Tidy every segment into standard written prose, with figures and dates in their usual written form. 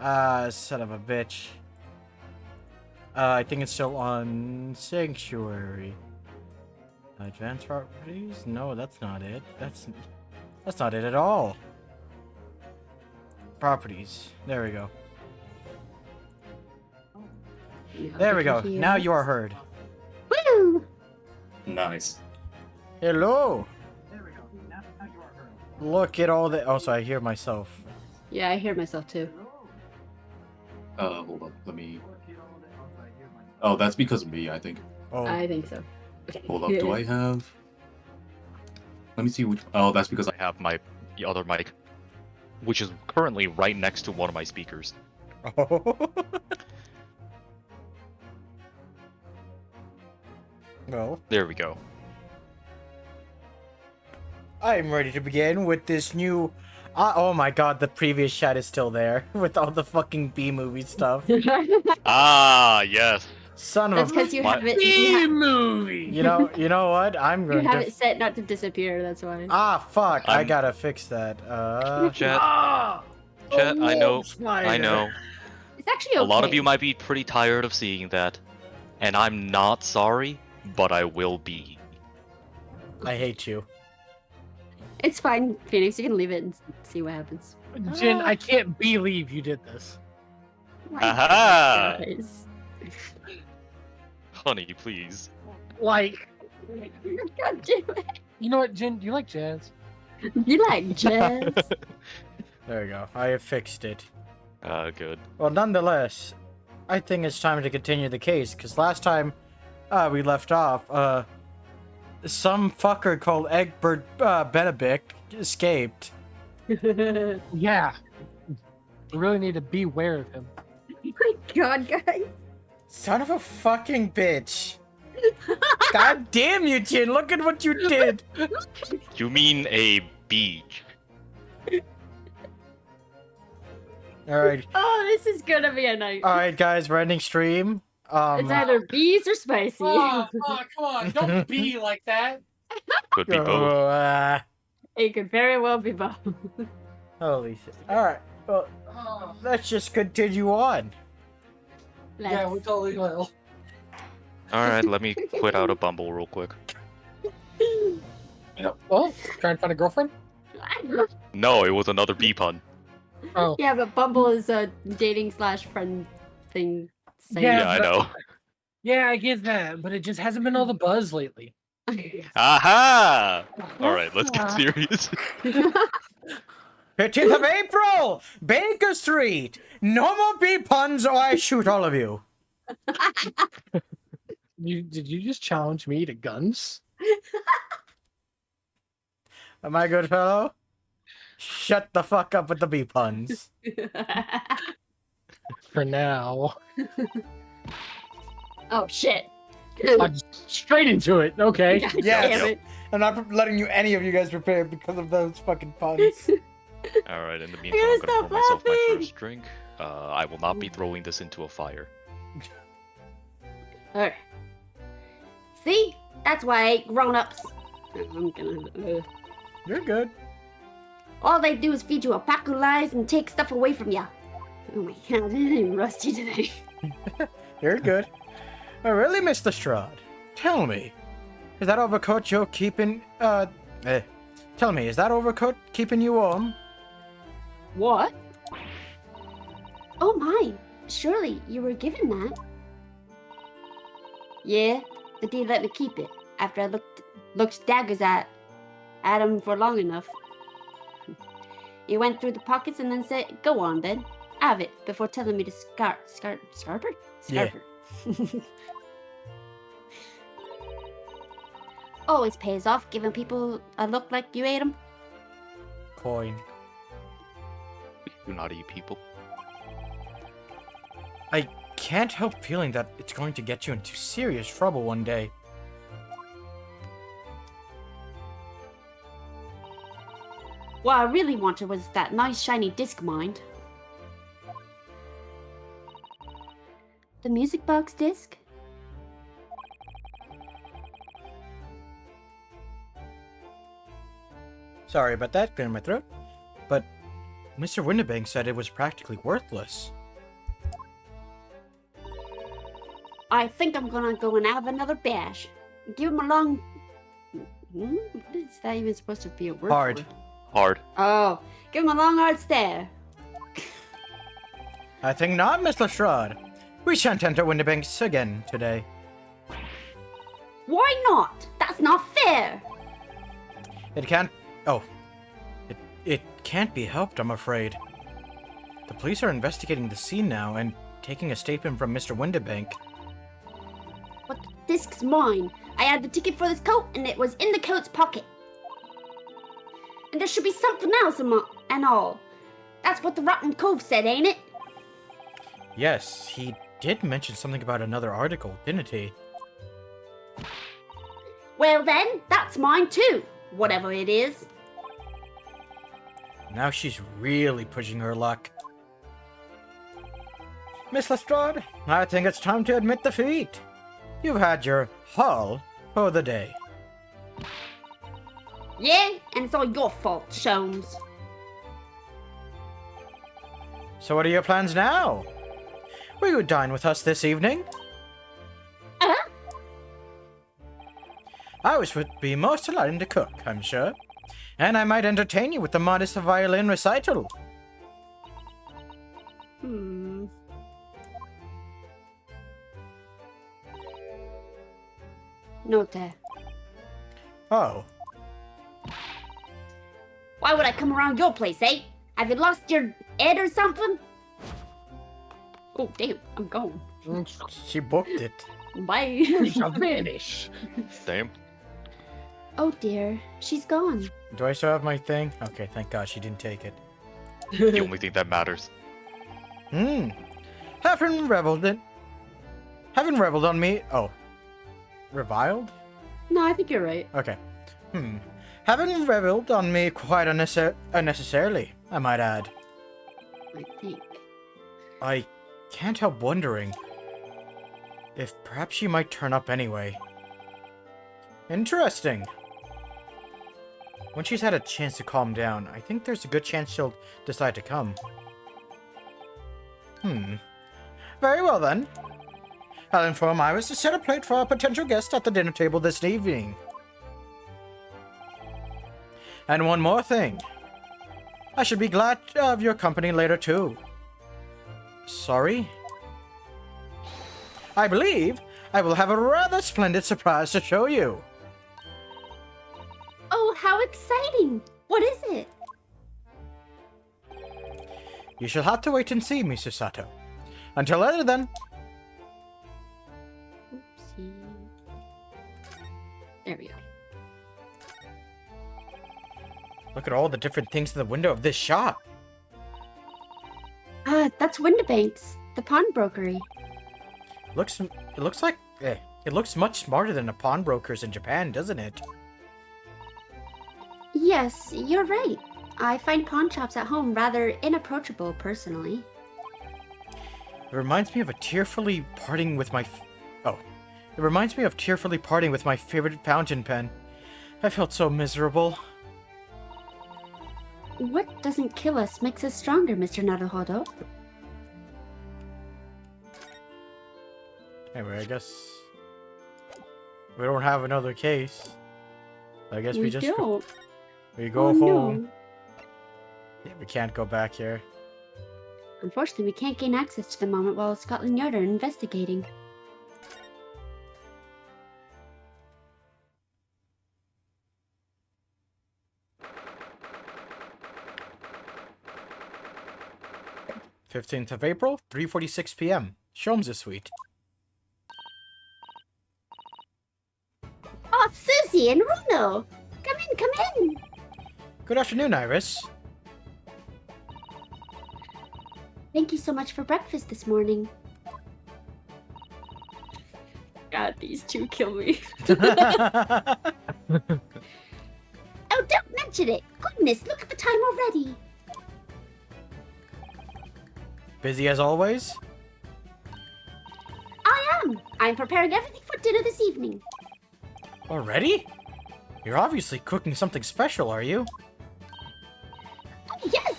Son of a bitch. I think it's still on Sanctuary. Advanced properties? No, that's not it. That's not it at all. Properties. There we go. There we go. Now you are heard. Woo! Nice. Hello. There we go. Now you are heard. Look at all the. Also, I hear myself. Yeah, I hear myself too. Hold up. Let me. Oh, that's because of me, I think. Oh. I think so. Hold up. Do I have? Let me see which. Oh, that's because I have the other mic, which is currently right next to one of my speakers. Oh. Well, there we go. I'm ready to begin with this new. Oh my god, the previous chat is still there with all the fucking B-movie stuff. Ah, yes. Son of That's a. because you have it. B-movie! You know what? I'm You going have to. it set not to disappear. That's why. Ah, fuck! I I'm- gotta fix that. Chat, Ah! chat, A I know, wolf spider. I know. It's actually okay. A lot of you might be pretty tired of seeing that, and I'm not sorry, but I will be. I hate you. It's fine, Phoenix. You can leave it and see what happens. Jin, I can't believe you did this. My Aha! goodness, Honey, please. Like, guys. God damn it. you know what, Jin? You like jazz? You like jazz? There we go. I have fixed it. Good. Well, nonetheless, I think it's time to continue the case, because last time we left off, some fucker called Egbert Benedict escaped. Yeah. We really need to beware of him. My God, guys. Son of a fucking bitch. God damn you, Jin, look at what you did. You mean a beach? Alright. Oh, this is gonna be a night. Alright, guys, we're ending stream. It's either bees or spicy. come on. Don't be like that. Could be both. It could very well be both. Holy shit. Alright, well, Oh, let's just continue on. yeah, we totally will. Alright, let me quit out of Bumble real quick. Well, trying to find a girlfriend? No, it was another bee pun. Oh. Yeah, but Bumble is a dating slash friend thing. Same. Yeah, I know. Yeah, I get that, but it just hasn't been all the buzz lately. Aha! Alright, let's get serious. 15th of April! Baker Street! No more bee puns or I shoot all of you. Did you just challenge me to guns? Am I a good fellow? Shut the fuck up with the bee puns. For now. Oh shit. I'm straight into it. Okay. God Yes. damn it. I'm not letting any of you guys prepare because of those fucking puns. Alright, in the meantime, gotta I'm gonna stop pour myself my laughing. first drink. I will not be throwing this into a fire. Alright. See? That's why I hate grown-ups. I'm gonna... You're good. All they do is feed you a pack of lies and take stuff away from you. Oh my god, I'm rusty today. You're good. I really miss the Strahd. Tell me, is that overcoat you're keeping, tell me, is that overcoat keeping you warm? What? Oh my, surely you were given that. Yeah, but they let me keep it after I looked daggers at him for long enough. He went through the pockets and then said, "Go on then, have it," before telling me to scarper? Yeah. Always pays off giving people a look like you ate them. Coin. Do not eat people. I can't help feeling that it's going to get you into serious trouble one day. What I really wanted was that nice shiny disc mind. The music box disc? Sorry about that, clearing my throat. But Mr. Windibank said it was practically worthless. I think I'm gonna go and have another bash. Give him a long... What is that even supposed to be a word Hard. for? Hard. Oh, give him a long hard stare. I think not, Miss Lestrade. We shan't enter Windibanks again today. Why not? That's not fair. It can't... Oh. It can't be helped, I'm afraid. The police are investigating the scene now and taking a statement from Mr. Windibank. But the disc's mine. I had the ticket for this coat, and it was in the coat's pocket. And there should be something else and all. That's what the Rotten Cove said, ain't it? Yes, he did mention something about another article, didn't he? Well then, that's mine too. Whatever it is. Now she's really pushing her luck. Miss Lestrade, I think it's time to admit defeat. You've had your haul for the day. Yeah, and it's all your fault, Sholmes. So what are your plans now? Will you dine with us this evening? Ours would be most delighted to cook, I'm sure. And I might entertain you with a modest violin recital. Note. Oh. Why would I come around your place, eh? Have you lost your head or something? Oh, damn, I'm gone. She booked it. Bye. You shall vanish. Damn. Oh dear, she's gone. Do I still have my thing? Okay, thank God she didn't take it. The only thing that matters. Having reveled on me... Oh. Reviled? No, I think you're right. Okay. Having reveled on me quite unnecessarily, I might add. I think. I can't help wondering if perhaps she might turn up anyway. Interesting. When she's had a chance to calm down, I think there's a good chance she'll decide to come. Very well then. I'll inform Iris to set a plate for our potential guest at the dinner table this evening. And one more thing. I should be glad of your company later too. Sorry? I believe I will have a rather splendid surprise to show you. Oh, how exciting! What is it? You shall have to wait and see, Mr. Sato. Until later then. Oopsie. There we go. Look at all the different things in the window of this shop. That's Windibank's, the pawnbrokery. It looks much smarter than the pawnbrokers in Japan, doesn't it? Yes, you're right. I find pawn shops at home rather inapproachable, personally. It reminds me of tearfully parting with my favorite fountain pen. I felt so miserable. What doesn't kill us makes us stronger, Mr. Naruhodo. Anyway, I guess we don't have another case. I guess we just don't. we go home. No. Yeah, we can't go back here. Unfortunately, we can't gain access to the moment while Scotland Yard are investigating. th of April, 3:46 p.m. Sholmes' suite. Oh, Susie and Bruno! Come in, come in! Good afternoon, Iris. Thank you so much for breakfast this morning. God, these two kill me. Oh, don't mention it! Goodness, look at the time already! Busy as always? I am! I'm preparing everything for dinner this evening. Already? You're obviously cooking something special, are you? Oh, yes!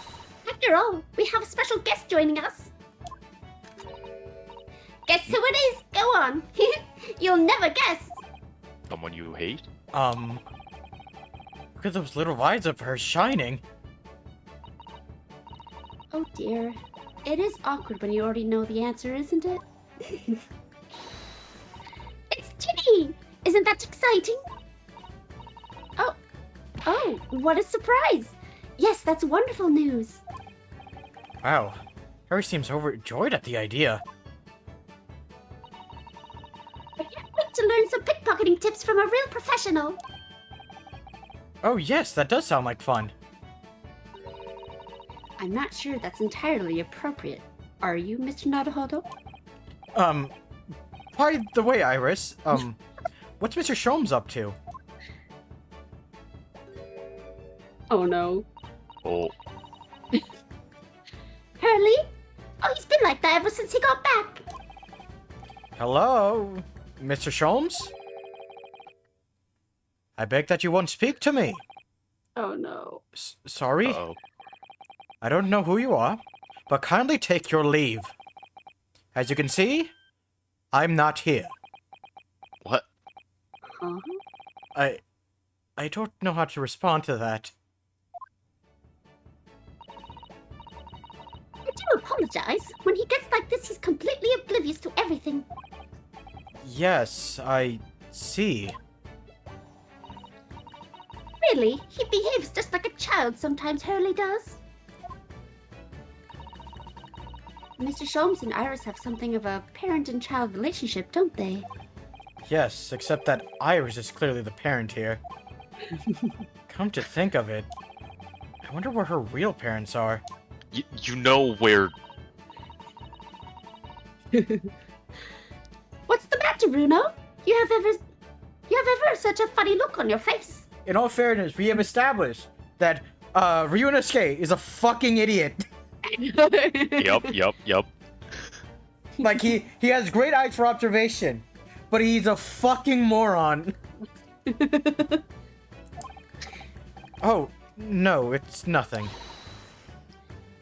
After Hero, we have a special guest joining us. Guess who it is? Go on. You'll never guess. Someone you hate? Look at those little eyes of hers shining. Oh dear. It is awkward when you already know the answer, isn't it? It's Ginny! Isn't that exciting? Oh, what a surprise! Yes, that's wonderful news. Wow. Harry seems overjoyed at the idea. I can't wait to learn some pickpocketing tips from a real professional. Oh yes, that does sound like fun. I'm not sure that's entirely appropriate. Are you, Mr. Naruhodo? By the way, Iris, what's Mr. Sholmes up to? Oh no. Oh, Hurley? Oh, he's been like that ever since he got back. Hello, Mr. Sholmes? I beg that you won't speak to me. Oh no. Sorry? uh-oh. I don't know who you are, but kindly take your leave. As you can see, I'm not here. What? Huh? I don't know how to respond to that. I do apologize. When he gets like this, he's completely oblivious to everything. Yes, I see. Really? He behaves just like a child sometimes, Hurley does. Mr. Sholmes and Iris have something of a parent and child relationship, don't they? Yes, except that Iris is clearly the parent here. Come to think of it, I wonder where her real parents are. You know where... What's the matter, Bruno? You have ever such a funny look on your face. In all fairness, we have established that Ryunosuke is a fucking idiot. Yup. Like, he has great eyes for observation, but he's a fucking moron. Oh, no, it's nothing.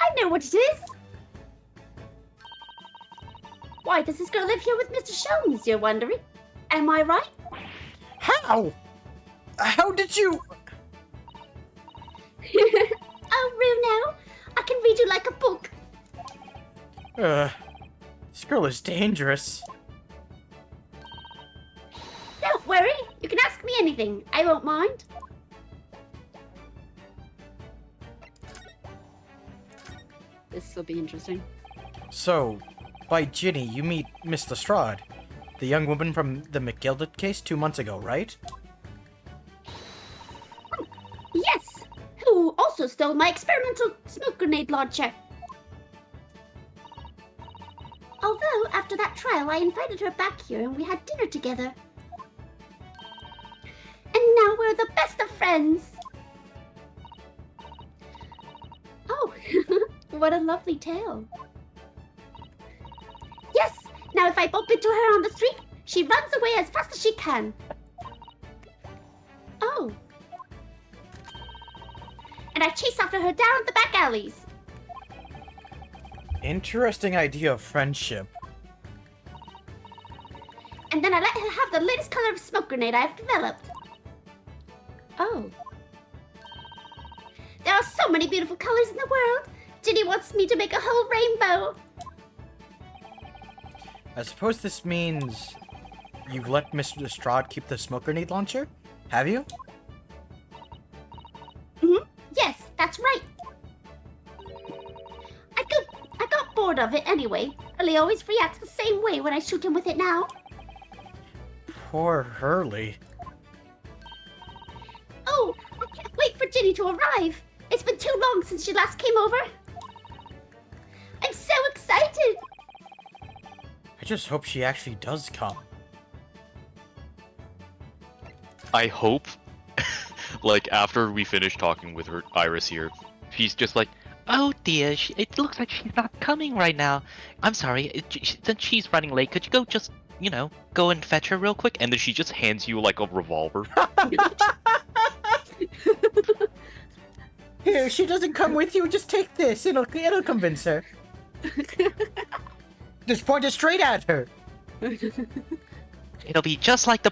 I know what it is. Why does this girl live here with Mr. Sholmes, you're wondering? Am I right? How? How did you... Oh, Bruno, I can read you like a book. This girl is dangerous. Don't worry, you can ask me anything. I won't mind. This will be interesting. So, by Ginny, you meet Miss Lestrade, the young woman from the McGilded case 2 months ago, right? Yes, who also stole my experimental smoke grenade launcher. Although, after that trial, I invited her back here and we had dinner together. And now we're the best of friends. Oh, what a lovely tale. Yes, now if I bump into her on the street, she runs away as fast as she can. Oh. And I chase after her down the back alleys. Interesting idea of friendship. And then I let her have the latest color of smoke grenade I've developed. Oh. There are so many beautiful colors in the world. Ginny wants me to make a whole rainbow. I suppose this means you've let Mr. Lestrade keep the smoke grenade launcher? Have you? Yes, that's right. I got bored of it anyway. Hurley always reacts the same way when I shoot him with it now. Poor Hurley. Oh, I can't wait for Ginny to arrive. It's been too long since she last came over. I'm so excited. I just hope she actually does come. I hope, like, after we finish talking with her, Iris here, she's just like, oh dear, it looks like she's not coming right now. I'm sorry, since she's running late, could you go just, go and fetch her real quick? And then she just hands you, like, a revolver. Here, she doesn't come with you. Just take this. It'll convince her. Just point it straight at her. It'll be just like the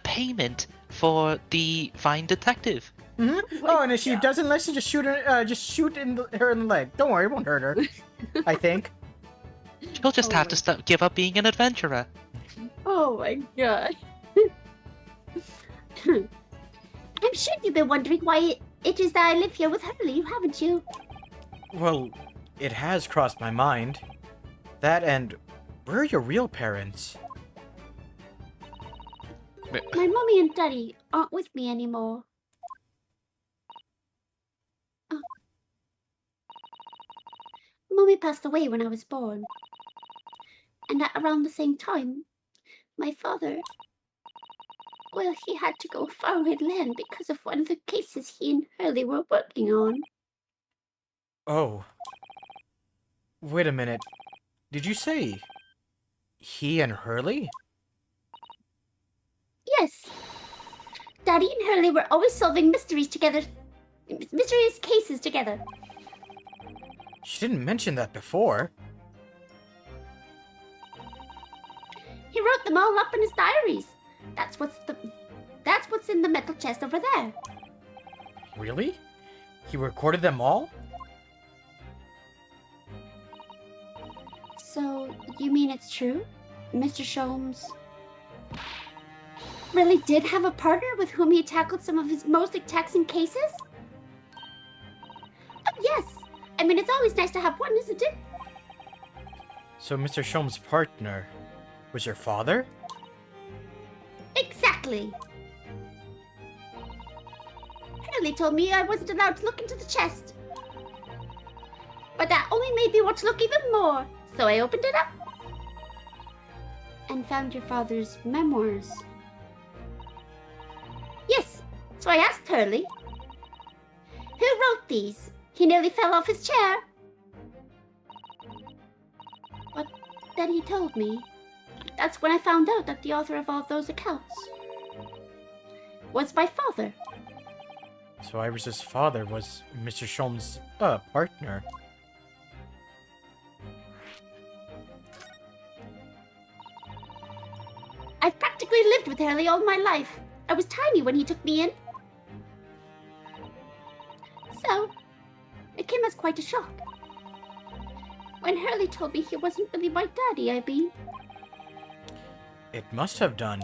payment for the fine detective. Hmm. Oh, and if she doesn't listen, just shoot her. Her in the leg. Don't worry, it won't hurt her. I think. She'll just have to give up being an adventurer. Oh my god. I'm sure you've been wondering why it is that I live here with Hurley, haven't you? Well, it has crossed my mind. That and where are your real parents? My mommy and daddy aren't with me anymore. Oh. Mommy passed away when I was born. And at around the same time, my father... Well, he had to go far away land because of one of the cases he and Hurley were working on. Oh. Wait a minute. Did you say he and Hurley? Yes. Daddy and Hurley were always solving mysterious cases together. She didn't mention that before. He wrote them all up in his diaries. That's what's in the metal chest over there. Really? He recorded them all? So, you mean it's true? Mr. Sholmes really did have a partner with whom he tackled some of his most taxing cases? Oh, yes. I mean, it's always nice to have one, isn't it? So Mr. Sholmes' partner was your father? Exactly. Hurley told me I wasn't allowed to look into the chest. But that only made me want to look even more, so I opened it up. And found your father's memoirs. Yes, so I asked Hurley. Who wrote these? He nearly fell off his chair. But then he told me. That's when I found out that the author of all those accounts was my father. So Iris's father was Mr. Sholmes' partner. I've practically lived with Hurley all my life. I was tiny when he took me in. So, it came as quite a shock. When Hurley told me he wasn't really my daddy, I mean. It must have done.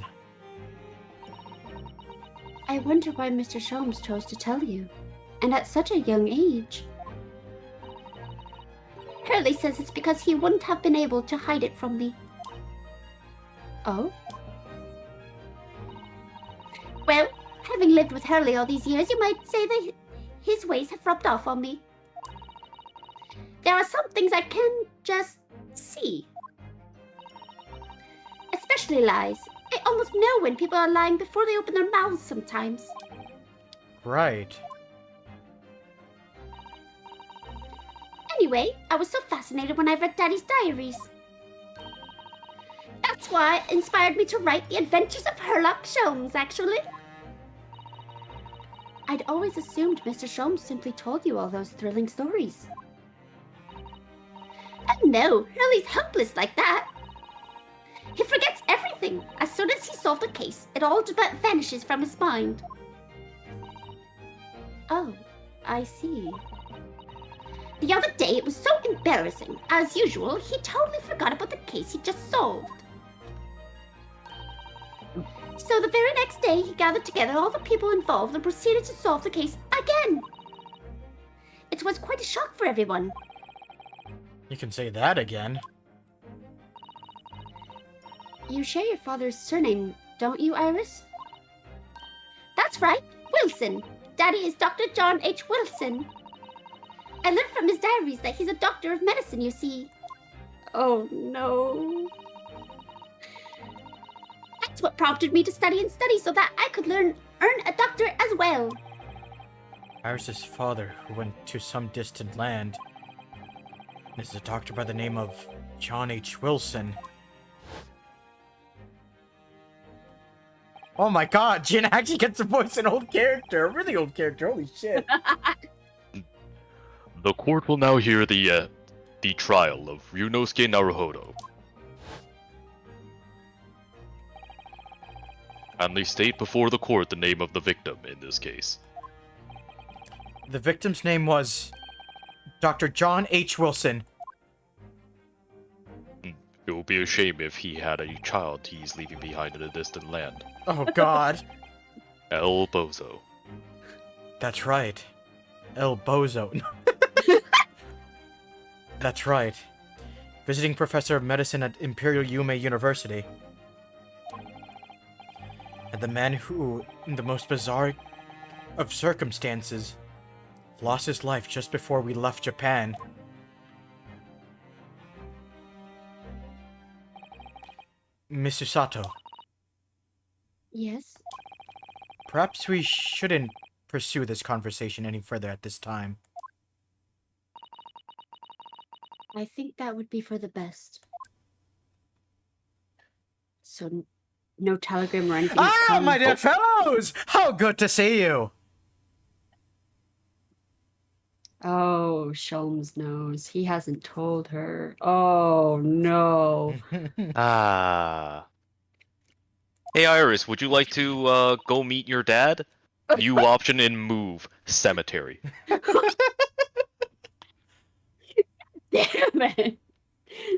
I wonder why Mr. Sholmes chose to tell you, and at such a young age. Hurley says it's because he wouldn't have been able to hide it from me. Oh? Well, having lived with Hurley all these years, you might say that his ways have rubbed off on me. There are some things I can just see. Especially lies. I almost know when people are lying before they open their mouths sometimes. Right. Anyway, I was so fascinated when I read Daddy's diaries. That's why it inspired me to write The Adventures of Sherlock Sholmes, actually. I'd always assumed Mr. Sholmes simply told you all those thrilling stories. Oh no, Hurley's hopeless like that. He forgets everything. As soon as he solved a case, it all but vanishes from his mind. Oh, I see. The other day, it was so embarrassing. As usual, he totally forgot about the case he just solved. So the very next day, he gathered together all the people involved and proceeded to solve the case again. It was quite a shock for everyone. You can say that again. You share your father's surname, don't you, Iris? That's right, Wilson. Daddy is Dr. John H. Wilson. I learned from his diaries that he's a doctor of medicine, you see. Oh, no. That's what prompted me to study so that I could earn a doctorate as well. Iris's father, who went to some distant land, is a doctor by the name of John H. Wilson. Oh my god, Jin actually gets to voice an old character, a really old character. Holy shit. The court will now hear the trial of Ryunosuke Naruhodo. And they state before the court the name of the victim in this case. The victim's name was Dr. John H. Wilson. It would be a shame if he had a child he's leaving behind in a distant land. Oh god. El Bozo. That's right. El Bozo. That's right. Visiting professor of medicine at Imperial Yume University. And the man who, in the most bizarre of circumstances, lost his life just before we left Japan. Miss Usato, Yes? perhaps we shouldn't pursue this conversation any further at this time. I think that would be for the best. So, no telegram or anything? Ah, my dear fellows! How good to see you! Oh, Sholmes knows. He hasn't told her. Oh, no. Ah. Hey Iris, would you like to go meet your dad? View option in move. Cemetery. Damn it.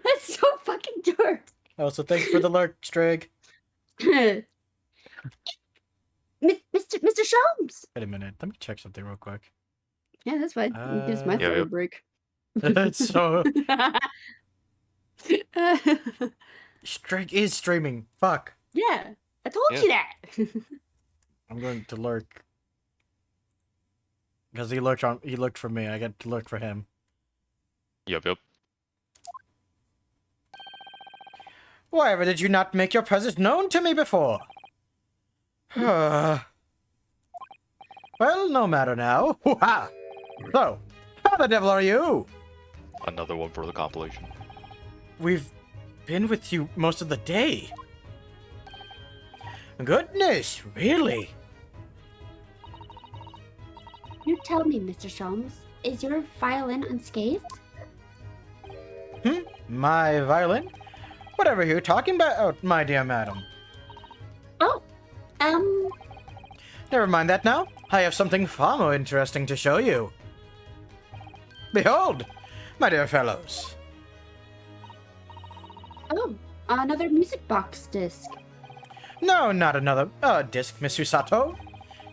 That's so fucking dark. Also, thanks for the lurk, Strig. Mr. Sholmes. Wait a minute, let me check something real quick. Yeah, that's fine. Gives my Yeah, throat yeah. a break. So, Strig is streaming. Fuck. Yeah, I told Yeah. you that. I'm going to lurk. Because he looked for me, I get to lurk for him. Yep. Why ever did you not make your presence known to me before? Well, no matter now. Hoo-ha! So, how the devil are you? Another one for the compilation. We've been with you most of the day. Goodness, really? You tell me, Mr. Sholmes, is your violin unscathed? My violin? Whatever you're talking about, my dear madam. Oh, Never mind that now. I have something far more interesting to show you. Behold, my dear fellows. oh, another music box disc. No, not another disc, Miss Usato.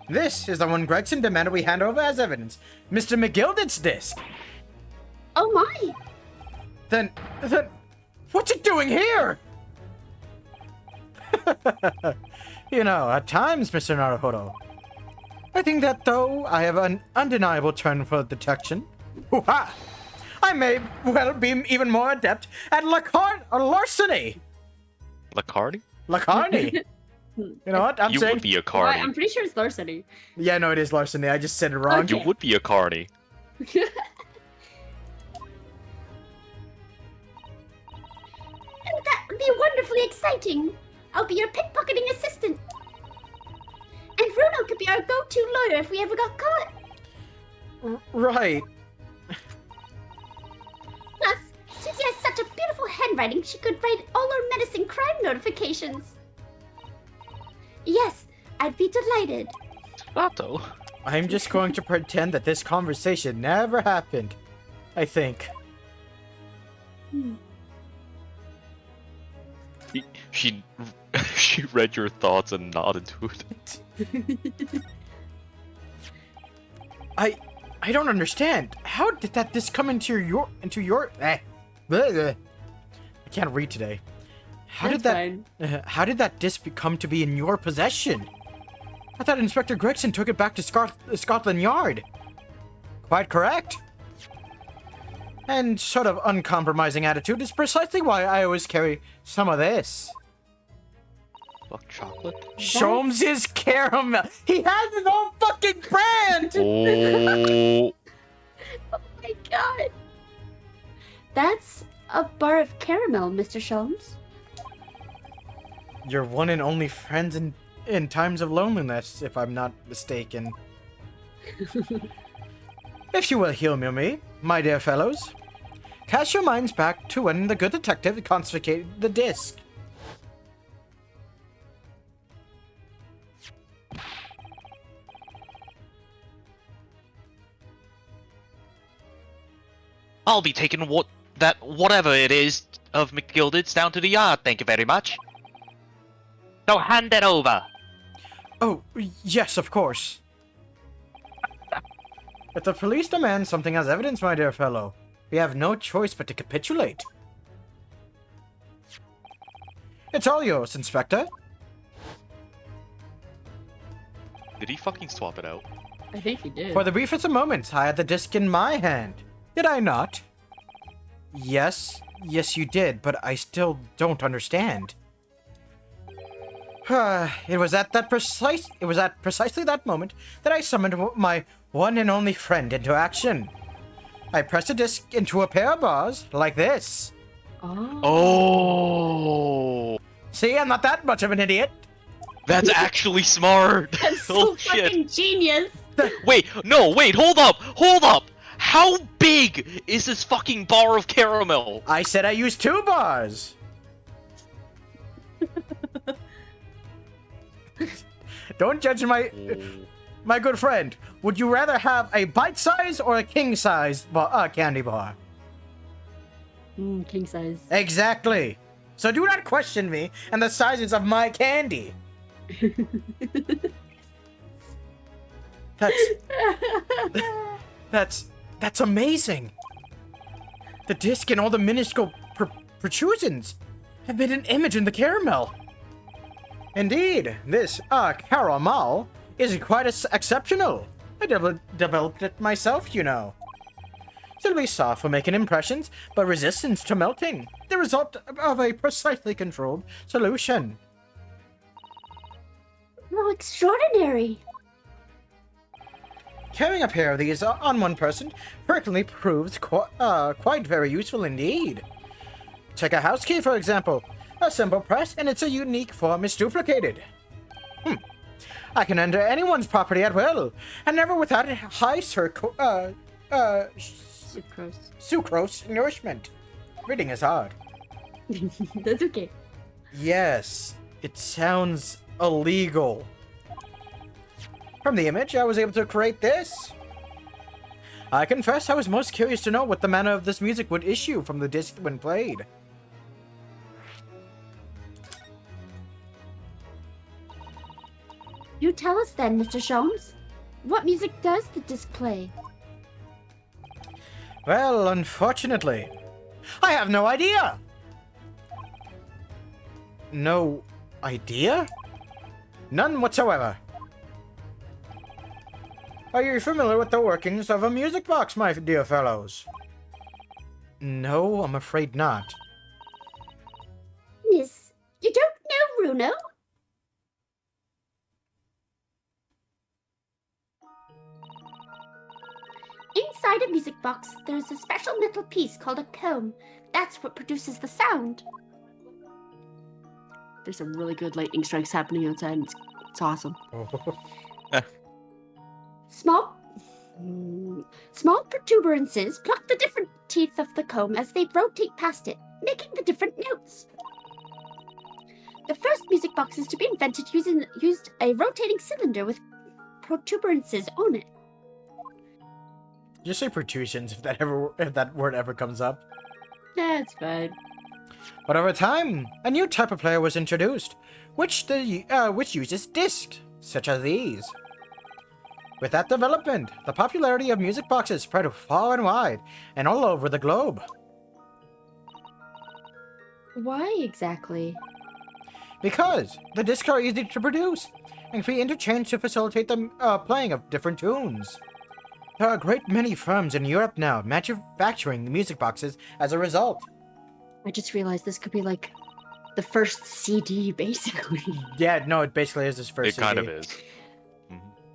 This is the one Gregson demanded we hand over as evidence. Mr. McGilded's disc. Oh my! Then, what's it doing here? You know, at times, Mr. Naruhodo. I think that, though, I have an undeniable turn for detection. Hoo-ha! I may well be even more adept at larceny. Lacardi? Lacarny. You know what? I'm You saying. would be a Why, carny. I'm pretty sure it's larceny. Yeah, no, it is larceny. I just said it wrong. Okay. You would be a carny. That would be wonderfully exciting. I'll be your pickpocketing assistant. And Bruno could be our go-to lawyer if we ever got caught. Right. Plus, Susie has such a beautiful handwriting, she could write all our menacing crime notifications. Yes, I'd be delighted. Sato. I'm just going to pretend that this conversation never happened. I think. She read your thoughts and nodded to it. I don't understand. How did that disc come into your bleh, bleh. I can't read today. How That's did that fine. how did that disc come to be in your possession? I thought Inspector Gregson took it back to Scotland Yard. Quite correct. And sort of uncompromising attitude is precisely why I always carry some of this. Fuck chocolate? Sholmes is caramel. He has his own fucking brand. Oh. Oh my god. That's a bar of caramel, Mr. Sholmes. Your one and only friend and in times of loneliness, if I'm not mistaken. If you will humor me, my dear fellows, cast your minds back to when the good detective confiscated the disc. I'll be taking whatever it is of McGilded's down to the yard, thank you very much. So hand it over. Oh, yes, of course. If the police demand something as evidence, my dear fellow, we have no choice but to capitulate. It's all yours, Inspector. Did he fucking swap it out? I think he did. For the briefest of moments, I had the disc in my hand. Did I not? Yes, you did, but I still don't understand. It was at precisely that moment that I summoned my one and only friend into action. I pressed the disc into a pair of bars like this. Oh, See, I'm not that much of an idiot. that's actually smart. That's so Oh shit. fucking genius. Wait, hold up. How big is this fucking bar of caramel? I said I used 2 bars. Don't judge my good friend. Would you rather have a bite size or a king size candy bar? King size. Exactly. So do not question me and the sizes of my candy. That's amazing. The disc and all the minuscule protrusions have made an image in the caramel. Indeed, this caramel is quite exceptional. I developed it myself, you know. Silly soft for making impressions, but resistance to melting. The result of a precisely controlled solution. How extraordinary. Carrying a pair of these on one person frequently proves quite very useful indeed. Take a house key, for example. A simple press, and its a unique form is duplicated. I can enter anyone's property at will, and never without a high sucrose nourishment. Reading is hard. That's okay. Yes, it sounds illegal. From the image, I was able to create this. I confess I was most curious to know what the manner of this music would issue from the disc when played. You tell us then, Mr. Sholmes. What music does the disc play? Well, unfortunately, I have no idea. No idea? None whatsoever. Are you familiar with the workings of a music box, my dear fellows? No, I'm afraid not. Miss, you don't know Bruno? Inside a music box, there's a special metal piece called a comb. That's what produces the sound. There's some really good lightning strikes happening outside. It's awesome. Small protuberances pluck the different teeth of the comb as they rotate past it, making the different notes. The first music boxes to be invented used a rotating cylinder with protuberances on it. Just say protrusions if that word ever comes up. That's fine. But over time, a new type of player was introduced, which uses discs, such as these. With that development, the popularity of music boxes spread far and wide, and all over the globe. Why exactly? Because the discs are easy to produce, and can be interchanged to facilitate the playing of different tunes. There are a great many firms in Europe now manufacturing music boxes as a result. I just realized this could be like the first CD, basically. Yeah, no, it basically is this first It CD. kind of is.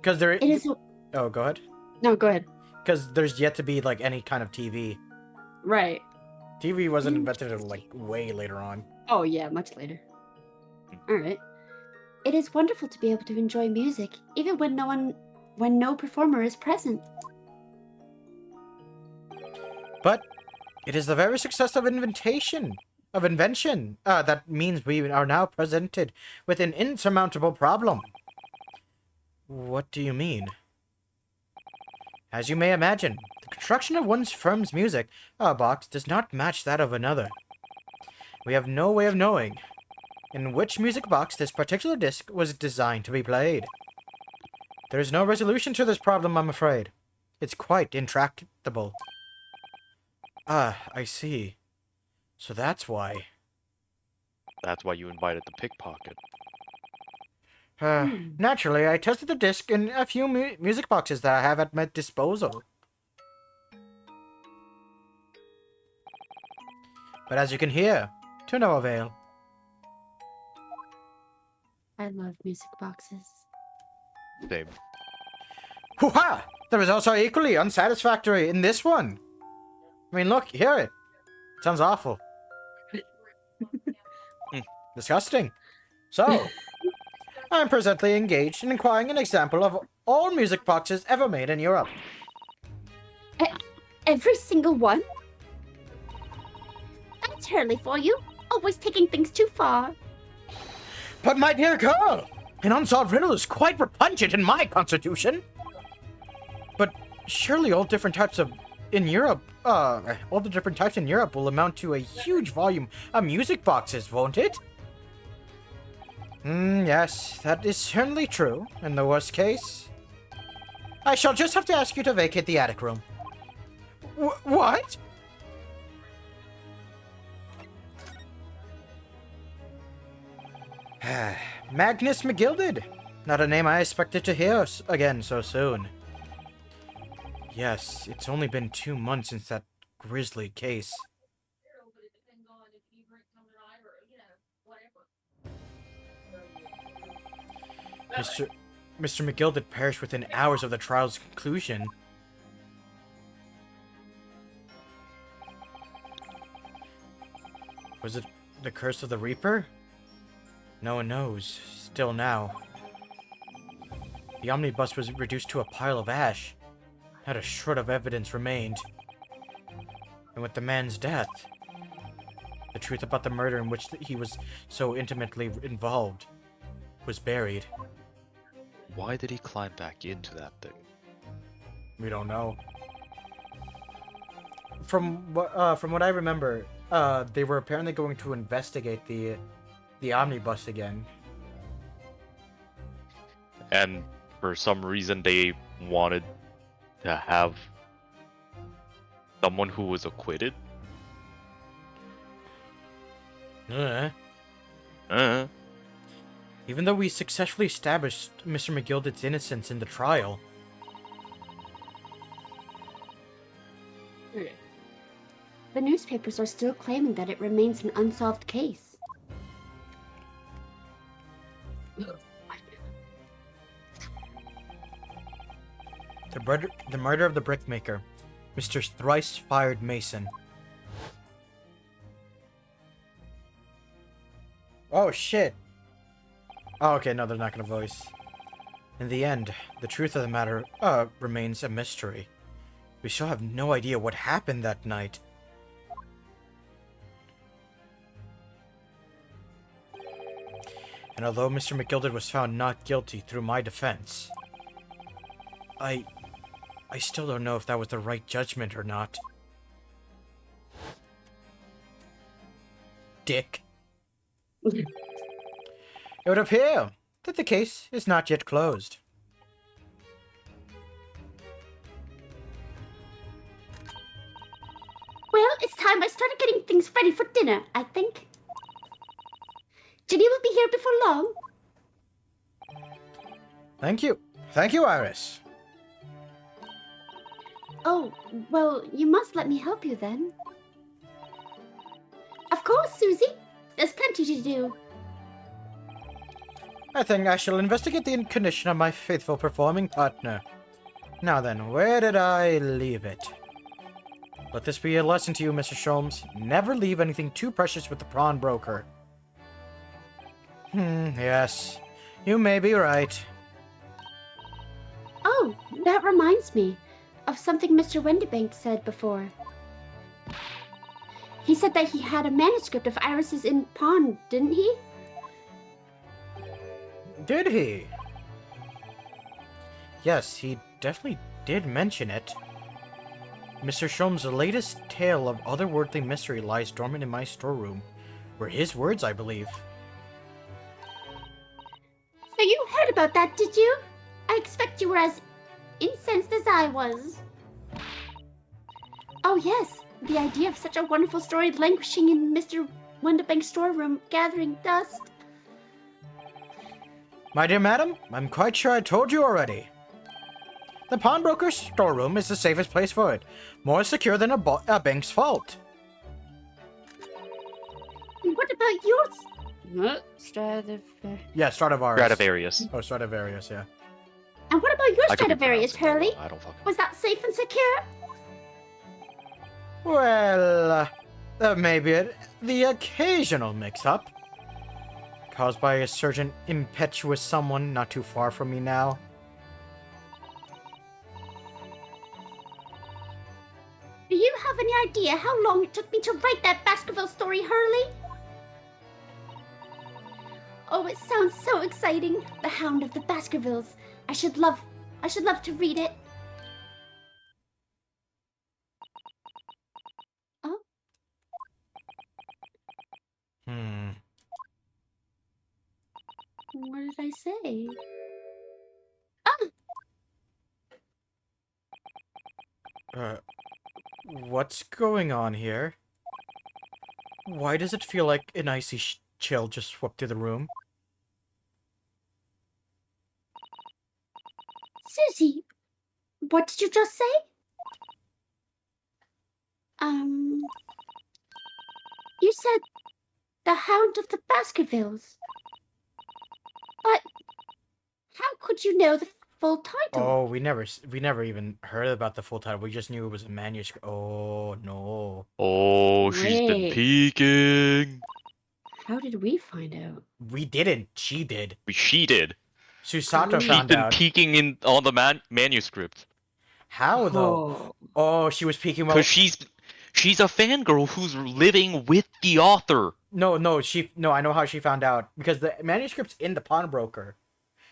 Because there It is. Oh, go ahead. No, go ahead. Because there's yet to be like any kind of TV. Right. TV wasn't invented until like way later on. Oh yeah, much later. All right. It is wonderful to be able to enjoy music, even when no performer is present. But it is the very success of invention that means we are now presented with an insurmountable problem. What do you mean? As you may imagine, the construction of one firm's music box does not match that of another. We have no way of knowing in which music box this particular disc was designed to be played. There is no resolution to this problem, I'm afraid. It's quite intractable. Ah, I see. So that's why. That's why you invited the pickpocket. Naturally, I tested the disc in a few music boxes that I have at my disposal. But as you can hear, to no avail. I love music boxes. Same. Hoo-ha! The results are equally unsatisfactory in this one. I mean, look, hear it. It sounds awful. Disgusting. So, I'm presently engaged in acquiring an example of all music boxes ever made in Europe. Every single one? That's Hurley for you. Always taking things too far. But my dear girl, an unsolved riddle is quite repugnant in my constitution. But surely all the different types in Europe will amount to a huge volume of music boxes, won't it? Yes, that is certainly true. In the worst case, I shall just have to ask you to vacate the attic room. What? Magnus McGilded. Not a name I expected to hear again so soon. Yes, it's only been 2 months since that grisly case. Mr. McGilded perished within hours of the trial's conclusion. Was it the curse of the Reaper? No one knows. Still now. The omnibus was reduced to a pile of ash. Not a shred of evidence remained. And with the man's death, the truth about the murder in which he was so intimately involved was buried. Why did he climb back into that thing? We don't know. From what I remember, they were apparently going to investigate the omnibus again. And for some reason they wanted to have someone who was acquitted? Even though we successfully established Mr. McGilded's innocence in the trial. The newspapers are still claiming that it remains an unsolved case. The murder of the brickmaker, Mr. Thrice-Fired Mason. Oh, shit. Oh, okay, no, they're not gonna voice. In the end, the truth of the matter, remains a mystery. We still have no idea what happened that night. And although Mr. McGilded was found not guilty through my defense, I still don't know if that was the right judgment or not. Dick. It would appear that the case is not yet closed. Well, it's time I started getting things ready for dinner, I think. Ginny will be here before long. Thank you. Thank you, Iris. Oh, well, you must let me help you then. Of course, Susie. There's plenty to do. I think I shall investigate the condition of my faithful performing partner. Now then, where did I leave it? Let this be a lesson to you, Mr. Sholmes. Never leave anything too precious with the pawnbroker. Yes. You may be right. Oh, that reminds me of something Mr. Wendebank said before. He said that he had a manuscript of Iris's in pawn, didn't he? Did he? Yes, he definitely did mention it. Mr. Sholmes' latest tale of otherworldly mystery lies dormant in my storeroom. Were his words, I believe. So you heard about that, did you? I expect you were as incensed as I was. Oh yes, the idea of such a wonderful story languishing in Mr. Wendebank's storeroom, gathering dust. My dear madam, I'm quite sure I told you already. The pawnbroker's storeroom is the safest place for it. More secure than a bank's vault. And what about yours? Yeah, Stradivarius. Stradivarius. Oh, Stradivarius, yeah. And what about your I could be Stradivarius, pronouncing that Hurley? wrong, I don't fucking. Was that safe and secure? Well, maybe the occasional mix-up. Caused by a certain impetuous someone not too far from me now. Do you have any idea how long it took me to write that Baskerville story, Hurley? Oh, it sounds so exciting. The Hound of the Baskervilles. I should love to read it. Oh, what did I say? What's going on here? Why does it feel like an icy chill just swept through the room? Susie, what did you just say? You said the Hound of the Baskervilles. But how could you know the full title? Oh, we never even heard about the full title. We just knew it was a manuscript. Oh no. Oh, she's been Wait. peeking. How did we find out? We didn't. She did. She did. Susato She's found been out. peeking in on the manuscript. How though? Oh. Oh, she was peeking while. Because she's a fangirl who's living with the author. No, I know how she found out because the manuscript's in the pawnbroker.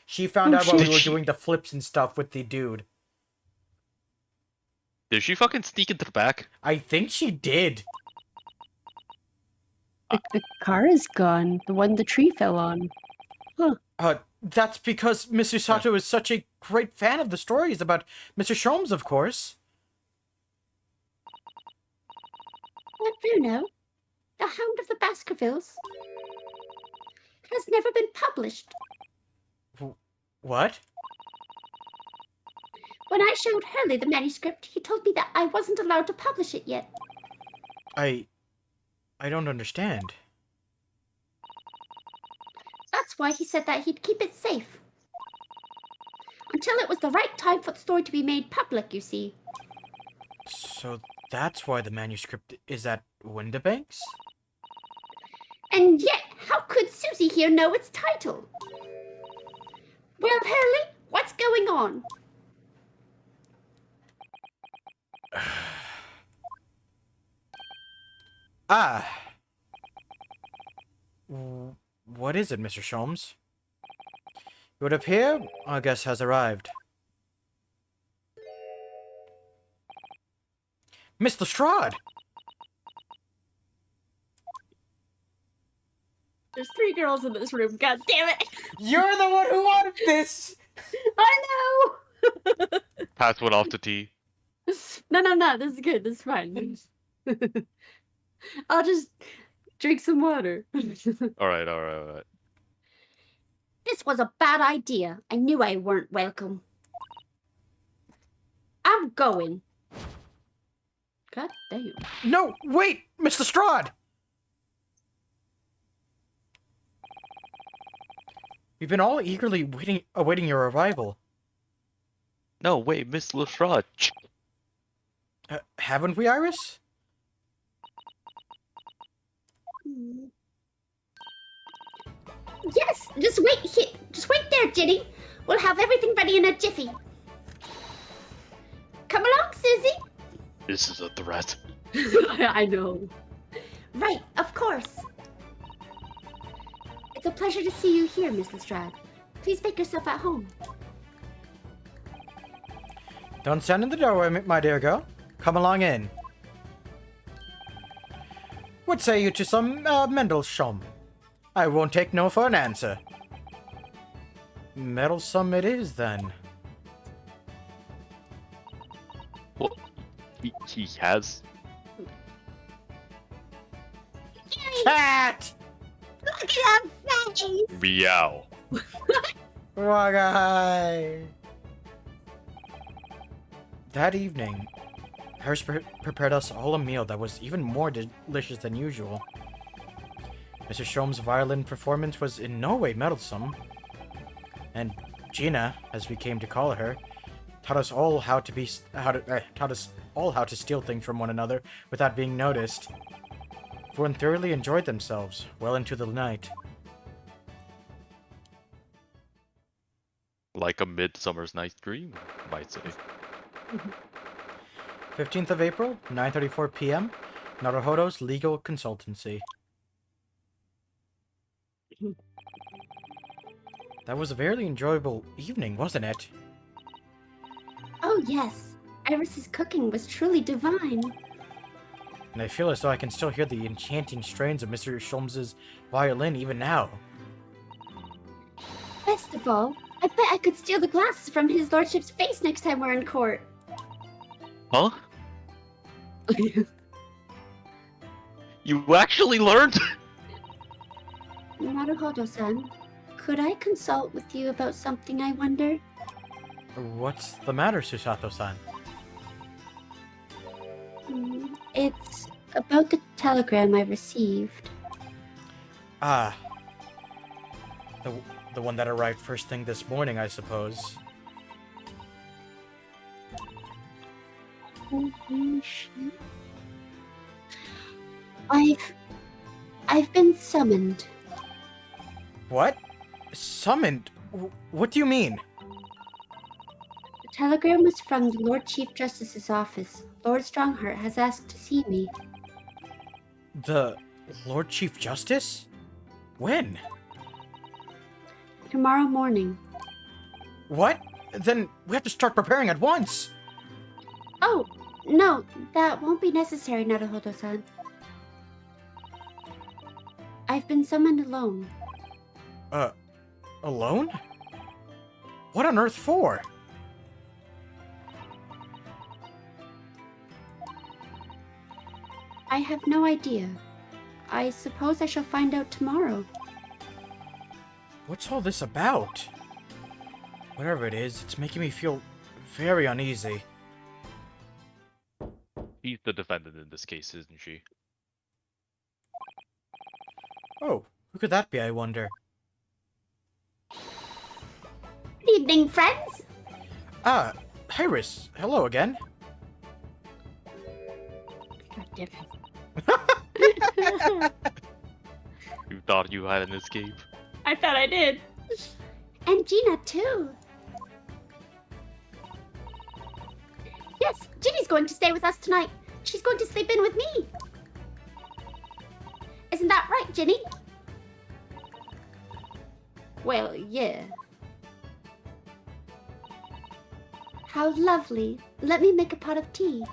She found Oh, out while we did were she? doing the flips and stuff with the dude. Did she fucking sneak into the back? I think she did. The car is gone. The one the tree fell on. That's because Miss Susato is such a great fan of the stories about Mr. Sholmes, of course. But Bruno, the Hound of the Baskervilles, has never been published. What? When I showed Hurley the manuscript, he told me that I wasn't allowed to publish it yet. I don't understand. That's why he said that he'd keep it safe. Until it was the right time for the story to be made public, you see. So that's why the manuscript is at Windibank's? And yet, how could Susie here know its title? Well, Hurley, what's going on? What is it, Mr. Sholmes? It would appear our guest has arrived. Miss Lestrade! There's 3 girls in this room, god damn it! You're the one who wanted this! I know! Pass one off to T. No, this is good, this is fine. I'll just drink some water. Alright. This was a bad idea. I knew I weren't welcome. I'm going. God damn. No, wait! Miss Lestrade! We've been all eagerly awaiting your arrival. No, wait, Miss Lestrade. Haven't we, Iris? Yes, just wait here. Just wait there, Ginny. We'll have everything ready in a jiffy. Come along, Susie. This is a threat. I know. Right, of course. It's a pleasure to see you here, Miss Lestrade. Please make yourself at home. Don't stand in the doorway, my dear girl. Come along in. What say you to some Mendelssohn? I won't take no for an answer. Meddlesome it is, then. Well, he has. Cat! Look at that face! Meow. Wagai! That evening, Harris prepared us all a meal that was even more delicious than usual. Mr. Shom's violin performance was in no way meddlesome, and Gina, as we came to call her, taught us all how to steal things from one another without being noticed. Everyone thoroughly enjoyed themselves well into the night. Like a Midsummer's Night's Dream, I might say. 15th of April, 9:34 p.m., Naruhodo's Legal Consultancy. That was a very enjoyable evening, wasn't it? Oh, yes. Iris's cooking was truly divine. And I feel as though I can still hear the enchanting strains of Mr. Sholmes's violin even now. Best of all, I bet I could steal the glasses from his lordship's face next time we're in court. Huh? You actually learned? Naruhodo-san, could I consult with you about something, I wonder? What's the matter, Susato-san? It's about the telegram I received. Ah. The one that arrived first thing this morning, I suppose. Holy shit. I've been summoned. What? Summoned? What do you mean? The telegram was from the Lord Chief Justice's office. Lord Strongheart has asked to see me. The Lord Chief Justice? When? Tomorrow morning. What? Then we have to start preparing at once. Oh, no, that won't be necessary, Naruhodo-san. I've been summoned alone. Alone? What on earth for? I have no idea. I suppose I shall find out tomorrow. What's all this about? Whatever it is, it's making me feel very uneasy. She's the defendant in this case, isn't she? Oh, who could that be, I wonder? Good evening, friends! Ah, Iris, hello again. God damn it. You thought you had an escape? I thought I did. And Gina, too. Yes, Ginny's going to stay with us tonight. She's going to sleep in with me. Isn't that right, Ginny? Well, yeah. How lovely. Let me make a pot of tea.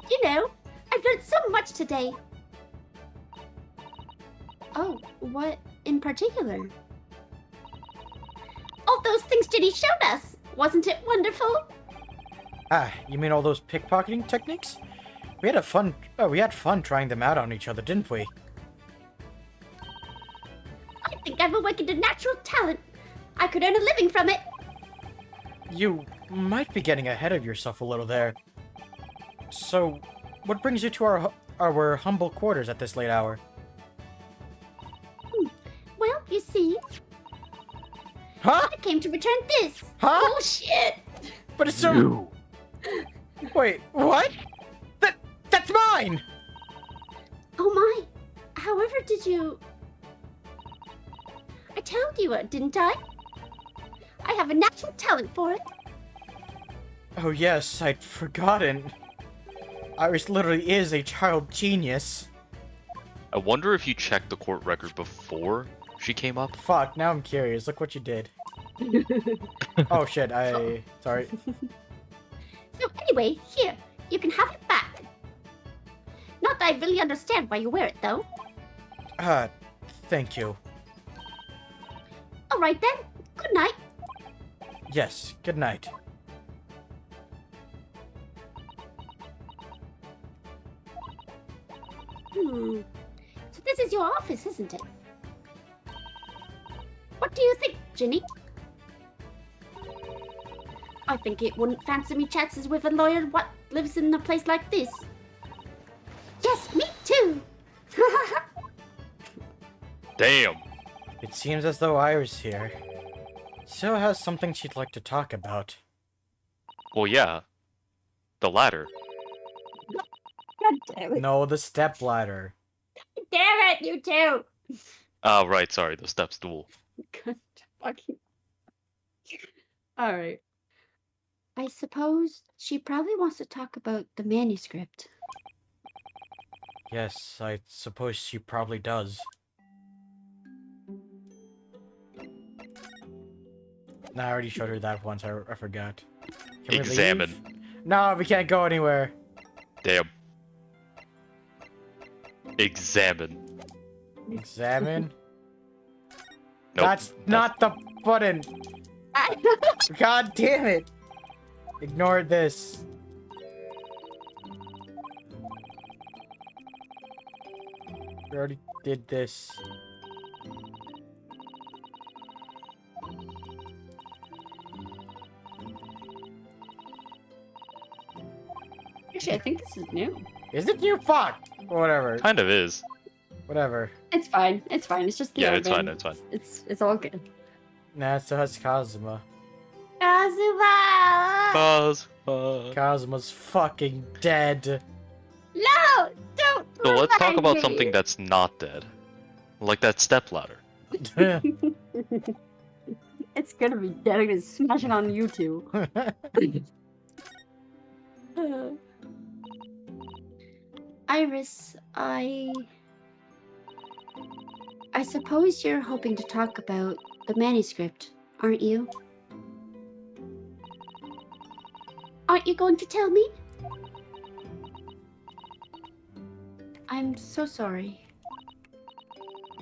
You know, I've learned so much today. Oh, what in particular? All those things Ginny showed us. Wasn't it wonderful? Ah, you mean all those pickpocketing techniques? We had fun trying them out on each other, didn't we? I think I've awakened a natural talent. I could earn a living from it. You might be getting ahead of yourself a little there. So, what brings you to our humble quarters at this late hour? Well, you see, Huh? I came to return this. Huh? Oh, shit. But it's so... Wait, what? That's mine! Oh my! However, did you? I told you, didn't I? I have a natural talent for it. Oh yes, I'd forgotten. Iris literally is a child genius. I wonder if you checked the court record before she came up. Fuck, now I'm curious. Look what you did. Oh shit, sorry. So anyway, here, you can have it back. Not that I really understand why you wear it, though. Thank you. All right then. Good night. Yes, good night. So this is your office, isn't it? What do you think, Ginny? I think it wouldn't fancy me chances with a lawyer what lives in a place like this. Yes, me too. Damn. It seems as though Iris here still has something she'd like to talk about. Well, yeah. The ladder. God damn it. No, the step ladder. Damn it, you two. Oh, right. Sorry, the step stool. God fucking. All right. I suppose she probably wants to talk about the manuscript. Yes, I suppose she probably does. No, I already showed her that once. I forgot. Can we Examine. leave? No, we can't go anywhere. Damn. Examine. Examine? Nope. That's not the button! God damn it! Ignore this. We already did this. Actually, I think this is new. Is it you? Fuck! Whatever. Kind of is. Whatever. It's fine. It's fine. It's just the Yeah, old it's fine, man. it's fine. It's all good. Nah, so has Kazuma. Kazuma! Kazuma's fucking dead. No! Don't! So let's talk remind about me. something that's not dead. Like that stepladder. It's gonna be dead. I'm gonna smash it on YouTube. Iris, I suppose you're hoping to talk about the manuscript, aren't you? Aren't you going to tell me? I'm so sorry.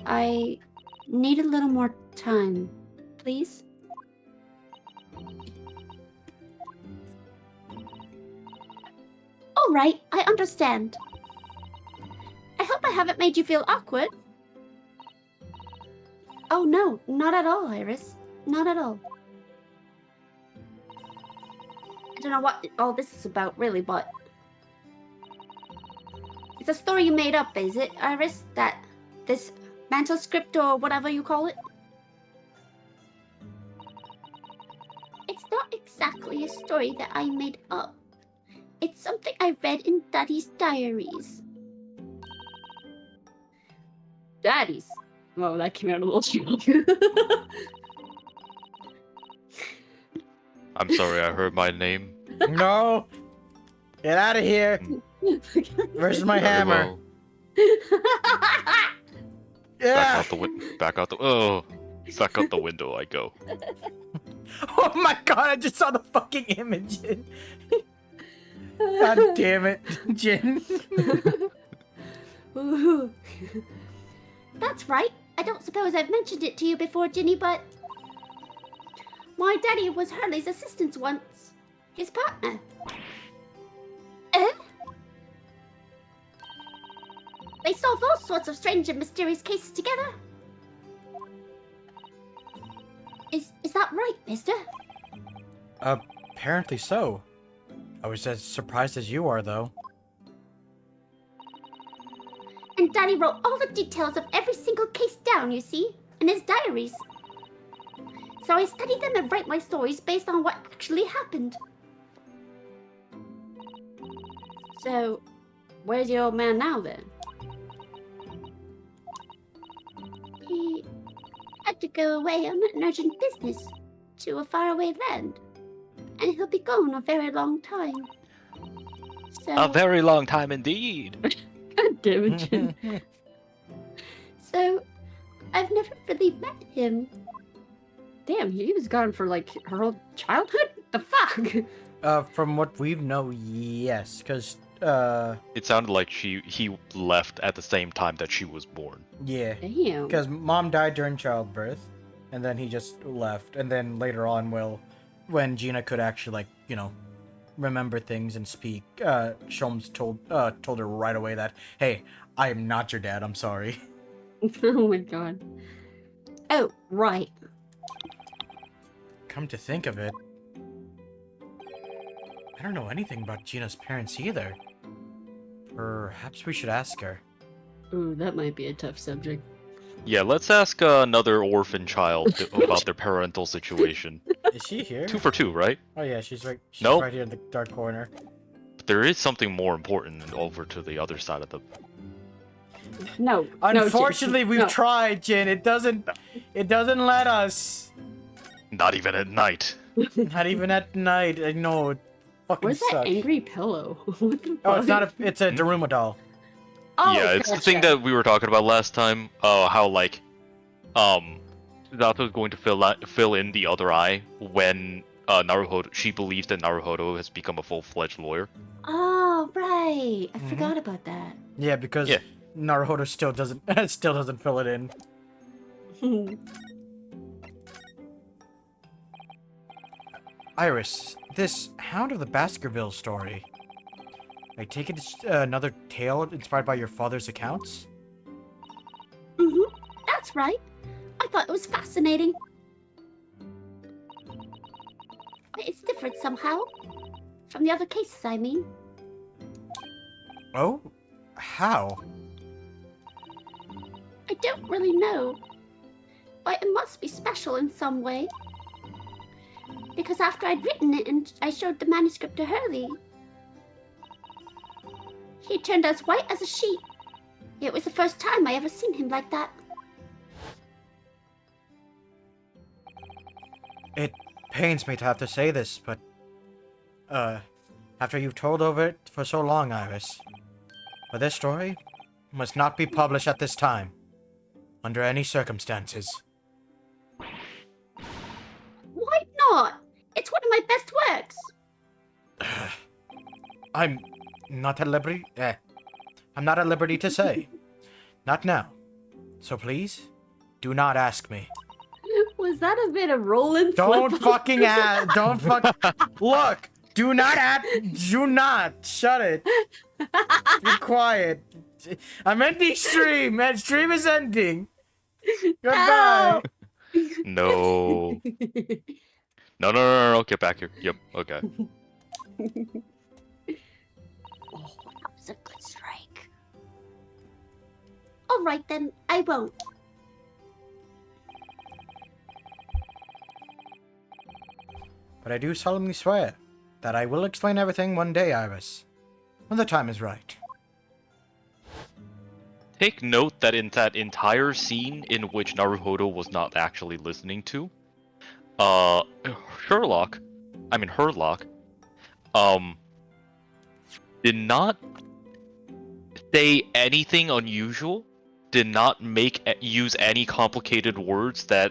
I need a little more time, please. All right, I understand. I hope I haven't made you feel awkward. Oh no, not at all, Iris. Not at all. I don't know what all this is about, really, but... It's a story you made up, is it, Iris? This manuscript or whatever you call it? It's not exactly a story that I made up. It's something I read in Daddy's diaries. Daddy's? Well, that came out a little strong. I'm sorry, I heard my name. No! Get out of here! Where's my Very hammer? well. Yeah! Back out the window I go. Oh my god, I just saw the fucking image. God damn it, Jin. That's right. I don't suppose I've mentioned it to you before, Ginny, but... My daddy was Hurley's assistant once. His partner. They solved all sorts of strange and mysterious cases together. Is that right, mister? Apparently so. I was as surprised as you are, though. And Daddy wrote all the details of every single case down, you see, in his diaries. So I study them and write my stories based on what actually happened. So, where's your old man now, then? had to go away on an urgent business to a faraway land, and he'll be gone a very long time. So, A very long time indeed. God damn it, Jin. So, I've never really met him. Damn, he was gone for like her whole childhood? The fuck? From what we know, yes, because It sounded like he left at the same time that she was born. yeah, Damn. because mom died during childbirth, and then he just left, and then later on, well, when Gina could actually like remember things and speak, Sholmes told her right away that, hey, I am not your dad. I'm sorry. Oh my god. Oh, right. Come to think of it, I don't know anything about Gina's parents either. Perhaps we should ask her. Ooh, that might be a tough subject. Yeah, let's ask another orphan child about their parental situation. Is she here? 2 for 2, right? Oh yeah, she's right Nope. right here in the dark corner. But there is something more important over to the other side of the. No. Unfortunately, no, we've no. tried, Jin. It doesn't let us. Not even at night. Not even at night. I know. It fucking Where's that sucks. angry pillow? What the Oh, it's fuck? not a. It's a Daruma doll. Oh, Yeah, it's the thing gotcha. that we were talking about last time. How like, Zato's going to fill in the other eye when Naruhodo. She believes that Naruhodo has become a full-fledged lawyer. Oh, right. I Mhm. forgot about that. Yeah, because Yeah. Naruhodo still doesn't fill it in. Iris, this Hound of the Baskervilles story. I take it it's another tale inspired by your father's accounts? That's right. I thought it was fascinating. But it's different somehow. From the other cases, I mean. Oh? How? I don't really know. But it must be special in some way. Because after I'd written it and I showed the manuscript to Hurley, he turned as white as a sheet. It was the first time I ever seen him like that. It pains me to have to say this, but, after you've told over it for so long, Iris, but this story must not be published at this time, under any circumstances. Why not? It's one of my best works. I'm not at liberty, I'm not at liberty to say. Not now. So please, do not ask me. Was that a bit of rolling? Don't fucking ask. Don't fuck. Look. Do not do not. Shut it. Be quiet. I'm ending stream. And stream is ending. Goodbye. No. No. Get back here. Yep. Okay. Oh, that was a good strike. All right then, I won't. But I do solemnly swear that I will explain everything one day, Iris. When the time is right. Take note that in that entire scene in which Naruhodo was not actually listening to, Herlock, did not say anything unusual, did not use any complicated words that,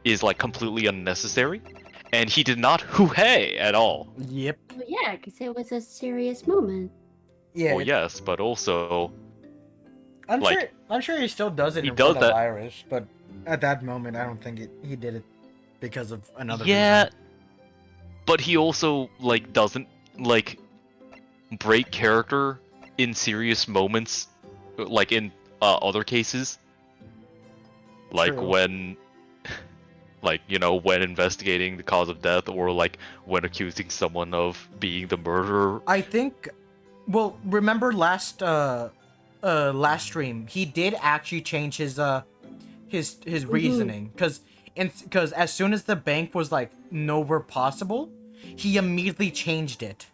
is, completely unnecessary, and he did not hoo-hey at all. Yep. Well, yeah, because it was a serious moment. Yeah. Well, yes, but also, I'm like, sure he still does it he in does front of that- Iris, but at that moment, I don't think he did it because of another yeah, reason. but he also, doesn't, break character in serious moments, in other cases. True. When, when investigating the cause of death, or, when accusing someone of being the murderer. I think, well, remember last stream, he did actually change his reasoning, because as soon as the bank was nowhere possible, he immediately changed it.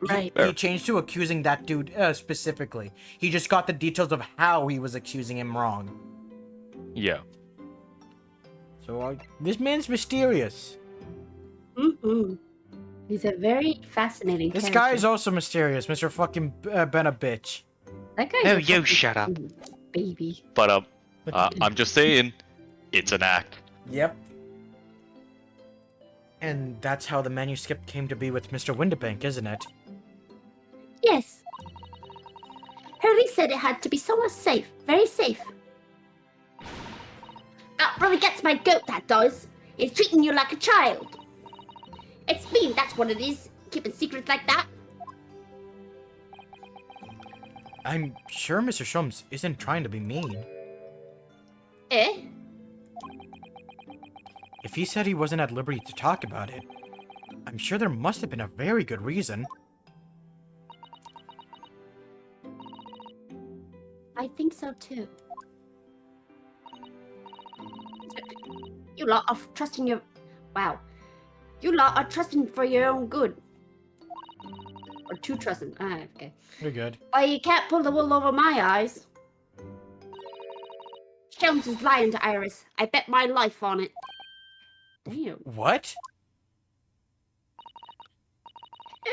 Right. He changed to accusing that dude specifically. He just got the details of how he was accusing him wrong. Yeah. So this man's mysterious. Mm-hmm. He's a very fascinating This character. guy is also mysterious, Mr. Fucking Ben a bitch. That guy's Oh, a you fucking shut up. baby. But I'm just saying, it's an act. Yep. And that's how the manuscript came to be with Mr. Windibank, isn't it? Yes. Hurley said it had to be somewhere safe. Very safe. That really gets my goat, that does. It's treating you like a child. It's mean, that's what it is. Keeping secrets like that. I'm sure Mr. Shums isn't trying to be mean. Eh? If he said he wasn't at liberty to talk about it, I'm sure there must have been a very good reason. I think so too. You lot are trusting your... Wow. You lot are trusting for your own good. Or too trusting. Ah, okay. You're good. But you can't pull the wool over my eyes. Jones is lying to Iris. I bet my life on it. Damn. What?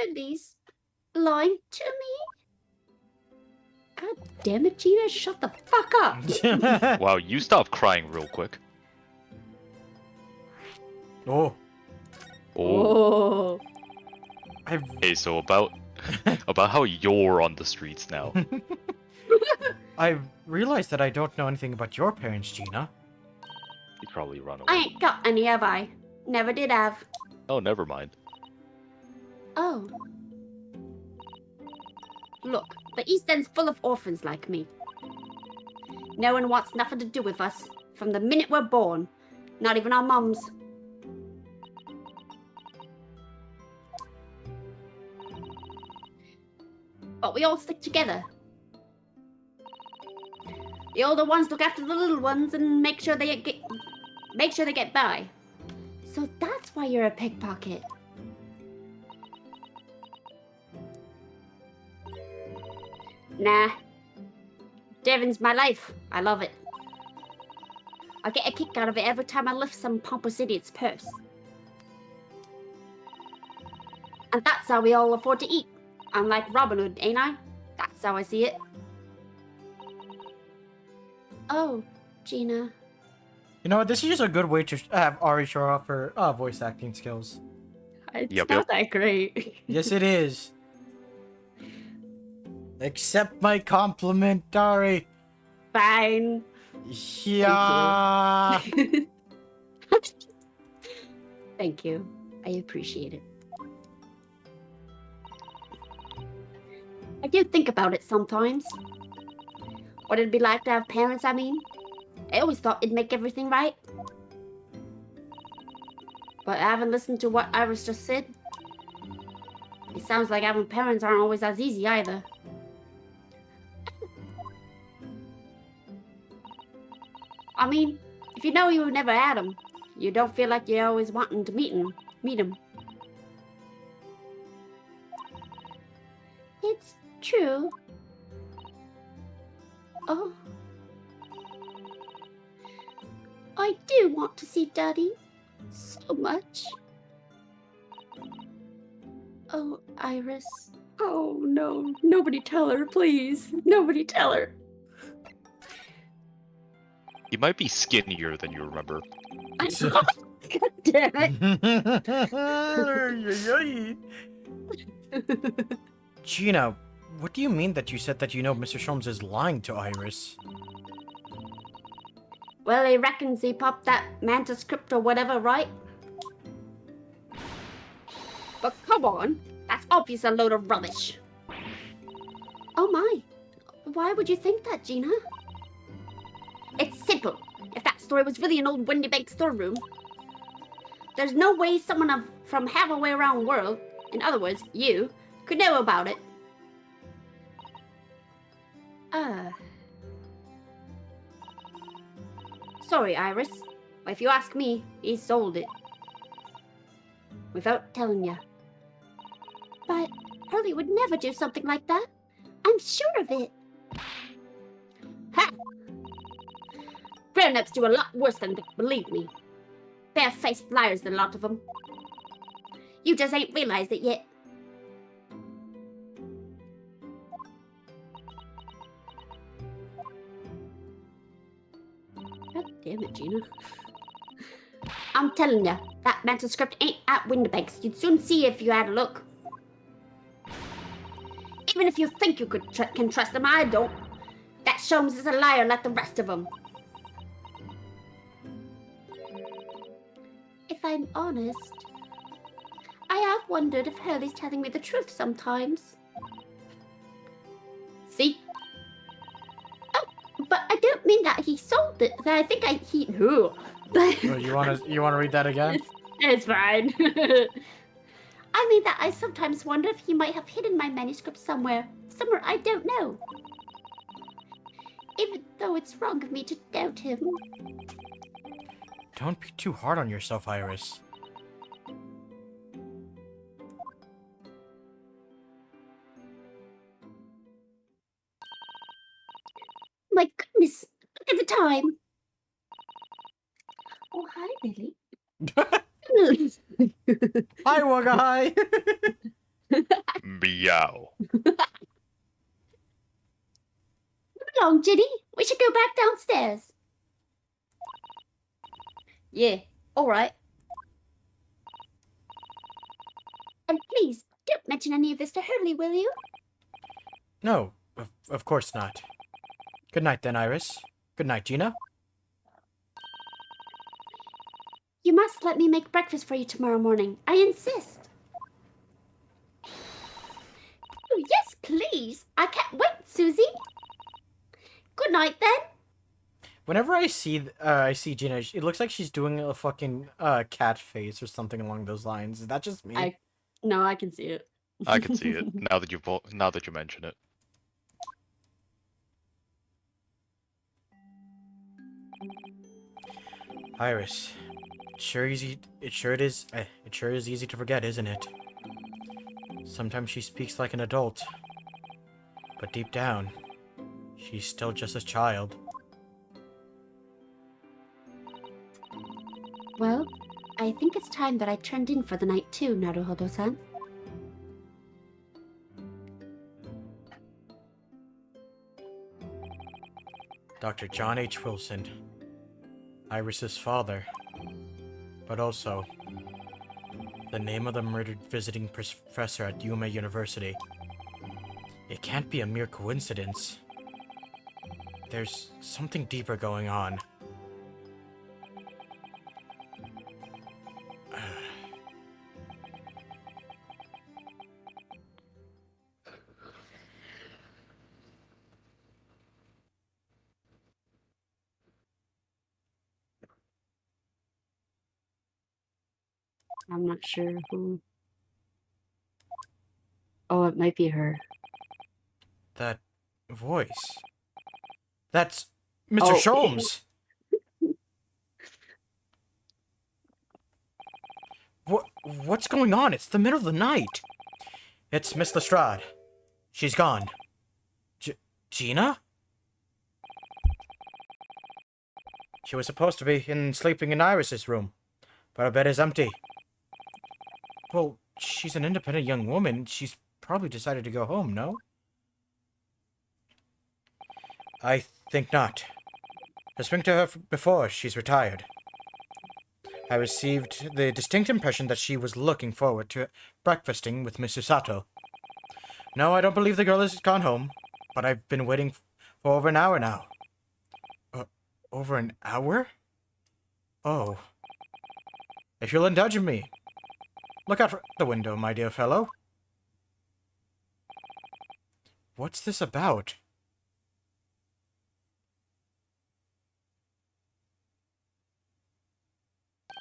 Andy's lying to me? God damn it, Gina. Shut the fuck up. Wow, you stop crying real quick. Oh, Oh. Hey, so about how you're on the streets now. I've realized that I don't know anything about your parents, Gina. You probably run away. I ain't got any, have I? Never did have. Oh, never mind. Oh. Look, the East End's full of orphans like me. No one wants nothing to do with us from the minute we're born. Not even our mums. But we all stick together. The older ones look after the little ones and make sure they get by. So that's why you're a pickpocket. Nah. Devon's my life. I love it. I get a kick out of it every time I lift some pompous idiot's purse. And that's how we all afford to eat. I'm like Robin Hood, ain't I? That's how I see it. Oh, Gina. You know what? This is just a good way to have Ari show off her voice acting skills. It's Yep, not yep. that great. Yes, it is. Accept my compliment, Ari. Fine. Yeah. Thank you. I appreciate it. I do think about it sometimes. What it'd be like to have parents, I mean. I always thought it'd make everything right. But I haven't listened to what Iris just said. It sounds like having parents aren't always as easy either. I mean, if you know you never had them, you don't feel like you're always wanting to meet them. It's true. Oh. I do want to see Daddy. So much. Oh, Iris. Oh, no. Nobody tell her, please. Nobody tell her. He might be skinnier than you remember. God damn it. Gina, what do you mean that you said that you know Mr. Sholmes is lying to Iris? Well, he reckons he popped that mantis crypt or whatever, right? But come on, that's obvious a load of rubbish. Oh my, why would you think that, Gina? It's simple. If that story was really an old Windibank storeroom, there's no way someone from halfway around the world, in other words, you, could know about it. Sorry, Iris. But if you ask me, he sold it. Without telling you. But Hurley would never do something like that. I'm sure of it. Ha! Grown-ups do a lot worse than that, believe me. Bare-faced liars, the lot of them. You just ain't realized it yet. God damn it, Gina. I'm telling ya, that manuscript ain't at Windibanks. You'd soon see if you had a look. Even if you think you can trust him, I don't. That Sholmes is a liar like the rest of them. If I'm honest, I have wondered if Hurley's telling me the truth sometimes. See? Oh, but I don't mean that he sold it. I think he. Who? Oh, you wanna read that again? It's fine. I mean that I sometimes wonder if he might have hidden my manuscript somewhere I don't know. Even though it's wrong of me to doubt him. Don't be too hard on yourself, Iris. My goodness, look at the time. Oh, hi, Billy. Hi, Wugga, hi! Meow. Come along, Ginny. We should go back downstairs. Yeah, all right. And please, don't mention any of this to Hurley, will you? No, of course not. Good night then, Iris. Good night, Gina. You must let me make breakfast for you tomorrow morning. I insist. Oh, yes, please. I can't wait, Susie. Good night, then. Whenever I see Gina, it looks like she's doing a fucking cat face or something along those lines. Is that just me? No, I can see it. I can see it now that you mention it. Iris, it sure is easy to forget, isn't it? Sometimes she speaks like an adult, but deep down, she's still just a child. Well, I think it's time that I turned in for the night too, Naruhodo-san. Dr. John H. Wilson, Iris's father, but also the name of the murdered visiting professor at Yuma University. It can't be a mere coincidence. There's something deeper going on. I'm not sure who. Oh, it might be her. That voice. That's Mr. Oh. Sholmes! What's going on? It's the middle of the night. It's Miss Lestrade. She's gone. Gina? She was supposed to be sleeping in Iris's room, but her bed is empty. Well, she's an independent young woman. She's probably decided to go home, no? I think not. I spoke to her before she's retired. I received the distinct impression that she was looking forward to breakfasting with Mr. Sato. No, I don't believe the girl has gone home, but I've been waiting for over an hour now. Over an hour? Oh. If you'll indulge me, look out for the window, my dear fellow. What's this about?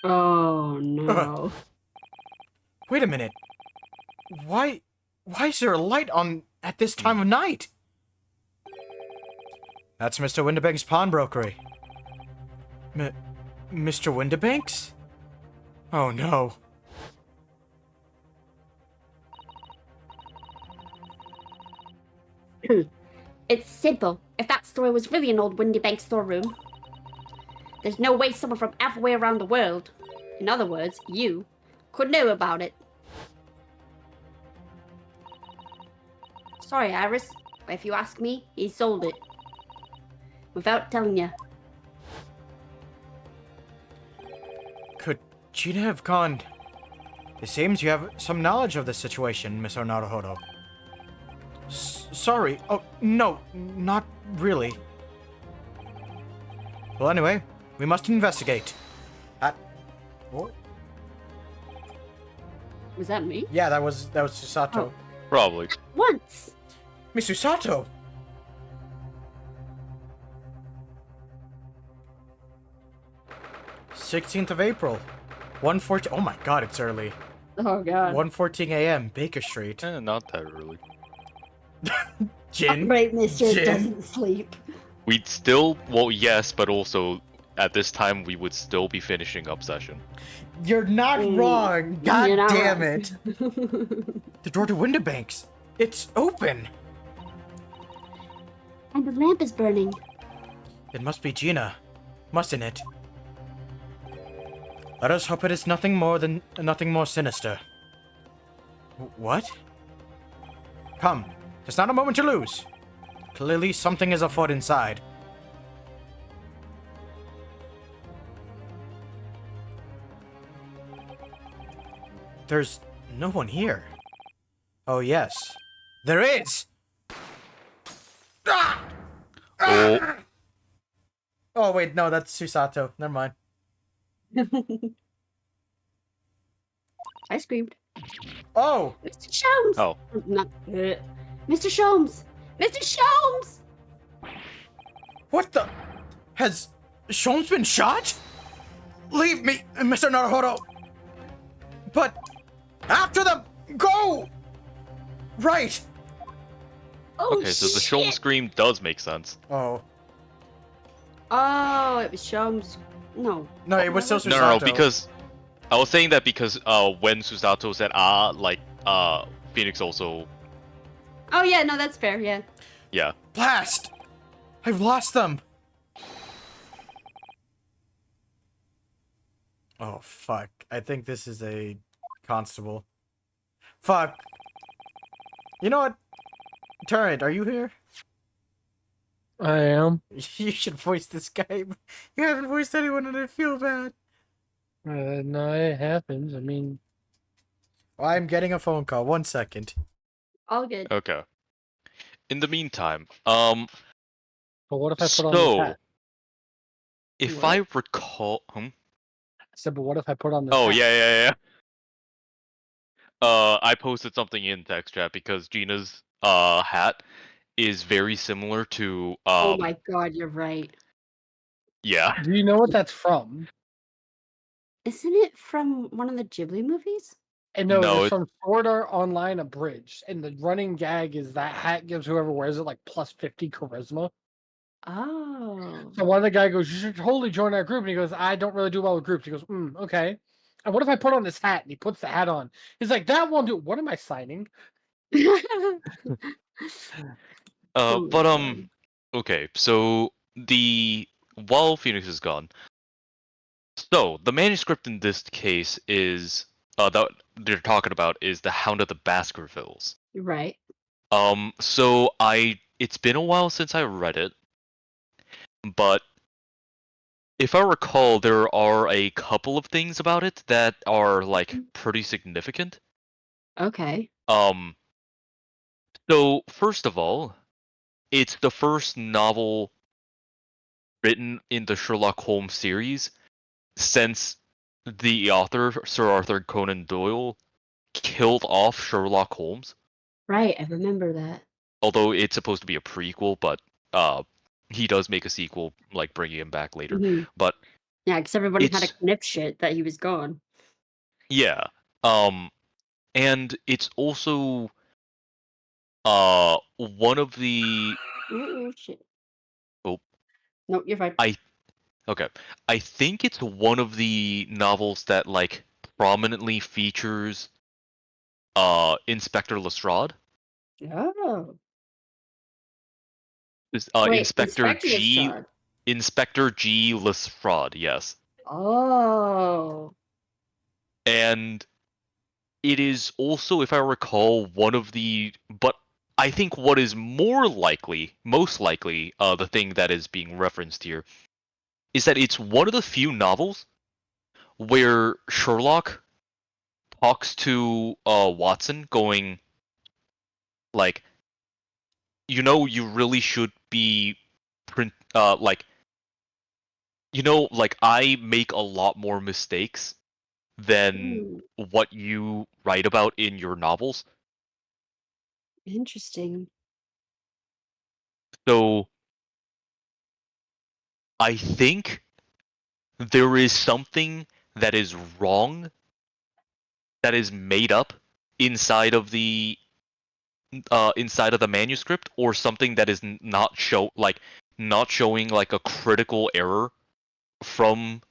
Oh no. Wait a minute. Why is there a light on at this time of night? That's Mr. Windibank's pawnbrokery. Mr. Windibank's? Oh no. It's simple. If that story was really an old Windy Bank storeroom, there's no way someone from halfway around the world, in other words, you, could know about it. Sorry, Iris, but if you ask me, he sold it. Without telling you. Could Gina have gone? It seems you have some knowledge of the situation, Miss Naruhodo. Sorry. Oh, no, not really. Well, anyway, we must investigate. What? Was that me? Yeah, that was Susato. Oh. Probably. Once! Miss Susato! 16th of April. 1:14. Oh my god, it's early. Oh god. 1:14 a.m. Baker Street. Not that early. Jin. Right, mister Jin. doesn't sleep. We'd still, well, yes, but also at this time we would still be finishing up session. You're not wrong. God You're not damn wrong. it. The door to Winterbanks. It's open. And the lamp is burning. It must be Gina, mustn't it? Let us hope it is nothing more sinister. What? Come, there's not a moment to lose. Clearly something is afoot inside. There's no one here. Oh yes, there is! Ah! Oh, Oh wait, no, that's Susato. Never mind. I screamed. Oh! Mr. Sholmes! Oh. Not, Mr. Sholmes! Mr. Sholmes! What the? Has Sholmes been shot? Leave me, Mr. Naruhodo! But after them! Go! Right! Oh, okay, so the shit. Sholm scream does make sense. Oh. Oh, it was Sholmes. No. No, it was still Susato. No, because I was saying that because when Susato said Phoenix also, Oh, yeah, no, that's fair, yeah. yeah. Blast! I've lost them! Oh, fuck. I think this is a constable. Fuck. You know what? Turret, are you here? I am. You should voice this guy. You haven't voiced anyone and I feel bad. No, it happens. I mean, I'm getting a phone call. 1 second. All good. Okay. In the meantime, but what if I put on this so hat? if What? I recall, I said, but what if I put on this oh hat? yeah. I posted something in text chat because Gina's hat is very similar to Oh my god, you're right. yeah. Do you know what that's from? Isn't it from one of the Ghibli movies? And no, No, it's from Sword Art Online Abridged. And the running gag is that hat gives whoever wears it like plus 50 charisma. Oh. So one of the guy goes, "You should totally join our group." And he goes, "I don't really do well with groups." He goes, "Okay." And what if I put on this hat? And he puts the hat on. He's like, "That won't do." What am I signing? Oh, but God. okay, so while Phoenix is gone, so the manuscript in this case is that they're talking about is the Hound of the Baskervilles. Right. So it's been a while since I read it, but if I recall, there are a couple of things about it that are like pretty significant. Okay. So first of all, it's the first novel written in the Sherlock Holmes series since the author, Sir Arthur Conan Doyle, killed off Sherlock Holmes. Right, I remember that. Although it's supposed to be a prequel, but he does make a sequel, like bringing him back later. Mhm. But Yeah, because everybody had a it's knip shit that he was gone. yeah, and it's also one of the Ooh, shit. oh No, you're fine. okay, I think it's one of the novels that like prominently features Inspector Lestrade. Oh. Wait, Inspector G. Lestrade? Inspector G. Lestrade, yes. Oh. And it is also, if I recall, one of the. But I think what is most likely, the thing that is being referenced here, is that it's one of the few novels where Sherlock talks to Watson, going like, you really should be like, like I make a lot more mistakes than Ooh, what you write about in your novels. interesting. So I think there is something that is wrong, that is made up inside of the manuscript, or something that is not showing like a critical error from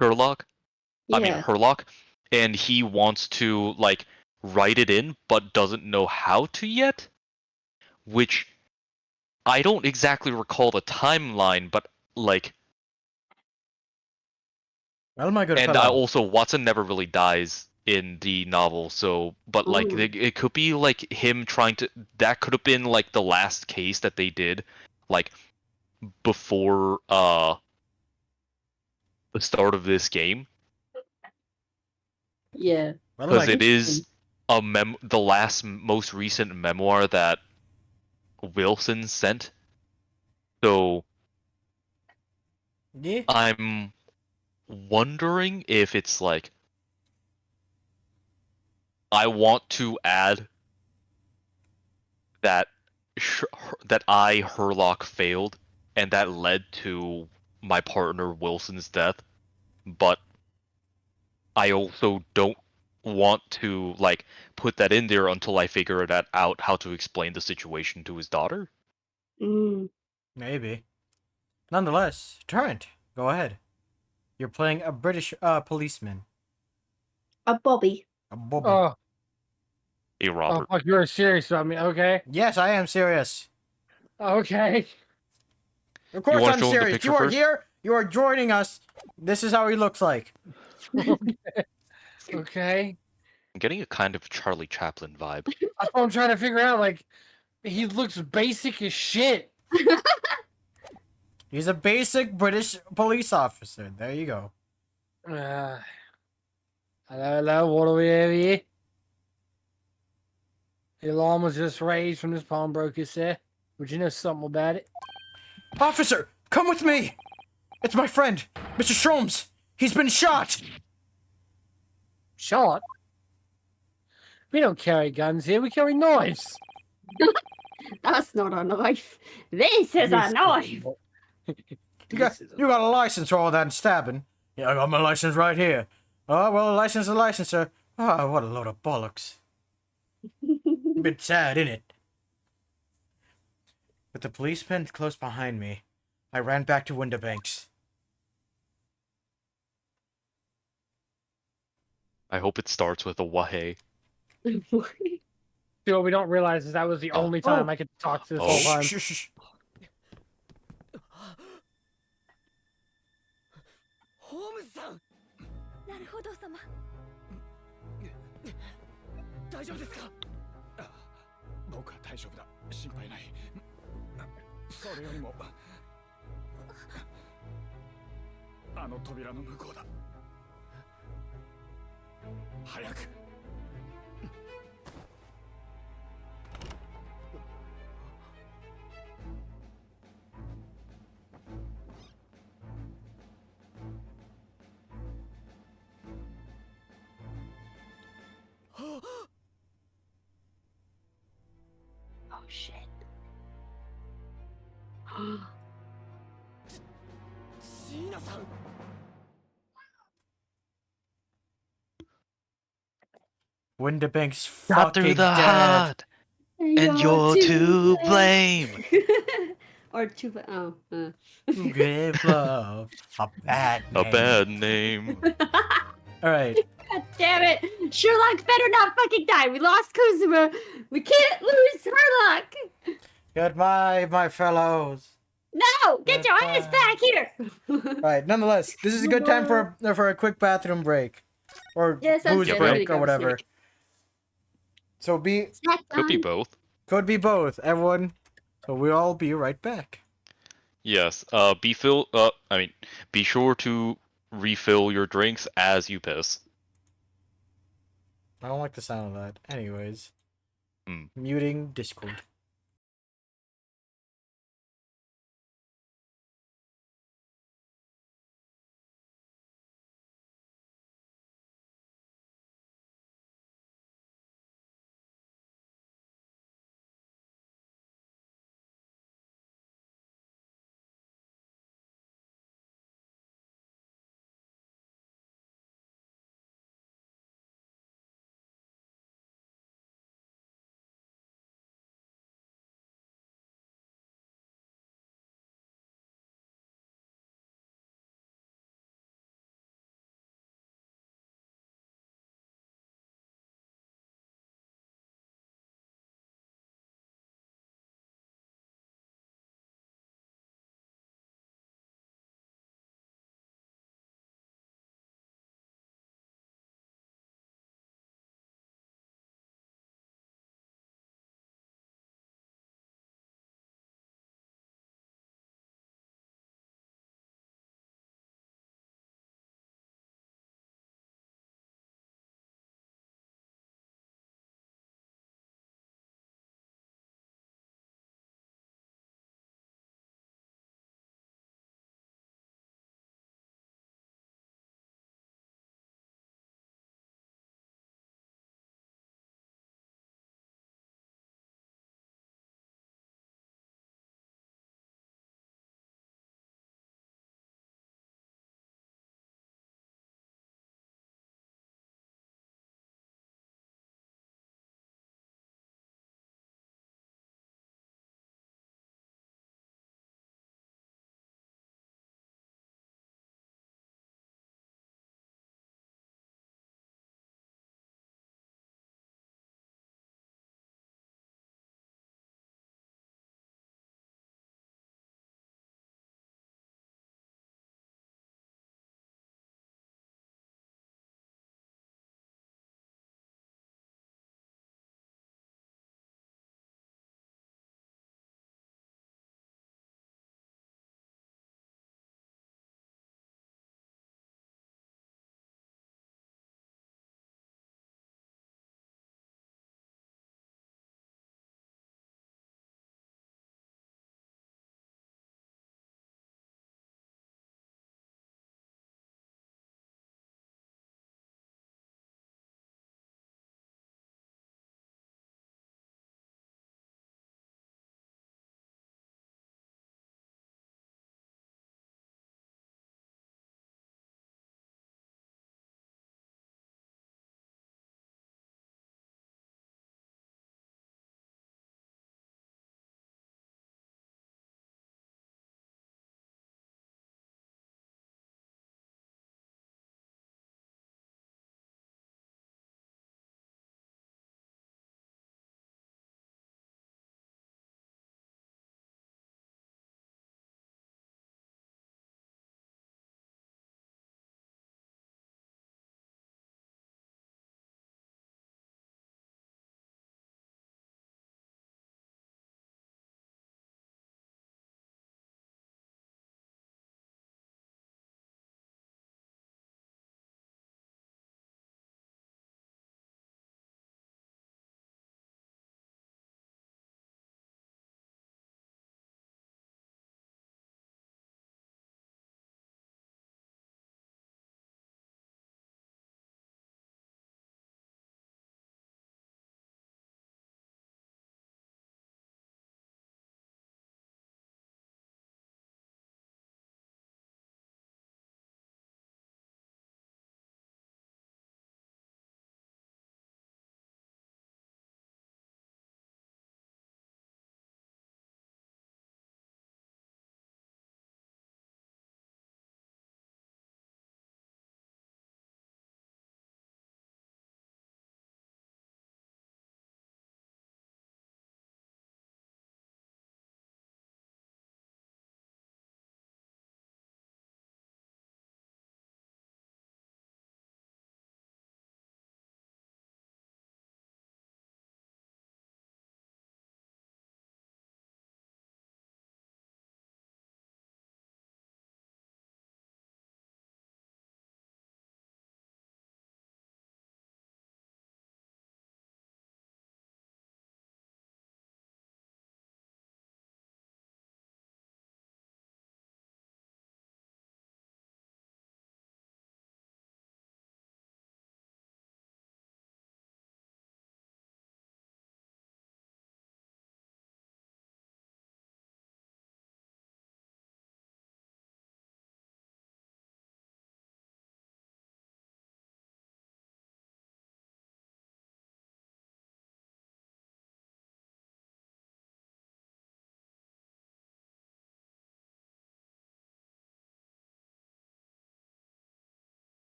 Sherlock. I mean Yeah. Herlock, and he wants to like write it in, but doesn't know how to yet. Which I don't exactly recall the timeline, but like, Well, my good and I fellow. also Watson never really dies in the novel, so but like Oh. it could be like him trying to. That could have been like the last case that they did, like before the start of this game, Yeah. Well, because my it Interesting. is the last most recent memoir that Wilson sent. So yeah. I'm wondering if it's like, I want to add that that I Herlock failed, and that led to my partner Wilson's death, but I also don't want to like put that in there until I figure that out, how to explain the situation to his daughter. Mm. Maybe. Nonetheless, Torrent, go ahead. You're playing a British policeman. A Bobby. A Bobby. Oh, Hey oh, Robert. fuck, you're serious about me. Okay. Yes, I am serious. Okay. Of You course want to I'm show him the serious. picture You are first? here. You are joining us. This is how he looks like. Okay. I'm getting a kind of Charlie Chaplin vibe. That's what I'm trying to figure out. Like, he looks basic as shit. He's a basic British police officer. There you go. Hello, hello, what do we have here? The alarm was just raised from this pawnbroker, sir. Would you know something about it? Officer, come with me. It's my friend, Mr. Sholmes. He's been shot. Shot? We don't carry guns here, we carry knives. That's not a knife. This is a knife. You got a license for all that stabbing. Yeah, I got my license right here. Oh, well, a license is a license, sir. Oh, what a load of bollocks. A bit sad, innit? With the policeman close behind me, I ran back to Windibanks. I hope it starts with a wahey. See, what we don't realize is that was the only time I could talk to this whole time. Shh, shh, shh. ホームズさん。なるほど様。大丈夫ですか。僕は大丈夫だ。心配ない。それよりもあの扉の向こうだ。早く。Oh shit. 椎名さん。 Windibanks Shot through fucking the dead. heart, and you're to blame. Or to Who gave love a bad A name? bad name. All right. God damn it! Sherlock better not fucking die. We lost Kuzuma. We can't lose Sherlock. Goodbye, my fellows. No, get your ass Goodbye. back here. Right. Nonetheless, this is a good time for a quick bathroom break, or Yeah, sounds booze good. I'm break, gonna or grab a whatever. snack. So Snack Could be time. both. could be both, everyone. So we'll all be right back. Yes. Be sure to refill your drinks as you piss. I don't like the sound of that. Anyways, Hmm. muting Discord.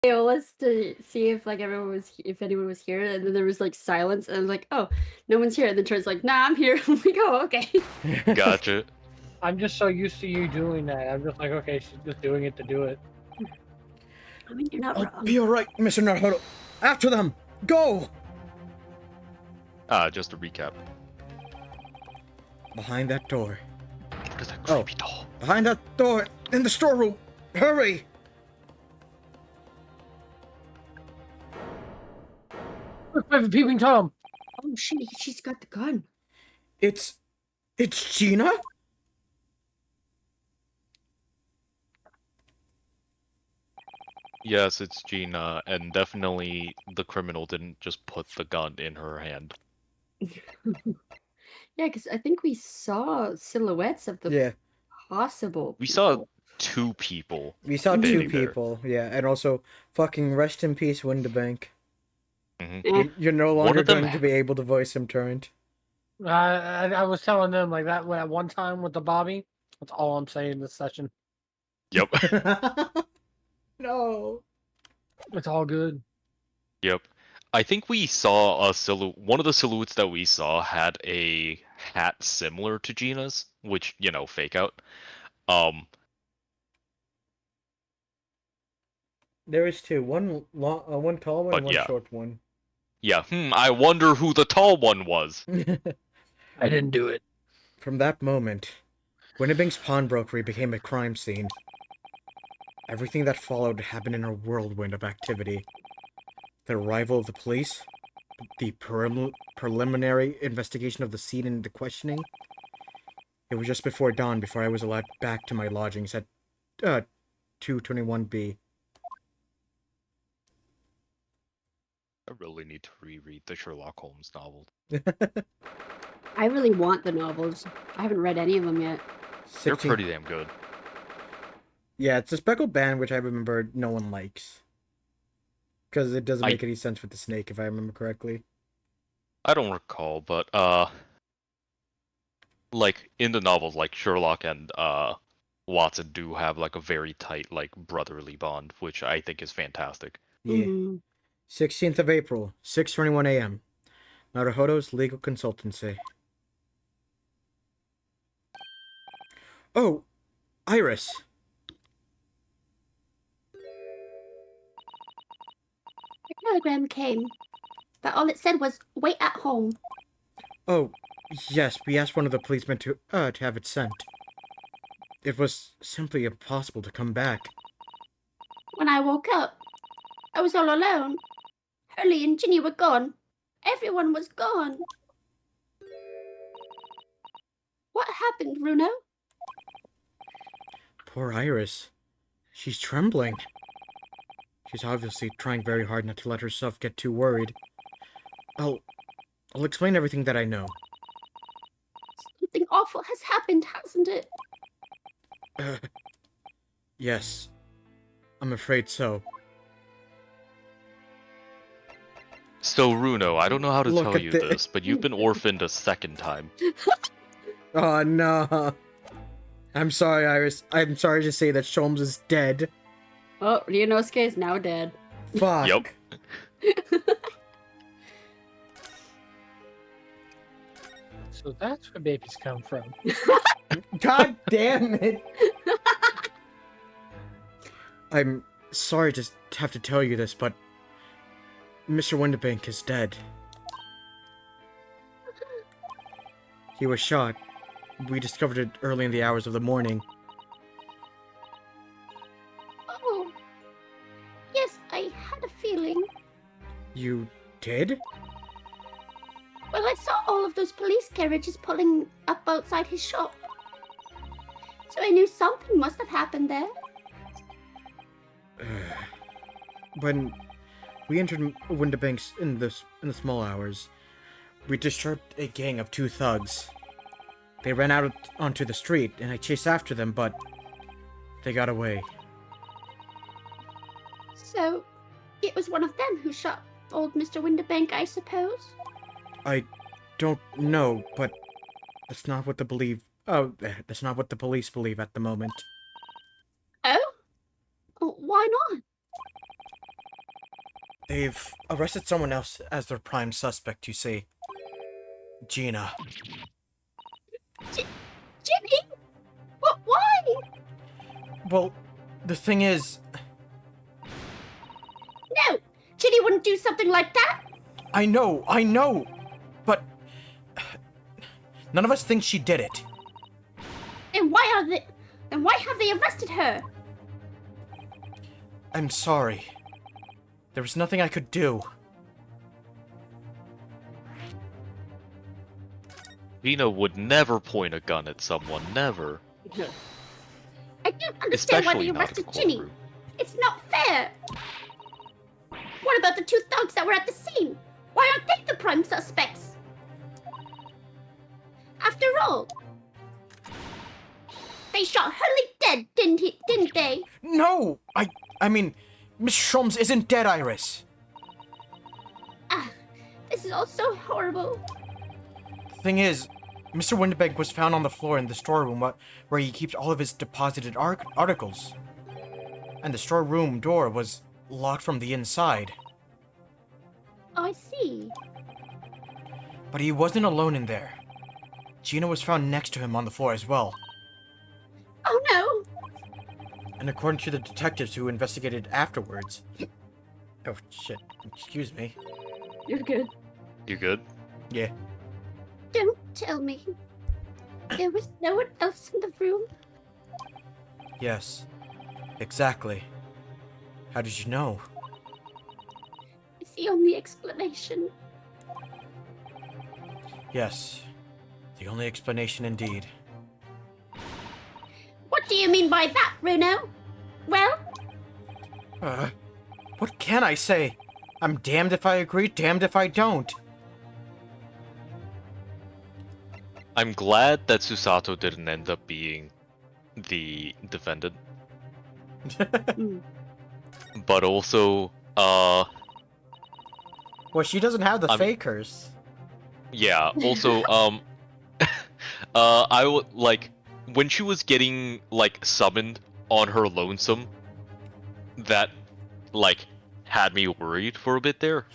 us to see if like everyone was if anyone was here, and then there was like silence, and I was like, oh, no one's here. And then Trent's like, nah, I'm here. I'm like, oh, okay. Gotcha. I'm just so used to you doing that. I'm just like, okay, she's just doing it to do it. I mean, you're not I'll wrong. be alright, Mr. Naruto. After them! Go! Just to recap. Behind that door. What is that Oh. creepy doll? Behind that door! In the storeroom! Hurry! Look, I have a peeping Tom. Oh shit, she's got the gun. It's Gina? Yes, it's Gina, and definitely the criminal didn't just put the gun in her hand. Yeah, because I think we saw silhouettes of the Yeah. possible. We saw people. 2 people. We saw two standing there. people, yeah, and also fucking rest in peace, Windabank. Mhm. Eh, You're no One longer of them- going to be able to voice him, Torrent. I was telling them like that at one time with the Bobby. That's all I'm saying this session. Yep. No. It's all good. Yep. I think we saw one of the silhouettes that we saw had a hat similar to Gina's, which, fake out. There is two. One long, one tall one, But and one yeah. short one. Yeah, I wonder who the tall one was. I didn't do it. From that moment, Winnabink's pawnbrokery became a crime scene. Everything that followed happened in a whirlwind of activity. The arrival of the police, the preliminary investigation of the scene and the questioning. It was just before dawn before I was allowed back to my lodgings at 221B. I really need to reread the Sherlock Holmes novel. I really want the novels. I haven't read any of them yet. They're 16 pretty damn good. Yeah, it's a speckled band, which I remember no one likes. Because it doesn't make any sense with the snake, if I remember correctly. I don't recall, but like in the novels, like Sherlock and Watson do have like a very tight like brotherly bond, which I think is fantastic. Yeah. Mhm. 16th of April, 6:21 a.m. Naruhodo's Legal Consultancy. Oh, Iris. A telegram came, but all it said was, wait at home. Oh, yes, we asked one of the policemen to have it sent. It was simply impossible to come back. When I woke up, I was all alone. Hurley and Ginny were gone. Everyone was gone. What happened, Bruno? Poor Iris. She's trembling. She's obviously trying very hard not to let herself get too worried. I'll explain everything that I know. Something awful has happened, hasn't it? Yes. I'm afraid so. So Runo, I don't know how to Look tell at you the- this, but you've been orphaned a second time. Oh, no. I'm sorry, Iris. I'm sorry to say that Sholmes is dead. Oh, Ryunosuke is now dead. Fuck. Yep. So that's where babies come from. God damn it. I'm sorry to have to tell you this, but Mr. Windabank is dead. He was shot. We discovered it early in the hours of the morning. Oh. Yes, I had a feeling. You did? Well, I saw all of those police carriages pulling up outside his shop. So I knew something must have happened there. When we entered Windabanks in the small hours, we disturbed a gang of 2 thugs. They ran out onto the street, and I chased after them, but they got away. So it was one of them who shot old Mr. Windabank, I suppose? I don't know, but that's not what that's not what the police believe at the moment. Oh? Why not? They've arrested someone else as their prime suspect, you see. Gina. Jimmy? What? Why? Well, the thing is, No! Ginny wouldn't do something like that! I know, but none of us think she did it. Then why have they arrested her? I'm sorry. There was nothing I could do. Gina would never point a gun at someone, never. I don't understand why Especially they not in a arrested Ginny. courtroom. It's not fair. What about the two thugs that were at the scene? Why aren't they the prime suspects? After all, they shot Hurley dead, didn't they? No! I mean, Miss Sholmes isn't dead, Iris. Ah, this is all so horrible. Thing is, Mr. Winterbank was found on the floor in the storeroom where he keeps all of his deposited articles. And the storeroom door was locked from the inside. Oh, I see. But he wasn't alone in there. Gina was found next to him on the floor as well. Oh no! And according to the detectives who investigated afterwards... Oh, shit. Excuse me. You're good. You good? Yeah. Don't tell me. There was no one else in the room. Yes. Exactly. How did you know? It's the only explanation. Yes. The only explanation indeed. What do you mean by that, Bruno? Well, What can I say? I'm damned if I agree, damned if I don't. I'm glad that Susato didn't end up being the defendant. But also, Well, she doesn't have the I'm- fakers. yeah, also, I would, like, when she was getting, like, summoned on her lonesome, that, like, had me worried for a bit there.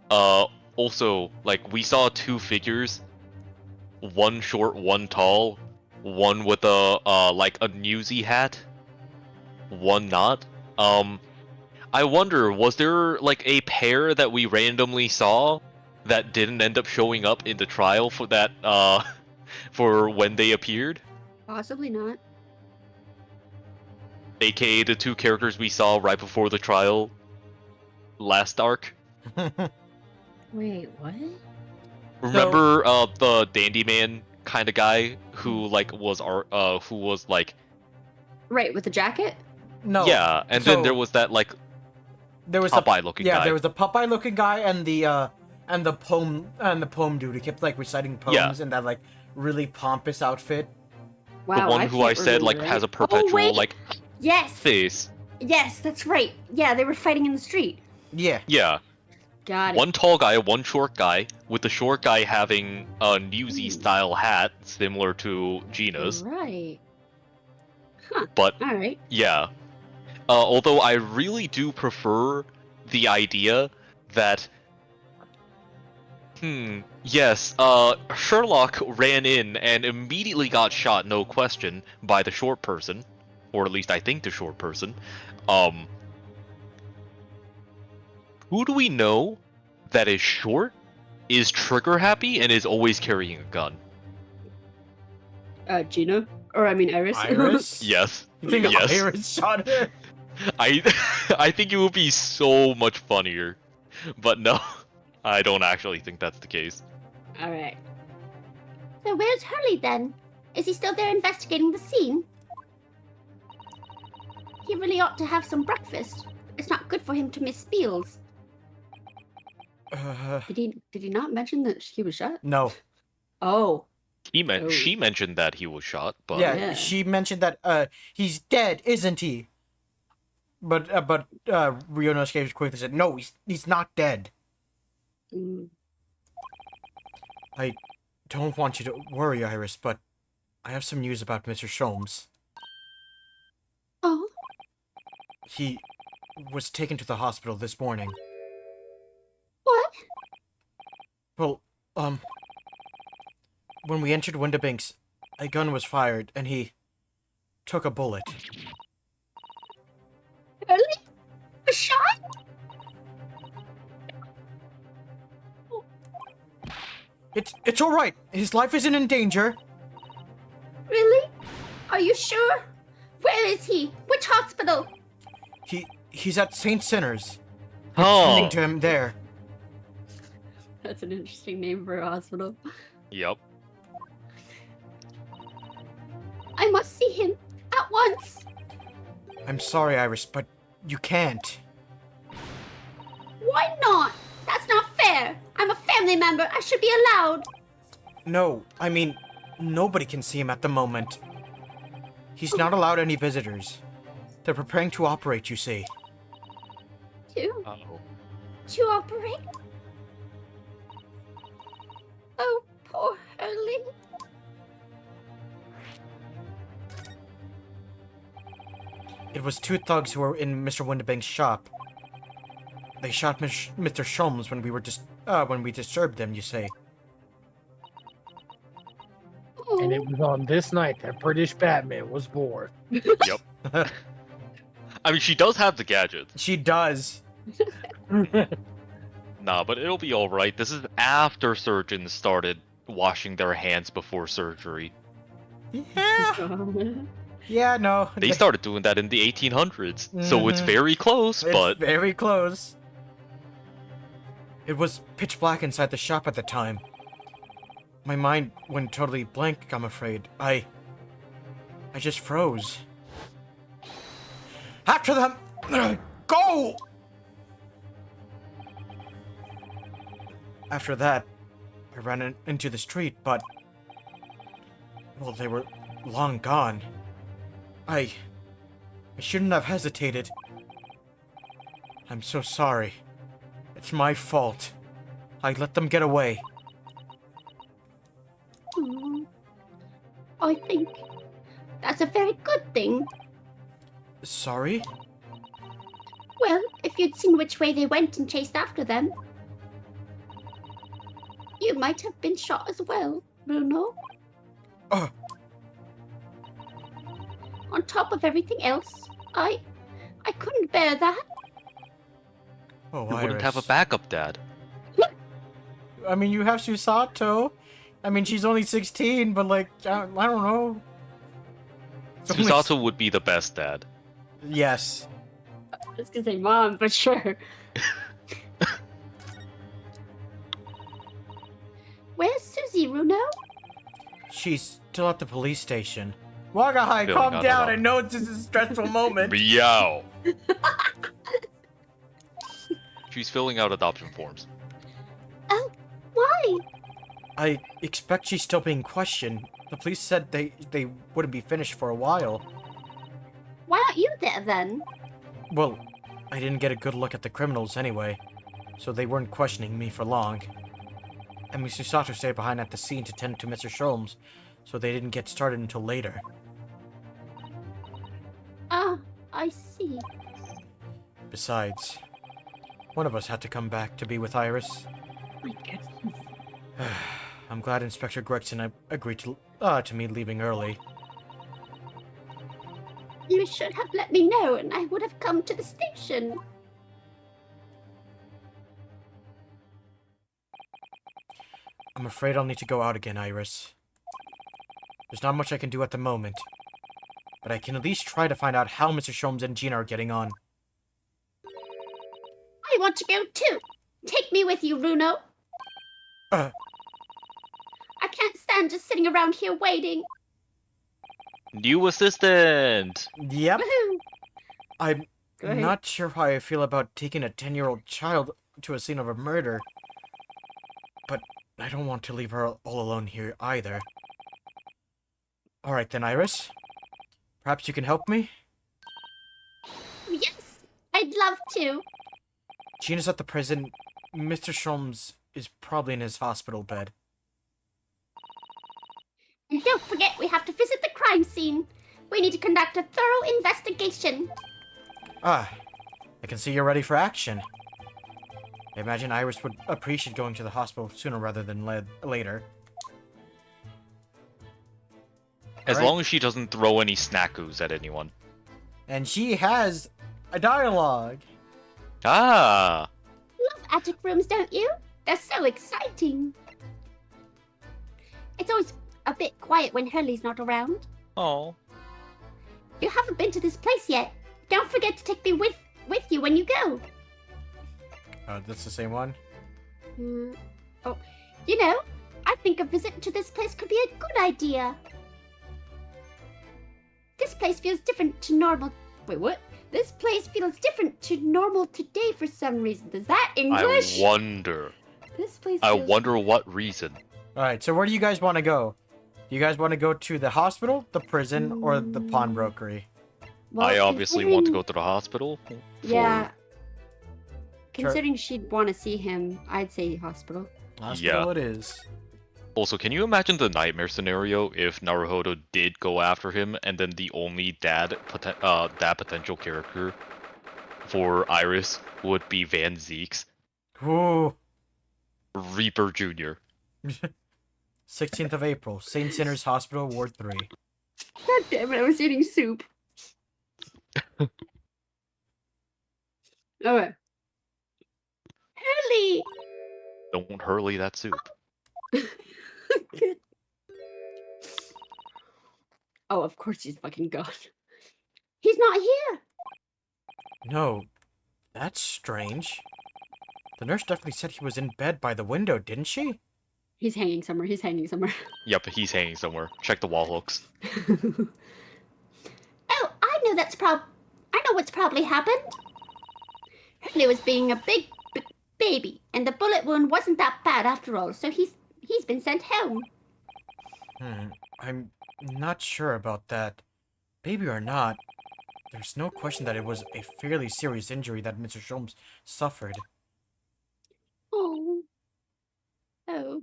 Also, like, we saw two figures, one short, one tall, one with a, like, a newsy hat, one not. I wonder, was there, like, a pair that we randomly saw that didn't end up showing up in the trial for that, for when they appeared? possibly not. AKA the two characters we saw right before the trial last arc. Wait, what? Remember the dandy man kind of guy who like was like Right, with the jacket? No. yeah, and then there was that like there was Popeye looking yeah, guy. there was the Popeye looking guy and the poem dude who kept like reciting poems in that like really pompous outfit. Wow, the one who I can't said like remember has a it. perpetual Oh, wait! like Yes! face. Yes, that's right. Yeah, they were fighting in the street. Yeah. Yeah, Got it. one tall guy, one short guy, with the short guy having a newsy style hat similar to Gina's. Right. But Alright. yeah, although I really do prefer the idea that yes, Sherlock ran in and immediately got shot, no question, by the short person, or at least I think the short person. Who do we know that is short, is trigger happy, and is always carrying a gun? Gina? Or, I mean, Iris? Iris? Yes. You think Yes. Iris shot her? I think it would be so much funnier, but no, I don't actually think that's the case. Alright. So where's Hurley then? Is he still there investigating the scene? He really ought to have some breakfast. It's not good for him to miss meals. Did he not mention that he was shot? No. Oh. She mentioned that he was shot, but Yeah, she mentioned that he's dead, isn't he? But Ryonosuke quickly said, no, he's not dead. Mm. I don't want you to worry, Iris, but I have some news about Mr. Sholmes. Oh. He was taken to the hospital this morning. What? Well, when we entered Windabanks, a gun was fired, and he took a bullet. Really? A shot? It's all right. His life isn't in danger. Really? Are you sure? Where is he? Which hospital? He's at St. Sinners. Oh. Tending to him there. That's an interesting name for a hospital. Yep. I must see him at once. I'm sorry, Iris, but you can't. Why not? That's not fair. I'm a family member. I should be allowed. No, I mean, nobody can see him at the moment. He's not allowed any visitors. They're preparing to operate, you see. Uh-oh. To operate? Oh, poor Hurley. It was two thugs who were in Mr. Windabank's shop. They shot Mr. Sholmes when we disturbed them, you say. And it was on this night that British Batman was born. Yep. I mean, she does have the gadgets. She does. Nah, but it'll be alright. This is after surgeons started washing their hands before surgery. Yeah. Yeah, no. They started doing that in the 1800s, so it's Mhm. very close, It's but... very close. It was pitch black inside the shop at the time. My mind went totally blank, I'm afraid. I just froze. After them! Go! After that, I ran into the street, but... well, they were long gone. I shouldn't have hesitated. I'm so sorry. It's my fault. I let them get away. I think that's a very good thing. Sorry? Well, if you'd seen which way they went and chased after them, you might have been shot as well, Bruno. Uh, On top of everything else, I couldn't bear that. oh, You wouldn't have a Iris. backup dad. I mean, you have Susato. I mean, she's only 16, but like, I don't know. It's only- Susato would be the best dad. Yes. I was gonna say mom, but sure. Where's Susie, Bruno? She's still at the police station. Wagahai, Feeling calm out down. of I know this is a stressful moment. Meow. She's filling out adoption forms. Oh, why? I expect she's still being questioned. The police said they wouldn't be finished for a while. Why aren't you there then? Well, I didn't get a good look at the criminals anyway, so they weren't questioning me for long. And Miss Susato stayed behind at the scene to tend to Mr. Sholmes, so they didn't get started until later. Ah, I see. Besides, one of us had to come back to be with Iris. My goodness. I'm glad Inspector Gregson agreed to me leaving early. You should have let me know and I would have come to the station. I'm afraid I'll need to go out again, Iris. There's not much I can do at the moment, but I can at least try to find out how Mr. Sholmes and Gina are getting on. I want to go too. Take me with you, Bruno. Uh. I can't stand just sitting around here waiting. New assistant! Yep. Woohoo! I'm Go ahead. not sure how I feel about taking a 10-year-old child to a scene of a murder, but I don't want to leave her all alone here either. Alright then, Iris. Perhaps you can help me? Yes, I'd love to. Gina's at the prison. Mr. Sholmes is probably in his hospital bed. And don't forget, we have to visit the crime scene. We need to conduct a thorough investigation. Ah, I can see you're ready for action. I imagine Iris would appreciate going to the hospital sooner rather than later. As Alright. long as she doesn't throw any snackoos at anyone. And she has a dialogue. Ah! Love attic rooms, don't you? They're so exciting. It's always a bit quiet when Hurley's not around. Oh. You haven't been to this place yet. Don't forget to take me with you when you go. That's the same one? Oh, you know, I think a visit to this place could be a good idea. This place feels different to normal. Wait, what? This place feels different to normal today for some reason. Is that English? I wonder. This place. I feels... wonder what reason. Alright, so where do you guys want to go? Do you guys want to go to the hospital, the prison, or the pawnbrokery? Well, I obviously want to considering- go to the hospital. Yeah. Considering she'd want to see him, I'd say hospital. Hospital it is. Also, can you imagine the nightmare scenario if Naruhodo did go after him, and then the only dad potential character for Iris would be Van Zeeks, Ooh. Reaper Jr. 16th of April, St. Sinners Hospital, Ward 3. God damn it, I was eating soup. Okay. Hurley! Don't hurley that soup. Oh, of course he's fucking gone. He's not here! No, that's strange. The nurse definitely said he was in bed by the window, didn't she? He's hanging somewhere, he's hanging somewhere. Yep, he's hanging somewhere. Check the wall hooks. Oh, I know I know what's probably happened. Hurley was being a big baby, and the bullet wound wasn't that bad after all, so he's been sent home. I'm not sure about that. Baby or not, there's no question that it was a fairly serious injury that Mr. Sholmes suffered. Oh. Oh.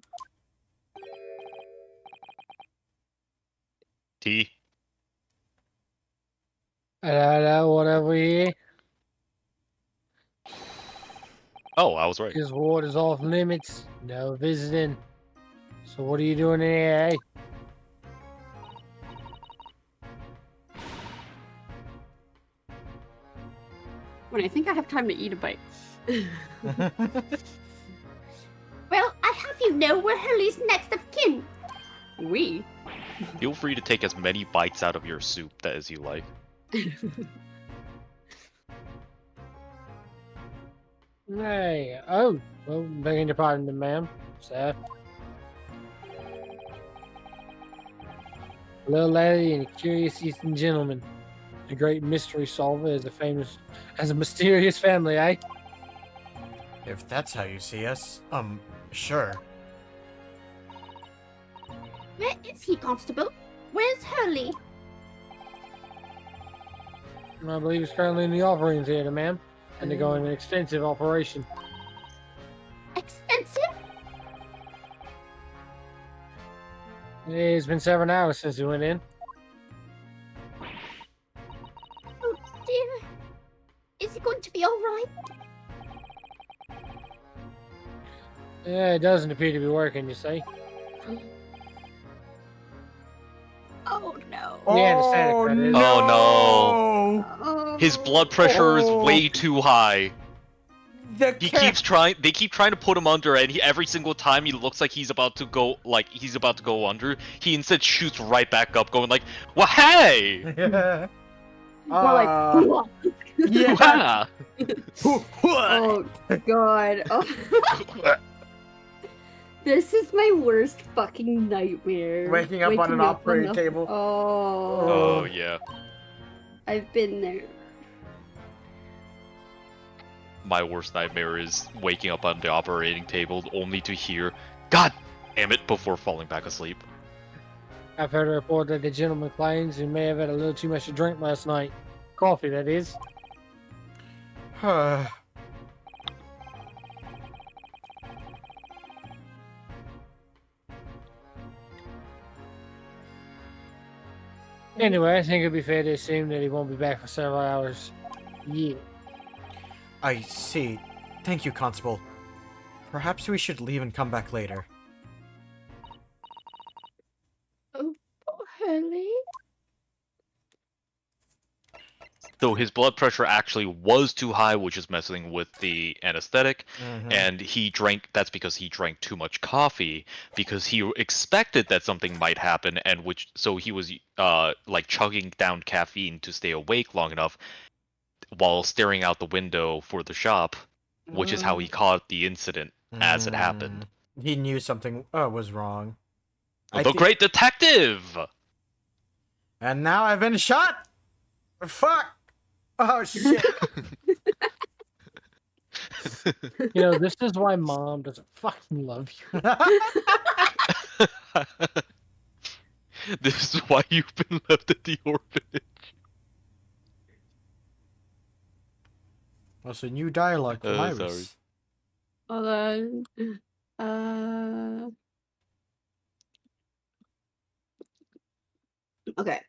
T. Whatever here. Oh, I was right. This ward is off limits. No visiting. So what are you doing in here, eh? When I think I have time to eat a bite. Well, I have you know we're Hurley's next of kin. We. Feel free to take as many bites out of your soup as you like. Hey, oh, well, begging your pardon, ma'am, sir. A little lady and a curious Eastern gentleman. A great mystery solver as a mysterious family, eh? If that's how you see us, sure. Where is he, Constable? Where's Hurley? I believe he's currently in the operating theater, ma'am. Undergoing an extensive operation. Extensive? It's been 7 hours since he went in. Oh dear. Is he going to be alright? Yeah, it doesn't appear to be working, you see. Oh no. Yeah, the static, that is. Oh, no! Oh. His blood pressure is Oh. way too high. The He cat- keeps trying. They keep trying to put him under, and every single time he looks like he's about to go, under, he instead shoots right back up, going like, "Well, hey!" Yeah. More like, Ah. Yeah. oh god. Oh. This is my worst fucking nightmare. Waking up on an operating table. Oh. Oh yeah. I've been there. My worst nightmare is waking up on the operating table only to hear, "God damn it!" before falling back asleep. I've heard a report that the gentleman claims he may have had a little too much to drink last night. Coffee, that is. Anyway, I think it'd be fair to assume that he won't be back for several hours. Yeah. I see. Thank you, Constable. Perhaps we should leave and come back later. Oh, Hurley. So his blood pressure actually was too high, which is messing with the anesthetic, Mhm. and he drank. That's because he drank too much coffee because he expected that something might happen, and so he was like chugging down caffeine to stay awake long enough while staring out the window for the shop, which is how he caught the incident as it happened. He knew something was wrong. The great detective! And now I've been shot! Fuck! Oh, shit. You know, this is why Mom doesn't fucking love you. This is why you've been left at the orphanage. Also, new dialogue from Iris. Sorry. Hold on. Okay.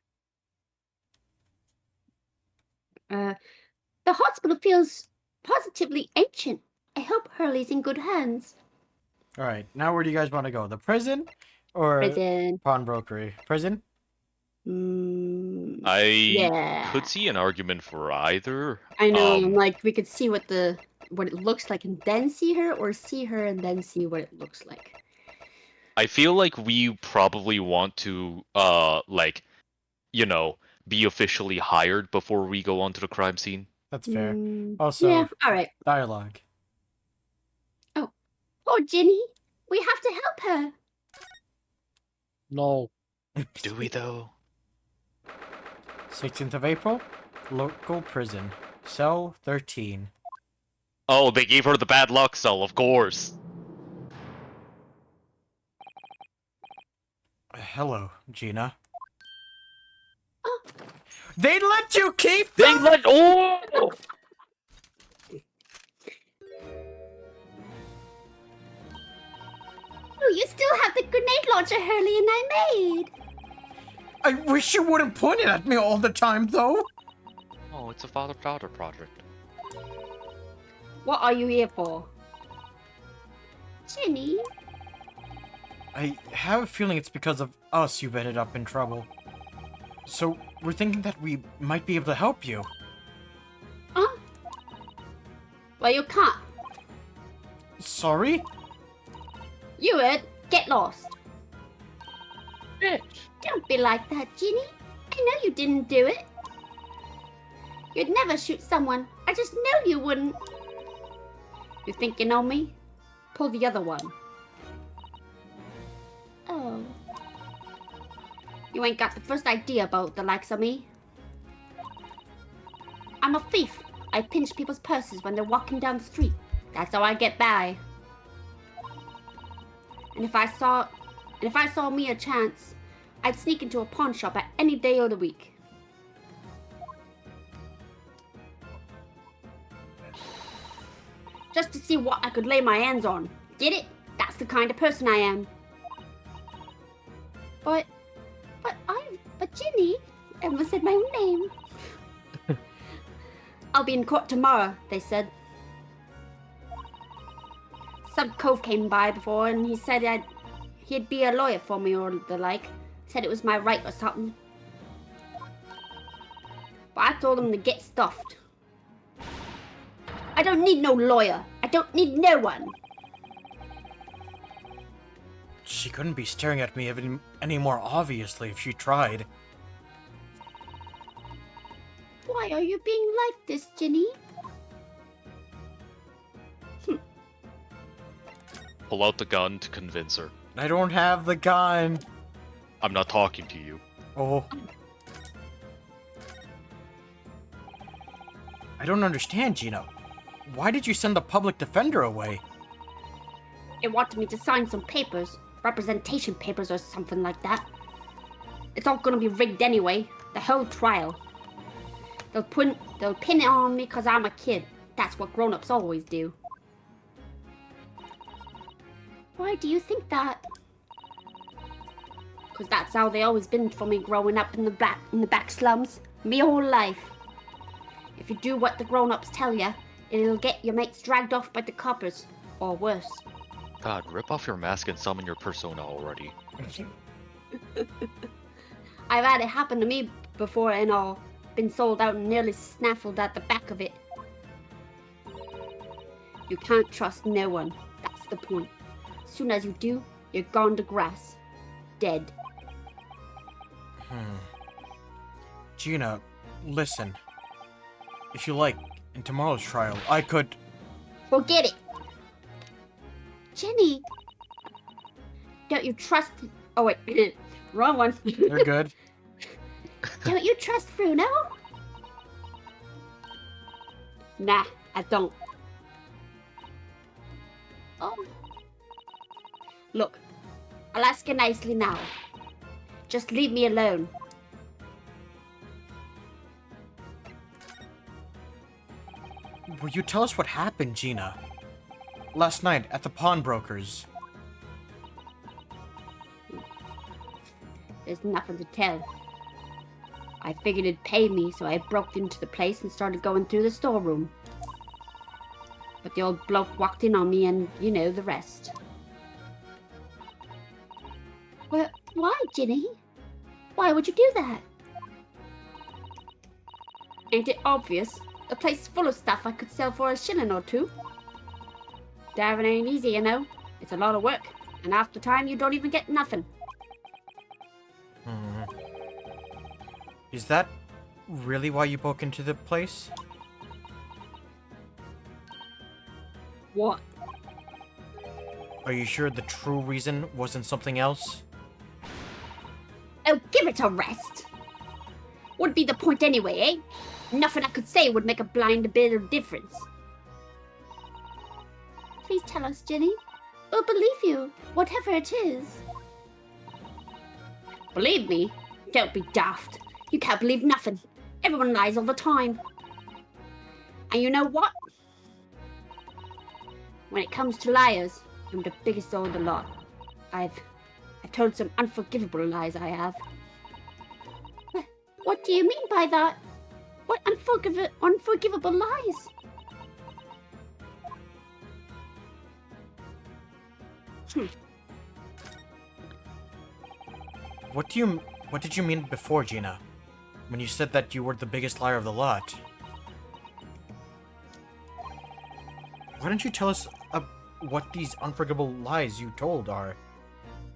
The hospital feels positively ancient. I hope Hurley's in good hands. Alright, now where do you guys want to go? The prison? Or Prison. pawnbrokery? Prison? I Yeah. could see an argument for either. I know, like we could see what it looks like and then see her, or see her and then see what it looks like. I feel like we probably want to, like, you know, be officially hired before we go onto the crime scene. That's fair. Mm, Also, yeah, alright. dialogue. Oh, Ginny, we have to help her. No. Do we though? 16th of April, local prison, cell 13. Oh, they gave her the bad luck cell, of course. Hello, Gina. Oh. They let you keep They them? let. Oh! Oh, you still have the grenade launcher Hurley and I made. I wish you wouldn't point it at me all the time, though. Oh, it's a father-daughter project. What are you here for? Ginny? I have a feeling it's because of us you've ended up in trouble. So, we're thinking that we might be able to help you. Huh? Well, you can't. Sorry? You would get lost. Bitch. Don't be like that, Ginny. I know you didn't do it. You'd never shoot someone. I just know you wouldn't. You think you know me? Pull the other one. Oh. You ain't got the first idea about the likes of me. I'm a thief. I pinch people's purses when they're walking down the street. That's how I get by. And if I saw me a chance, I'd sneak into a pawn shop at any day of the week. Just to see what I could lay my hands on. Get it? That's the kind of person I am. But Ginny, I almost said my own name. I'll be in court tomorrow, they said. Some cove came by before and he said he'd be a lawyer for me or the like. Said it was my right or something. But I told him to get stuffed. I don't need no lawyer. I don't need no one. She couldn't be staring at me any more obviously if she tried. Why are you being like this, Ginny? Pull out the gun to convince her. I don't have the gun. I'm not talking to you. Oh. I don't understand, Gina. Why did you send the public defender away? It wanted me to sign some papers. Representation papers or something like that. It's all gonna be rigged anyway. The whole trial. They'll pin it on me because I'm a kid. That's what grown-ups always do. Why do you think that? Because that's how they always been for me growing up in the back slums. Me whole life. If you do what the grown-ups tell you, It'll get your mates dragged off by the coppers, or worse. God, rip off your mask and summon your persona already. I've had it happen to me before and all. Been sold out and nearly snaffled at the back of it. You can't trust no one. That's the point. Soon as you do, you're gone to grass. Dead. Gina, listen. If you like, in tomorrow's trial, I could... Forget it. Jenny. Don't you trust... Oh, wait. Wrong one. You're good. Don't you trust Bruno? Nah, I don't. Oh. Look, I'll ask you nicely now. Just leave me alone. Will you tell us what happened, Gina? Last night at the pawnbrokers. There's nothing to tell. I figured it'd pay me, so I broke into the place and started going through the storeroom. But the old bloke walked in on me and you know the rest. Well, why, Ginny? Why would you do that? Ain't it obvious? The place is full of stuff I could sell for a shilling or two. Diving ain't easy, you know. It's a lot of work, and half the time you don't even get nothing. Is that really why you broke into the place? What? Are you sure the true reason wasn't something else? Oh, give it a rest. What'd be the point anyway, eh? Nothing I could say would make a blind bit of difference. Please tell us, Jenny. We'll believe you, whatever it is. Believe me? Don't be daft. You can't believe nothing. Everyone lies all the time. And you know what? When it comes to liars, I'm the biggest of the lot. I've told some unforgivable lies, I have. What do you mean by that? What unforgivable lies? What did you mean before, Gina? When you said that you were the biggest liar of the lot? Why don't you tell us what these unforgivable lies you told are?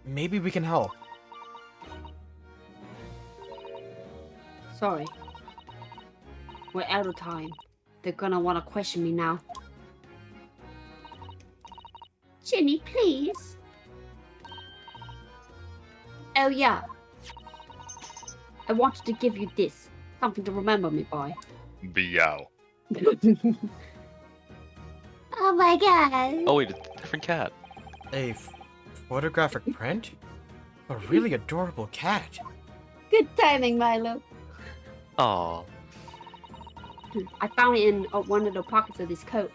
Maybe we can help. Sorry. We're out of time. They're gonna want to question me now. Ginny, please. Oh yeah. I wanted to give you this. Something to remember me by. Meow. Oh my god. Oh wait, it's a different cat. A photographic print? A really adorable cat. Good timing, Milo. Aw. I found it in one of the pockets of this coat.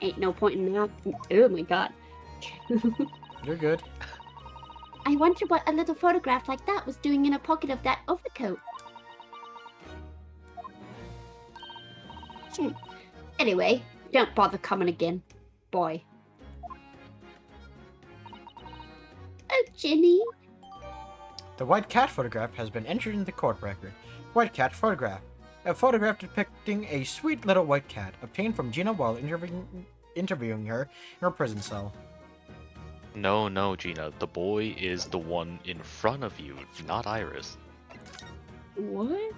Ain't no point in that. Oh my god. You're good. I wonder what a little photograph like that was doing in a pocket of that overcoat. Anyway, don't bother coming again, boy. Oh, Ginny. The white cat photograph has been entered in the court record. White cat photograph. A photograph depicting a sweet little white cat, obtained from Gina while interviewing her in her prison cell. No, Gina. The boy is the one in front of you, not Iris. What?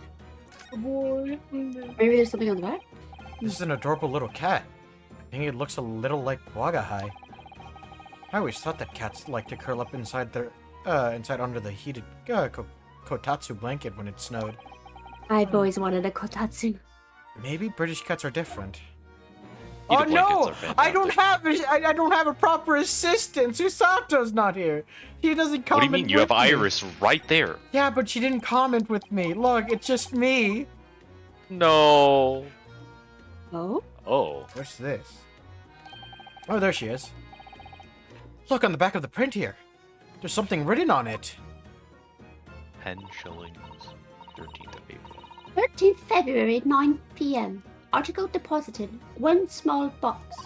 Boy. Maybe there's something on the back? This is an adorable little cat. I think it looks a little like Wagahai. I always thought that cats like to curl up inside their, inside under the heated kotatsu blanket when it snowed. I've always wanted a kotatsu. Maybe British cats are different. Either Oh no! blankets are I don't fantastic. have I don't have a proper assistant. Susato's not here. He doesn't comment. What do you mean? You have with me. Iris right there. Yeah, but she didn't comment with me. Look, it's just me. No. Oh? Oh. What's this? Oh, there she is. Look on the back of the print here. There's something written on it. 10 shillings. 13th of April. 13th February, 9 p.m. Article deposited 1 small box.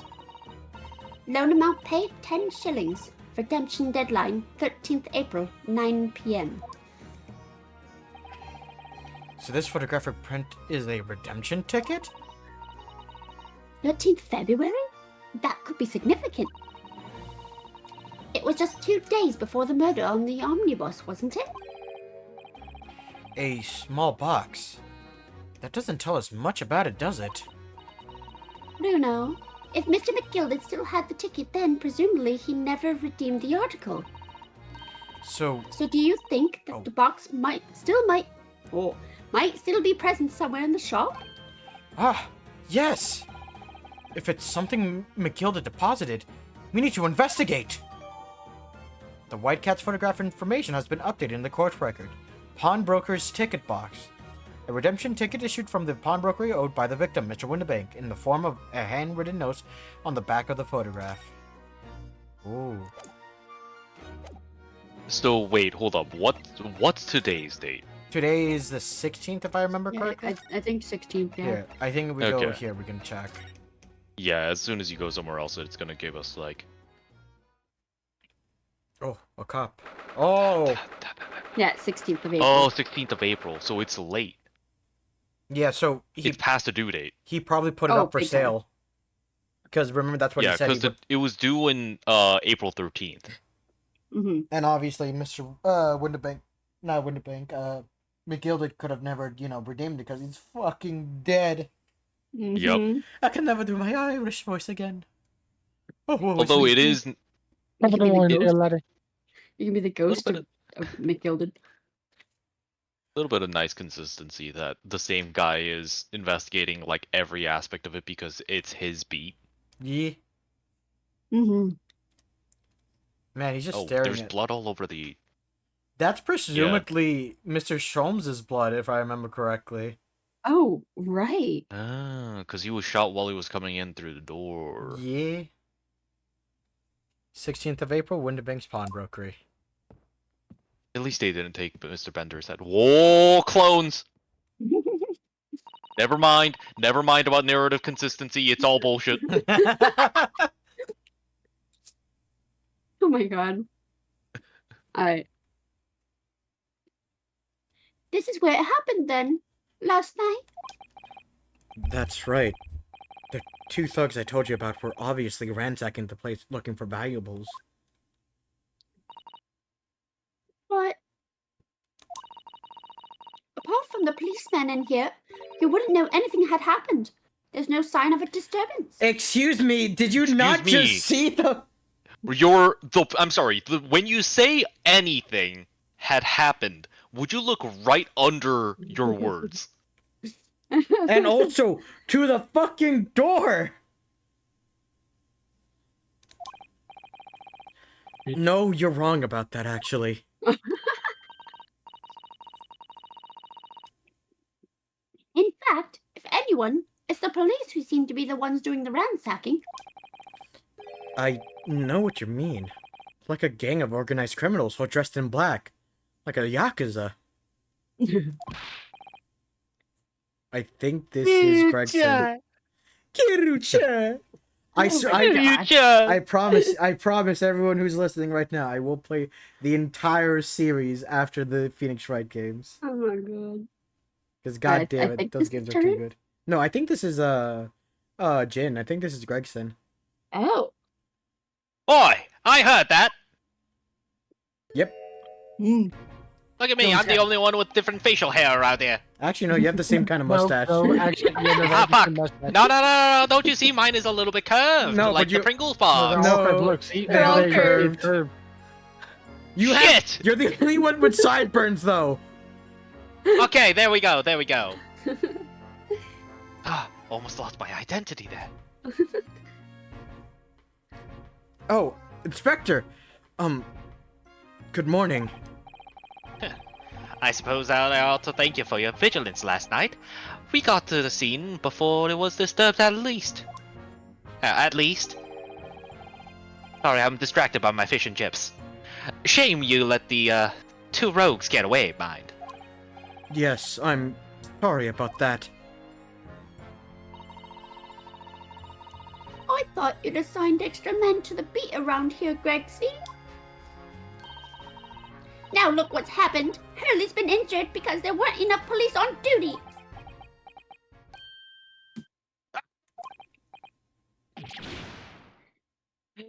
Loan amount paid 10 shillings. Redemption deadline 13th April, 9 p.m. So this photographic print is a redemption ticket? 13th February? That could be significant. It was just 2 days before the murder on the omnibus, wasn't it? A small box. That doesn't tell us much about it, does it? Bruno, if Mr. McGilded still had the ticket then, presumably he never redeemed the article. So, So do you think that Oh. the box might still be present somewhere in the shop? yes! If it's something McGilda deposited, we need to investigate! The White Cat's photograph information has been updated in the court record. Pawnbroker's ticket box. A redemption ticket issued from the pawnbroker owed by the victim, Mr. Windibank, in the form of a handwritten note on the back of the photograph. Ooh. So wait, hold up. What's today's date? Today is the 16th, if I remember correctly. I think 16th, yeah. Here, I think we go Okay. here, we can check. Yeah, as soon as you go somewhere else, it's gonna give us like. Oh, a cop. Oh! Yeah, 16th of April. Oh, 16th of April, so it's late. Yeah, so It's past the due date. he probably put it Oh, up for big time. sale. Because remember, that's what Yeah, he said. He because would... it was due in April 13th. Mm-hmm. And obviously, Mr. McGilded could have never, redeemed it because he's fucking dead. Mm-hmm. I can never do my Irish voice again. Oh, Although it is You can be the It ghost. was- You can be the a little ghost bit of, of, of McGilded. little bit of nice consistency that the same guy is investigating like every aspect of it because it's his beat. Yeah. Mm-hmm. Man, he's just Oh, staring there's at... blood all over the. That's presumably Mr. Sholmes' blood, if I remember correctly. Oh, right. Because he was shot while he was coming in through the door. Yeah. 16th of April, Windibank's Pawnbrokery. At least they didn't take Mr. Bender's head. Whoa, clones! Never mind. Never mind about narrative consistency. It's all bullshit. Oh my god. Alright. This is where it happened then. Last night. That's right. The 2 thugs I told you about were obviously ransacking the place looking for valuables. But apart from the policeman in here, you wouldn't know anything had happened. There's no sign of a disturbance. Excuse me, did you Excuse not me. just see the... I'm sorry. When you say anything had happened, would you look right under your words? And also, to the fucking door! No, you're wrong about that, actually. In fact, if anyone, it's the police who seem to be the ones doing the ransacking. I know what you mean. Like a gang of organized criminals all dressed in black. Like a Yakuza. I think this is Gregson. Kirucha! I promise everyone who's listening right now, I will play the entire series after the Phoenix Wright games. Oh my god. Because god I damn it, think those this games is are too Turner? good. No, I think this is Jin. I think this is Gregson. Oh. Oi! I heard that! Yep. Mm. Look at me, No, I'm the only one with different facial hair around here. Actually, no, you have the same kind of mustache. No, actually, yeah, no, Ah, that's fuck. the mustache. No, don't you see mine is a little bit curved? No, like but you- the Pringles No, bar. they're all No, curved. Look, see, they're all it's curved. curved. You Shit! You're the only one with sideburns, though. Okay, there we go. Almost lost my identity there. Oh, Inspector. Good morning. I suppose I ought to thank you for your vigilance last night. We got to the scene before it was disturbed at least. Sorry, I'm distracted by my fish and chips. Shame you let the 2 rogues get away, mind. Yes, I'm sorry about that. thought you'd assigned extra men to the beat around here, Gregsy. Now look what's happened. Hurley's been injured because there weren't enough police on duty.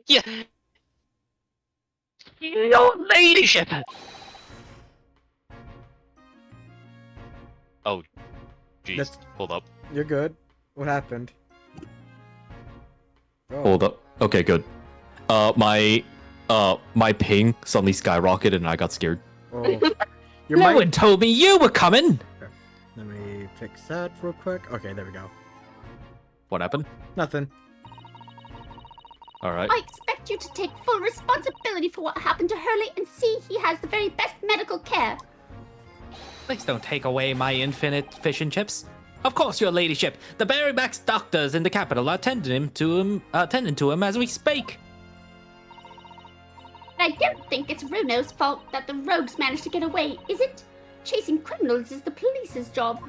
Yeah. Your ladyship. Oh, jeez. That's- Hold up. You're good. What happened? Oh. Hold up. Okay, good. My ping suddenly skyrocketed and I got scared. Oh. Your No mic- one told me you were coming. Let me fix that real quick. Okay, there we go. What happened? Nothing. All right. I expect you to take full responsibility for what happened to Hurley and see he has the very best medical care. Please don't take away my infinite fish and chips. Of course, your ladyship. The Berryback's doctors in the capital are tending to him as we speak. I don't think it's Runo's fault that the rogues managed to get away, is it? Chasing criminals is the police's job.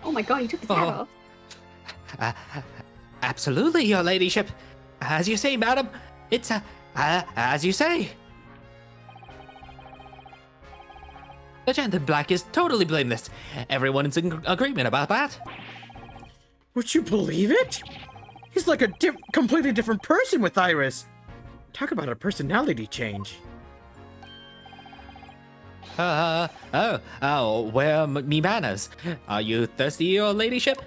Oh my god, he took his hat Oh. off. Absolutely, your ladyship. As you say, madam. It's as you say. The gent in black is totally blameless. Everyone is in agreement about that. Would you believe it? He's like a completely different person with Iris. Talk about a personality change. Where are me manners? Are you thirsty, your ladyship?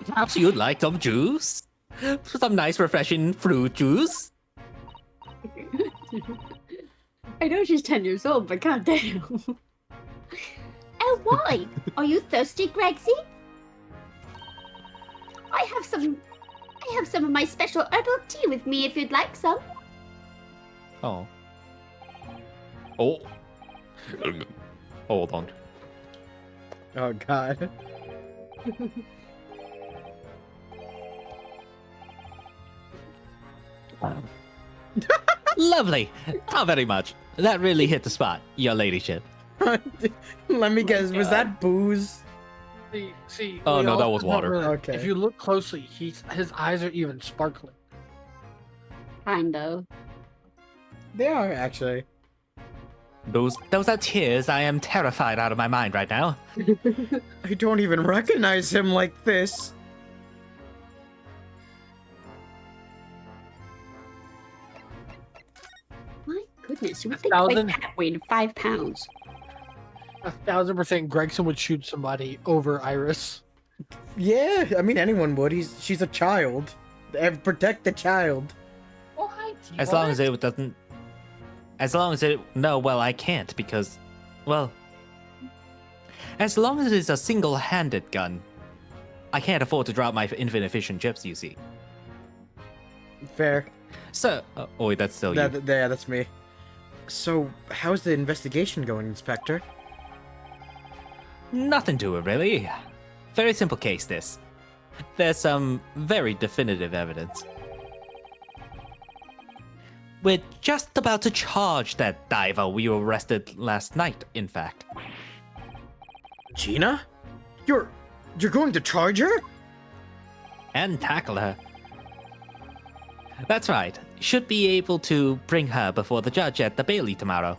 Perhaps you'd like some juice? Some nice, refreshing fruit juice? I know she's 10 years old, but goddamn. Oh, why? Are you thirsty, Gregsy? I have some of my special herbal tea with me if you'd like some. Oh. Oh. Hold on. Oh god. Lovely. Not very much. That really hit the spot, your ladyship. Let me guess, was that booze? See. Oh, we no, that also was don't water. Okay. If you look closely, his eyes are even sparkling. Kind of. They are, actually. Those are tears. I am terrified out of my mind right now. I don't even recognize him like this. My goodness, you would think Thousand- like that weighed 5 pounds. 1,000% Gregson would shoot somebody over Iris. Yeah, I mean anyone would. She's a child. Protect the child. As long as it doesn't. As long as it. No, well, I can't because. Well. As long as it's a single handed gun. I can't afford to drop my infinite fish and chips, you see. Fair. So. Oh, wait, that's still you. Yeah, that's me. So, how's the investigation going, Inspector? Nothing to it, really. Very simple case, this. There's some very definitive evidence. We're just about to charge that diver we arrested last night, in fact. Gina? You're going to charge her? And tackle her. That's right. Should be able to bring her before the judge at the Bailey tomorrow.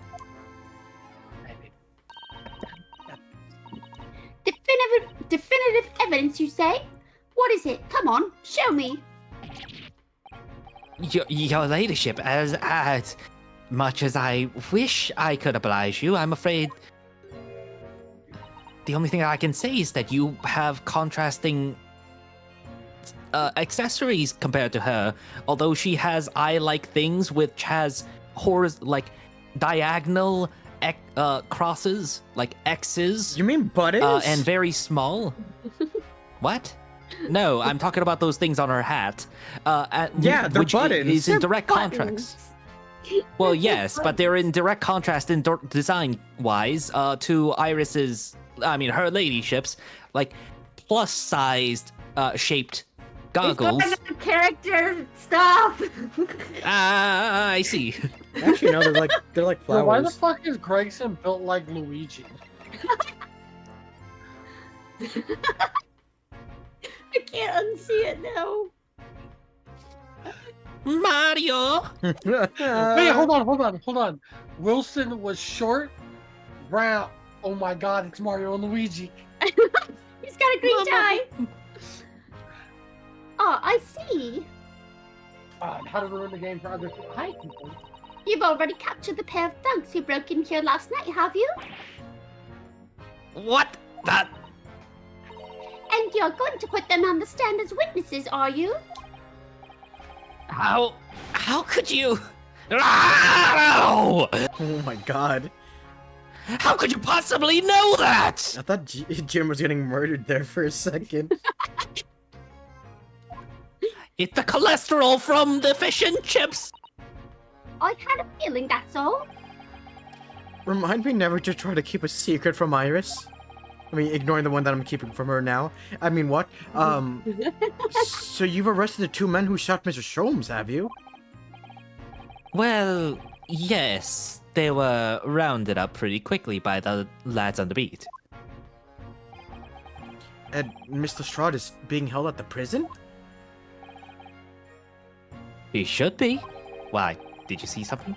Definitive evidence, you say? What is it? Come on, show me. Your ladyship, as much as I wish I could oblige you, I'm afraid the only thing I can say is that you have contrasting accessories compared to her. Although she has eye-like things, which has diagonal crosses, like X's. You mean buttons? And very small. What? No, I'm talking about those things on her hat. Yeah, they're which buttons. is in They're direct contrast. buttons. Well, yes, but they're in direct contrast in design-wise to Iris's, her ladyship's, like, plus-sized shaped goggles. It's not character stuff. Ah, I see. Actually, no, they're like Bro, why the flowers. fuck is Gregson built like Luigi? I can't unsee it now. Mario! Wait, hold on. Wilson was short, round. Oh my god, it's Mario and Luigi. He's got a green Mama. tie. Oh, I see. How to ruin the game for other people. Hi, people. You've already captured the pair of thugs who broke in here last night, have you? What? That? And you're going to put them on the stand as witnesses, are you? How could you? Ow! Oh my god. How could you possibly know that? I thought Jim was getting murdered there for a second. It's the cholesterol from the fish and chips. I had a feeling, that's all. Remind me never to try to keep a secret from Iris. I mean, ignoring the one that I'm keeping from her now. I mean, what? So you've arrested the two men who shot Mr. Sholmes, have you? Well, yes. They were rounded up pretty quickly by the lads on the beat. And Mr. Strahd is being held at the prison? He should be. Why? Did you see something?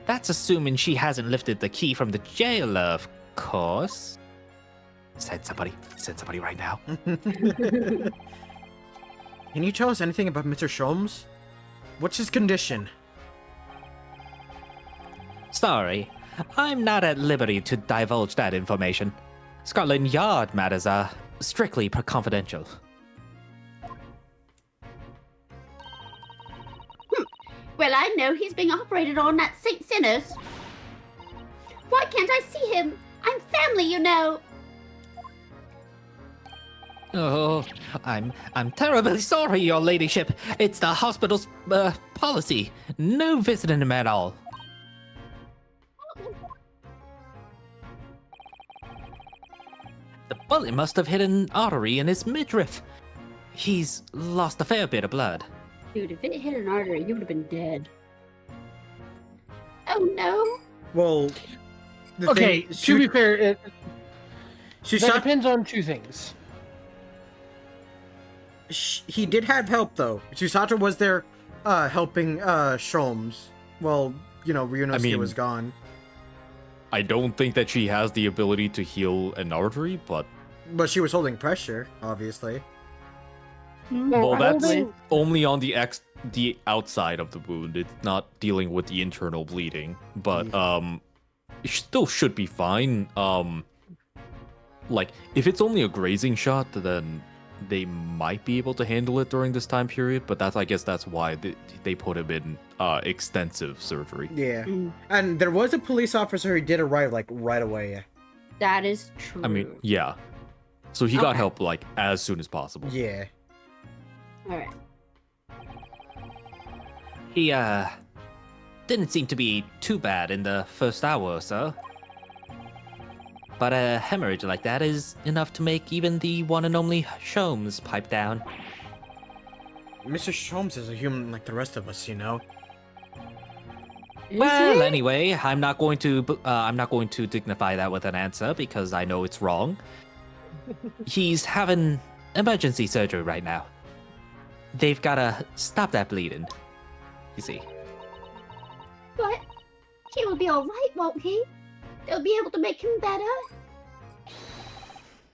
That's assuming she hasn't lifted the key from the jailer, of course. Send somebody right now. Can you tell us anything about Mr. Sholmes? What's his condition? Sorry, I'm not at liberty to divulge that information. Scotland Yard matters are strictly confidential. Well, I know he's being operated on at St. Sinners. Why can't I see him? I'm family, you know. Oh, I'm terribly sorry, your ladyship. It's the hospital's policy. No visiting him at all. The bullet must have hit an artery in his midriff. He's lost a fair bit of blood. Dude, if it hit an artery, you would have been dead. Oh no. Well, Okay, to be fair, that she shot. depends on two things. He did have help though. Susato was there, helping Sholmes. Well, you know, Ryunosuke was gone. I don't think that she has the ability to heal an artery, but But she was holding pressure, obviously. well, that's Holding- only on the outside of the wound. It's not dealing with the internal bleeding, but it still should be fine. Like if it's only a grazing shot, then they might be able to handle it during this time period. But I guess that's why they put him in extensive surgery. Yeah. Mm, And there was a police officer who did arrive like right away. that is true. I mean, yeah. So he got Okay. help like as soon as possible. Yeah. Alright. He didn't seem to be too bad in the first hour or so. But a hemorrhage like that is enough to make even the one and only Sholmes pipe down. Mr. Sholmes is a human like the rest of us, you know. Is Well, it? anyway, I'm not going to dignify that with an answer because I know it's wrong. He's having emergency surgery right now. They've gotta stop that bleeding. You see. But he will be alright, won't he? They'll be able to make him better.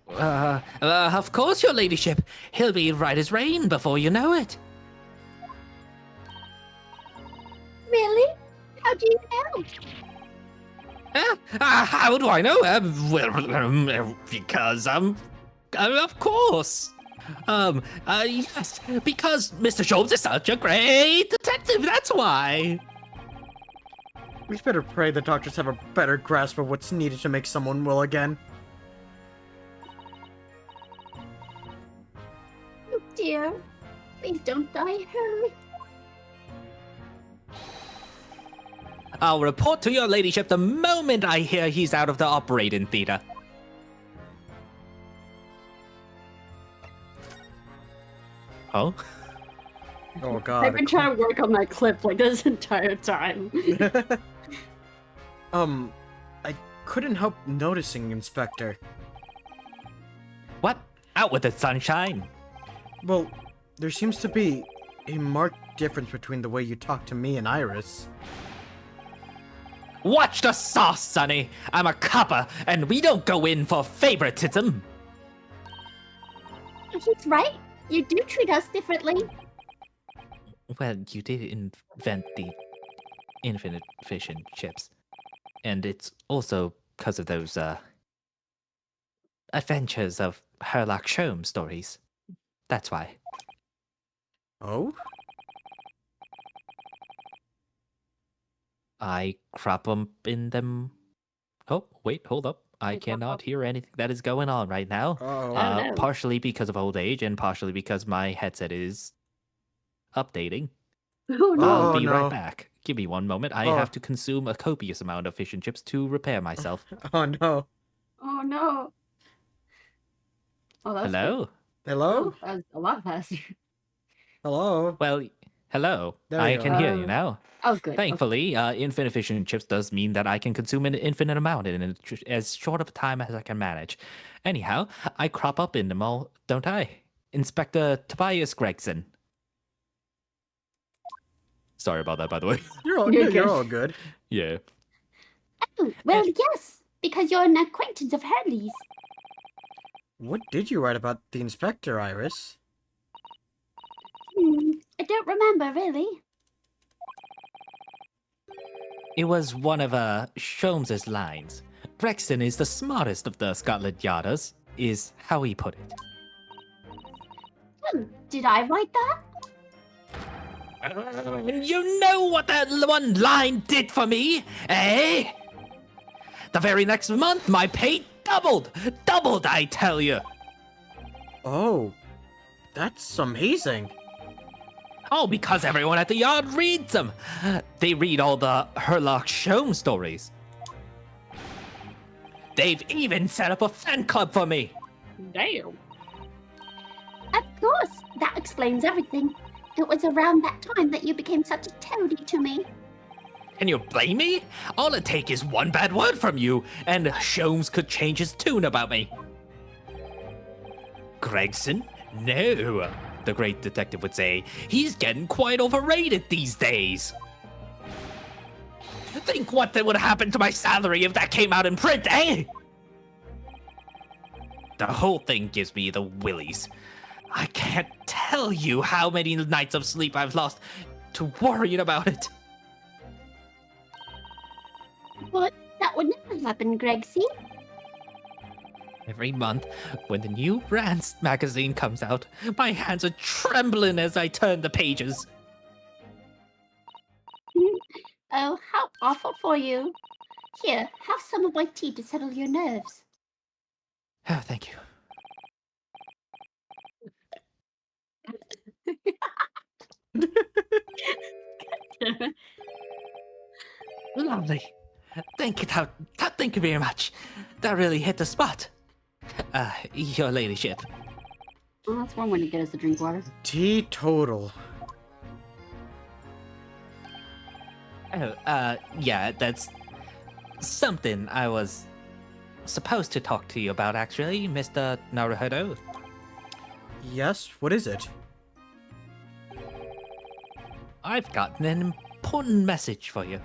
Of course, your ladyship. He'll be right as rain before you know it. Really? How do you know? How do I know? Because of course. Yes, because Mr. Sholmes is such a great detective. That's why. We better pray the doctors have a better grasp of what's needed to make someone well again. Oh dear. Please don't die, hurry. I'll report to your ladyship the moment I hear he's out of the operating theater. Oh? Oh god. I've been trying to work on that clip like this entire time. I couldn't help noticing, Inspector. What? Out with the sunshine. Well, there seems to be a marked difference between the way you talk to me and Iris. Watch the sauce, Sonny. I'm a copper, and we don't go in for favoritism. He's right. You do treat us differently. Well, you did invent the infinite fission chips. And it's also because of those, adventures of Sherlock Holmes stories. That's why. Oh? I crop 'em in them. Oh, wait, hold up. I You crop cannot 'em? hear anything that is going on right now. Oh. no. Partially because of old age and partially because my headset is updating. Oh no. I'll Oh, be no. right back. Give me one moment. I Oh. have to consume a copious amount of fish and chips to repair myself. Oh no. Oh no. Oh, that's Hello? Hello? Oh, that was a lot faster. Hello? Well, hello. There we I go. can hear you Oh. now. Oh, good. Okay. Thankfully, infinite fish and chips does mean that I can consume an infinite amount in as short of a time as I can manage. Anyhow, I crop up in them all, don't I? Inspector Tobias Gregson. Sorry about that, by the way. You're all, You're you're good. all good. Yeah. Oh, well, yes, because you're an acquaintance of Hurley's. What did you write about the inspector, Iris? I don't remember, really. It was one of Sholmes's lines. Gregson is the smartest of the Scotland Yarders, is how he put it. Did I write that? You know what that one line did for me, eh? The very next month, my pay doubled. Doubled, I tell you. Oh, that's amazing. Oh, because everyone at the yard reads them. They read all the Sherlock Holmes stories. They've even set up a fan club for me. Damn. Of course, that explains everything. It was around that time that you became such a toady to me. Can you blame me? All it take is one bad word from you, and Sholmes could change his tune about me. Gregson? No, the great detective would say. He's getting quite overrated these days. Think what would happen to my salary if that came out in print, eh? The whole thing gives me the willies. I can't tell you how many nights of sleep I've lost to worrying about it. But that would never happen, Gregsy. Every month, when the new Rance magazine comes out, my hands are trembling as I turn the pages. Oh, how awful for you. Here, have some of my tea to settle your nerves. Oh, thank you. Lovely. Thank you, thank you very much. That really hit the spot. Your ladyship. Oh, that's one way to get us to drink water. Teetotal. Oh, yeah, that's something I was supposed to talk to you about, actually, Mr. Naruhodo. Yes, what is it? I've got an important message for you.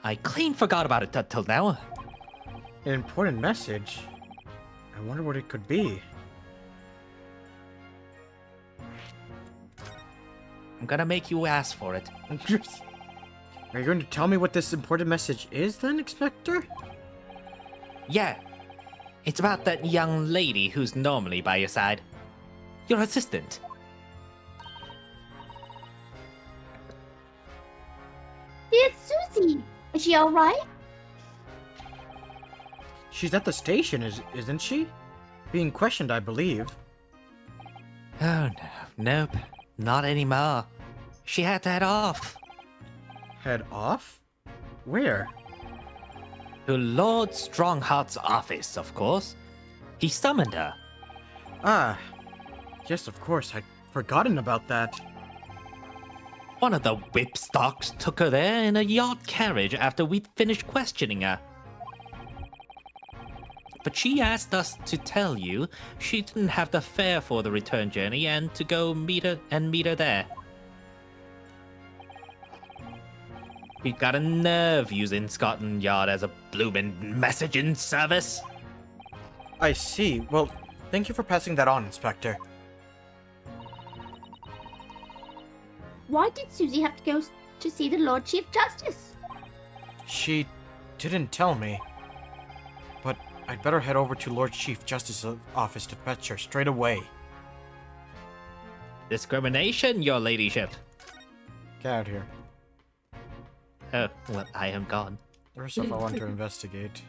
I clean forgot about it until now. An important message? I wonder what it could be. I'm gonna make you ask for it. Are you going to tell me what this important message is then, Inspector? Yeah. It's about that young lady who's normally by your side. Your assistant. It's Susie. Is she alright? She's at the station, isn't she? Being questioned, I believe. Oh, no. Nope. Not anymore. She had to head off. Head off? Where? To Lord Strongheart's office, of course. He summoned her. Ah, yes, of course. I'd forgotten about that. One of the whipstocks took her there in a yacht carriage after we'd finished questioning her. but she asked us to tell you she didn't have the fare for the return journey and to go meet her there. You got a nerve using Scotland Yard as a bloomin' messaging service. I see. Well, thank you for passing that on, Inspector. Why did Susie have to go to see the Lord Chief Justice? She didn't tell me. But I'd better head over to Lord Chief Justice's office to fetch her straight away. Discrimination, your ladyship. Get out of here. Oh, well, I am gone. There's stuff I want to investigate.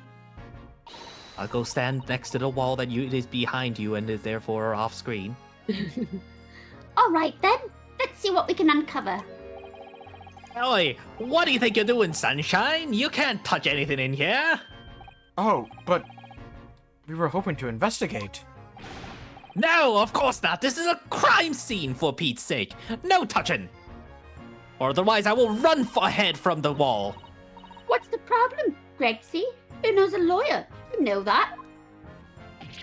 I'll go stand next to the wall that is behind you and is therefore off screen. All right then, let's see what we can uncover. Oi, what do you think you're doing, Sunshine? You can't touch anything in here. Oh, but we were hoping to investigate. No, of course not. This is a crime scene, for Pete's sake. No touching. Or otherwise I will run ahead from the wall. What's the problem, Grexy? Who knows a lawyer? You know that.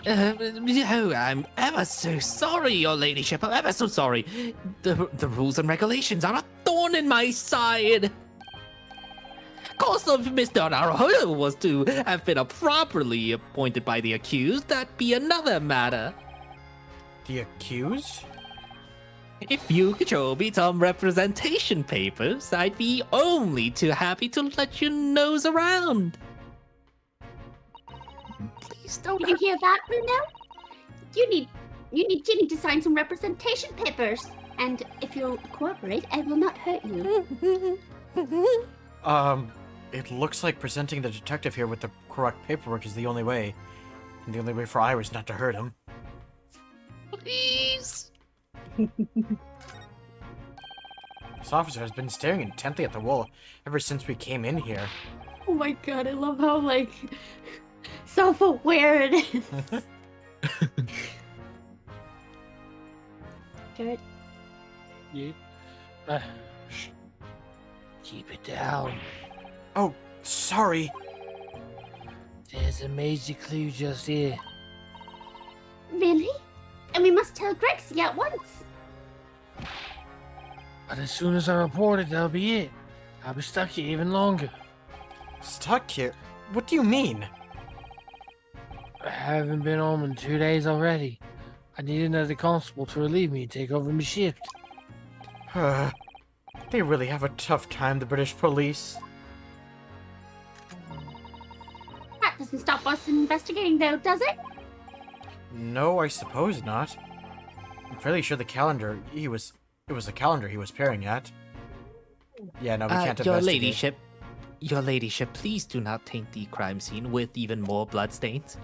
Oh, I'm ever so sorry, your ladyship. I'm ever so sorry. The rules and regulations are a thorn in my side. Of course, if Mr. Naruto was to have been properly appointed by the accused, that'd be another matter. The accused? If you could show me some representation papers, I'd be only too happy to let you nose around. Please don't. Did you hear that, Bruno? You need Ginny to sign some representation papers. And if you'll cooperate, I will not hurt you. It looks like presenting the detective here with the correct paperwork is the only way. And the only way for Iris not to hurt him. Please. This officer has been staring intently at the wall ever since we came in here. Oh my god, I love how, like, self-aware it is. Jared, Yeah. Shh. Keep it down. Oh, sorry. There's a major clue just here. really? And we must tell Grexy at once. But as soon as I report it, that'll be it. I'll be stuck here even longer. Stuck here? What do you mean? I haven't been home in 2 days already. I need another constable to relieve me and take over my shift. They really have a tough time, the British police. That doesn't stop us investigating, though, does it? No, I suppose not. I'm fairly sure the calendar it was the calendar he was peering at. Yeah, no, we can't Your investigate. ladyship, please do not taint the crime scene with even more bloodstains.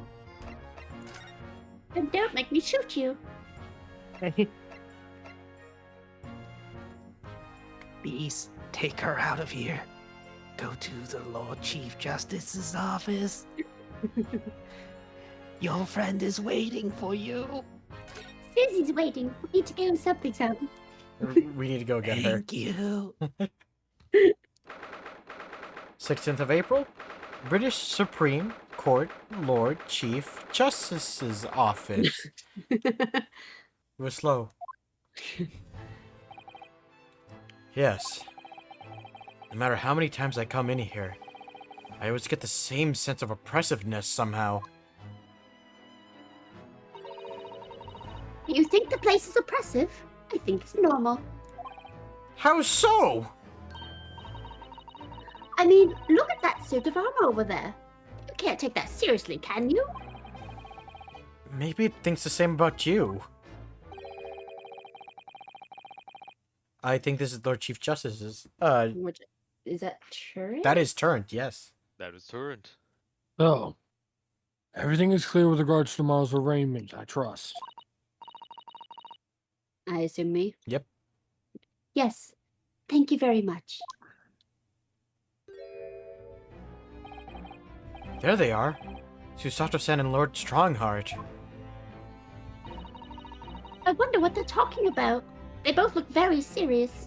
And don't make me shoot you. Please take her out of here. Go to the Lord Chief Justice's office. Your friend is waiting for you. Susie's waiting. We need to go something's up. We need to go get her. Thank you. 16th of April, British Supreme Court Lord Chief Justice's office. It was slow. Yes. No matter how many times I come in here, I always get the same sense of oppressiveness somehow. You think the place is oppressive? I think it's normal. How so? I mean, look at that suit of armor over there. You can't take that seriously, can you? Maybe it thinks the same about you. I think this is Lord Chief Justice's. Which is that true? That is turned, yes. That is turned. So, everything is clear with regards to tomorrow's arraignment, I trust. I assume me. Yep. Yes. Thank you very much. There they are. Susato-san and Lord Strongheart. I wonder what they're talking about. They both look very serious.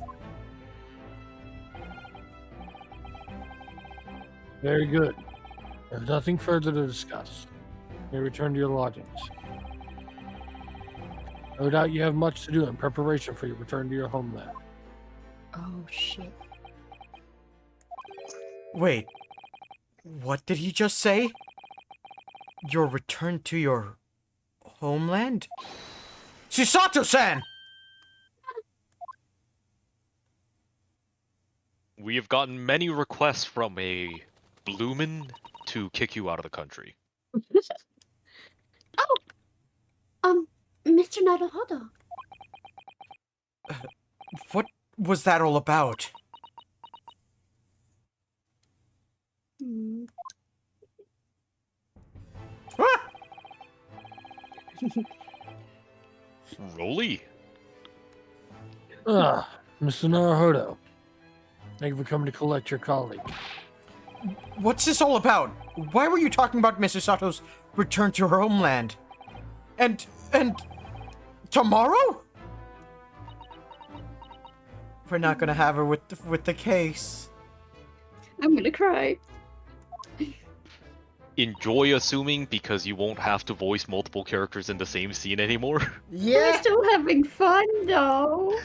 Very good. There's nothing further to discuss. may return to your lodgings. No doubt you have much to do in preparation for your return to your homeland. Oh shit. Wait. What did he just say? Your return to your homeland? Shisato-san! We have gotten many requests from a bloomin' to kick you out of the country. Mr. Naruhodo. What was that all about? Hmm. Ah! Rolly? Mr. Naruhodo. Thank you for coming to collect your colleague. What's this all about? Why were you talking about Mrs. Sato's return to her homeland? And tomorrow? We're not gonna have her with the case. I'm gonna cry. Enjoy assuming because you won't have to voice multiple characters in the same scene anymore. We're still having fun though.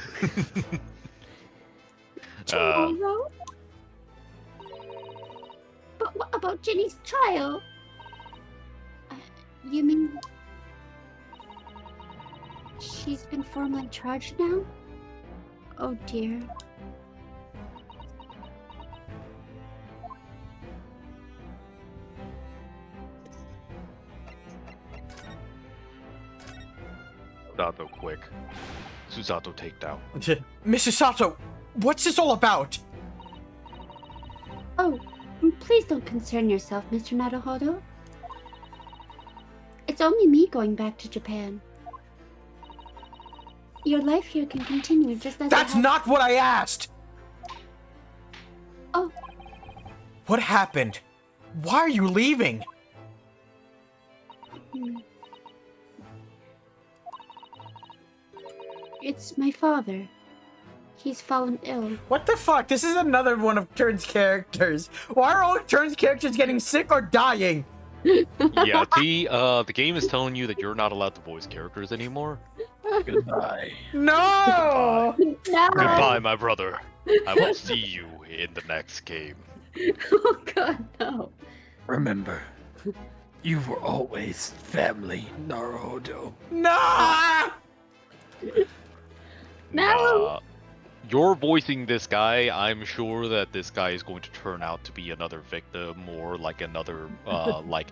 Tomorrow? But what about Jenny's trial? You mean she's been formally charged now? Oh dear. Susato quick. Susato takedown. Mrs. Sato, what's this all about? Oh, please don't concern yourself, Mr. Naruhodo. It's only me going back to Japan. Your life here can continue just as That's it has... not what I asked! Oh. What happened? Why are you leaving? It's my father. He's fallen ill. What the fuck? This is another one of Turn's characters. Why are all of Turn's characters getting sick or dying? Yeah, the game is telling you that you're not allowed to voice characters anymore. Goodbye. No! No! Goodbye, my brother. I will see you in the next game. Oh god, no. Remember, you were always family, Naruhodo. No! No! You're voicing this guy. I'm sure that this guy is going to turn out to be another victim or like another, like,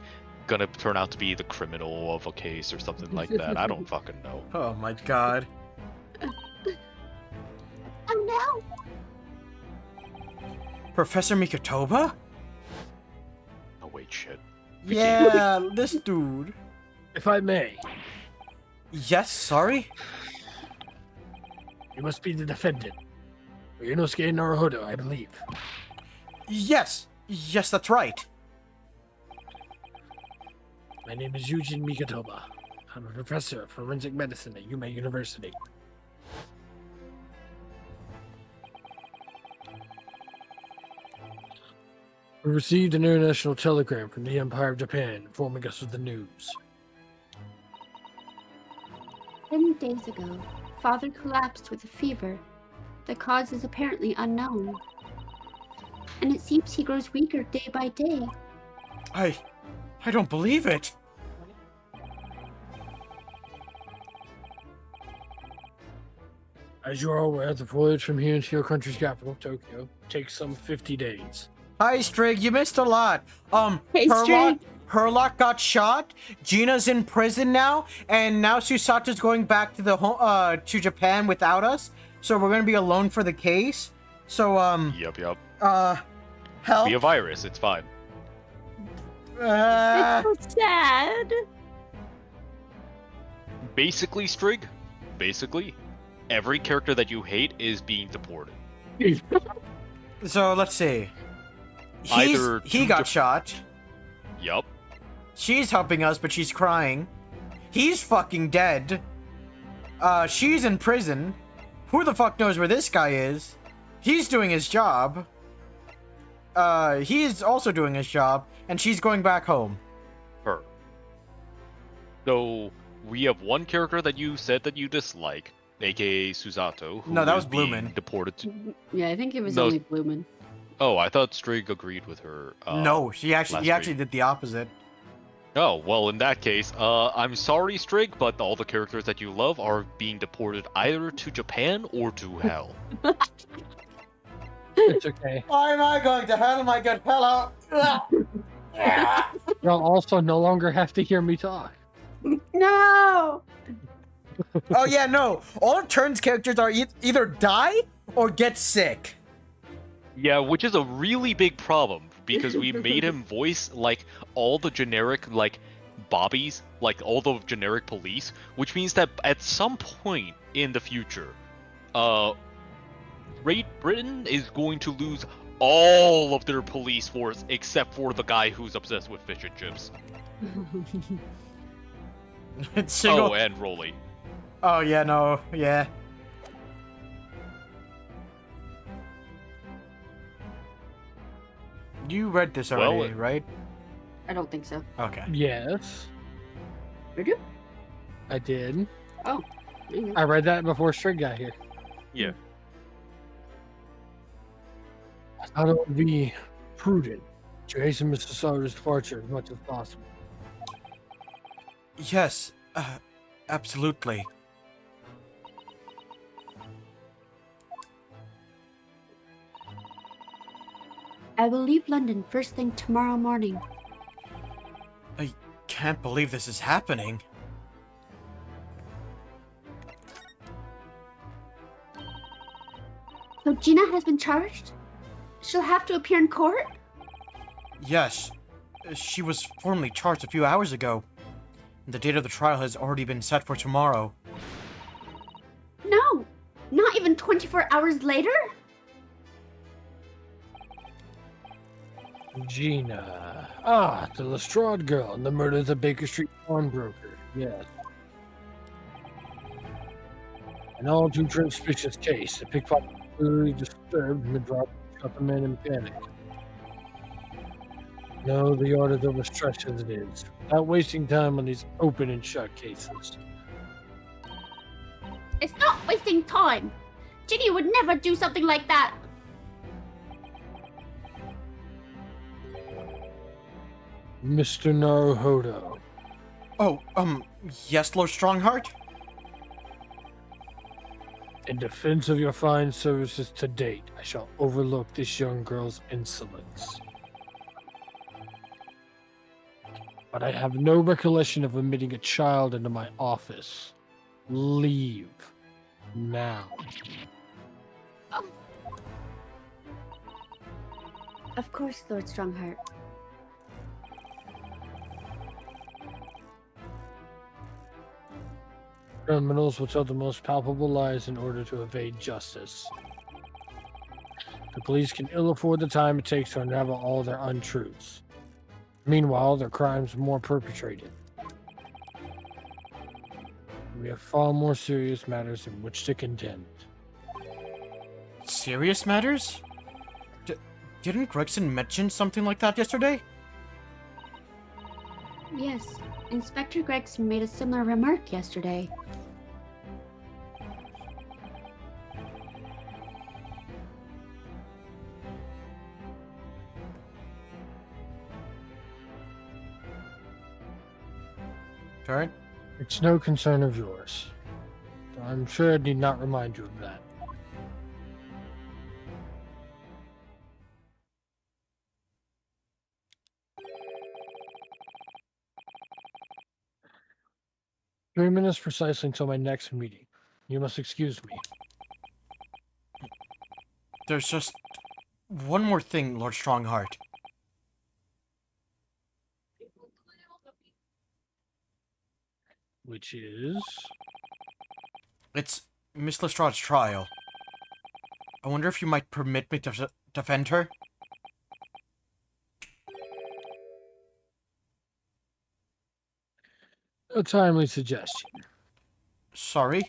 gonna turn out to be the criminal of a case or something like that. I don't fucking know. Oh my god. Oh no! Professor Mikotoba? Oh wait, shit. Yeah, this dude. If I may, Yes, sorry? you must be the defendant. Ryunosuke Naruhodo, I believe. Yes, that's right. My name is Eugene Mikotoba. I'm a professor of forensic medicine at Yume University. We received an international telegram from the Empire of Japan informing us of the news. 10 days ago, Father collapsed with a fever. The cause is apparently unknown. And it seems he grows weaker day by day. I don't believe it. As you are aware, the voyage from here to your country's capital, Tokyo, takes some 50 days. Hi, Strig, you missed a lot. Hey, Strig. Herlock got shot. Gina's in prison now, and now Susato's going back to the to Japan without us. So we're gonna be alone for the case. So Yep. help. Be a virus. It's fine. It's so sad. Basically, Strig. Basically, every character that you hate is being deported. So let's see. Either He got shot. Yup. She's helping us, but she's crying. He's fucking dead. She's in prison. Who the fuck knows where this guy is? He's doing his job. He's also doing his job, and she's going back home. Her. So we have one character that you said that you dislike, aka Susato. Who No, that was is being Bloomin'. Deported to. Yeah, I think it was No. only Bloomin'. Oh, I thought Strig agreed with her. No, he last actually week. did the opposite. Oh, well, in that case, I'm sorry, Strig, but all the characters that you love are being deported either to Japan or to hell. It's okay. Why am I going to hell, my good fellow? Y'all also no longer have to hear me talk. No! Oh yeah, no. All of Turn's characters are either die or get sick. Yeah, which is a really big problem because we made him voice like all the generic like bobbies, like all the generic police, which means that at some point in the future, Great Britain is going to lose all of their police force except for the guy who's obsessed with fish and chips. It's single. Oh, and Rolly. Oh yeah, no, yeah. You read this Well, already, right? I don't think so. Okay. Yes, Did you? I did. Oh. Okay. I read that before Strig got here. Yeah. I thought it would be prudent to hasten Mr. Sauter's departure as much as possible. Yes, absolutely. I will leave London first thing tomorrow morning. I can't believe this is happening. So Gina has been charged? She'll have to appear in court? Yes, she was formally charged a few hours ago. The date of the trial has already been set for tomorrow. No! Not even 24 hours later? Gina. Ah, the Lestrade girl and the murder of the Baker Street pawnbroker. Yes. An all too suspicious case. The pickpocket clearly disturbed and the drop shot the man in panic. No, the yard is overstretched as it is. Without wasting time on these open and shut cases. It's not wasting time. Ginny would never do something like that. Mr. Naruhodo. Oh, yes, Lord Strongheart? In defense of your fine services to date, I shall overlook this young girl's insolence. But I have no recollection of admitting a child into my office. Leave. Now. Of course, Lord Strongheart. Criminals will tell the most palpable lies in order to evade justice. The police can ill afford the time it takes to unravel all their untruths. Meanwhile, their crimes are more perpetrated. We have far more serious matters in which to contend. Serious matters? Didn't Gregson mention something like that yesterday? Yes, Inspector Gregson made a similar remark yesterday. Turn? It's no concern of yours. I'm sure I need not remind you of that. Three minutes precisely until my next meeting. You must excuse me. There's just one more thing, Lord Strongheart. Which is... It's Miss Lestrade's trial. I wonder if you might permit me to defend her? a timely suggestion. Sorry?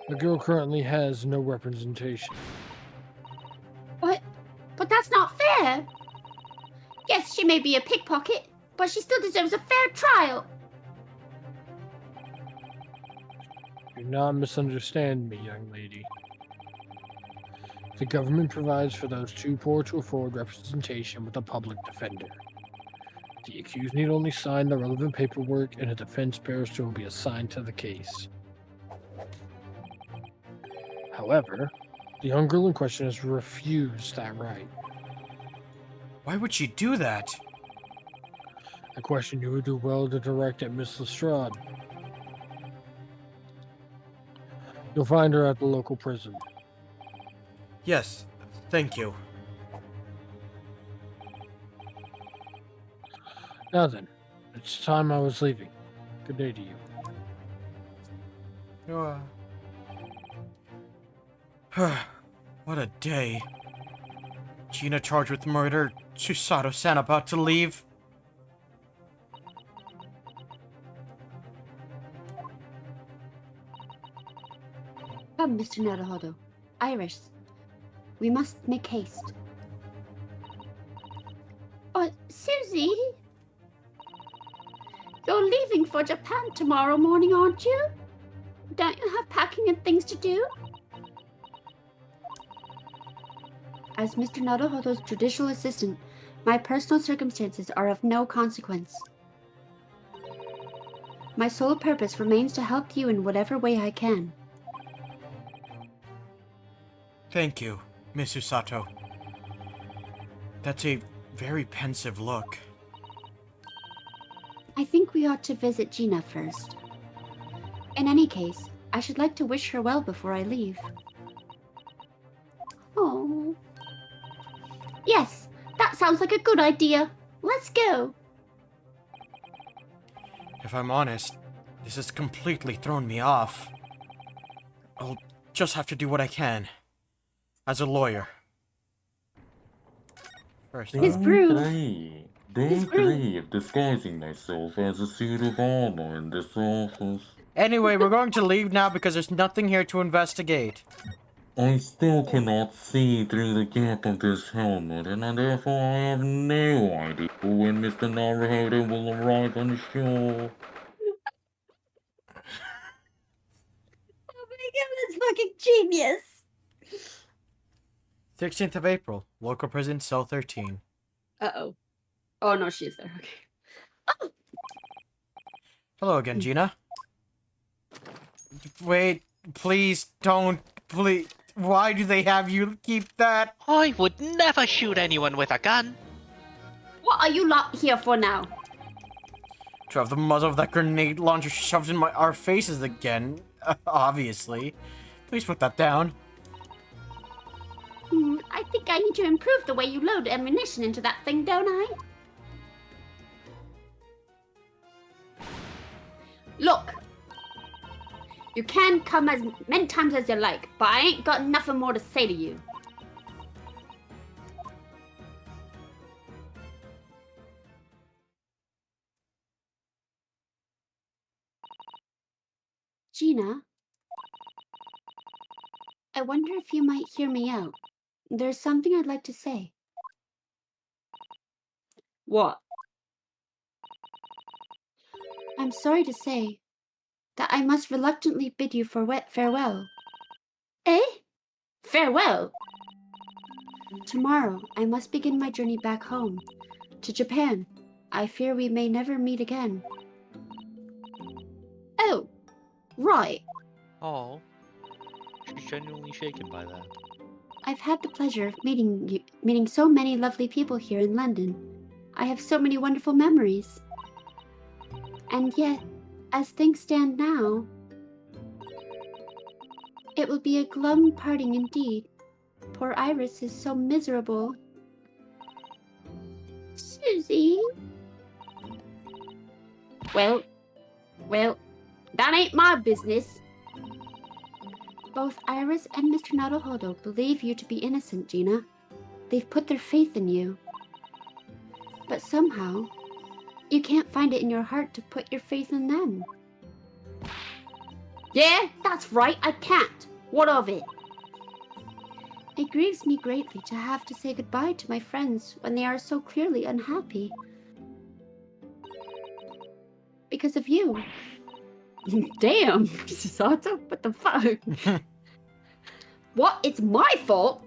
The girl currently has no representation. But that's not fair. Yes, she may be a pickpocket, but she still deserves a fair trial. Do not misunderstand me, young lady. The government provides for those too poor to afford representation with a public defender. The accused need only sign the relevant paperwork, and a defense barrister will be assigned to the case. However, the young girl in question has refused that right. Why would she do that? A question you would do well to direct at Miss Lestrade. You'll find her at the local prison. Yes, thank you. Now then, it's time I was leaving. Good day to you. What a day. Gina charged with murder. Susato-san about to leave. Come, Mr. Naruhodo. Iris, we must make haste. Oh, Susie? You're leaving for Japan tomorrow morning, aren't you? Don't you have packing and things to do? As Mr. Naruhodo's judicial assistant, my personal circumstances are of no consequence. My sole purpose remains to help you in whatever way I can. Thank you, Miss Susato. That's a very pensive look. I think we ought to visit Gina first. In any case, I should like to wish her well before I leave. Oh. Yes, that sounds like a good idea. Let's go. If I'm honest, this has completely thrown me off. I'll just have to do what I can. As a lawyer. First His off, proof. Don't believe disguising myself as a suit of armor in this office. Anyway, we're going to leave now because there's nothing here to investigate. I still cannot see through the gap of this helmet, and therefore I have no idea when Mr. Naruhodo will arrive on the shore. Oh my god, that's fucking genius. 16th of April, local prison, cell 13. Uh-oh. Oh, no, she's there. Okay. Hello again, Gina. Wait, please don't, please. Why do they have you keep that? I would never shoot anyone with a gun. What are you lot here for now? To have the muzzle of that grenade launcher shoved in our faces again. Obviously. Please put that down. I think I need to improve the way you load ammunition into that thing, don't I? Look. You can come as many times as you like, but I ain't got nothing more to say to you. Gina, I wonder if you might hear me out. There's something I'd like to say. What? I'm sorry to say that I must reluctantly bid you farewell. Eh? Farewell? Tomorrow, I must begin my journey back home, to Japan. I fear we may never meet again. Oh, right. Oh, she's genuinely shaken by that. I've had the pleasure of meeting so many lovely people here in London. I have so many wonderful memories. And yet, as things stand now, it will be a glum parting indeed. Poor Iris is so miserable. Susie? Well, that ain't my business. Both Iris and Mr. Naruhodo believe you to be innocent, Gina. They've put their faith in you. But somehow, you can't find it in your heart to put your faith in them. Yeah, that's right, I can't. What of it? It grieves me greatly to have to say goodbye to my friends when they are so clearly unhappy. because of you. Damn, Susato, what the fuck? What? It's my fault?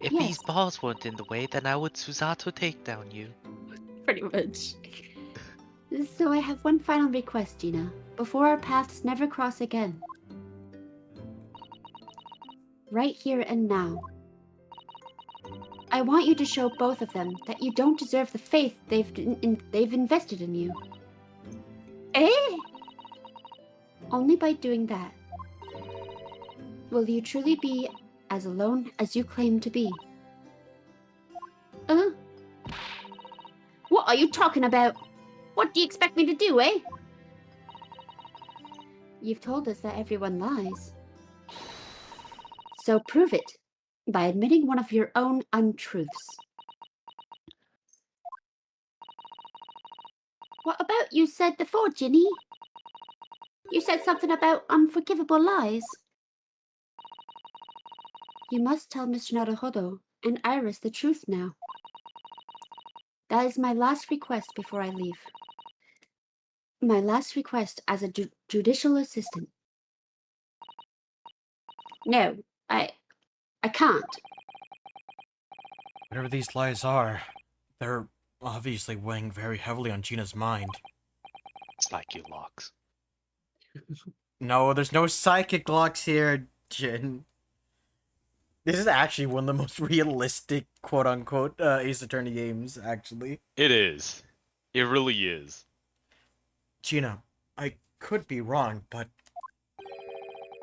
If Yes. these balls weren't in the way, then I would Susato take down you. Pretty much. So I have one final request, Gina, before our paths never cross again. Right here and now. I want you to show both of them that you don't deserve the faith they've invested in you. Eh? Only by doing that will you truly be as alone as you claim to be. What are you talking about? What do you expect me to do, eh? You've told us that everyone lies. So prove it by admitting one of your own untruths. What about you said before, Ginny? You said something about unforgivable lies. You must tell Mr. Naruhodo and Iris the truth now. That is my last request before I leave. My last request as a judicial assistant. No, I can't. Whatever these lies are, they're obviously weighing very heavily on Gina's mind. Psyche locks. No, there's no psychic locks here, Jin. This is actually one of the most realistic, quote-unquote, Ace Attorney games, actually. It is. It really is. Gina, I could be wrong, but...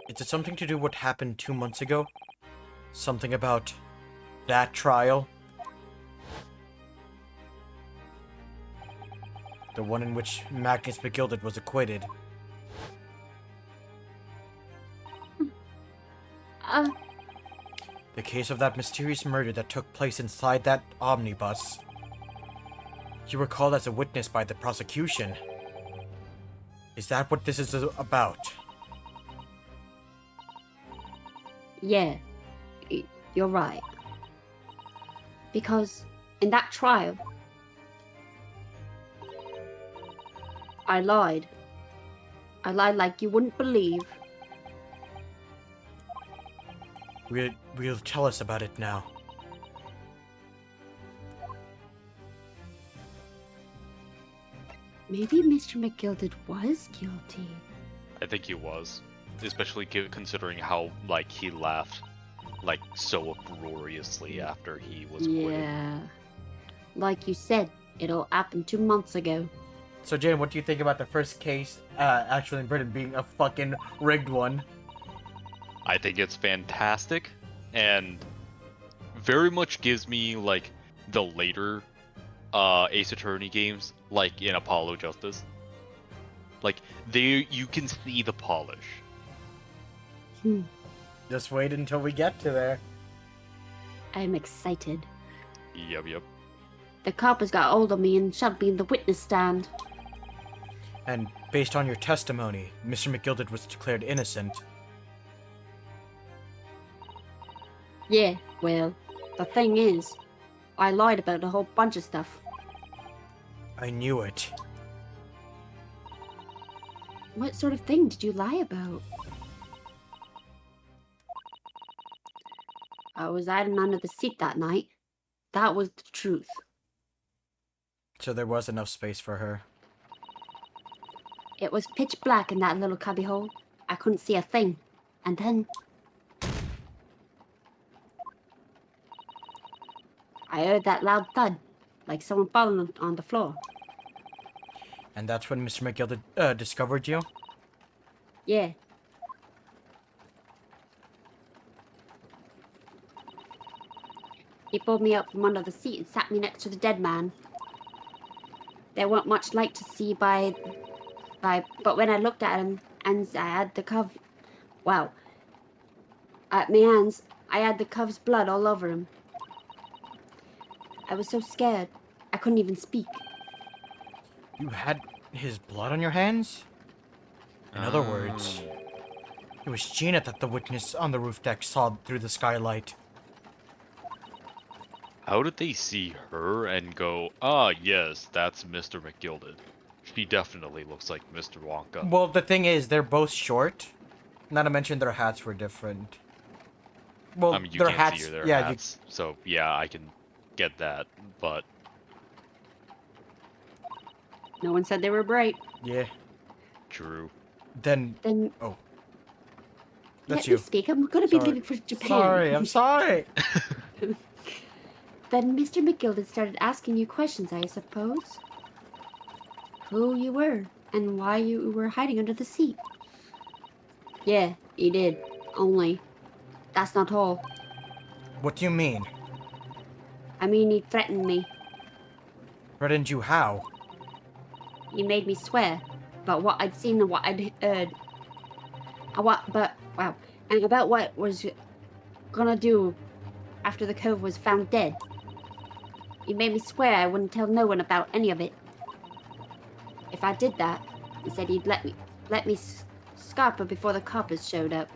is it something to do with what happened 2 months ago? Something about that trial? The one in which Magnus McGilded was acquitted. The case of that mysterious murder that took place inside that omnibus. You were called as a witness by the prosecution. Is that what this is about? Yeah, you're right. Because in that trial, I lied. I lied like you wouldn't believe. Will tell us about it now. Maybe Mr. McGilded was guilty. I think he was. Especially considering how, like, he laughed, like, so uproariously after he was acquitted. Yeah. Like you said, it all happened 2 months ago. So, Jane, what do you think about the first case, actually in Britain, being a fucking rigged one? I think it's fantastic, and very much gives me, like, the later Ace Attorney games, like in Apollo Justice. Like, you can see the polish. Just wait until we get to there. I'm excited. Yep. The coppers got hold of me and shoved me in the witness stand. And based on your testimony, Mr. McGilded was declared innocent. Yeah, well, the thing is, I lied about a whole bunch of stuff. I knew it. What sort of thing did you lie about? I was hiding under the seat that night. That was the truth. So there was enough space for her. It was pitch black in that little cubbyhole. I couldn't see a thing. And then... I heard that loud thud, like someone falling on the floor. And that's when Mr. McGilded discovered you? Yeah. He pulled me out from under the seat and sat me next to the dead man. There weren't much light to see but when I looked at him and I had the cov... Wow. At my hands, I had the cov's blood all over him. I was so scared, I couldn't even speak. You had his blood on your hands? In other words, it was Gina that the witness on the roof deck saw through the skylight. How did they see her and go, ah, yes, that's Mr. McGilded? He definitely looks like Mr. Wonka. Well, the thing is, they're both short. Not to mention their hats were different. Well, I mean, you their can't hats, see their yeah, hats, so yeah, I can get that. But No one said they were bright. yeah. true. Then, Then oh, let that's me you. speak. I'm gonna be Sorry. leaving for Japan. Sorry, I'm sorry. Then Mr. McGilded started asking you questions, I suppose. Who you were, and why you were hiding under the seat. Yeah, he did. Only, that's not all. What do you mean? I mean, he threatened me. Threatened you how? He made me swear about what I'd seen and what I'd heard. And about what was gonna do after the cove was found dead. He made me swear I wouldn't tell no one about any of it. If I did that, he said he'd let me scarper before the coppers showed up.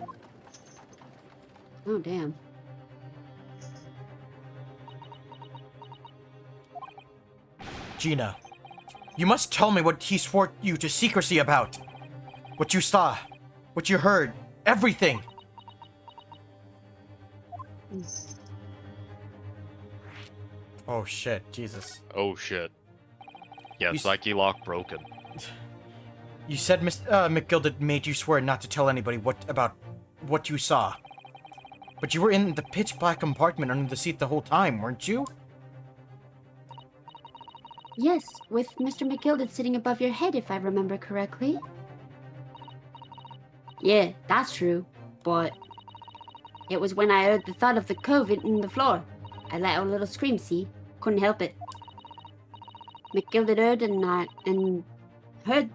Oh damn. Gina, you must tell me what he swore you to secrecy about. What you saw, what you heard, everything. Oh shit, Jesus. Oh shit. Yeah, You s- psyche lock broken. You said Miss McGilded made you swear not to tell anybody about what you saw. But you were in the pitch black compartment under the seat the whole time, weren't you? Yes, with Mr. McGilded sitting above your head, if I remember correctly. Yeah, that's true, but it was when I heard the thud of the cove in the floor. I let out a little scream, see? Couldn't help it. McGilded heard and heard...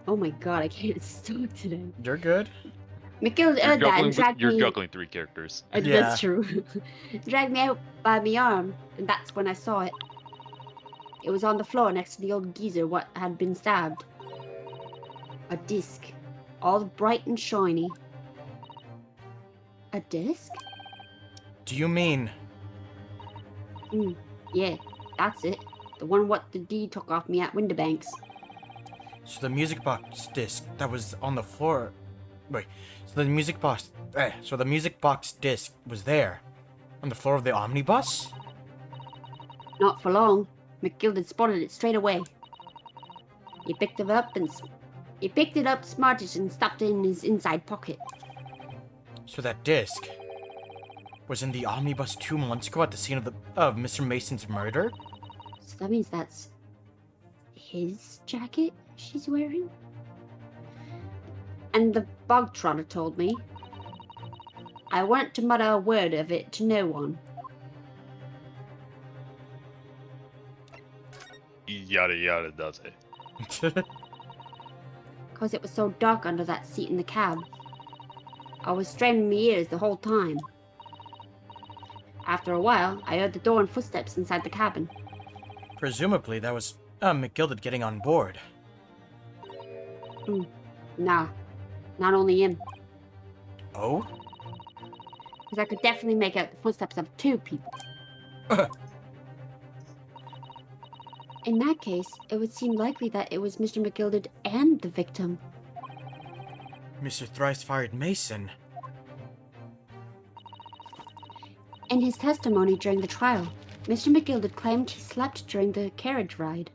Oh my god, I can't talk today. You're good. McGilded heard that and dragged You're me... juggling 3 characters. Yeah. That's true. Dragged me out by my arm, and that's when I saw it. It was on the floor next to the old geezer what had been stabbed. A disc. All bright and shiny. A disc? Do you mean... Yeah, that's it. The one what the D took off me at Winterbanks. So the music box disc that was on the floor... Wait, so the music box... so the music box disc was there? On the floor of the omnibus? Not for long. McGilded spotted it straight away. He picked it up smartish and stuffed it in his inside pocket. So that disc was in the omnibus 2 months ago at the scene of Mr. Mason's murder? So that means that's his jacket she's wearing? And the bog trotter told me. I weren't to mutter a word of it to no one. Yada yada does it. Because it was so dark under that seat in the cab. I was straining my ears the whole time. After a while, I heard the door and footsteps inside the cabin. Presumably that was McGilded getting on board. Nah, not only him. Oh? Because I could definitely make out the footsteps of 2 people. In that case, it would seem likely that it was Mr. McGilded and the victim. Mr. Thrice-Fired Mason. In his testimony during the trial, Mr. McGilded claimed he slept during the carriage ride.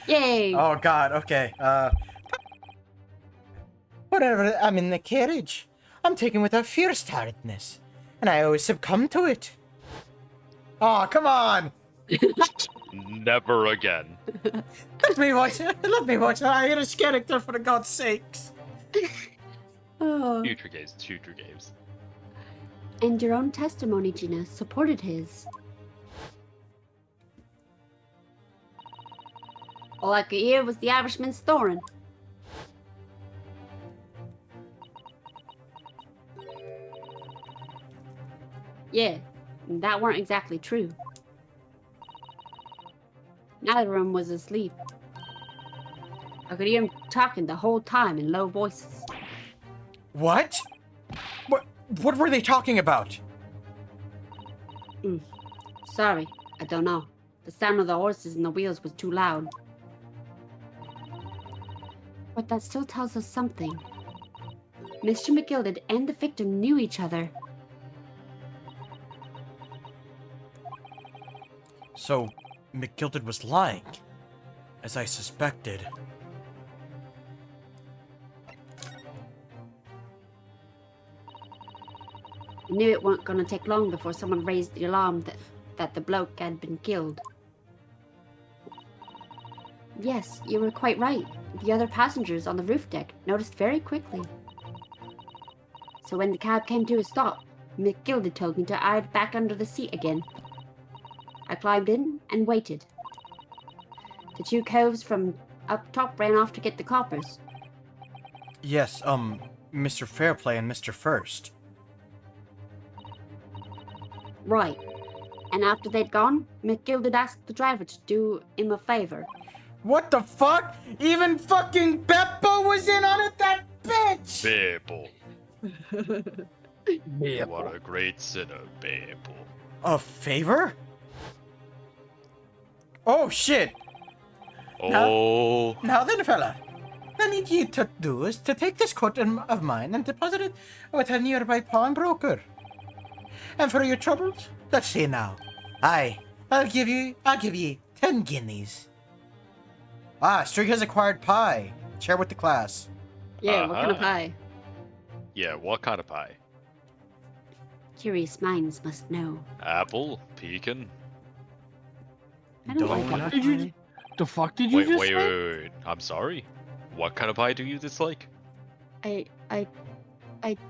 Yay! Oh god, okay. Whatever, I'm in the carriage. I'm taken with a fierce tiredness, and I always succumb to it. Oh, come on! Never again. Let me watch an Irish character, for God's sakes. Oh. Future games. And your own testimony, Gina, supported his. All I could hear was the Irishman snoring. Yeah, that weren't exactly true. Neither of them was asleep. I could hear him talking the whole time in low voices. What? What were they talking about? Sorry, I don't know. The sound of the horses and the wheels was too loud. But that still tells us something. Mr. McGilded and the victim knew each other. So, McGilded was lying, as I suspected. I knew it weren't gonna take long before someone raised the alarm that the bloke had been killed. Yes, you were quite right. The other passengers on the roof deck noticed very quickly. So when the cab came to a stop, McGilded told me to hide back under the seat again. I climbed in and waited. The two coves from up top ran off to get the coppers. Yes, Mr. Fairplay and Mr. First. Right. And after they'd gone, McGilded asked the driver to do him a favor. What the fuck? Even fucking Beppo was in on it, that bitch! Beppo. Yeah. What a great sinner, Beppo. A favor? Oh shit! Oh. Now then, fella, what I need you to do is to take this coat of mine and deposit it with a nearby pawnbroker. And for your troubles, let's see now. I'll give you 10 guineas. Ah, Strig has acquired pie. Share with the class. Yeah, what kind of Uh-huh. pie? Yeah, what kind of pie? Curious minds must know. Apple? Pecan? I don't like Donut it. Did you pie? The fuck did you Wait, just wait, say? wait, wait. I'm sorry. What kind of pie do you dislike? I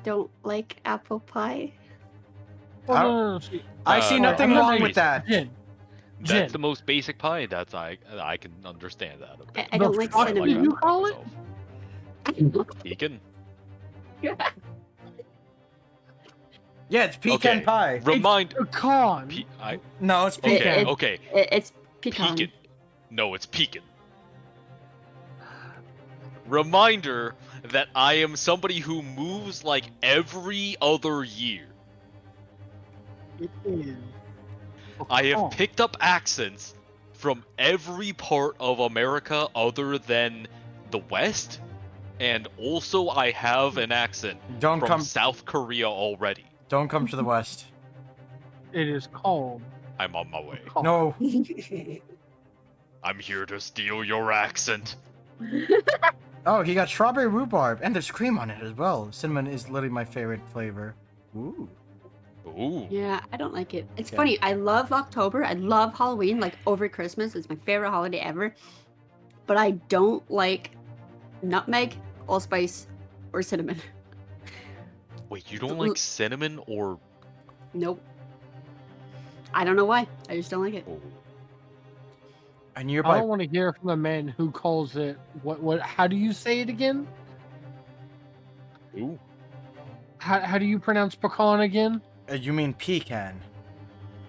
don't like apple pie. Oh, I- no, see, I see Uh, nothing I'm not wrong making with it. that. Jen, That's Jen, the most basic pie. That's I can understand that a bit. I don't like fuck cinnamon. did you call it? Pecan? Yeah, it's pecan Okay. pie. Remind. Pecan. No, it's Okay, pecan. okay. It's pecan. Pecan. No, it's pecan. Reminder that I am somebody who moves like every other year. It is. I have Pecan. picked up accents from every part of America other than the West, and also I have an accent Don't from come South Korea already. Don't come to the west. It is called. I'm on my way. pecan. No. I'm here to steal your accent. Oh, he got strawberry rhubarb, and there's cream on it as well. Cinnamon is literally my favorite flavor. Ooh. Ooh. Yeah, I don't like it. It's Yeah. funny. I love October. I love Halloween. Like over Christmas, it's my favorite holiday ever. But I don't like nutmeg, allspice, or cinnamon. Wait, you don't like cinnamon or? Nope. I don't know why. I just don't like it. Oh. A I nearby. don't want to hear from the man who calls it. What? How do you say it again? Ooh. How do you pronounce pecan again? You mean pecan?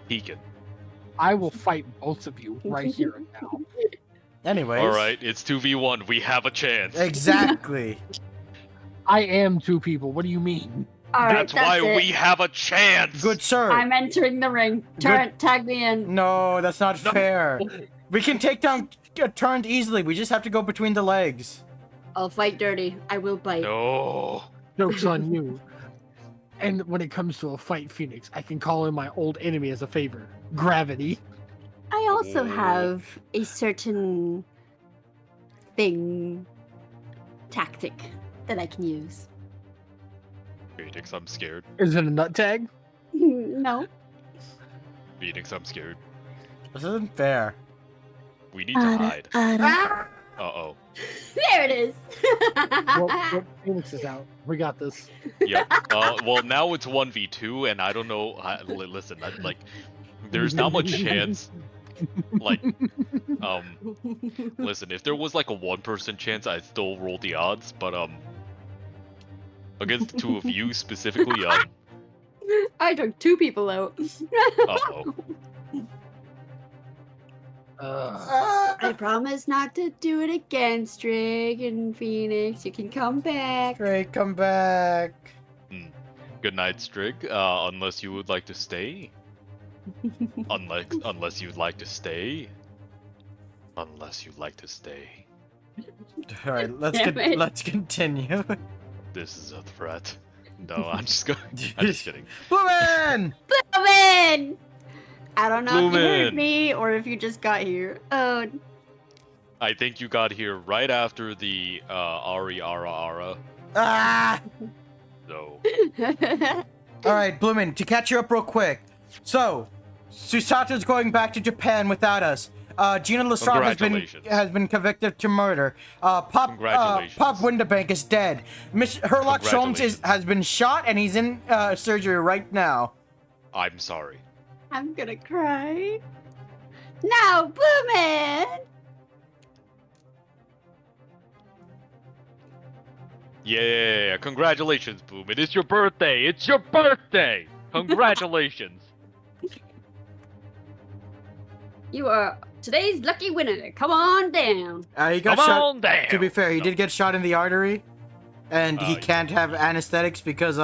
Pecan. I will fight both of you right here and now. Anyways. All right, it's 2v1. We have a chance. Exactly. I am two people. What do you mean? All right, That's why it. we have a chance. Good sir. I'm entering the ring. Tag me in. No, that's not fair. We can take down turned easily. We just have to go between the legs. I'll fight dirty. I will bite. No. Joke's on you. And when it comes to a fight, Phoenix, I can call in my old enemy as a favor. Gravity. I also Ooh. have a certain tactic that I can use. Phoenix, I'm scared. Is it a nut tag? No. Phoenix, I'm scared. This isn't fair. We need to hide. Ah, Uh-oh. there it is. Well, Phoenix is out. We got this. Yep. Well, now it's 1v2, and I don't know. Listen, like, there's not much chance. Like, listen, if there was like a 1% chance, I'd still roll the odds, but against the two of you specifically, I took 2 people out. uh-oh. I promise not to do it again, Strig and Phoenix. You can come back. Straight, come back. Good night, Strig. Unless you would like to stay. Unless you'd like to stay. Unless you'd like to stay. All right, Damn it. let's continue. This is a threat. No, I'm just going. I'm just kidding. Blumen! Blumen! I don't know if you heard Blumen! me or if you just got here. Oh, I think you got here right after the Ari Ara Ara. Ah! So All right, Blumen, to catch you up real quick. So, Susato's going back to Japan without us. Gina Lestrade Congratulations. has been convicted to murder. Pop Congratulations. Pop Winterbank is dead. Miss Herlock Sholmes Congratulations. has been shot and he's in surgery right now. I'm sorry. I'm gonna cry. No, Blumen! Yeah, congratulations, Boom. It is your birthday. It's your birthday. Congratulations. You are today's lucky winner. Come on down. He got Come shot. on down. To be fair, he No. did get shot in the artery, and he Yeah. can't have anesthetics because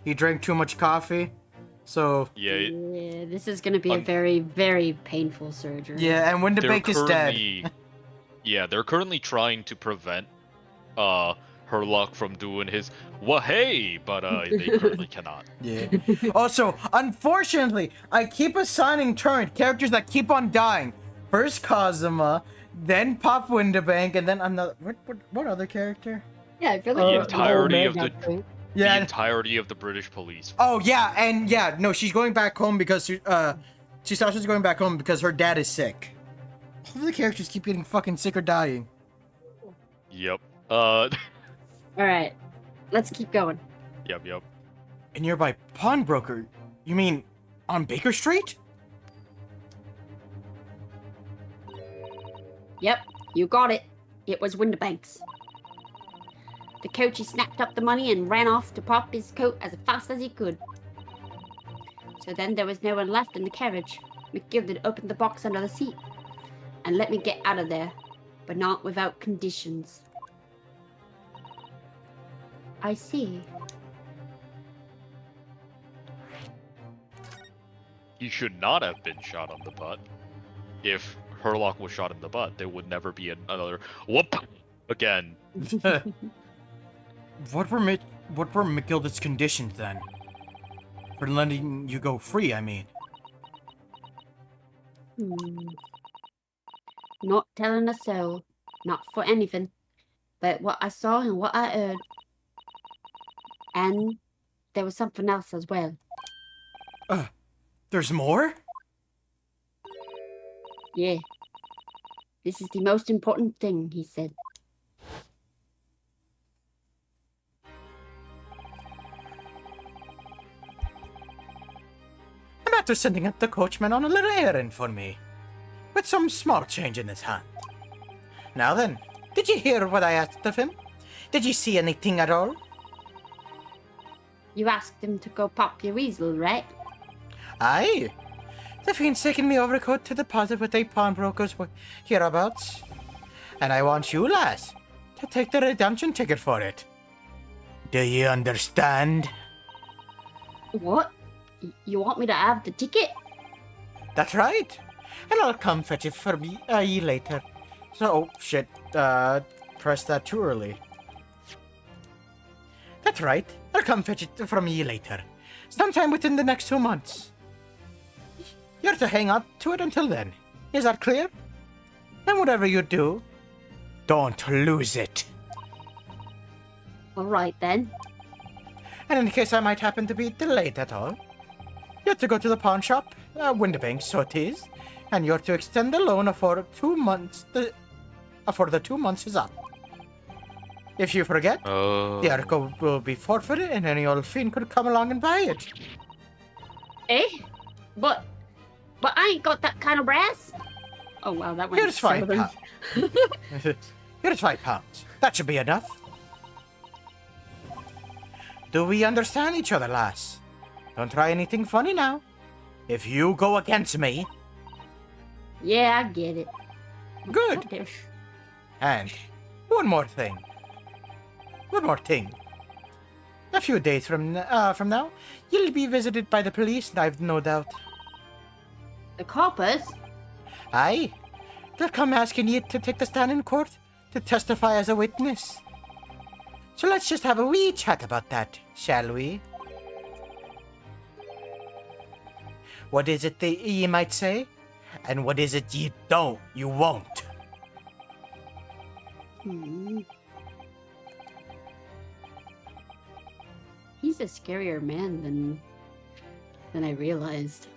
he drank too much coffee. So Yeah, Yeah, this is gonna be a Un- very, very painful surgery. yeah, and they're Winterbank is dead. currently. Yeah, they're currently trying to prevent Herlock from doing his hey, but they currently cannot. Yeah. Also, unfortunately, I keep assigning turret characters that keep on dying. First Kazuma, then Pop Winterbank, and then another. What other character? Yeah, I feel The like entirety of Omega the thing. the Yeah. entirety of the British police. Oh yeah, and yeah, no, she's going back home because Chisasha's going back home because her dad is sick. All the characters keep getting fucking sick or dying. Yep. All right, let's keep going. Yep. A nearby pawnbroker? You mean on Baker Street? Yep, you got it. It was Winterbank's. The coachie snapped up the money and ran off to pop his coat as fast as he could. So then there was no one left in the carriage. McGilded opened the box under the seat and let me get out of there, but not without conditions. I see. He should not have been shot on the butt. If Herlock was shot in the butt, there would never be another whoop again. What were McGilded's conditions then? For letting you go free, I mean. Not telling a soul. Not for anything. But what I saw and what I heard. And there was something else as well. There's more? Yeah. This is the most important thing, he said. I'm after sending up the coachman on a little errand for me. With some small change in his hand. Now then, did you hear what I asked of him? Did you see anything at all? You asked him to go pop your weasel, right? Aye. The fiend's taken me overcoat to deposit with a pawnbroker's hereabouts. And I want you, lass, to take the redemption ticket for it. Do you understand? What? You want me to have the ticket? That's right. And I'll come fetch it for me later. So, oh shit, pressed that too early. That's right. I'll come fetch it from you later. Sometime within the next 2 months. You're to hang on to it until then. Is that clear? And whatever you do, don't lose it. All right then. And in case I might happen to be delayed at all, you're to go to the pawn shop, Winterbank, so it is, and you're to extend the loan for 2 months. For the 2 months is up. If you forget, the article will be forfeited, and any old fiend could come along and buy it. Eh? But I ain't got that kind of brass. Oh wow, that went Here's £5. southern. Here's £5. That should be enough. Do we understand each other, lass? Don't try anything funny now. If you go against me, Yeah, I get it. good. There- And one more thing. A few days from now, you'll be visited by the police, I've no doubt. The coppers? Aye. They'll come asking you to take the stand in court to testify as a witness. So let's just have a wee chat about that, shall we? What is it that you might say? And what is it you won't? He's a scarier man than I realized.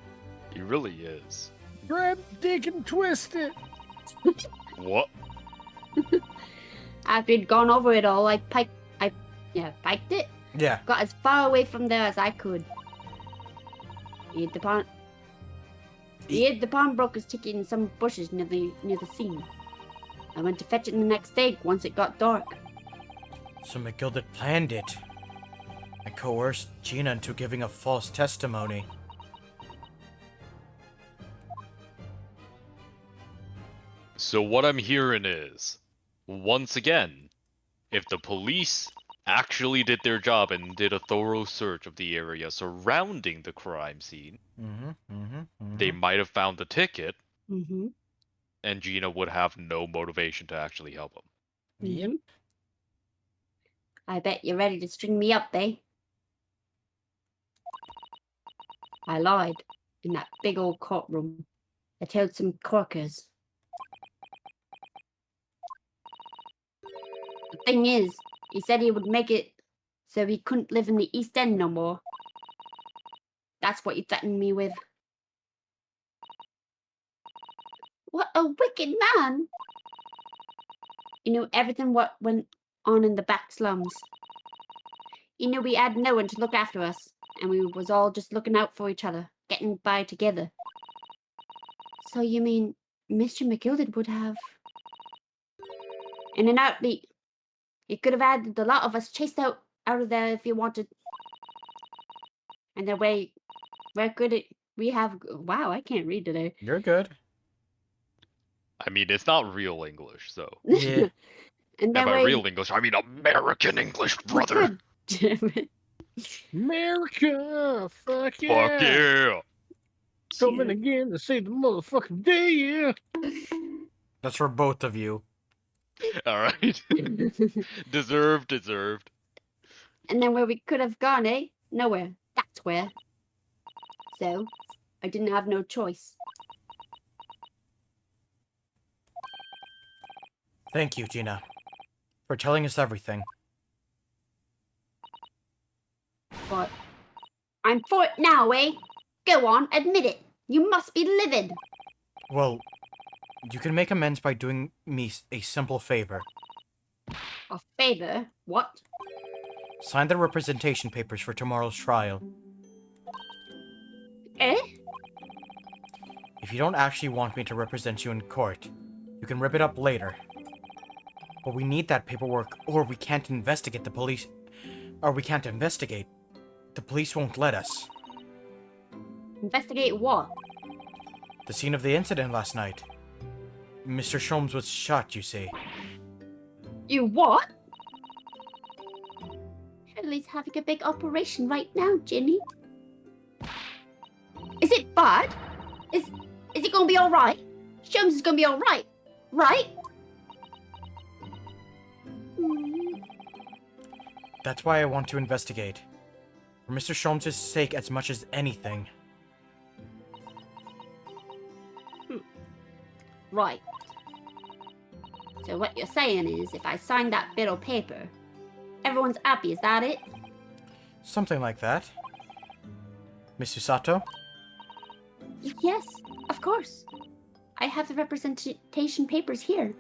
He really is. Grab the dick and twist it. What? After he'd gone over it all, I piked it. Yeah. Got as far away from there as I could. He hid the pawnbroker's ticket in some bushes near the scene. I went to fetch it the next day once it got dark. So McGilded planned it. I coerced Gina into giving a false testimony. So what I'm hearing is, once again, if the police actually did their job and did a thorough search of the area surrounding the crime scene, they might have found the ticket, Mm-hmm. and Gina would have no motivation to actually help him. Yep. I bet you're ready to string me up, eh? I lied in that big old courtroom. I told some corkers. The thing is, he said he would make it so he couldn't live in the East End no more. That's what he threatened me with. What a wicked man! He knew everything what went on in the back slums. He knew we had no one to look after us, and we was all just looking out for each other, getting by together. So you mean Mr. McGilded would have... In an heartbeat, he could have had the lot of us chased out of there if he wanted. And then where could it... We have... Wow, I can't read today. You're good. I mean, it's not real English, so. Yeah. And And then by where... real English, I mean American English, brother. God damn it. America, fuck yeah. Fuck yeah. Coming again to save the motherfucking day, yeah. That's for both of you. All right. Deserved. And then where we could have gone, eh? Nowhere. That's where. So, I didn't have no choice. Thank you, Gina, for telling us everything. But I'm for it now, eh? Go on, admit it. You must be livid. Well, you can make amends by doing me a simple favor. A favor? What? Sign the representation papers for tomorrow's trial. Eh? If you don't actually want me to represent you in court, you can rip it up later. But we need that paperwork, or we can't investigate the police. Or we can't investigate. The police won't let us. Investigate what? The scene of the incident last night. Mr. Sholmes was shot, you see. You what? Shirley's having a big operation right now, Ginny. Is it bad? Is it gonna be alright? Sholmes is gonna be alright, right? That's why I want to investigate. For Mr. Sholmes' sake as much as anything. Right. So what you're saying is, if I sign that bit of paper, everyone's happy, is that it? Something like that. Miss Usato? Yes, of course. I have the representation papers here.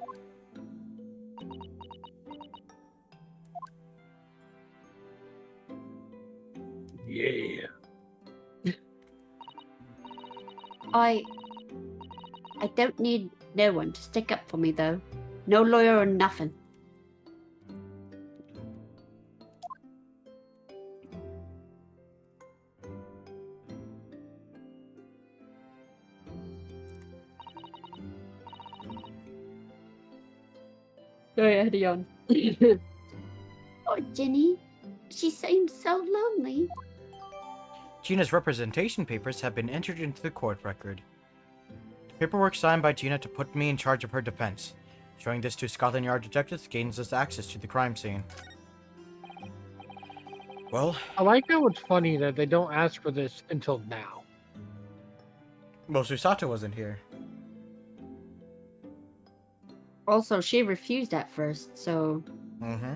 Yeah. I don't need no one to stick up for me, though. No lawyer or nothing. Oh yeah, Dion. Oh, Ginny. She seems so lonely. Gina's representation papers have been entered into the court record. Paperwork signed by Gina to put me in charge of her defense. Showing this to Scotland Yard detectives gains us access to the crime scene. Well, I like how it's funny that they don't ask for this until now. Susato wasn't here. Also, she refused at first, so Mm-hmm.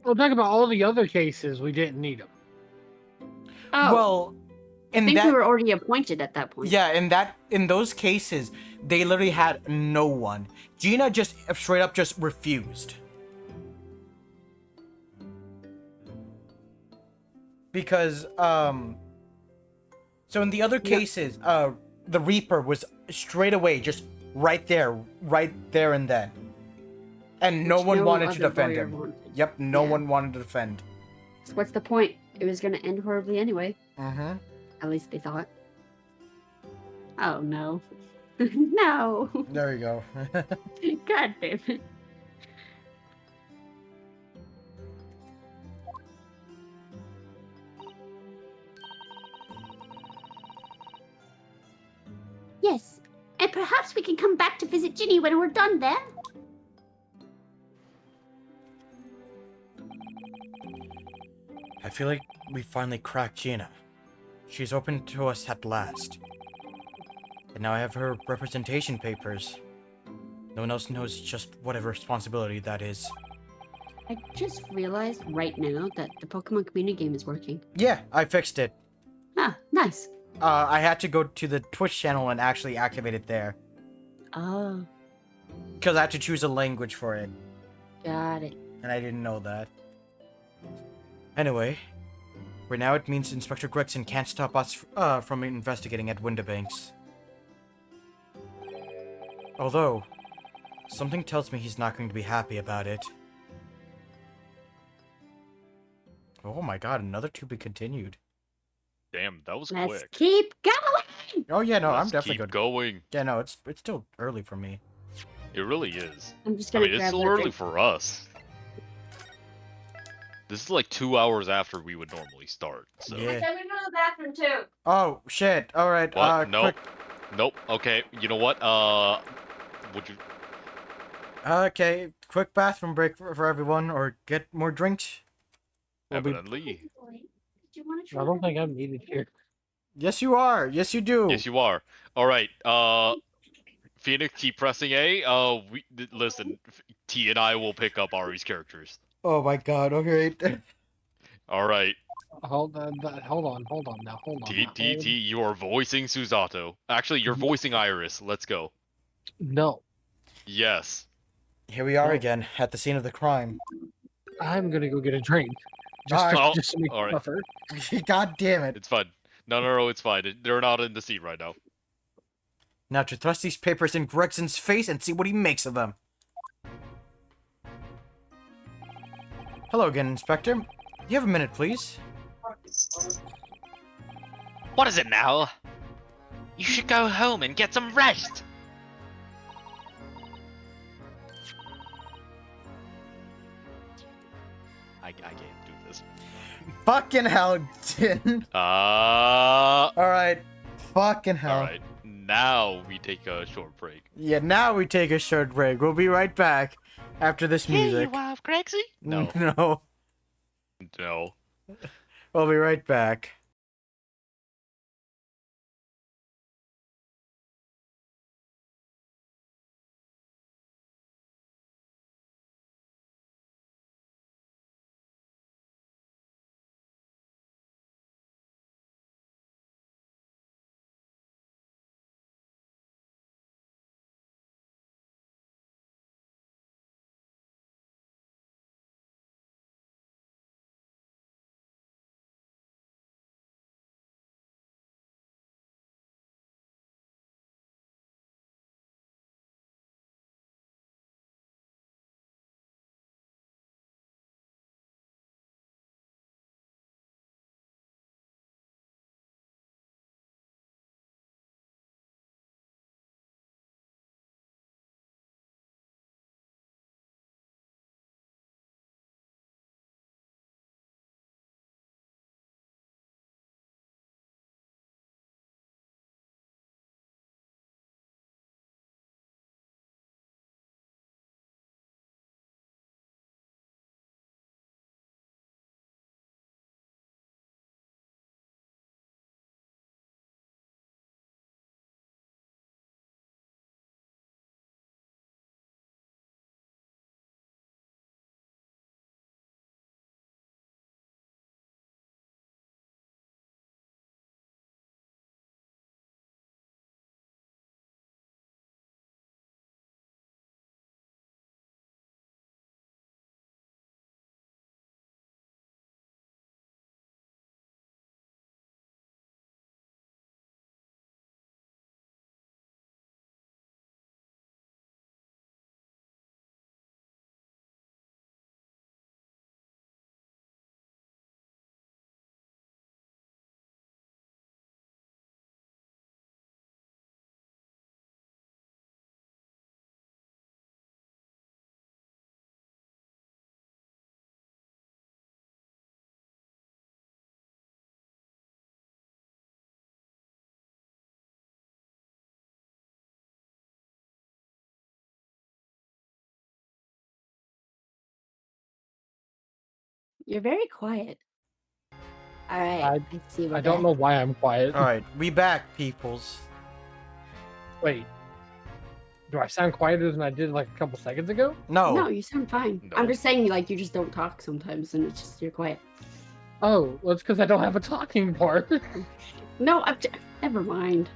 Well, talk about all the other cases we didn't need them. Well, I in think that, we were already appointed at that point. yeah, in those cases, they literally had no one. Gina just straight up just refused. Because, so in the other cases, the Reaper was straight away, just right there and then. And no Which one no wanted to other defend lawyer him. wanted. Yep, no Yeah. one wanted to defend. So what's the point? It was going to end horribly anyway. Mm-hmm. At least they thought. Oh, no. No. There you go. God damn it. Yes. And perhaps we can come back to visit Ginny when we're done there. I feel like we finally cracked Gina. She's open to us at last. And now I have her representation papers. No one else knows just what a responsibility that is. I just realized right now that the Pokemon community game is working. Yeah, I fixed it. Ah, nice. I had to go to the Twitch channel and actually activate it there. Oh, Because I had to choose a language for it. got it. And I didn't know that. Anyway, for now it means Inspector Gregson can't stop us from investigating at Windibanks. Although, something tells me he's not going to be happy about it. Oh my god, another to be continued. Damn, that was Let's quick. keep going. Oh yeah, no, I'm Let's definitely keep good. going. Yeah, no, it's still early for me. It really is. I'm just I gonna mean, it's grab still a early drink. for us. This is like 2 hours after we would normally start. So. Yeah. Can we go to the bathroom too? Oh shit! All right. What? Nope. Quick. Nope. Okay. You know what? Would you? Okay, quick bathroom break for everyone, or get more drinks. We'll be... Evidently. Did you want to try? I don't think I'm needed here. Yes, you are. Yes, you do. Yes, you are. All right. Phoenix, keep pressing A. Listen. T and I will pick up Ari's characters. Oh my god. Okay. All right. Hold on now. Hold on. T, you are voicing Susato. Actually, you're voicing Iris. Let's go. No, Yes. Here we are Oh. again at the scene of the crime. I'm gonna go get a drink. Ah, Just to make all right. buffer. God damn it! It's fine. No, it's fine. They're not in the scene right now. Now to thrust these papers in Gregson's face and see what he makes of them. Hello again, Inspector. You have a minute, please? What is it now? You should go home and get some rest. I can't do this. Fucking hell, Jin. Alright. Fucking hell. Alright. Now we take a short break. Yeah, now we take a short break. We'll be right back after this music. Hey, you wild Grexy? No. No. No. We'll be right back. You're very quiet. All right, I see. I don't know why I'm quiet. All right, we back, peoples. Wait. Do I sound quieter than I did like a couple seconds ago? No. No, you sound fine. I'm No. just saying, like, you just don't talk sometimes, and it's just you're quiet. Oh, well, it's because I don't have a talking part. No, never mind.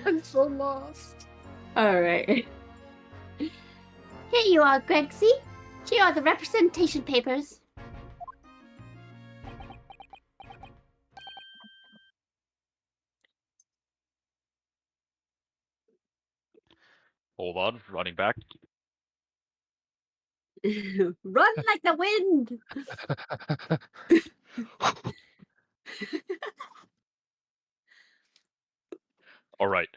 I'm so lost. All right. Here you are, Gregsy. Here are the representation papers. Hold on, running back. Run like the wind. All right.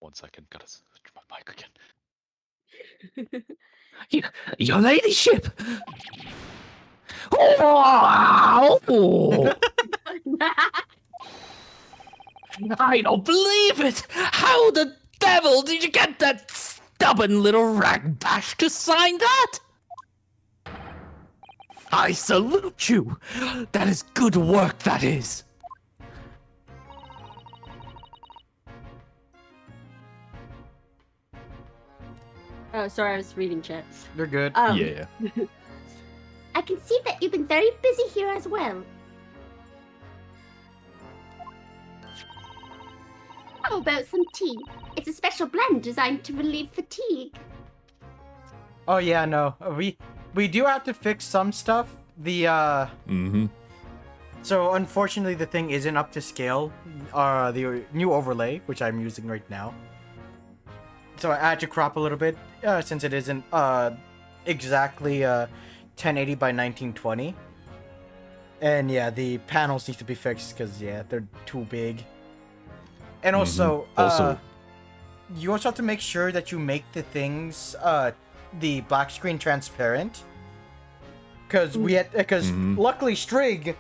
One second, gotta switch my mic again. Your ladyship! Oh! I don't believe it! How the devil did you get that stubborn little rag bash to sign that? I salute you! That is good work, that is! Oh, sorry, I was reading chat. You're good. Yeah. I can see that you've been very busy here as well. How about some tea? It's a special blend designed to relieve fatigue. Oh yeah, no. We do have to fix some stuff. The So unfortunately the thing isn't up to scale. The new overlay, which I'm using right now. So I had to crop a little bit, since it isn't exactly 1080 by 1920. And yeah, the panels need to be fixed because yeah, they're too big. And also, you also have to make sure that you make the things, the black screen transparent. Because luckily Strig,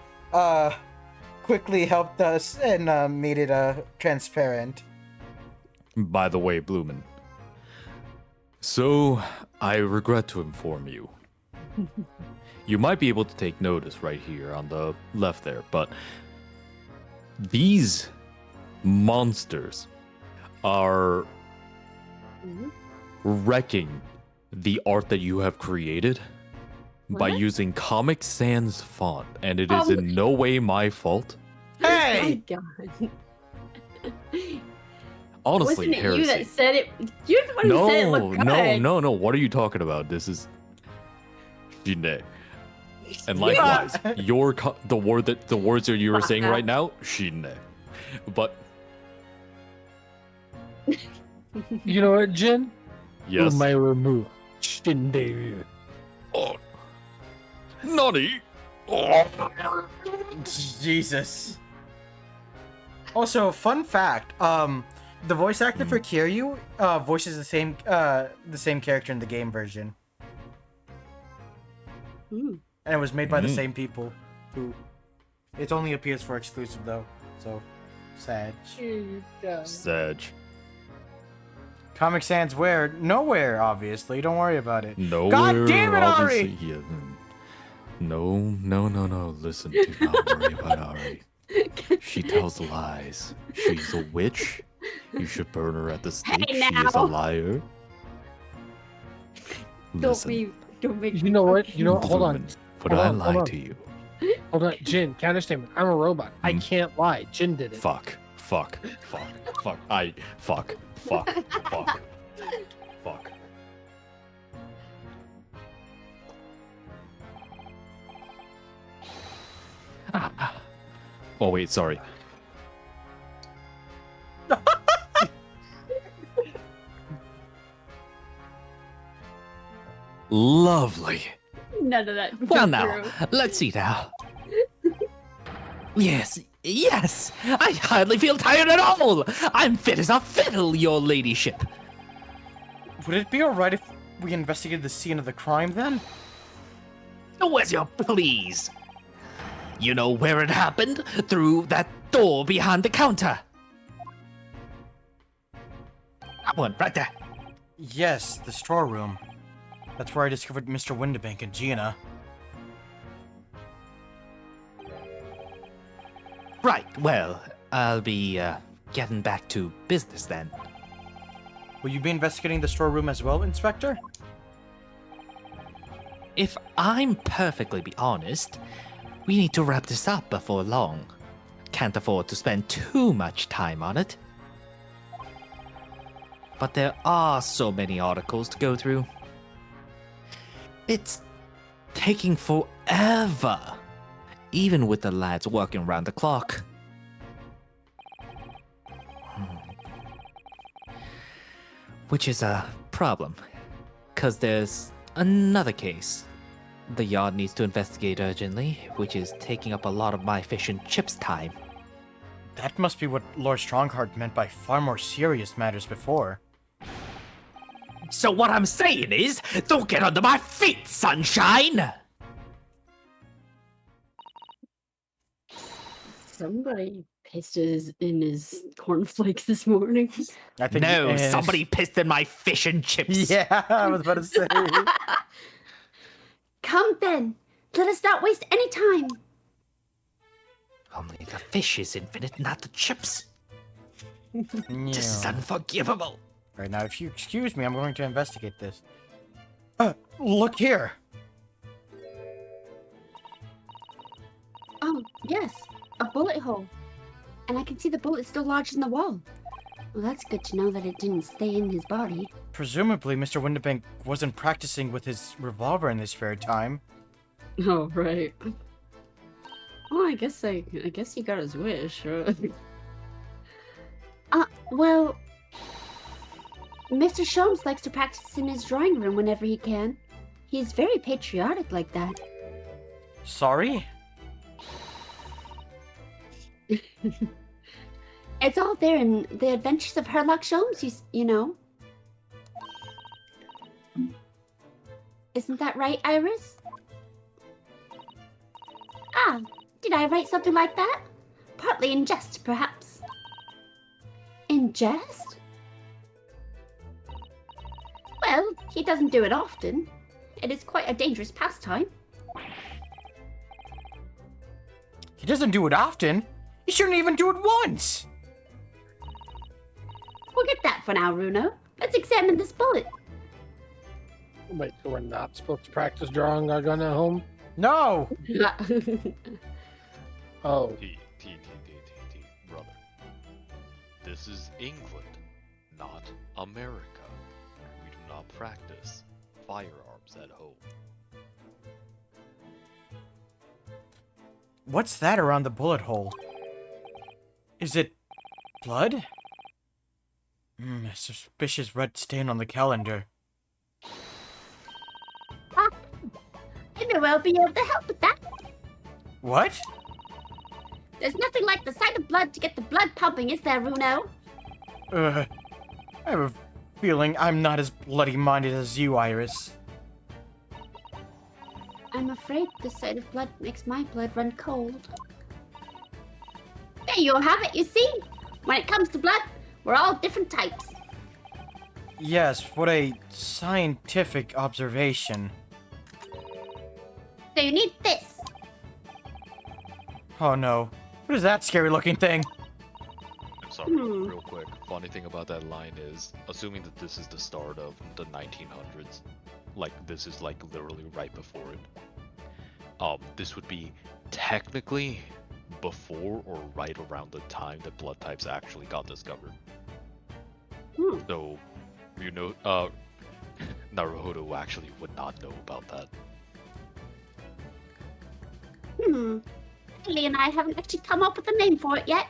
quickly helped us and made it transparent. By the way, Bloomin. So, I regret to inform you. You might be able to take notice right here on the left there, but these monsters are wrecking the art that you have created by What? using Comic Sans font, and it is in no way my fault. Hey! Oh my god. Honestly, Wasn't it heresy. you that said it? You're the one who said it looked good. No. What are you talking about? This is Shine. And likewise, the words that you were saying right now, Shine. But You know what, Jin? yes. My remove. Shinde. Oh, Nani? Oh. Jesus. Also, fun fact, the voice actor for Kiryu voices the same character in the game version. Hmm. And it was made by the same people who it's only a PS4 exclusive though. So sad. Sag. Comic Sans where? Nowhere, obviously. Don't worry about it. Nowhere, God damn it, Ari! obviously, yeah. No. Listen, do not worry about Ari. She tells lies. She's a witch. You should burn her at the stake. Hey, She is a now. liar. Listen, Don't make You know what? Hold on. Bloomin, would I lie on. to you? Hold on. Jin, counterstatement. I'm a robot. I can't lie. Jin did it. Fuck. Oh wait, sorry. Lovely. none of that. Well, went now, through. let's see now. Yes, I hardly feel tired at all. I'm fit as a fiddle, your ladyship. Would it be alright if we investigated the scene of the crime then? Where's your please? You know where it happened? Through that door behind the counter. That one, right there. Yes, the storeroom. That's where I discovered Mr. Windibank and Gina. Right, well, I'll be getting back to business then. Will you be investigating the storeroom as well, Inspector? If I'm perfectly be honest, we need to wrap this up before long. Can't afford to spend too much time on it. But there are so many articles to go through. It's taking forever, even with the lads working around the clock. Which is a problem, because there's another case the yard needs to investigate urgently, which is taking up a lot of my fish and chips time. That must be what Lord Strongheart meant by far more serious matters before. So what I'm saying is, don't get under my feet, sunshine! Somebody pissed in his cornflakes this morning. I think No, somebody pissed in my fish and chips. Yeah, I was about to say. Come then. Let us not waste any time. Only the fish is infinite, not the chips. This is Yeah. unforgivable. Right now, if you excuse me, I'm going to investigate this. Look here. Oh, yes. A bullet hole. And I can see the bullet still lodged in the wall. Well, that's good to know that it didn't stay in his body. Presumably, Mr. Windibank wasn't practicing with his revolver in his spare time. Oh, right. Well, I guess he got his wish. Well, Mr. Sholmes likes to practice in his drawing room whenever he can. He's very patriotic like that. Sorry? It's all there in The Adventures of Herlock Sholmes, you know. Isn't that right, Iris? Ah, did I write something like that? Partly in jest, perhaps. In jest? Well, he doesn't do it often. It is quite a dangerous pastime. He doesn't do it often. He shouldn't even do it once. Forget that for now, Runo. Let's examine this bullet. Wait, so we're not supposed to practice drawing our gun at home? No. Oh, Brother. This is England, not America. We do not practice firearms at home. What's that around the bullet hole? Is it blood? A suspicious red stain on the calendar. I may well be able to help with that. What? There's nothing like the sight of blood to get the blood pumping, is there, Runo? I have a feeling I'm not as bloody-minded as you, Iris. I'm afraid the sight of blood makes my blood run cold. There you have it, you see? When it comes to blood, we're all different types. Yes, what a scientific observation. So you need this. Oh no. What is that scary-looking thing? I'm sorry, real quick. Funny thing about that line is, assuming that this is the start of the 1900s, like this is like literally right before it. This would be technically before or right around the time that blood types actually got discovered. So, you know, Naruhodo actually would not know about that. Lee and I haven't actually come up with a name for it yet.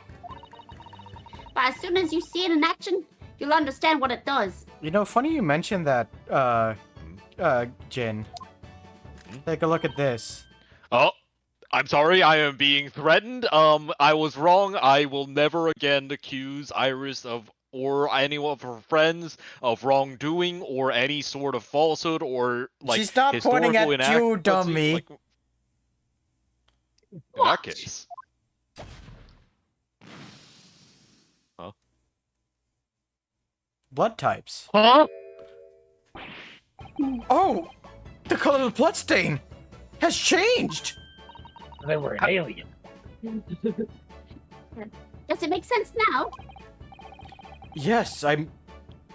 But as soon as you see it in action, you'll understand what it does. You know, funny you mentioned that, Jin. Take a look at this. Oh, I'm sorry, I am being threatened. I was wrong. I will never again accuse Iris of or any of her friends of wrongdoing or any sort of falsehood or like She's not pointing at historical you, inaccuracy, dummy. like- in that case. Blood types. Huh? Oh! The color of the bloodstain has changed! They were an alien. Does it make sense now? Yes, I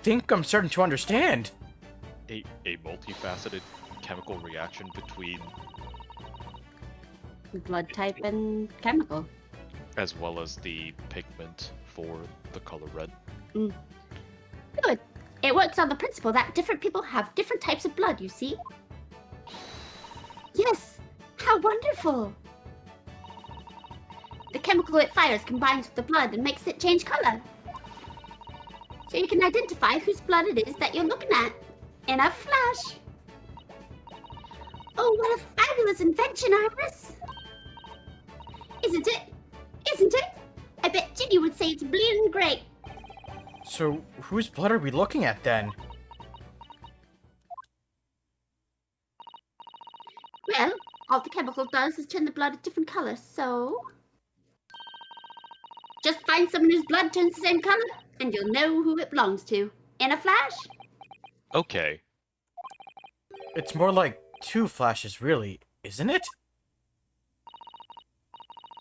think I'm starting to understand. A multifaceted chemical reaction between, Blood type and chemical. as well as the pigment for the color red. Good. It works on the principle that different people have different types of blood, you see? Yes! How wonderful! The chemical it fires combines with the blood and makes it change color. So you can identify whose blood it is that you're looking at in a flash. Oh, what a fabulous invention, Iris! Isn't it? Isn't it? I bet Ginny would say it's bleeding great. So, whose blood are we looking at then? Well, all the chemical does is turn the blood a different color, so... Just find someone whose blood turns the same color, and you'll know who it belongs to. In a flash? Okay. It's more like 2 flashes, really, isn't it?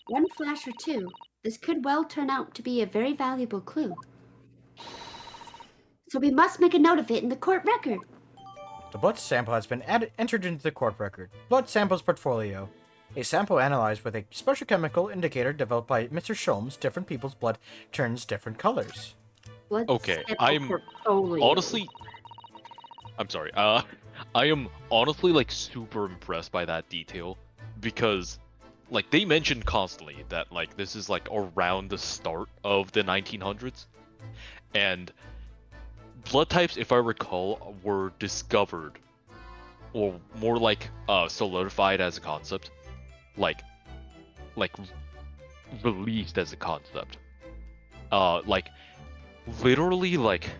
One flash or two. This could well turn out to be a very valuable clue. So we must make a note of it in the court record. The blood sample has been entered into the court record. Blood samples portfolio. A sample analyzed with a special chemical indicator developed by Mr. Sholmes. Different people's blood turns different colors. Blood Okay, sample I'm portfolio. honestly, I'm sorry. I am honestly like super impressed by that detail because, like, they mentioned constantly that like this is like around the start of the 1900s, and blood types, if I recall, were discovered, or more like solidified as a concept, like released as a concept, like literally like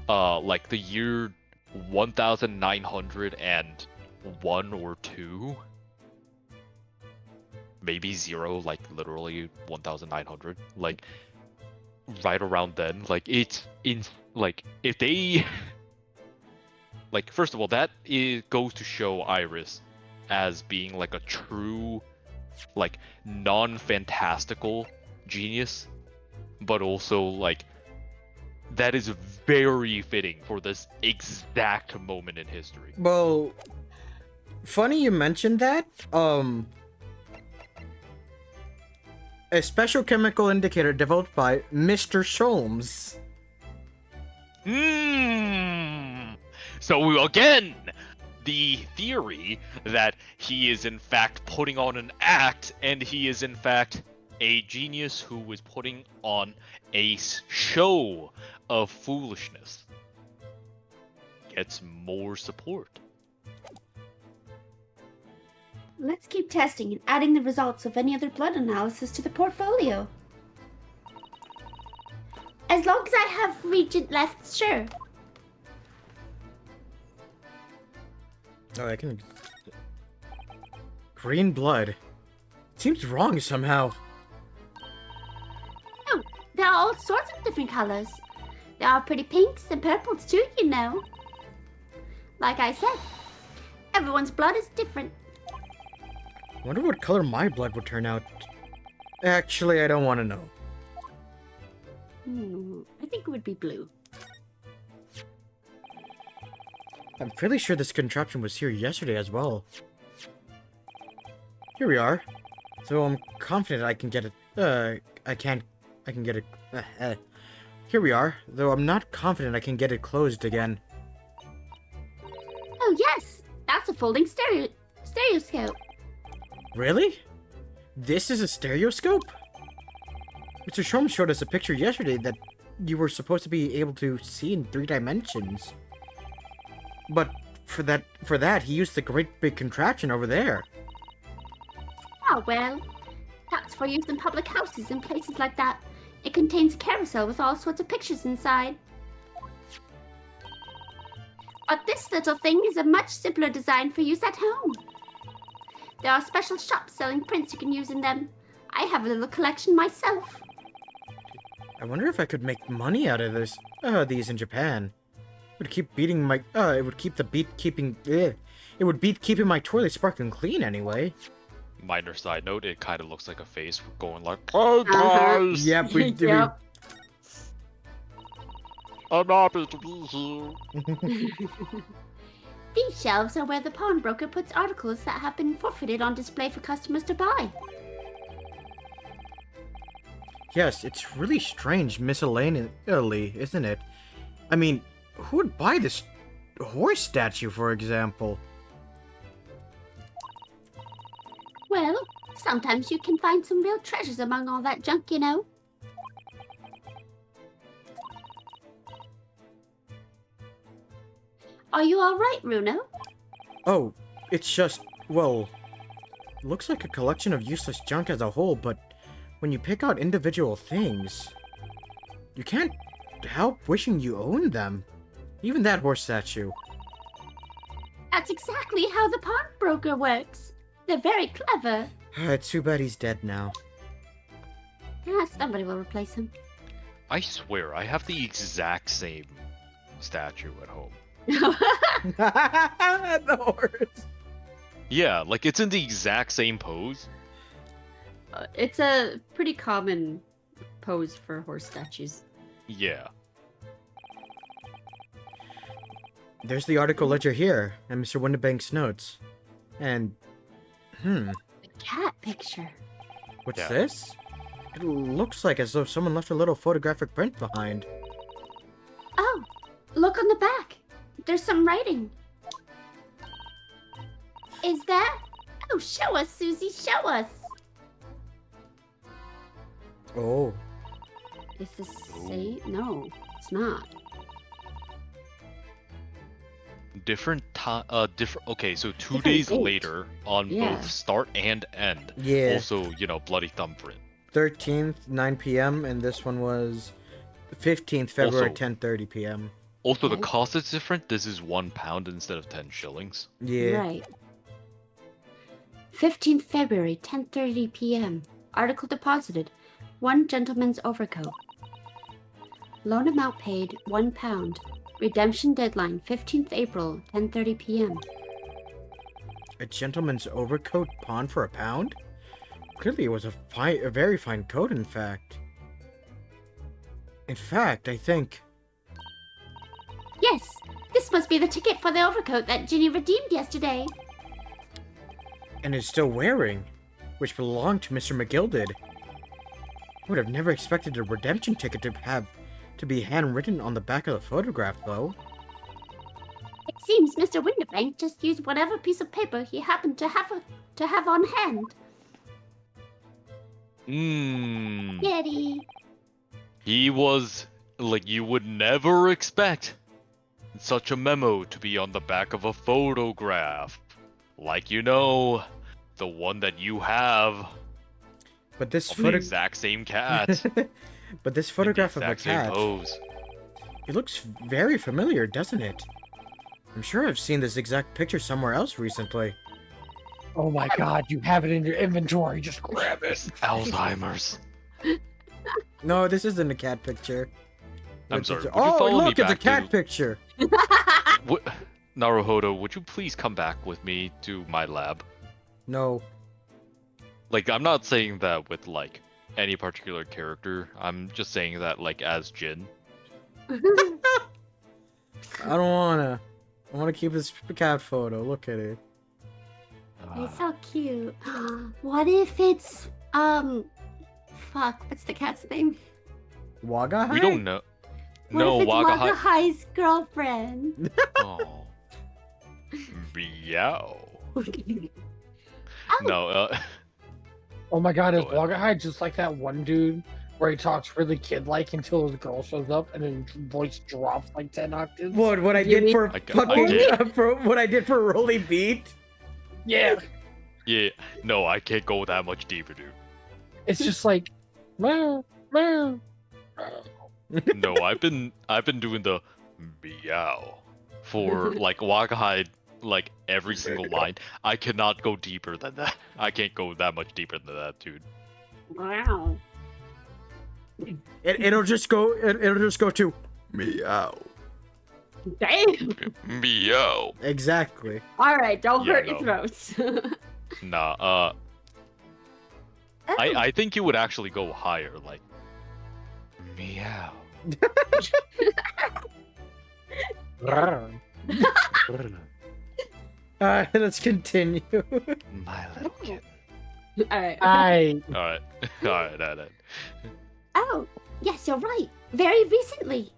the year 1901 or 2, maybe 0, like literally 1900, like right around then. Like it's in, like if they like, first of all, that goes to show Iris as being like a true, like, non-fantastical genius, but also like that is very fitting for this exact moment in history. Well, funny you mentioned that. A special chemical indicator developed by Mr. Sholmes. So again, the theory that he is in fact putting on an act, and he is in fact a genius who is putting on a show of foolishness, gets more support. Let's keep testing and adding the results of any other blood analysis to the portfolio. As long as I have Regent left, sure. Oh, I can... Green blood. Seems wrong somehow. Oh, there are all sorts of different colors. There are pretty pinks and purples too, you know. Like I said, everyone's blood is different. Wonder what color my blood would turn out. Actually, I don't want to know. I think it would be blue. I'm fairly sure this contraption was here yesterday as well. Here we are. So I'm confident I can get it. I can get it. Here we are. Though I'm not confident I can get it closed again. Oh yes, that's a folding stereoscope. Really? This is a stereoscope? Mr. Sholmes showed us a picture yesterday that you were supposed to be able to see in 3 dimensions. But for that, he used the great big contraption over there. Oh well, that's for use in public houses and places like that. It contains a carousel with all sorts of pictures inside. But this little thing is a much simpler design for use at home. There are special shops selling prints you can use in them. I have a little collection myself. I wonder if I could make money out of these in Japan. would keep beating my. It would keep the beat keeping. It would beat keeping my toilet sparkling clean anyway. Minor side note, it kind of looks like a face going like, "Hey Uh-huh. guys, Yep, we do. Yep. I'm happy to be here." These shelves are where the pawnbroker puts articles that have been forfeited on display for customers to buy. Yes, it's really strange miscellaneously, isn't it? I mean, who would buy this horse statue, for example? Well, sometimes you can find some real treasures among all that junk, you know. Are you all right, Runo? Oh, it's just, well, looks like a collection of useless junk as a whole, but when you pick out individual things, you can't help wishing you owned them. Even that horse statue. That's exactly how the pawnbroker works. They're very clever. It's too bad he's dead now. Ah, somebody will replace him. I swear, I have the exact same statue at home. The horse. Yeah, like it's in the exact same pose. It's a pretty common pose for horse statues. Yeah. There's the article ledger here, and Mr. Windibank's notes. And, The cat picture. what's Yeah. this? It looks like as though someone left a little photographic print behind. Oh, look on the back. There's some writing. Is that? Oh, show us, Susie, show us. Oh, Is this same? No, it's not. Different time. Different. Okay, so 2 Different days date. later on Yeah. both start and end. yeah. Also, bloody thumbprint. 13th, 9 p.m., and this one was 15th, February, Also- 10:30 p.m. Also, the Okay. cost is different. This is £1 instead of 10 shillings. Yeah. Right. 15th February, 10:30 p.m. Article deposited. 1 gentleman's overcoat. Loan amount paid £1. Redemption deadline 15th April, 10:30 p.m. A gentleman's overcoat pawned for £1? Clearly it was a very fine coat, in fact. In fact, I think... Yes, this must be the ticket for the overcoat that Ginny redeemed yesterday. and is still wearing, which belonged to Mr. McGilded. I would have never expected a redemption ticket to be handwritten on the back of the photograph, though. It seems Mr. Windibank just used whatever piece of paper he happened to have on hand. Mmm. Yeti. He was like, you would never expect such a memo to be on the back of a photograph. Like, the one that you have But this of the exact same cat. But this in the photograph of the exact same cat, pose. it looks very familiar, doesn't it? I'm sure I've seen this exact picture somewhere else recently. Oh my god, you have it in your inventory. Just grab it. Alzheimer's. No, this isn't a cat picture. I'm It's sorry, a- would you Oh, follow me look, it's a back cat to- picture. Naruhodo, would you please come back with me to my lab? No. Like, I'm not saying that with, like, any particular character. I'm just saying that, like, as Jin. I don't wanna. I wanna keep this cat photo. Look at it. It's so cute. What if it's fuck, what's the cat's name? Waga? We don't know. What No, if it's Waga Waga High's girlfriend? Oh. Meow. No, Oh my god, is Go ahead. Wagahide just like that one dude where he talks really kid-like until his girl shows up and his voice drops like 10 octaves? What I You did mean- for I did. fucking for what I did for Rolly Beat? Yeah. yeah, no, I can't go that much deeper, dude. It's just like, meow, meow. No, I've been doing the meow for like Wakahide, like every single line. I cannot go deeper than that. I can't go that much deeper than that, dude. Wow. It'll just go to meow. Damn. Meow. Exactly. All right, don't Yeah, hurt your no. throats. Nah. Oh, I think you would actually go higher, like. Meow. Alright, let's continue. My little kitten. all right. I All right. All right. All right. Oh, yes, you're right. Very recently.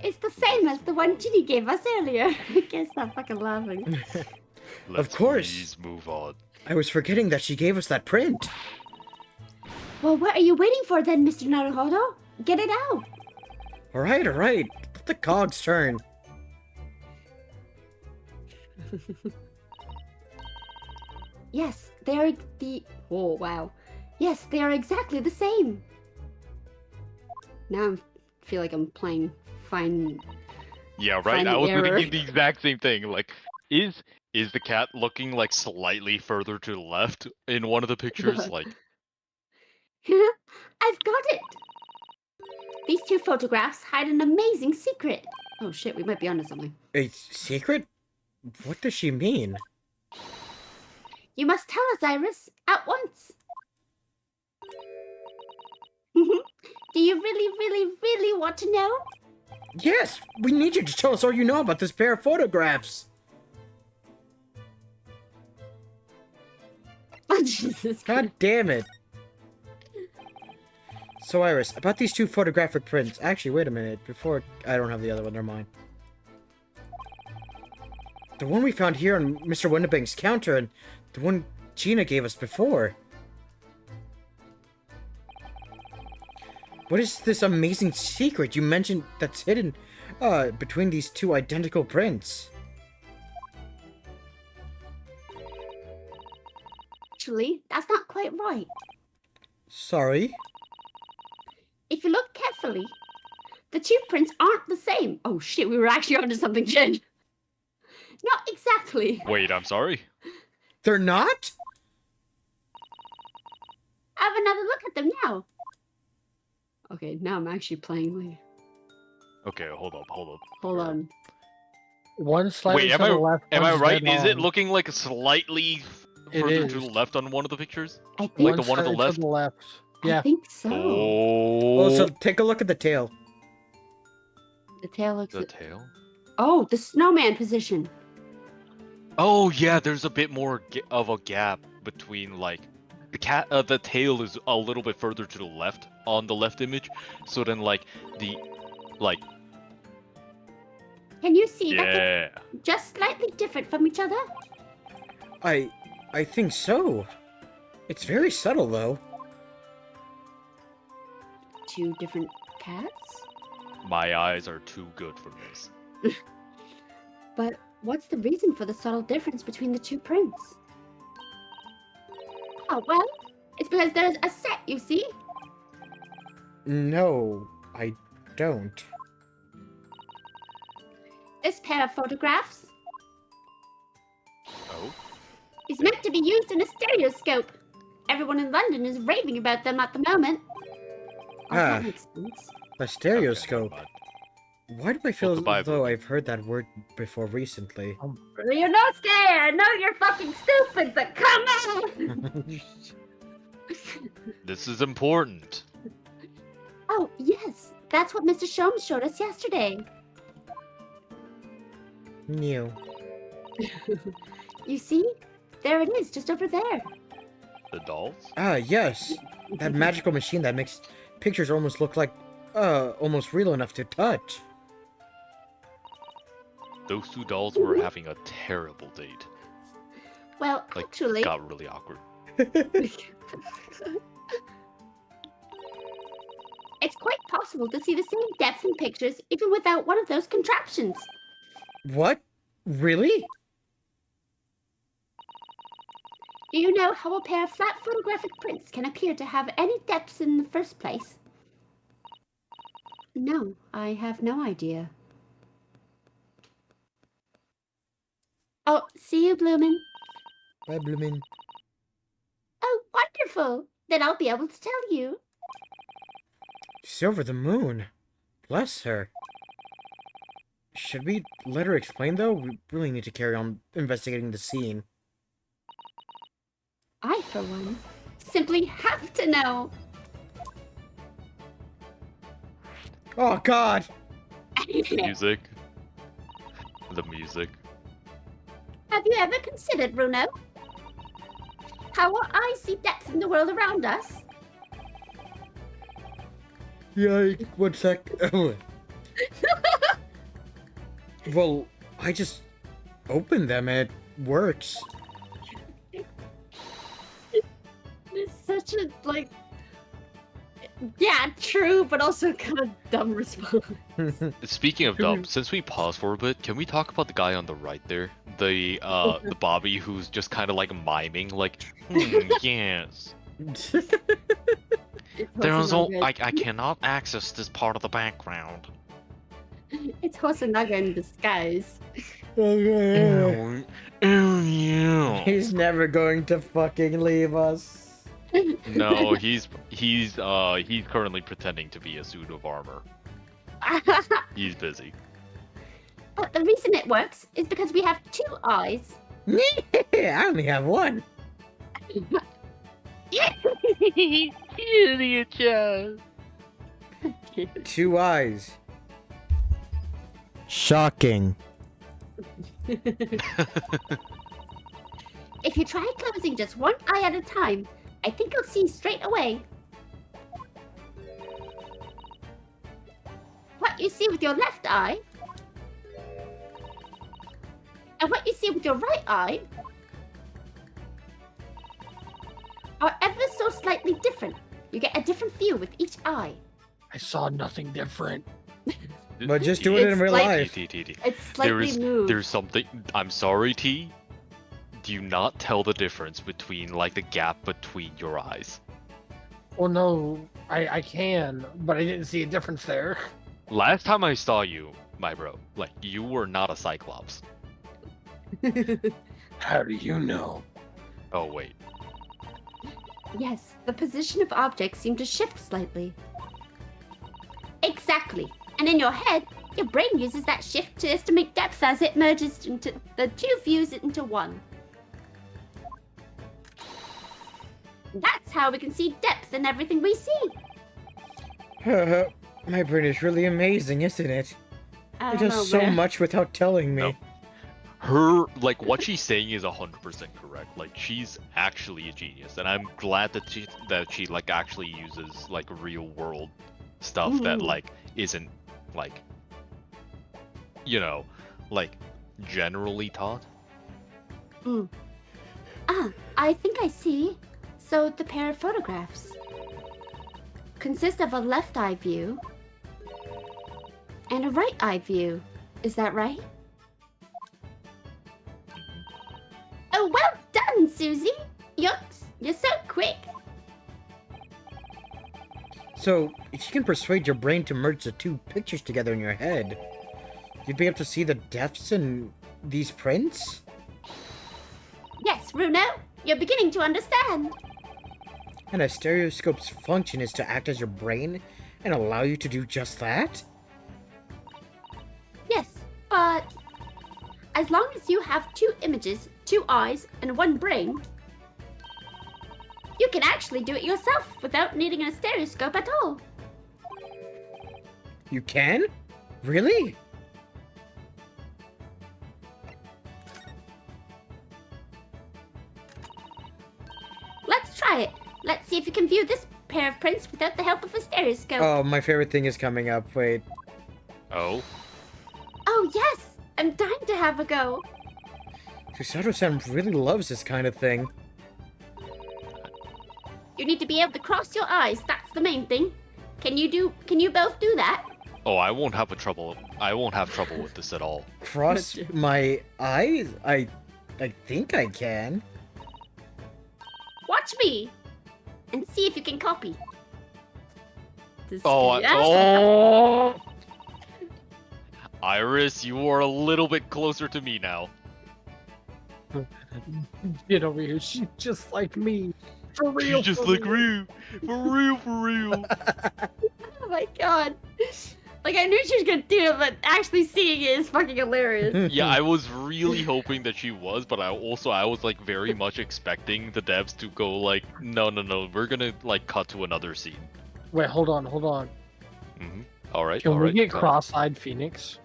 It's the same as the one Ginny gave us earlier. I can't stop fucking laughing. Let's course. Please move on. I was forgetting that she gave us that print. Well, what are you waiting for then, Mr. Naruhodo? Get it out. Alright, alright. Let the cogs turn. Yes, they are the. Oh, wow. Yes, they are exactly the same. Now I feel like I'm playing Fine. Yeah, right. Find I the was error. thinking the exact same thing. Like, is the cat looking like slightly further to the left in one of the pictures? Like, I've got it. These two photographs hide an amazing secret. Oh shit, we might be onto something. A secret? What does she mean? You must tell us, Iris, at once. Do you really, really, really want to know? Yes, we need you to tell us all you know about this pair of photographs. Oh, Jesus Christ. God damn it. So, Iris, about these two photographic prints. Actually, wait a minute. Before... I don't have the other one. Never mind. The one we found here on Mr. Winnebank's counter and the one Gina gave us before. What is this amazing secret you mentioned that's hidden between these two identical prints? Actually, that's not quite right. Sorry? If you look carefully, the two prints aren't the same. Oh shit, we were actually onto something, Jen. Not exactly. wait, I'm sorry. They're not? Have another look at them now. Okay, now I'm actually playing. Okay, hold up. Hold on. one slightly Wait, to the left. am I one's right? dead Is it on. looking like slightly It further to is. the left on one of the pictures? I Like think, the one on the slightly left? To the left. I Yeah. think so. Oh, Oh, so take a look at the tail. The tail looks. the tail. Oh, the snowman position. Oh yeah, there's a bit more of a gap between like the cat. The tail is a little bit further to the left on the left image. So then like the like Can you see that they're yeah. just slightly different from each other? I think so. It's very subtle, though. Two different cats? My eyes are too good for this. But what's the reason for the subtle difference between the two prints? Oh, well, it's because there's a set, you see? No, I don't. This pair of photographs Oh. is meant to be used in a stereoscope. Everyone in London is raving about them at the moment. Oh, Ah. that makes sense. A stereoscope. Okay, Why do I feel What's the as though Bible? I've heard that word before recently? You're not scared. I know you're fucking stupid, but come on! this is important. Oh, yes. That's what Mr. Sholmes showed us yesterday. New. You see? There it is, just over there. The dolls. Ah, yes. That magical machine that makes pictures almost look like, almost real enough to touch. Those two dolls were having a terrible date. Well, Like, actually, got really awkward. it's quite possible to see the same depths in pictures even without one of those contraptions. What? Really? Do you know how a pair of flat photographic prints can appear to have any depths in the first place? No, I have no idea. Oh, see you, Bloomin'. Bye, Bloomin'. Oh, wonderful. Then I'll be able to tell you. She's over the moon. Bless her. Should we let her explain, though? We really need to carry on investigating the scene. I, for one, simply have to know. Oh, God! Music. The music. Have you ever considered, Bruno, how our eyes see depth in the world around us? Yeah, one sec. Well, I just opened them and it works. It's such a, like, yeah, true, but also kind of dumb response. Speaking of dumb, since we paused for a bit, can we talk about the guy on the right there? The Bobby who's just kind of like miming, like, yes. There's I cannot access this part of the background. It's Hosonaga in disguise. Oh, yeah. He's never going to fucking leave us. No, he's currently pretending to be a suit of armor. He's busy. But the reason it works is because we have 2 eyes. I only have one. Idiot child. 2 eyes. Shocking. If you try closing just 1 eye at a time, I think you'll see straight away. What you see with your left eye and what you see with your right eye are ever so slightly different. You get a different view with each eye. I saw nothing different. But just do it in It's real like- life. It's slightly moved. There's something. I'm sorry, T. Do you not tell the difference between like the gap between your eyes? Well, no, I can, but I didn't see a difference there. Last time I saw you, my bro, like you were not a Cyclops. How do you know? Oh wait. Yes, the position of objects seem to shift slightly. Exactly. And in your head, your brain uses that shift to estimate depth as it merges into the 2 views into one. That's how we can see depth in everything we see. My brain is really amazing, isn't it? I It don't does know, so Bear. much without telling me. No. Her like what she's saying is 100% correct. Like she's actually a genius, and I'm glad that she like actually uses like real world stuff that Ooh. like isn't like like generally taught. I think I see. So the pair of photographs consist of a left eye view and a right eye view. Is that right? Oh, well done, Susie. You're so quick. So, if you can persuade your brain to merge the 2 pictures together in your head, you'd be able to see the depths in these prints? Yes, Bruno, you're beginning to understand. And a stereoscope's function is to act as your brain and allow you to do just that? Yes, but as long as you have 2 images, 2 eyes, and 1 brain, you can actually do it yourself without needing a stereoscope at all. You can? Really? Let's try it. Let's see if you can view this pair of prints without the help of a stereoscope. Oh, my favorite thing is coming up. Wait. Oh. Oh, yes! I'm dying to have a go. Susato-san really loves this kind of thing. You need to be able to cross your eyes. That's the main thing. Can you both do that? Oh, I won't have trouble with this at all. Cross my eyes? I think I can. Watch me and see if you can copy. Oh. Iris, you are a little bit closer to me now. Get over here. She's just like me. For real. She's just for like real. real. For real, for real. Oh my god. Like I knew she was gonna do it, but actually seeing it is fucking hilarious. Yeah, I was really hoping that she was, but I was like very much expecting the devs to go like, no, we're gonna like cut to another scene. Wait, hold on. All right, Can all we right. get go. cross-eyed Phoenix?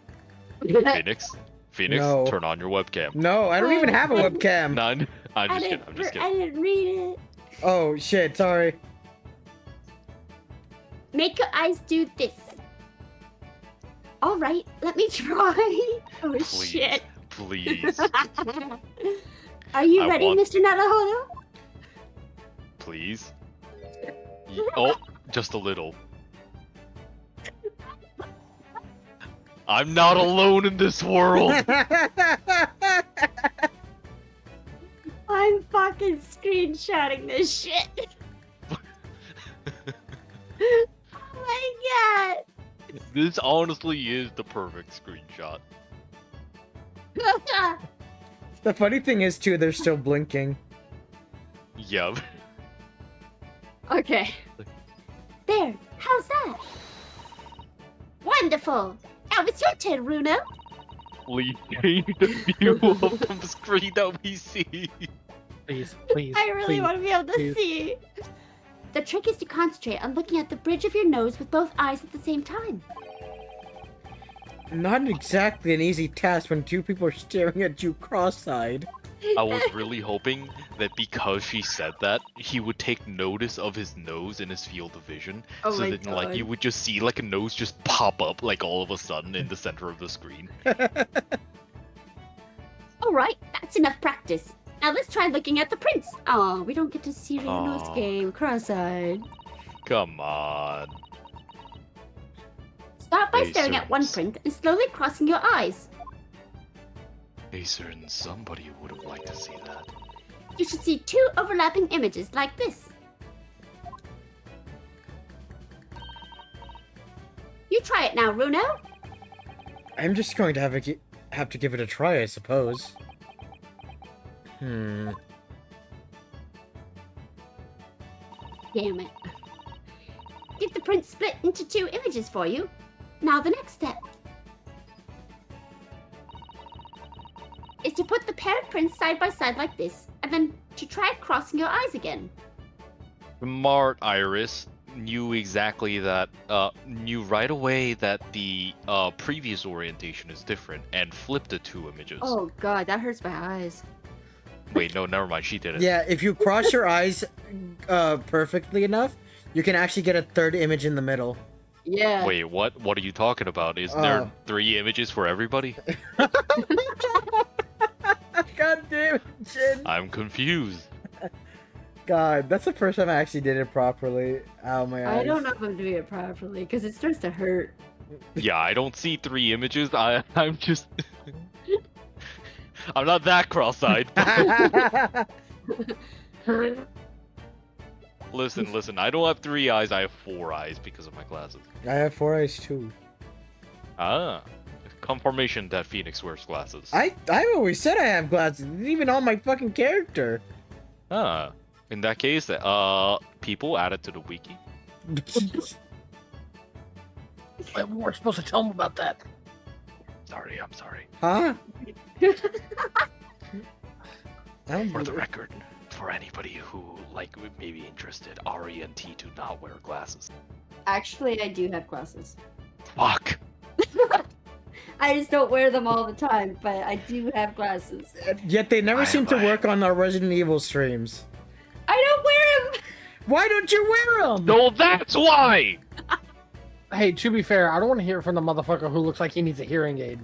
Phoenix? No. Turn on your webcam. No, I don't even have a webcam. None. I'm I just kidding. I'm just didn't. I kidding. didn't read it. Oh shit, sorry. Make your eyes do this. All right, let me try. Oh Please, shit. please, Are you I ready, want- Mr. Naruhodo? please. Oh, just a little. I'm not alone in this world. I'm fucking screenshotting this shit. Oh my god. This honestly is the perfect screenshot. The funny thing is too, they're still blinking. Yeah. Okay. There. How's that? Wonderful. Now it's your turn, Runo. Please change the view of the screen that we see. Please. I really please. want to be able to please. see. The trick is to concentrate on looking at the bridge of your nose with both eyes at the same time. Not exactly an easy task when two people are staring at you cross-eyed. I was really hoping that because she said that, he would take notice of his nose in his field of vision. Oh so my that like God. you would just see like a nose just pop up like all of a sudden in the center of the screen. Alright, that's enough practice. Now let's try looking at the prints. Oh, we don't get to see Runo's Aw. game cross-eyed. Come on. Start by staring at one Patience. print and slowly crossing your eyes. A certain somebody would have liked to see that. You should see two overlapping images like this. You try it now, Runo. I'm just going to have to give it a try, I suppose. Damn it. Get the print split into two images for you. Now the next step is to put the pair of prints side by side like this, and then to try crossing your eyes again. Smart Iris knew exactly that, knew right away that the previous orientation is different and flipped the two images. Oh god, that hurts my eyes. Wait, no, never mind, she did it. Yeah, if you cross your eyes perfectly enough, you can actually get a third image in the middle. Yeah. Wait, what? What are you talking about? Is there 3 images for everybody? God damn it, Jin. I'm confused. God, that's the first time I actually did it properly. Ow, my eyes. I don't know if I'm doing it properly because it starts to hurt. Yeah, I don't see 3 images. I'm just... I'm not that cross-eyed. Listen, I don't have 3 eyes, I have 4 eyes because of my glasses. I have 4 eyes too. Ah. Confirmation that Phoenix wears glasses. I always said I have glasses, even on my fucking character. Ah. In that case, people add it to the wiki. Wait, we weren't supposed to tell him about that. Sorry, I'm sorry. Huh? I don't For the believe- record, for anybody who may be interested, Ari and T do not wear glasses. Actually, I do have glasses. Fuck. I just don't wear them all the time, but I do have glasses. Yet they never Why seem am to I- work on our Resident Evil streams. I don't wear them! Why don't you wear them? No, that's why! Hey, to be fair, I don't want to hear it from the motherfucker who looks like he needs a hearing aid.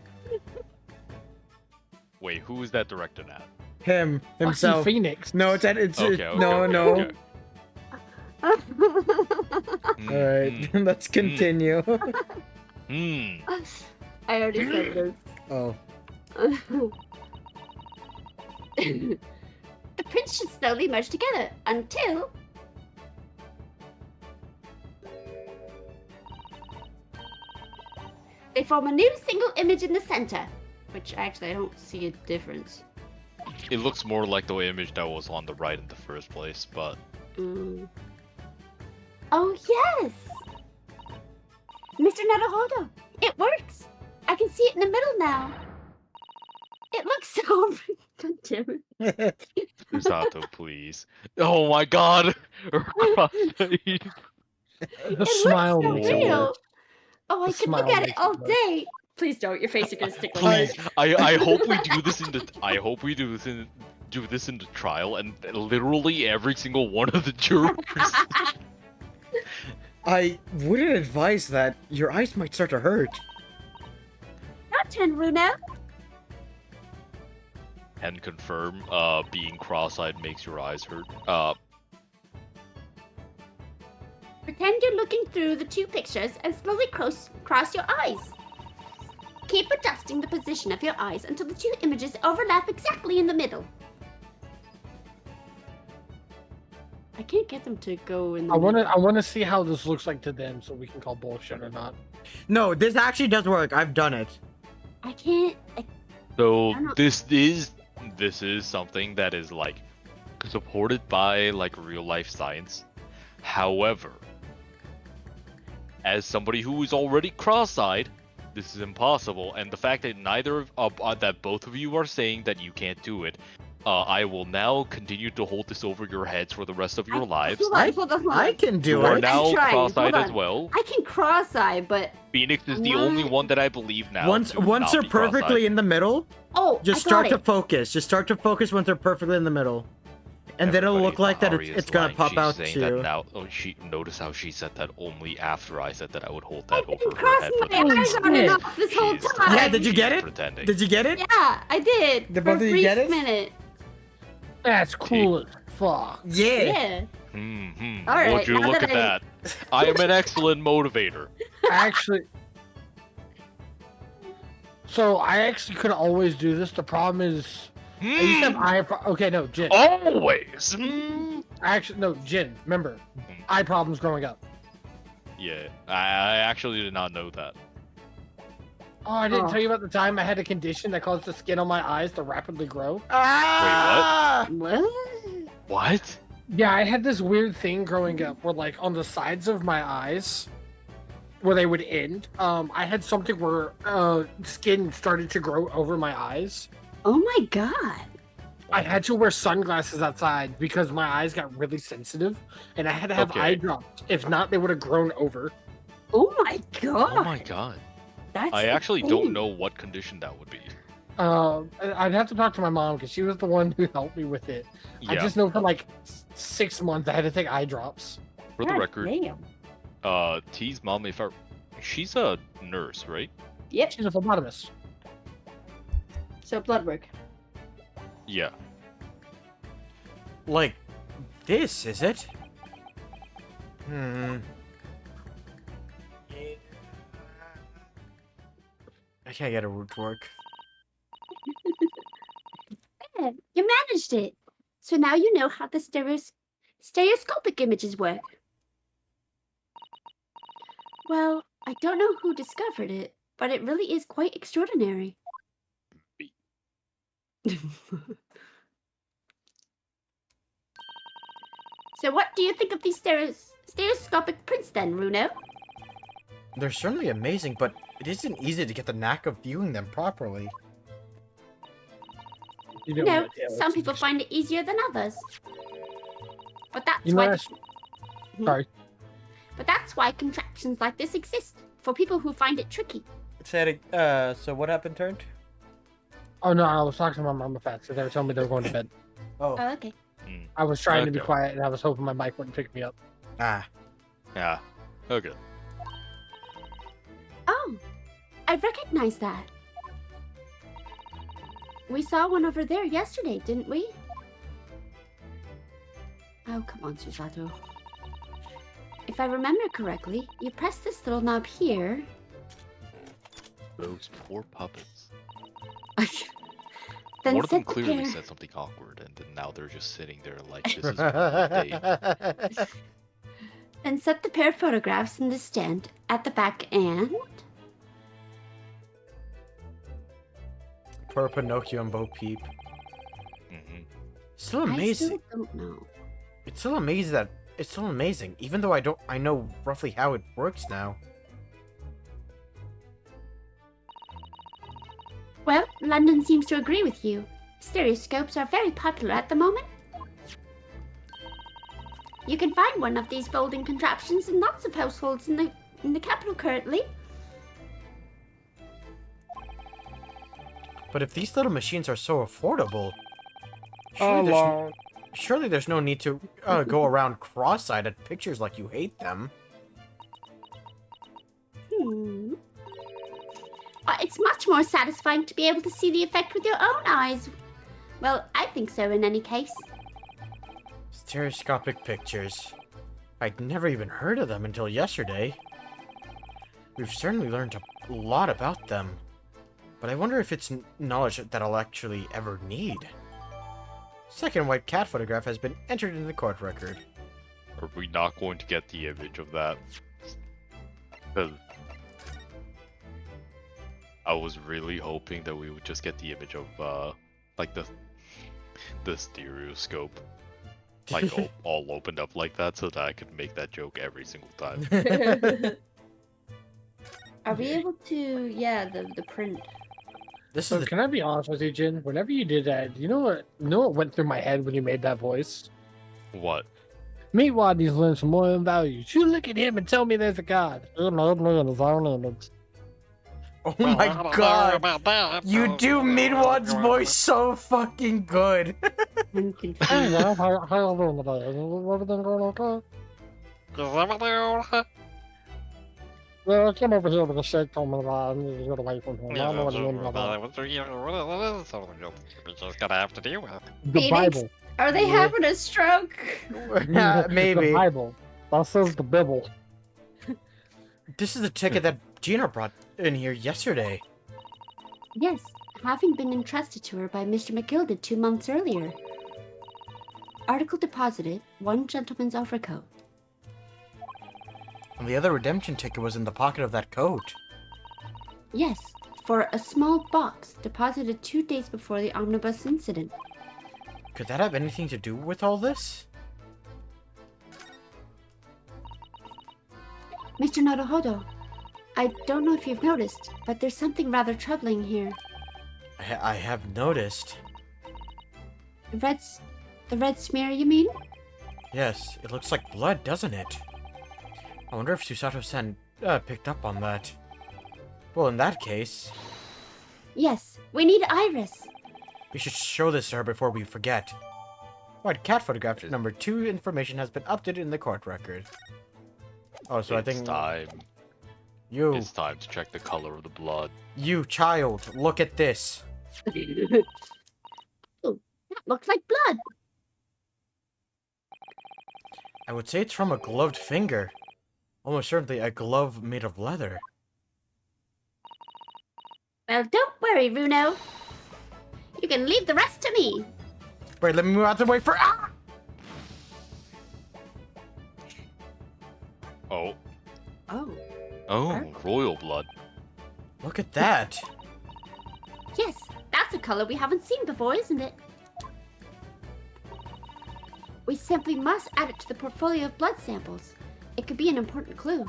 Wait, who is that directed at? Him Fucking himself. Phoenix. No, it's Okay, no. okay. All Mm, right, let's continue. mm. I already said this. Oh, The prints should slowly merge together until they form a new single image in the center. Which actually I don't see a difference. It looks more like the image that was on the right in the first place, but Oh yes! Mr. Naruhodo, it works. I can see it in the middle now. It looks so. God damn it. Susato, please. Oh my god! Cross-eyed. The It smile looks so makes it real. worse. Oh, I The could look smile at it makes it all worse. day. Please don't. Your face is gonna stick like Please, that. I hope we do this in the trial, and literally every single one of the jurors. I wouldn't advise that. Your eyes might start to hurt. Your turn, Runo. And confirm, being cross-eyed makes your eyes hurt. Pretend you're looking through the two pictures and slowly cross your eyes. Keep adjusting the position of your eyes until the two images overlap exactly in the middle. I can't get them to go in the I middle. want to see how this looks like to them, so we can call bullshit or not. No, this actually does work. I've done it. I can't. So I don't- this is something that is like supported by like real life science. However, as somebody who is already cross-eyed, this is impossible. And the fact that that both of you are saying that you can't do it, I will now continue to hold this over your heads for the rest of your lives. Hold on. I can do You are it. now I'm trying. cross-eyed Hold as on. well. I can cross-eye, but Phoenix is the What? only one that I believe now. Once to once not they're be perfectly cross-eyed. in the middle, just I start got to it. focus. Just start to focus once they're perfectly in the middle. And then it'll look like that Ari is it's gonna lying. pop She's out saying too. That now, notice how she said that only after I said that I would hold that I've been over her head crossing for the my rest eyes of on the and day. off this whole She's- time. Yeah, did you get it? Pretending. Did you get it? Yeah, I did. Did for both a of you brief get it? minute. That's cool as fuck. Yeah. Yeah. Mm-hmm. All right, Would you now look that at that? I am an excellent motivator. Actually, so I actually could always do this. The problem is, I used to have eye. Okay, no, Jin. Always. Mm. Actually, no, Jin. Remember, eye problems growing up. Yeah, I actually did not know that. Oh, I didn't Oh. tell you about the time I had a condition that caused the skin on my eyes to rapidly grow. Ah! What? What? Yeah, I had this weird thing growing up where, like, on the sides of my eyes, where they would end, I had something where skin started to grow over my eyes. Oh my god. I had to wear sunglasses outside because my eyes got really sensitive, and I had to have Okay. eye drops. If not, they would have grown over. Oh my god. Oh my god. That's I actually insane. don't know what condition that would be. I'd have to talk to my mom because she was the one who helped me with it. I Yeah. just know for like 6 months I had to take eye drops. For the God record, Damn. T's mom, she's a nurse, right? Yep. She's a phlebotomist. So blood work. Yeah. Like this, is it? I can't get it to work. Yeah, you managed it. So now you know how the stereoscopic images work. Well, I don't know who discovered it, but it really is quite extraordinary. So what do you think of these stereoscopic prints then, Runo? They're certainly amazing, but it isn't easy to get the knack of viewing them properly. You You know know, what, yeah, some it's people just- find it easier than others. But that's You know, why that's- sorry. But that's why contraptions like this exist, for people who find it tricky. Say it, so what happened, Turned? Oh no, I was talking to my mom fast because they were telling me they were going to bed. Oh. Oh, okay. I was trying to be Okay. quiet and I was hoping my mic wouldn't pick me up. Ah. Yeah. Okay. Oh, I recognize that. We saw one over there yesterday, didn't we? Oh, come on, Susato. If I remember correctly, you press this little knob here. Those poor puppets. Then One of them set the clearly pair. said something awkward, and then now they're just sitting there like, this is a perfect day. Then set the pair of photographs in the stand at the back and... Poor Pinocchio and Bo Peep. Mhm. Still I amazing. still don't know. It's still amazing, even though I know roughly how it works now. Well, London seems to agree with you. Stereoscopes are very popular at the moment. You can find one of these folding contraptions in lots of households in the capital currently. But if these little machines are so affordable, Hello. surely there's no need to go around cross-eyed at pictures like you hate them. It's much more satisfying to be able to see the effect with your own eyes. Well, I think so in any case. Stereoscopic pictures. I'd never even heard of them until yesterday. We've certainly learned a lot about them. But I wonder if it's knowledge that I'll actually ever need. Second white cat photograph has been entered into the court record. Are we not going to get the image of that? Because I was really hoping that we would just get the image of like the stereoscope, like all opened up like that, so that I could make that joke every single time. Are we able to? Yeah, the print. This So is the can I be honest with you, Jin? Whenever you did that, you know what went through my head when you made that voice? What? Meet Wadney's learned some more values. You look at him and tell me there's a god. Oh my god! You do Midwad's voice so fucking good! I'm confused. Everything going okay? Well, I came over here with a shake told me that I needed to get away from him. I don't know what you mean by that. We're just gonna have to deal with it. The Phoenix? Bible. Are they Yeah. having a stroke? Yeah, maybe. The Bible. That says the Bible. This is the ticket that Gina brought in here yesterday. Yes, having been entrusted to her by Mr. McGilded 2 months earlier. Article deposited, one gentleman's overcoat. And the other redemption ticket was in the pocket of that coat. Yes, for a small box deposited 2 days before the omnibus incident. Could that have anything to do with all this? Mr. Naruhodo, I don't know if you've noticed, but there's something rather troubling here. I have noticed. The red smear, you mean? Yes, it looks like blood, doesn't it? I wonder if Susato-san picked up on that. Well, in that case, Yes, we need Iris. we should show this to her before we forget. White cat photograph number 2 information has been updated in the court record. Oh, so I think time. you, It's time to check the color of the blood. you child, look at this. Oh, that looks like blood. I would say it's from a gloved finger. Almost certainly a glove made of leather. Well, don't worry, Runo. You can leave the rest to me. Wait, let me move out the way for. Ah! Oh. Oh. Oh, royal blood. Look at that. Yes, that's a color we haven't seen before, isn't it? We simply must add it to the portfolio of blood samples. It could be an important clue.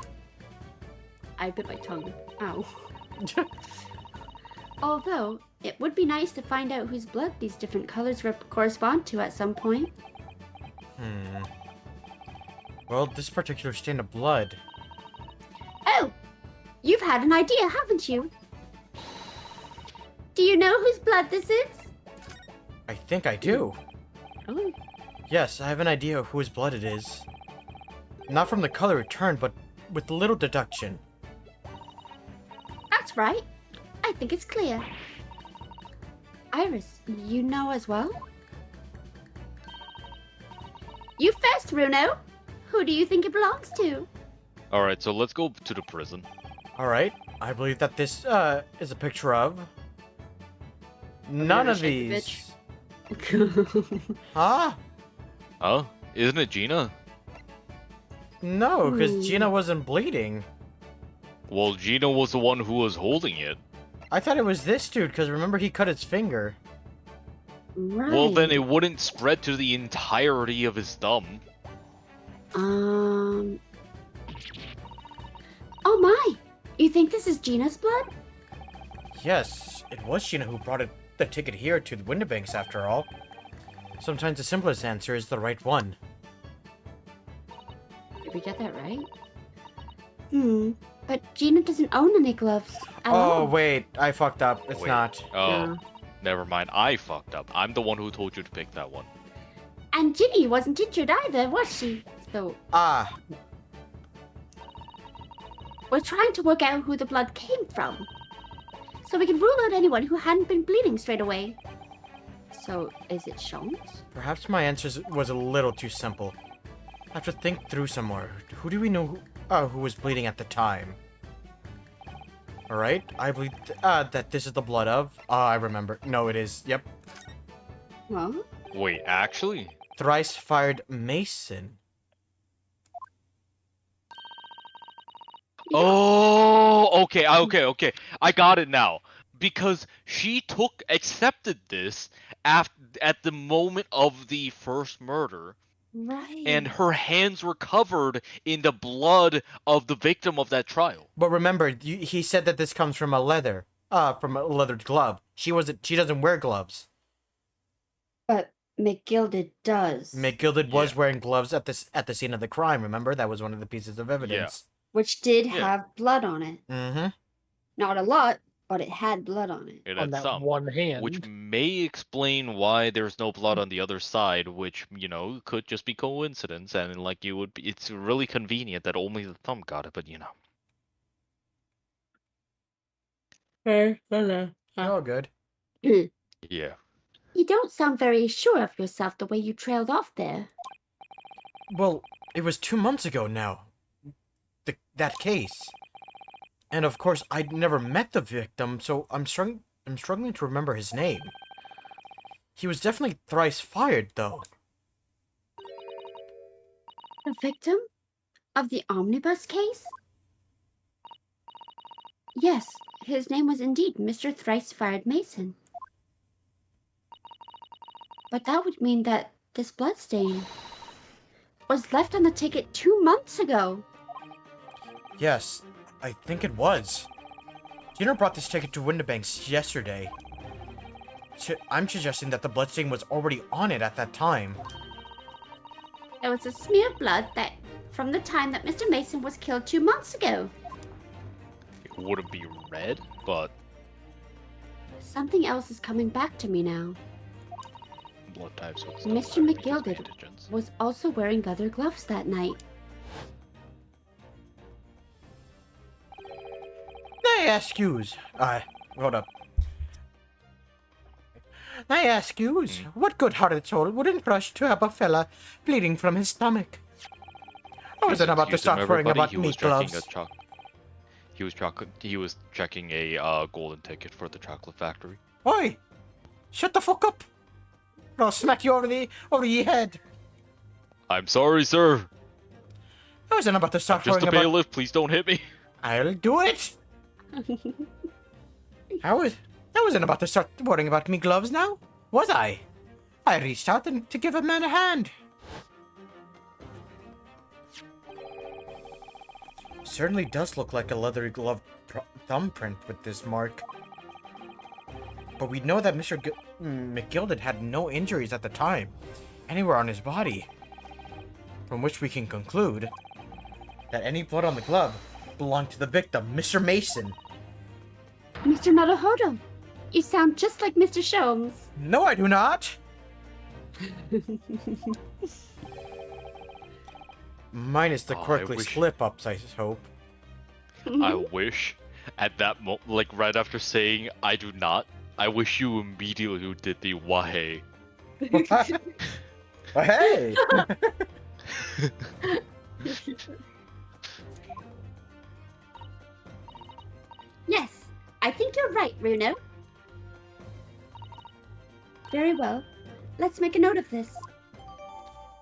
I bit my tongue. Ow. Although, it would be nice to find out whose blood these different colors correspond to at some point. Well, this particular stain of blood. Oh! You've had an idea, haven't you? Do you know whose blood this is? I think I do. Oh. Yes, I have an idea of whose blood it is. Not from the color returned, but with a little deduction. That's right. I think it's clear. Iris, you know as well? You first, Runo. Who do you think it belongs to? Alright, so let's go to the prison. Alright, I believe that this is a picture of none of these. Huh? Huh? Isn't it Gina? No, because Gina wasn't bleeding. Well, Gina was the one who was holding it. I thought it was this dude, because remember he cut his finger. Right. Well, then it wouldn't spread to the entirety of his thumb. Oh my! You think this is Gina's blood? Yes, it was Sheena who brought the ticket here to the Windibanks after all. Sometimes the simplest answer is the right one. Did we get that right? But Gina doesn't own any gloves at all. Oh, wait, I fucked up. It's Wait. not. Oh, No. never mind. I fucked up. I'm the one who told you to pick that one. And Ginny wasn't injured either, was she? So Ah, we're trying to work out who the blood came from, so we can rule out anyone who hadn't been bleeding straight away. So is it Sean's? perhaps my answer was a little too simple. I have to think through some more. Who do we know who was bleeding at the time? Alright, I believe that this is the blood of... I remember. No, it is. Yep. Well, Wait, actually? Thrice-fired Mason. Oh, okay. I got it now. Because she accepted this at the moment of the first murder, right. and her hands were covered in the blood of the victim of that trial. But remember, he said that this comes from a leathered glove. She doesn't wear gloves. But McGilded does. McGilded was Yeah. wearing gloves at the scene of the crime. Remember, that was one of the pieces of evidence. which did Yeah. have blood on it. Mm-hmm. Not a lot, but it had blood on it. It On had that some. one hand. Which may explain why there's no blood on the other side, which, could just be coincidence, and it's really convenient that only the thumb got it, but Oh, good. yeah. You don't sound very sure of yourself the way you trailed off there. Well, it was 2 months ago now. That case. And of course, I'd never met the victim, so I'm struggling to remember his name. He was definitely thrice fired, though. The victim? Of the omnibus case? Yes, his name was indeed Mr. Thrice-Fired Mason. But that would mean that this bloodstain was left on the ticket 2 months ago. Yes, I think it was. Gina brought this ticket to Windibanks yesterday. I'm suggesting that the bloodstain was already on it at that time. There was a smear of blood from the time that Mr. Mason was killed 2 months ago. It wouldn't be red, but Something else is coming back to me now. blood types would still Mr. matter because of McGilded antigens. was also wearing leather gloves that night. I ask yous. Hold up. I ask yous, what good-hearted soul wouldn't rush to help a fella bleeding from his stomach? I wasn't about to Excuse him, start worrying everybody, about meat gloves. He was checking a golden ticket for the chocolate factory. Oi! Shut the fuck up! Or I'll smack you over the head. I'm sorry, sir. I wasn't about to I'm start just worrying a about... bailiff. Please don't hit me. I'll do it! I wasn't about to start worrying about me gloves now, was I? I reached out to give a man a hand. Certainly does look like a leathery glove thumbprint with this mark. But we know that Mr. McGilded had no injuries at the time, anywhere on his body. From which we can conclude that any blood on the glove belonged to the victim, Mr. Mason. Mr. Naruhodo, you sound just like Mr. Sholmes. No, I do not. Minus the Oh, I quirkly wish- slip-ups, I hope. I wish at that moment, like right after saying I do not, I wish you immediately did the wahe. Oh, hey! Yes, I think you're right, Runo. Very well. Let's make a note of this.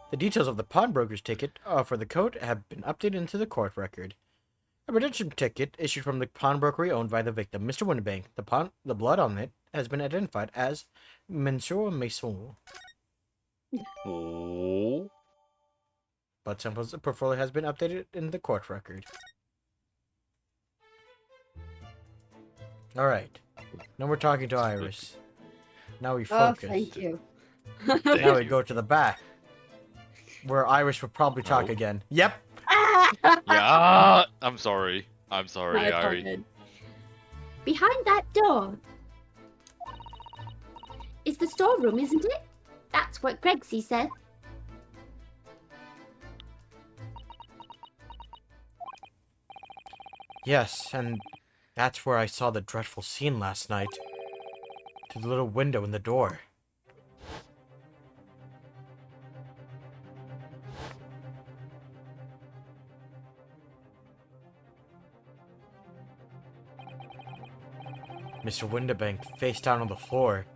The details of the pawnbroker's ticket for the coat have been updated into the court record. A redemption ticket issued from the pawnbrokery owned by the victim, Mr. Windibank. The blood on it has been identified as Monsieur Mason. Oh. Blood samples portfolio has been updated in the court record. Alright. No more talking to Iris. Now we Oh, focus. thank you. Now we go to the back. Where Iris would probably talk Nope. again. Yep. Yeah, I'm sorry. I'm sorry, My Ari. opponent. Behind that door is the storeroom, isn't it? That's what Gregsy said. Yes, and that's where I saw the dreadful scene last night. Through the little window in the door. Mr. Winterbank face down on the floor,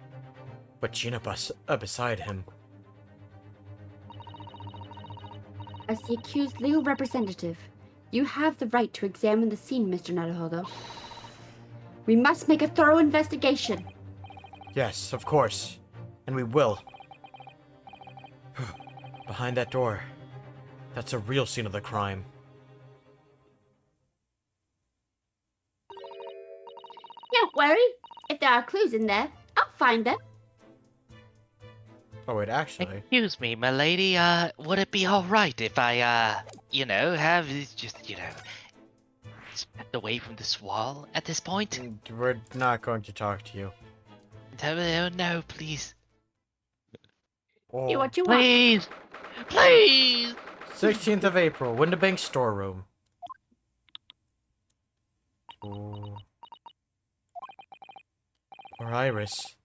but Gina beside him. As the accused legal representative, you have the right to examine the scene, Mr. Naruhodo. We must make a thorough investigation. Yes, of course. And we will. Behind that door. That's a real scene of the crime. Don't worry. If there are clues in there, I'll find them. Oh wait, actually. Excuse me, my lady. Would it be all right if I, have this just, stepped away from this wall at this point? We're not going to talk to you. Oh, no, please. Oh. Do what you want. Please! Please! 16th of April, Winterbank storeroom. Oh. Poor Iris.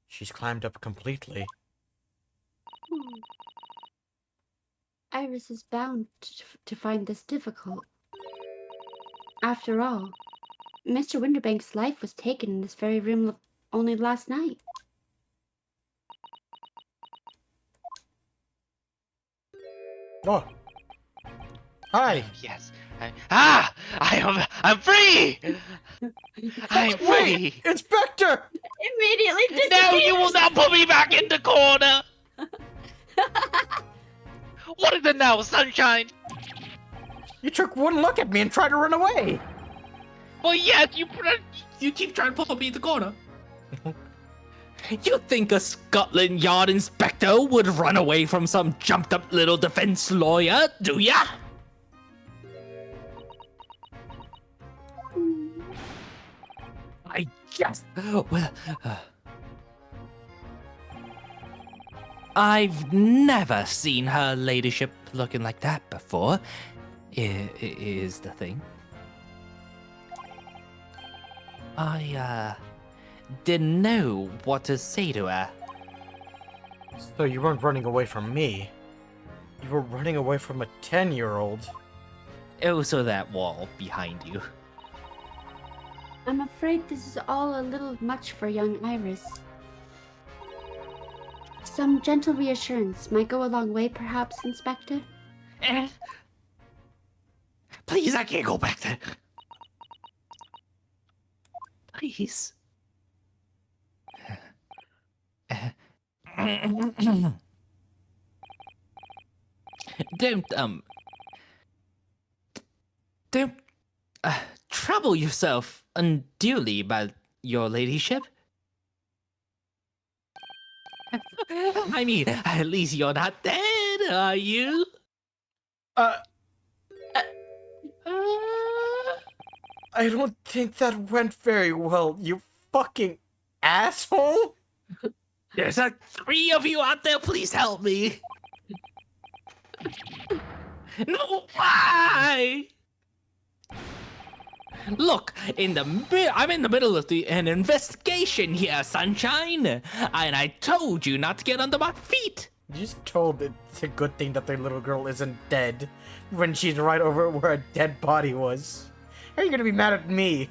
She's climbed up completely. Iris is bound to find this difficult. After all, Mr. Winterbank's life was taken in this very room only last night. Oh. Hi. Yes. I'm free! I'm free! Inspector! Immediately No, you will not put me back in the corner! What is it now, sunshine? You took one look at me and tried to run away. Well, yes, You keep trying to put me in the corner. You think a Scotland Yard inspector would run away from some jumped-up little defense lawyer, do ya? I just... Well... I've never seen her ladyship looking like that before, is the thing. I, didn't know what to say to her. So you weren't running away from me. You were running away from a 10-year-old. Also that wall behind you. I'm afraid this is all a little much for young Iris. Some gentle reassurance might go a long way, perhaps, Inspector? Please, I can't go back there. Please. Don't trouble yourself unduly about your ladyship. I mean, at least you're not dead, are you? I don't think that went very well, you fucking asshole! There's like 3 of you out there, please help me! No, why? Look, I'm in the middle of an investigation here, sunshine! And I told you not to get under my feet! You just told it's a good thing that their little girl isn't dead when she's right over where a dead body was. How are you gonna be mad at me?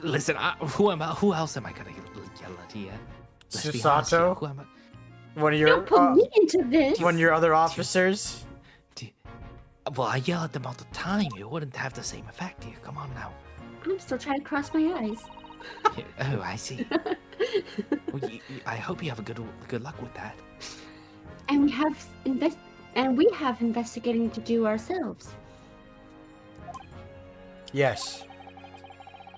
Listen, who else am I gonna yell at here? Let's be honest Susato? here, who am I? One of your Don't put me into this! one of your other officers? Well, I yell at them all the time. It wouldn't have the same effect here. Come on now. I'm still trying to cross my eyes. Oh, I see. Well, I hope you have a good luck with that. And we have investigating to do ourselves. Yes.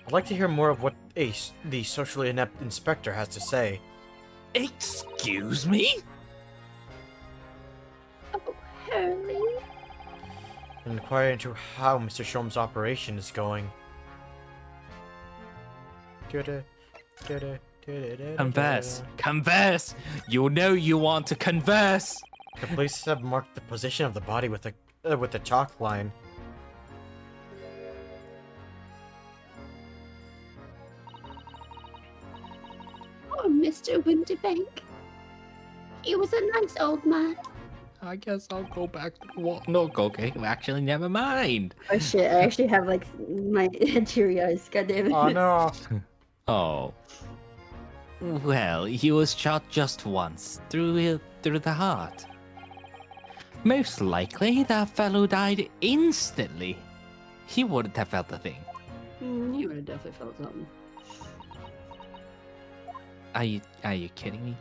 I'd like to hear more of what the socially inept inspector has to say. Excuse me? Oh, Hurley. And inquire into how Mr. Sholmes' operation is going. Converse. Converse! You know you want to converse! The police have marked the position of the body with a chalk line. Oh, Mr. Winterbank. He was a nice old man. I guess I'll go back to the wall. No, okay, actually, never mind. Oh shit, I actually have like my teary eyes, goddammit. Oh no! Oh. Well, he was shot just once, through the heart. Most likely, that fellow died instantly. He wouldn't have felt a thing. He would have definitely felt something. Are you kidding me?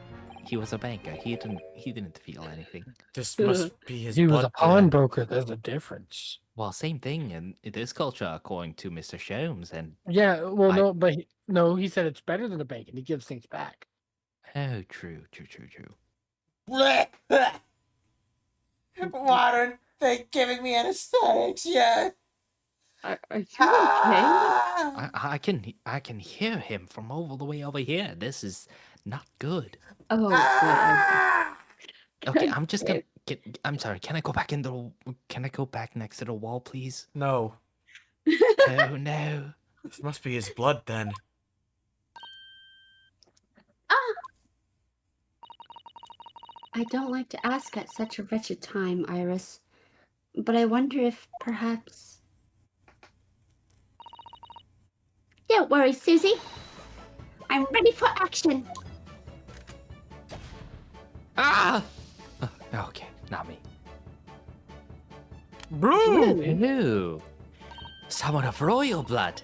He was a banker. He didn't feel anything. This must be his He was blood a then. pawnbroker. There's a difference. Well, same thing in this culture, according to Mr. Sholmes. And Yeah, well, I- no, but he said it's better than a bank, and he gives things back. oh, true. Why aren't they giving me anesthetics yet? Are you okay? I can hear him from all the way over here. This is not good. Oh, God. Okay, I'm just gonna get. I'm sorry. Can I go back Can I go back next to the wall, please? No. Oh no. This must be his blood then. I don't like to ask at such a wretched time, Iris, but I wonder if perhaps... Don't worry, Susie. I'm ready for action. Ah! Okay, not me. Bro! Ooh. Someone of royal blood.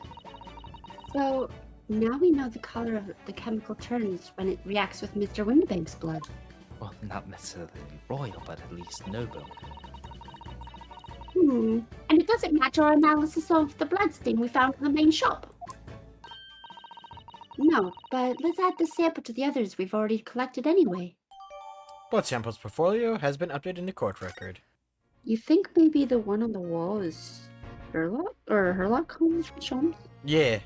So, now we know the color of the chemical turns when it reacts with Mr. Winterbank's blood. Well, not necessarily royal, but at least noble. And it doesn't match our analysis of the bloodstain we found in the main shop. No, but let's add the sample to the others we've already collected anyway. Blood samples portfolio has been updated in the court record. You think maybe the one on the wall is Herlock? Or Herlock Sholmes? Yeah.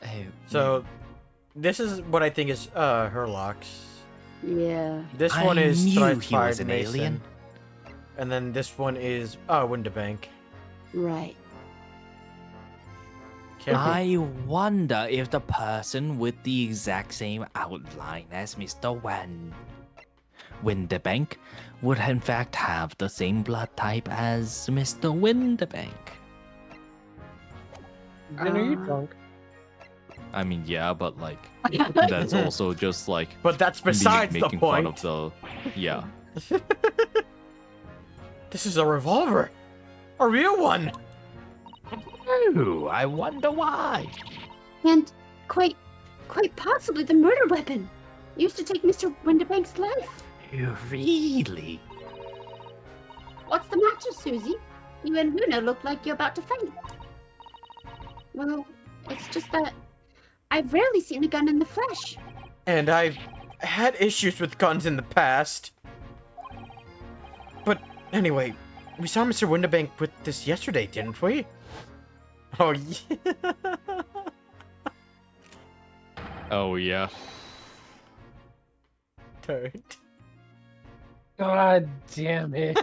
Oh, So, this is what I think is Herlock's. Yeah. This I one is knew he Thrice was an Mason. alien. And then this one is Winterbank. Right. Can't be- I wonder if the person with the exact same outline as Mr. Winterbank would in fact have the same blood type as Mr. Winterbank. Then are you Uh, drunk? I mean, yeah, but like that's also just like But that's besides the making fun point. of the yeah. This is a revolver. A real one. Oh, I wonder why. And quite possibly the murder weapon used to take Mr. Winterbank's life. Really? What's the matter, Susie? You and Luna look like you're about to faint. Well, it's just that I've rarely seen a gun in the flesh. And I've had issues with guns in the past. But anyway, we saw Mr. Winterbank with this yesterday, didn't we? Oh, yeah. Oh yeah. Turd. God damn it.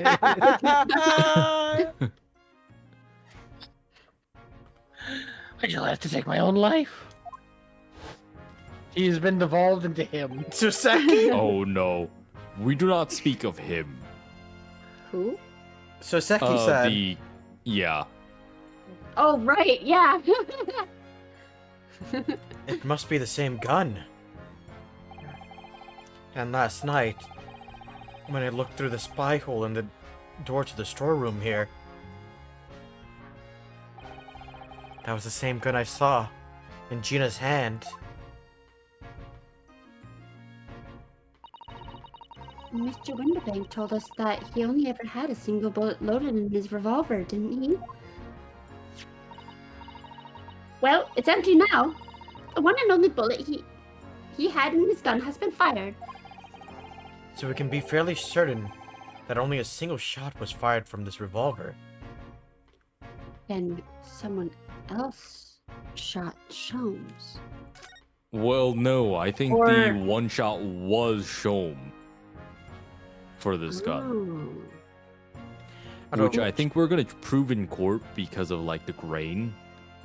I shall have to take my own life. He has been devolved into him. Soseki? Oh no. We do not speak of him. Who? Soseki said. Yeah. Oh, right, yeah. It must be the same gun. And last night, when I looked through the spy hole in the door to the storeroom here, that was the same gun I saw in Gina's hand. Mr. Winterbank told us that he only ever had a single bullet loaded in his revolver, didn't he? Well, it's empty now. The one and only bullet he had in his gun has been fired. So we can be fairly certain that only a single shot was fired from this revolver. Then someone else shot Sholmes. Well, no, I think Or- the one shot was shown for this gun, Oh. which I think we're gonna prove in court because of like the grain.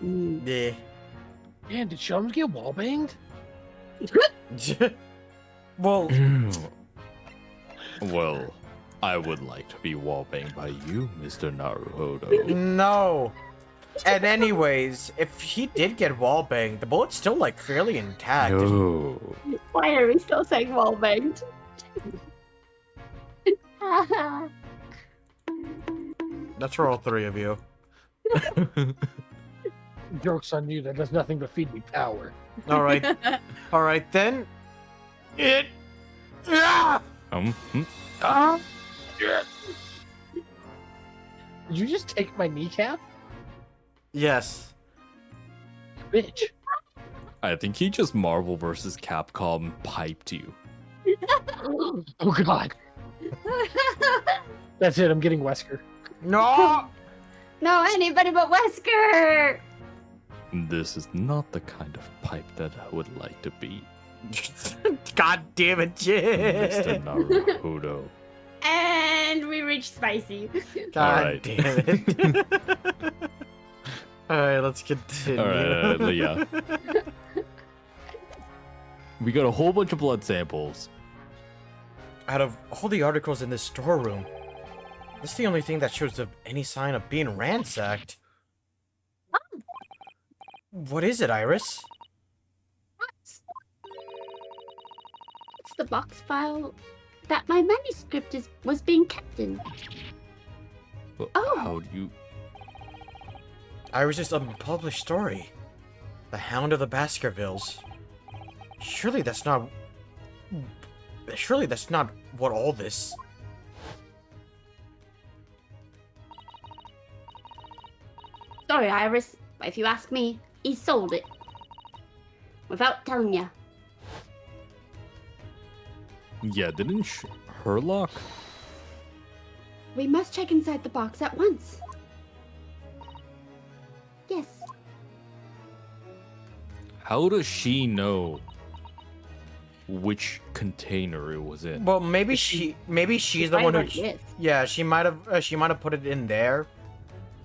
Mm. Yeah. Man, did Sholmes get wall banged? Well, Well, I would like to be wallbanged by you, Mr. Naruhodo. no. And anyways, if he did get wall banged, the bullet's still like fairly intact. No. Why are we still saying wall banged? That's for all three of you. Joke's on you. That does nothing but feed me power. All right. All right then. It. Ah! Hmm? Did you just take my kneecap? Yes. Bitch. I think he just Marvel vs. Capcom piped you. Oh god. That's it. I'm getting Wesker. No. No, anybody but Wesker! This is not the kind of pipe that I would like to be, God damn it, Mr. Jim. Naruhodo. And we reached spicy. God Alright. damn it. All right, let's continue. Alright, yeah. We got a whole bunch of blood samples. Out of all the articles in this storeroom, this is the only thing that shows of any sign of being ransacked. What is it, Iris? It's the box file that my manuscript was being kept in. But Oh. How do you... Iris's unpublished story. The Hound of the Baskervilles. Surely that's not what all this... Sorry, Iris, but if you ask me, he sold it. Without telling ya. Yeah, didn't Herlock? We must check inside the box at once. Yes. How does she know which container it was in? Well, maybe she's the one who... Yes. Yeah, she might have put it in there.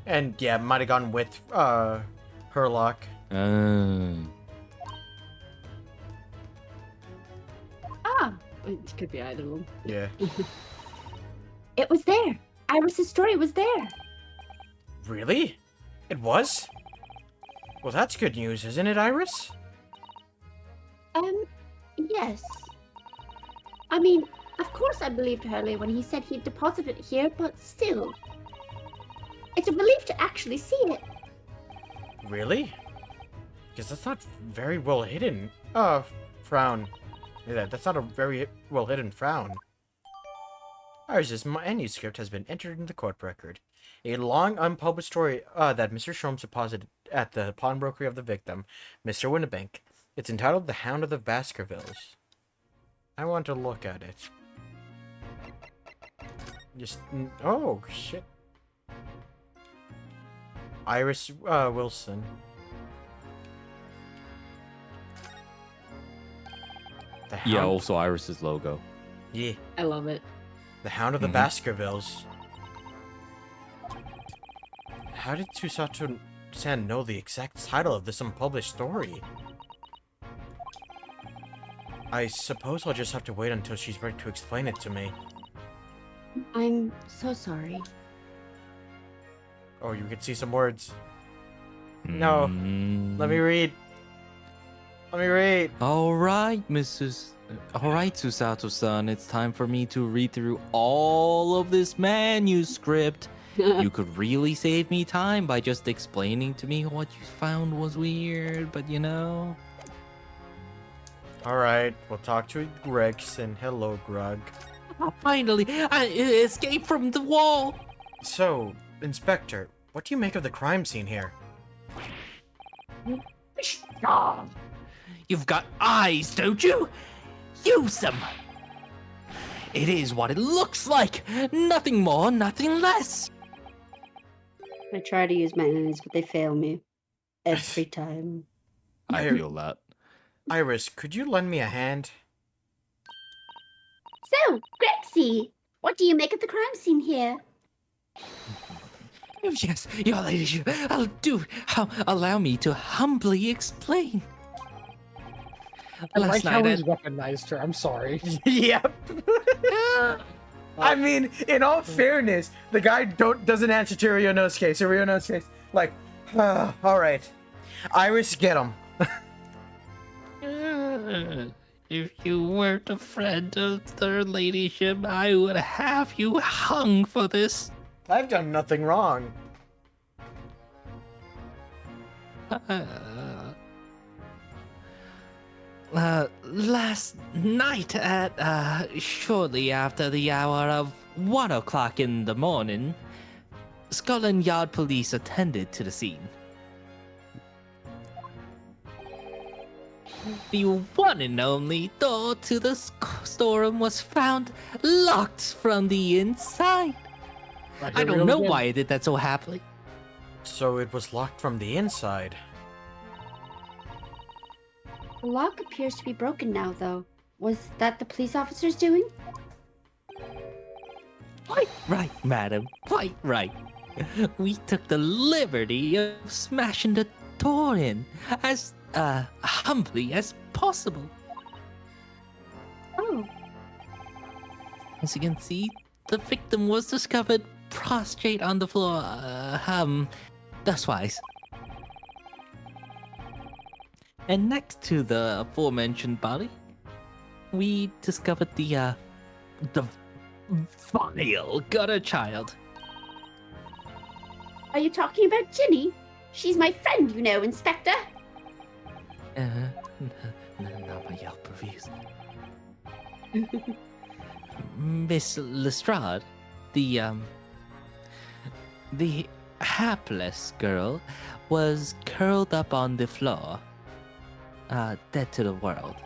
And yeah, might have gone with Herlock. Ah, it could be either one. Yeah. It was there. Iris's story was there. Really? It was? Well, that's good news, isn't it, Iris? Yes. I mean, of course I believed Hurley when he said he'd deposit it here, but still. It's a relief to actually see it. Really? Because that's not very well hidden. Frown. Yeah, that's not a very well hidden frown. Iris's manuscript has been entered in the court record. A long unpublished story that Mr. Sholmes deposited at the pawnbroker of the victim, Mr. Winnebank. It's entitled The Hound of the Baskervilles. I want to look at it. Oh, shit. Iris Wilson. The Hound. Yeah, also Iris's logo. Yeah. I love it. The Hound of the Mhm. Baskervilles. How did Susato-san know the exact title of this unpublished story? I suppose I'll just have to wait until she's ready to explain it to me. I'm so sorry. Oh, you can see some words. No. Let me read. Let me read. All right, Susato-san, it's time for me to read through all of this manuscript. You could really save me time by just explaining to me what you found was weird, but you know. Alright, we'll talk to Gregson. Hello, Grug. Finally, I escaped from the wall. So, Inspector, what do you make of the crime scene here? You've got eyes, don't you? Use them. It is what it looks like. Nothing more, nothing less. I try to use my hands, but they fail me every time. I feel that. Iris, could you lend me a hand? So, Grexy, what do you make of the crime scene here? Oh, yes, your ladyship. Allow me to humbly explain. I like Last how night, he's weaponized her. I'm sorry. Yep. I mean, in all fairness, the guy doesn't answer to Ryonosuke, so Ryonosuke's like, all right. Iris, get him. If you weren't a friend of their ladyship, I would have you hung for this. I've done nothing wrong. Last night at shortly after the hour of 1 o'clock in the morning, Scotland Yard police attended to the scene. The one and only door to the storeroom was found locked from the inside. I don't know why it did that so happily. So it was locked from the inside. The lock appears to be broken now, though. Was that the police officers doing? Quite right, madam. Quite right. We took the liberty of smashing the door in as humbly as possible. Oh, As you can see, the victim was discovered prostrate on the floor, thuswise. And next to the aforementioned body, we discovered the vile gutter child. are you talking about Ginny? She's my friend, you know, Inspector. Not my Yelp reviews. Miss Lestrade, the hapless girl, was curled up on the floor, dead to the world.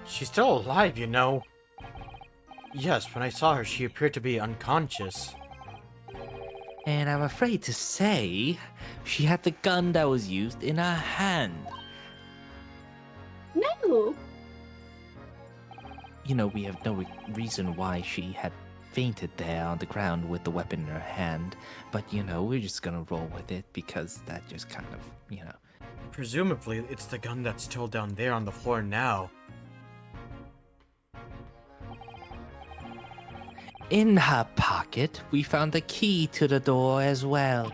She's still alive, you know. Yes, when I saw her, she appeared to be unconscious. And I'm afraid to say, she had the gun that was used in her hand. No. You know, we have no reason why she had fainted there on the ground with the weapon in her hand, but you know, we're just gonna roll with it because that just kind of, you know. Presumably, it's the gun that's still down there on the floor now. In her pocket, we found the key to the door as well.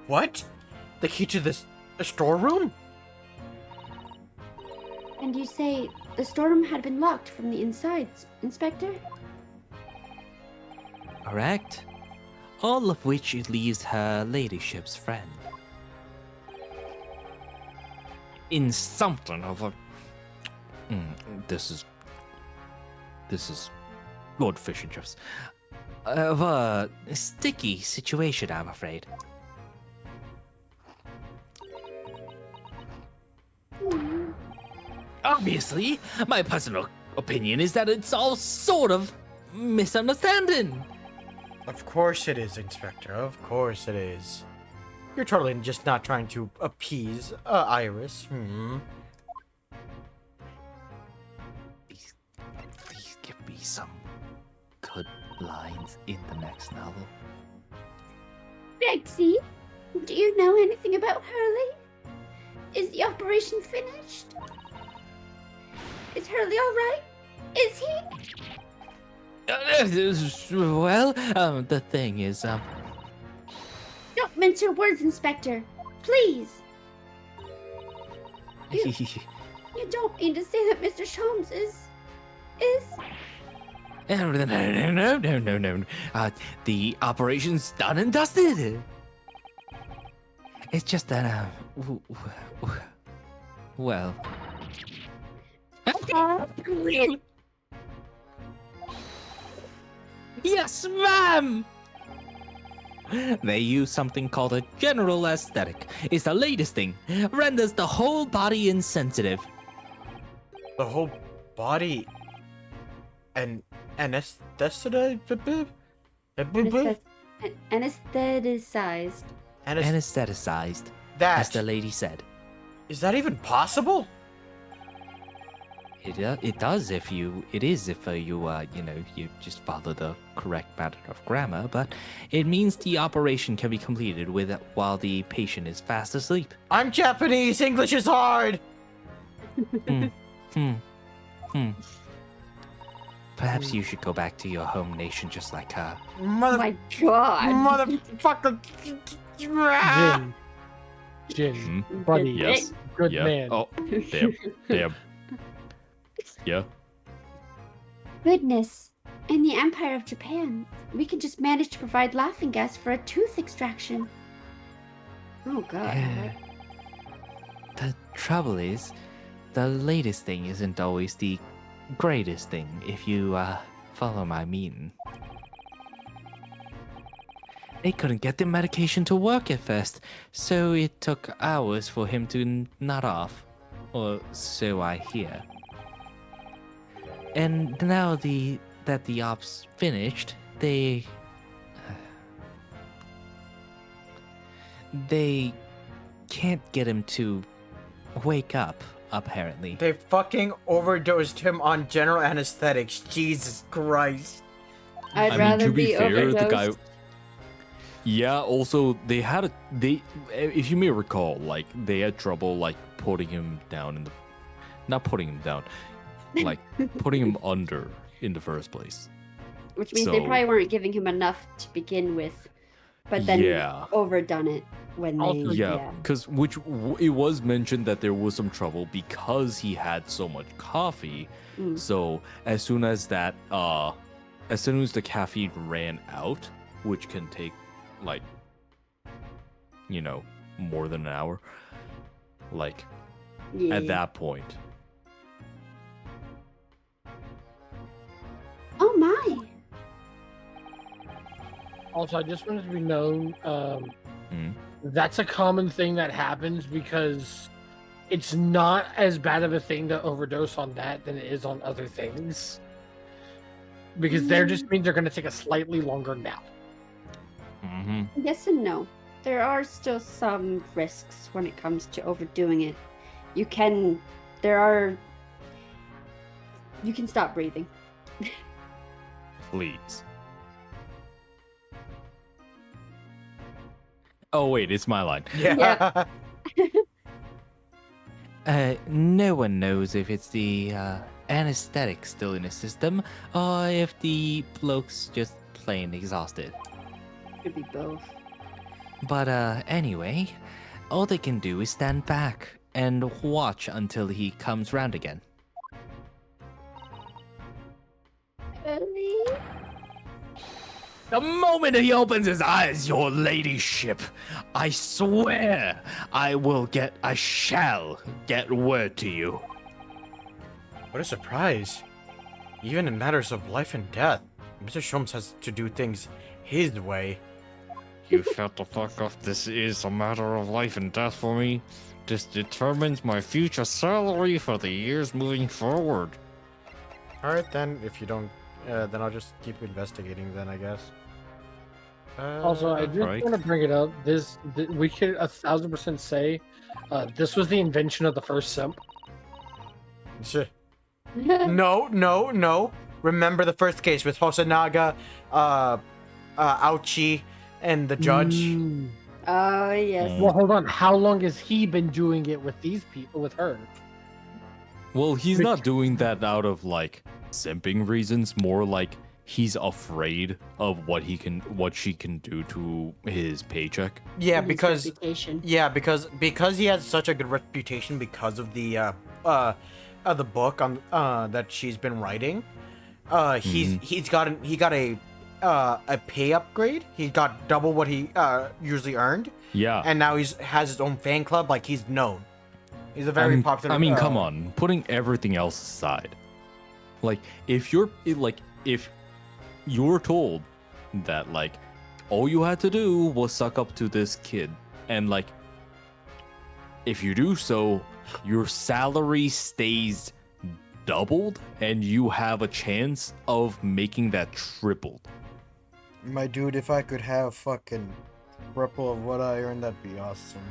What? The key to this storeroom? And you say the storeroom had been locked from the inside, Inspector? Correct? All of which it leaves her ladyship's friend in something of a... This is good fish and chips. Of a sticky situation, I'm afraid. Obviously, my personal opinion is that it's all sort of misunderstanding. Of course it is, Inspector. Of course it is. You're totally just not trying to appease Iris. Please give me some good lines in the next novel. Grexy, do you know anything about Hurley? Is the operation finished? Is Hurley all right? Is he? Well, the thing is, Don't mince your words, Inspector. Please. You don't mean to say that Mr. Sholmes is... No. The operation's done and dusted. It's just that, well... Yes, ma'am! They use something called a general aesthetic. It's the latest thing. Renders the whole body insensitive. The whole body and anesthetized. Anesthetized. Anesthetized, as That the lady said. is that even possible? It does if you you just follow the correct pattern of grammar, but it means the operation can be completed while the patient is fast asleep. I'm Japanese. English is hard. Perhaps you should go back to your home nation just like her. Oh my god. Motherfucker. Jin, buddy, Yes. good Yeah. man. Oh, damn. Yeah. Goodness. In the Empire of Japan, we can just manage to provide laughing gas for a tooth extraction. Oh god. The trouble is, the latest thing isn't always the greatest thing, if you follow my meaning. They couldn't get the medication to work at first, so it took hours for him to nod off. Or so I hear. And now that the op's finished, they can't get him to wake up, apparently. They fucking overdosed him on general anesthetics. Jesus Christ. I'd I mean, rather to be be fair, overdosed. the guy. Yeah. Also, if you may recall, like they had trouble like putting him down not putting him down, like putting him under in the first place. Which means they So- probably weren't giving him enough to begin with, but then Yeah. overdone it when they. Also, Yeah, because it was mentioned that there was some trouble because he had so much coffee. Mm. So as soon as the caffeine ran out, which can take like, more than an hour, like Yeah. at that point. Oh my. Also, I just wanted to be known, Mm. that's a common thing that happens because it's not as bad of a thing to overdose on that than it is on other things. Because there just means they're going to take a slightly longer nap. Mm-hmm. Yes and no. There are still some risks when it comes to overdoing it. You can stop breathing. Please. Oh wait, it's my line. Yeah. No one knows if it's the anesthetic still in the system, or if the bloke's just plain exhausted. Could be both. But anyway, all they can do is stand back and watch until he comes round again. Really? The moment he opens his eyes, your ladyship, I swear I shall get word to you. What a surprise. Even in matters of life and death, Mr. Sholmes has to do things his way. You shut the fuck up. This is a matter of life and death for me. This determines my future salary for the years moving forward. Alright then, if you don't, then I'll just keep investigating then, I guess. Also, I just Right. want to bring it up. We could 1000% say this was the invention of the first simp. No. Remember the first case with Hosonaga, Ouchi, and the judge? Mm. Oh yes. Well, hold on. How long has he been doing it with these people, with her? Well, he's not doing that out of like simping reasons, more like he's afraid of what she can do to his paycheck. Yeah, His because reputation. because he has such a good reputation because of the book on that she's been writing. He got a pay upgrade. He got double what he usually earned, Yeah. and now has his own fan club. Like, he's known. He's a very popular. I mean, come on. Putting everything else aside, if you're told that like all you had to do was suck up to this kid. And like, if you do so, your salary stays doubled and you have a chance of making that tripled. My dude, if I could have fucking triple of what I earned, that'd be awesome.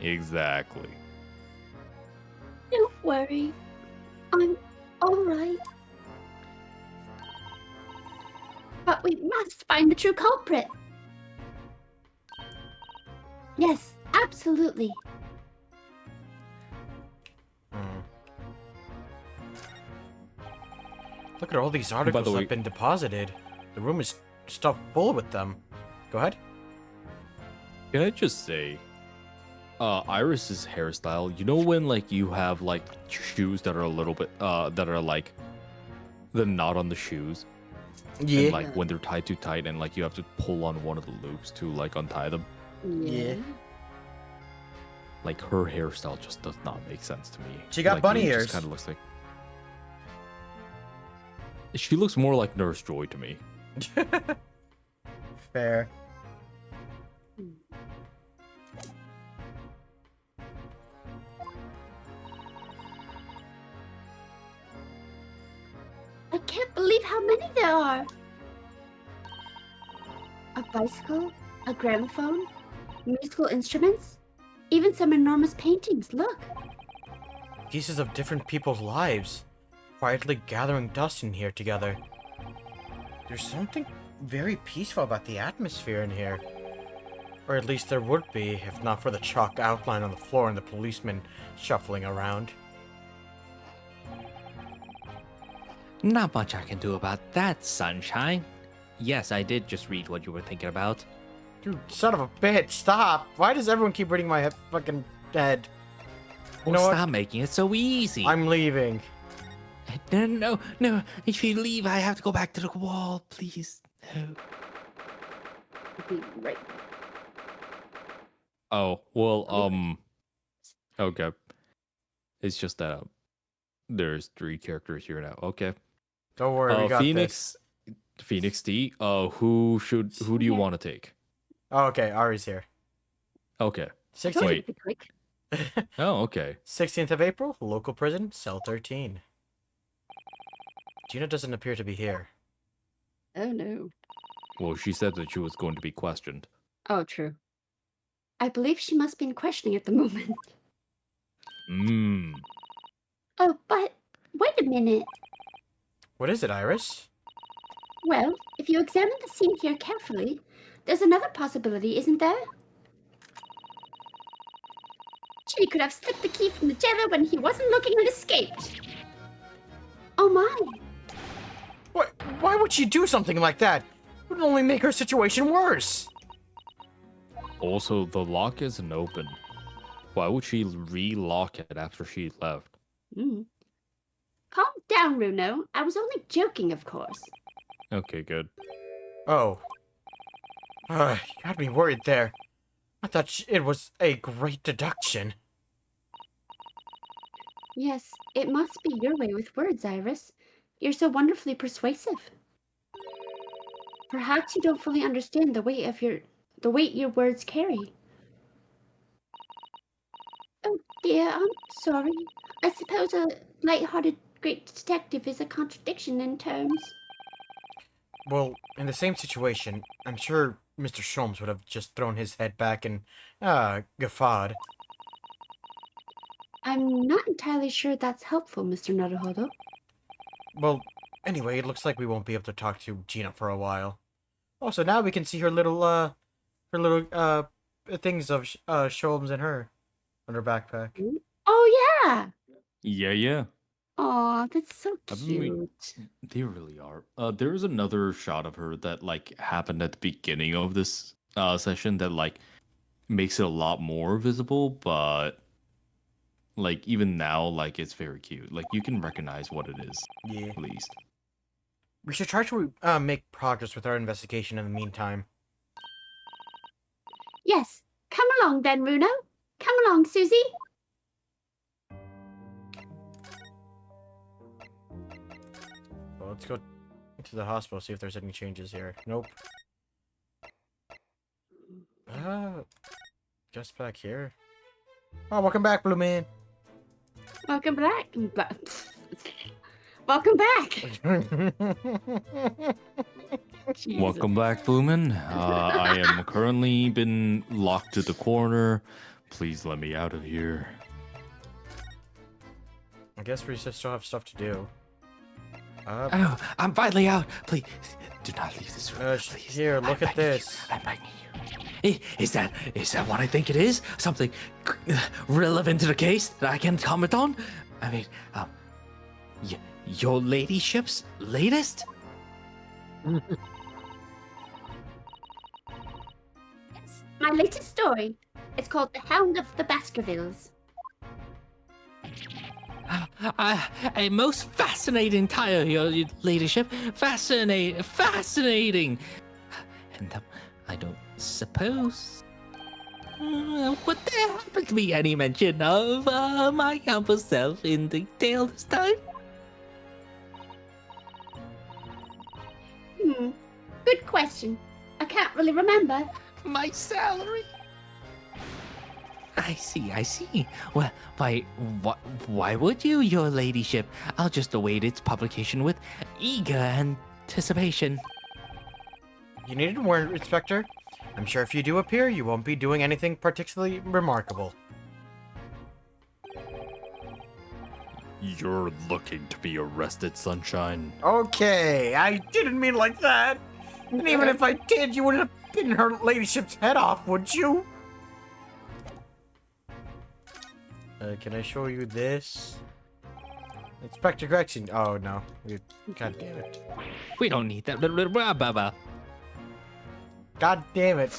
Exactly. Don't worry. I'm alright. But we must find the true culprit. Yes, absolutely. Look at all these articles that way- have been deposited. The room is stuffed full with them. Go ahead. Can I just say, Iris's hairstyle, you know when like you have like shoes that are a little bit that are like the knot on the shoes? Yeah. And like when they're tied too tight and like you have to pull on one of the loops to like untie them. Yeah. Like her hairstyle just does not make sense to me. She got Like, bunny it ears. Just kind of looks like. She looks more like Nurse Joy to me. Fair. I can't believe how many there are. A bicycle, a gramophone, musical instruments, even some enormous paintings. Look. Pieces of different people's lives, quietly gathering dust in here together. There's something very peaceful about the atmosphere in here. Or at least there would be, if not for the chalk outline on the floor and the policemen shuffling around. Not much I can do about that, sunshine. Yes, I did just read what you were thinking about. Dude, son of a bitch, stop! Why does everyone keep reading my fucking head? You know Well, what? stop making it so easy. I'm leaving. No. If you leave, I have to go back to the wall, please. No. Right. Oh, well, okay. It's just that there's 3 characters here now. Okay. Don't worry, we got Phoenix, Phoenix D. Who do you Yeah. want to take? this. Oh, okay, Ari's here. Okay. 16th, Wait. Be quick. Oh, okay. 16th of April, local prison, cell 13. Gina doesn't appear to be here. Oh no. Well, she said that she was going to be questioned. Oh, true. I believe she must be in questioning at the moment. Hmm. Oh, but wait a minute. What is it, Iris? Well, if you examine the scene here carefully, there's another possibility, isn't there? She could have slipped the key from the jailer when he wasn't looking and escaped. Oh my. What? Why would she do something like that? It would only make her situation worse. Also, the lock isn't open. Why would she re-lock it after she left? Calm down, Runo. I was only joking, of course. Okay, good. Oh. You got me worried there. I thought it was a great deduction. Yes, it must be your way with words, Iris. You're so wonderfully persuasive. Perhaps you don't fully understand the weight your words carry. Oh dear, I'm sorry. I suppose a light-hearted great detective is a contradiction in terms. Well, in the same situation, I'm sure Mr. Sholmes would have just thrown his head back and, guffawed. I'm not entirely sure that's helpful, Mr. Naruhodo. Well, anyway, it looks like we won't be able to talk to Gina for a while. Also, now we can see her little things of Sholmes and her on her backpack. Oh yeah! Yeah. Aw, that's so I mean, cute. they really are. There is another shot of her that like happened at the beginning of this session that like makes it a lot more visible, but like even now, like it's very cute. Like you can recognize what it is, Yeah. at least. We should try to make progress with our investigation in the meantime. Yes, come along then, Runo. Come along, Susie. Well, let's go to the hospital, see if there's any changes here. Nope. Just back here. Oh, welcome back, Blue Man. Welcome back. Welcome back. Jesus. Welcome back, Bloomin. I am currently been locked to the corner. Please let me out of here. I guess we just still have stuff to do. Oh, I'm finally out. Please, do not leave this room. Please. Here, look at this. I'm begging you. Is that what I think it is? Something relevant to the case that I can comment on? I mean, your ladyship's latest? It's my latest story. It's called The Hound of the Baskervilles. A most fascinating tale, your ladyship. Fascinating. And I don't suppose would there happen to be any mention of my humble self in the tale this time? Good question. I can't really remember. My salary. I see. Well, why would you, your ladyship? I'll just await its publication with eager anticipation. You needn't warn, Inspector. I'm sure if you do appear, you won't be doing anything particularly remarkable. You're looking to be arrested, Sunshine. Okay, I didn't mean like that. And even if I did, you wouldn't have bitten her ladyship's head off, would you? Can I show you this? Inspector Gretchen. Oh, no. God damn it. We don't need that. Blah, blah, blah. God damn it.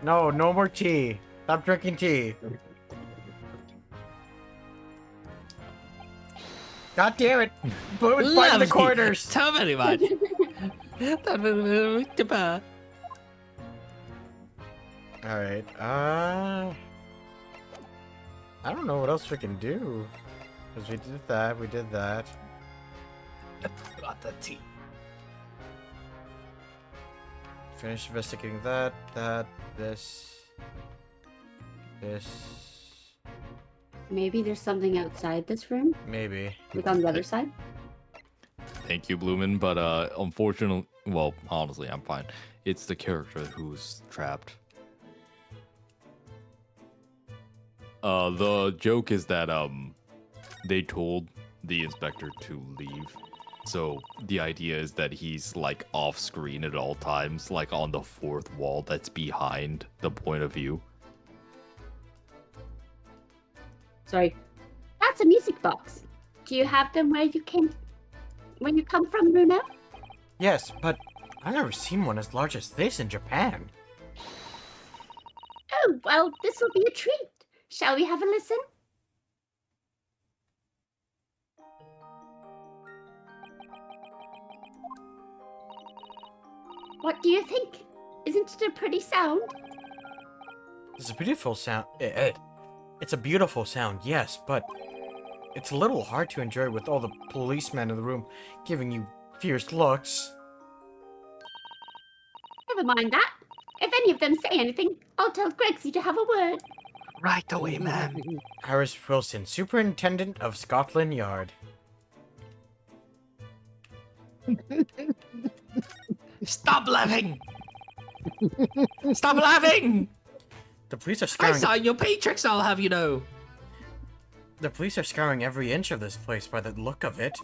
No more tea. Stop drinking tea. God damn it. Bloom's biting the corners. So very much. Alright, I don't know what else we can do. Because we did that. Got the tea. Finish investigating that, this. Maybe there's something outside this room, Maybe. like on the other side. Thank you, Bloomin, but unfortunately, well, honestly, I'm fine. It's the character who's trapped. The joke is that they told the inspector to leave. So the idea is that he's like off screen at all times, like on the fourth wall that's behind the point of view. Sorry. That's a music box. Do you have them where you come from, Bruno? Yes, but I've never seen one as large as this in Japan. Oh, well, this will be a treat. Shall we have a listen? What do you think? Isn't it a pretty sound? It's a beautiful sound. It's a beautiful sound, yes, but it's a little hard to enjoy with all the policemen in the room giving you fierce looks. Never mind that. If any of them say anything, I'll tell Gregsy to have a word. Right away, ma'am. Iris Wilson, Superintendent of Scotland Yard. Stop laughing! Stop laughing! The police are I scouring. saw your paychecks, I'll have you know. The police are scouring every inch of this place by the look of it.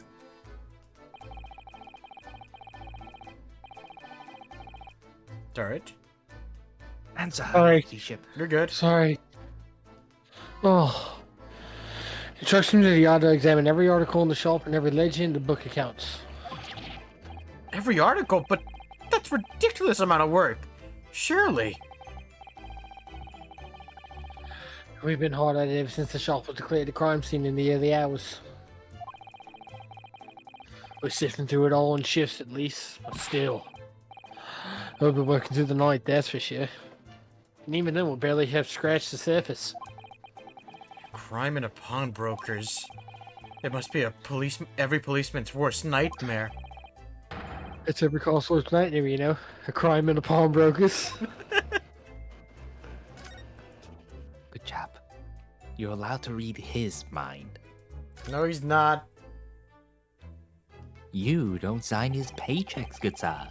Alright. Answer her, Sorry. ladyship. You're good. Sorry. Oh. Instruction to the yard to examine every article in the shop and every ledger in the book accounts. Every article, but that's ridiculous amount of work. Surely. We've been hard at it ever since the shop was declared a crime scene in the early hours. We're sifting through it all in shifts at least, but still. We'll be working through the night, that's for sure. And even then, we'll barely have scratched the surface. Crime and a pawnbrokers. It must be every policeman's worst nightmare. It's every consular's nightmare, you know. A crime and a pawnbrokers. You're allowed to read his mind. No, he's not. You don't sign his paychecks, good sir.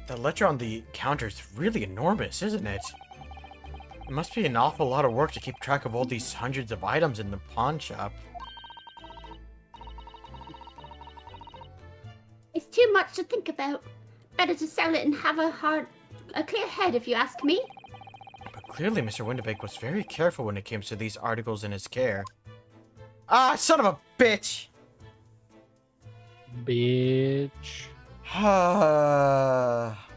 The ledger on the counter is really enormous, isn't it? It must be an awful lot of work to keep track of all these hundreds of items in the pawn shop. It's too much to think about. Better to sell it and have a clear head, if you ask me. But clearly Mr. Winterbeck was very careful when it came to these articles in his care. Ah, son of a bitch! Bitch. Ah.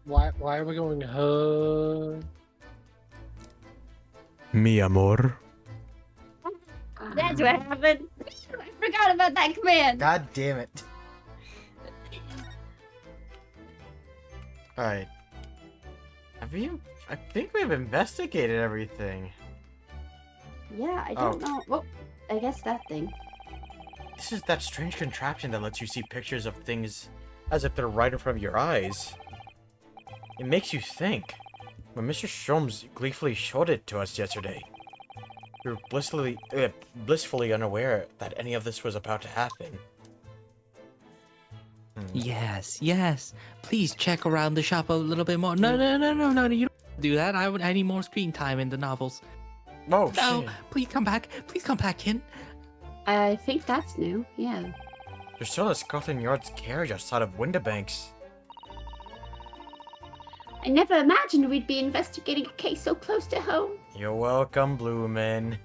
Why are we going Mi amor. That's what happened. I forgot about that command. God damn it. Alright. I think we've investigated everything. Yeah, I don't know. Well, I guess that thing. This is that strange contraption that lets you see pictures of things as if they're right in front of your eyes. It makes you think. When Mr. Sholmes gleefully showed it to us yesterday, we were blissfully unaware that any of this was about to happen. Yes, yes. Please check around the shop a little bit more. No, you don't do that. I need more screen time in the novels. Oh, No, shit. please come back. Please come back, Kin. I think that's new. Yeah. There's still a Scotland Yard's carriage outside of Winterbank's. I never imagined we'd be investigating a case so close to home. You're welcome, Bloomin'.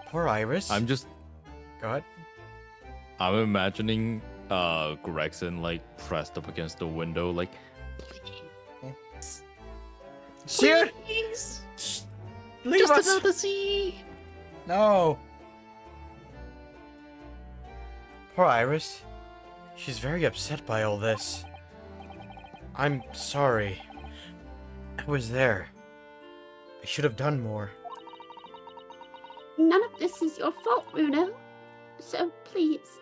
Poor Iris. I'm Go ahead. imagining Gregson like pressed up against the window, like Shoot! Please. Leave Just us! another scene. No! Poor Iris. She's very upset by all this. I'm sorry. I was there. I should have done more. None of this is your fault, Bruno. So please,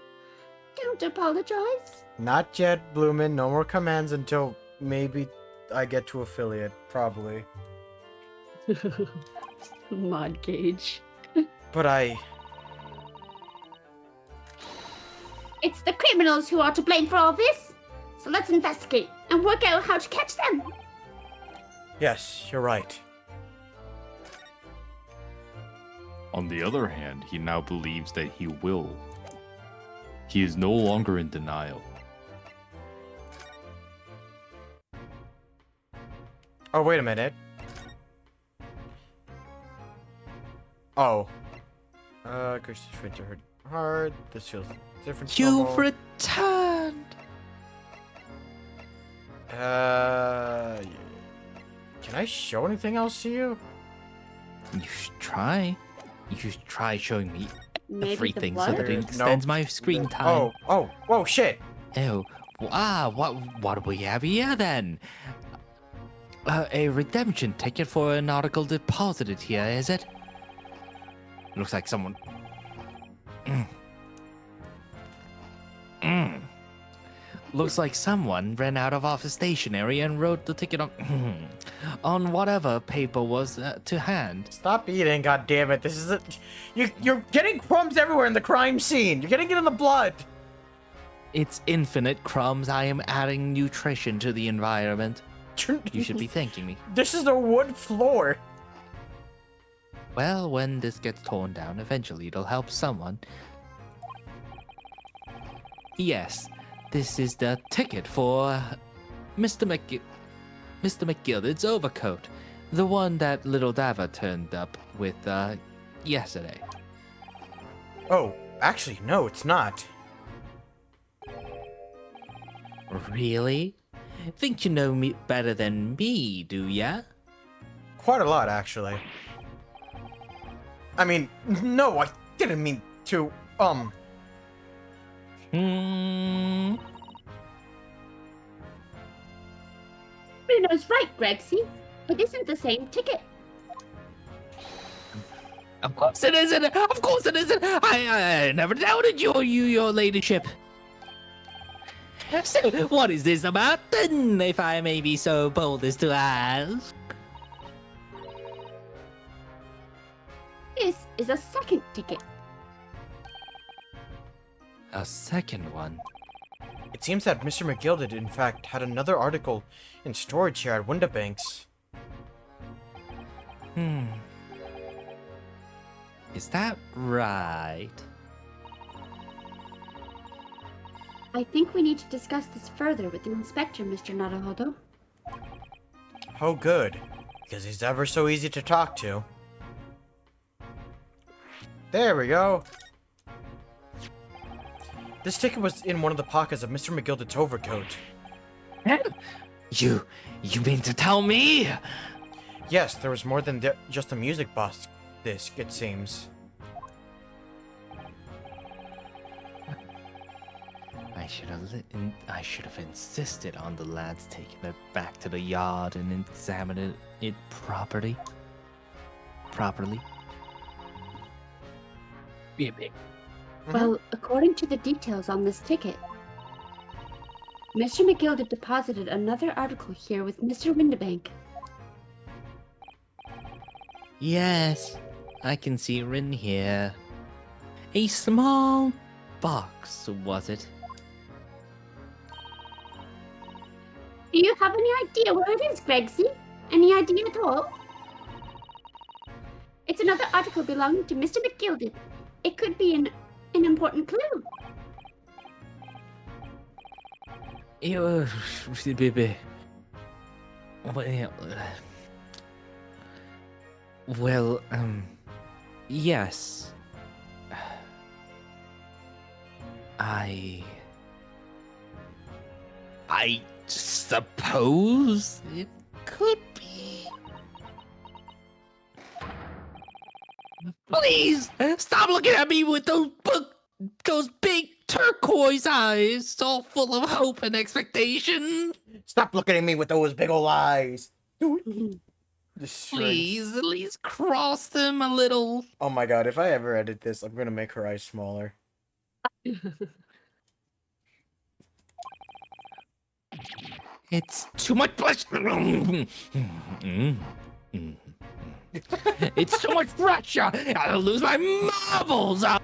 don't apologize. Not yet, Bloomin'. No more commands until maybe I get to affiliate. Probably. Mod Cage. But It's the criminals who are to blame for all this. So let's investigate and work out how to catch them. Yes, you're right. On the other hand, he now believes that he will. He is no longer in denial. Oh, wait a minute. Oh. Grace is free to her heart. This feels different. You've normal. returned. Can I show anything else to you? You should try. You should try showing me Maybe everything the so blood? that it extends my screen time. Whoa, shit! Oh, what do we have here then? A redemption ticket for an article deposited here, is it? Looks like someone. Looks like someone ran out of office stationery and wrote the ticket on on whatever paper was to hand. Stop eating, goddammit. This is you're getting crumbs everywhere in the crime scene. You're getting it in the blood. It's infinite crumbs. I am adding nutrition to the environment. You should be thanking me. This is a wood floor. Well, when this gets torn down, eventually it'll help someone. Yes, this is the ticket for Mr. McGillard's overcoat. The one that little Dava turned up with, yesterday. Oh, actually, no, it's not. Really? Think you know me better than me, do ya? Quite a lot, actually. I mean, no, I didn't mean to, Bruno's right, Gregsy. It isn't the same ticket. Of course it isn't! Of course it isn't! I never doubted your ladyship. So, what is this about then, if I may be so bold as to ask? This is a second ticket. A second one. It seems that Mr. McGilded, in fact, had another article in storage here at Windabanks. Is that right? I think we need to discuss this further with the inspector, Mr. Naruhodo. Oh, good. Because he's ever so easy to talk to. There we go. This ticket was in one of the pockets of Mr. McGilded's overcoat. You mean to tell me? Yes, there was more than just a music box disc, it seems. I should have insisted on the lads taking it back to the yard and examining it properly. Be a big. Well, according to the details on this ticket, Mr. McGilded deposited another article here with Mr. Windabank. Yes, I can see it written here. A small box, was it? Do you have any idea where it is, Gregsy? Any idea at all? It's another article belonging to Mr. McGilded. It could be an important clue. Well, yes. I suppose it could be. Please stop looking at me with those big turquoise eyes, all full of hope and expectation. Stop looking at me with those big ol' eyes. Just shrinks. Please, at least cross them a little. Oh my god, if I ever edit this, I'm gonna make her eyes smaller. It's too much pressure. It's too much pressure. I'll lose my marbles. I'll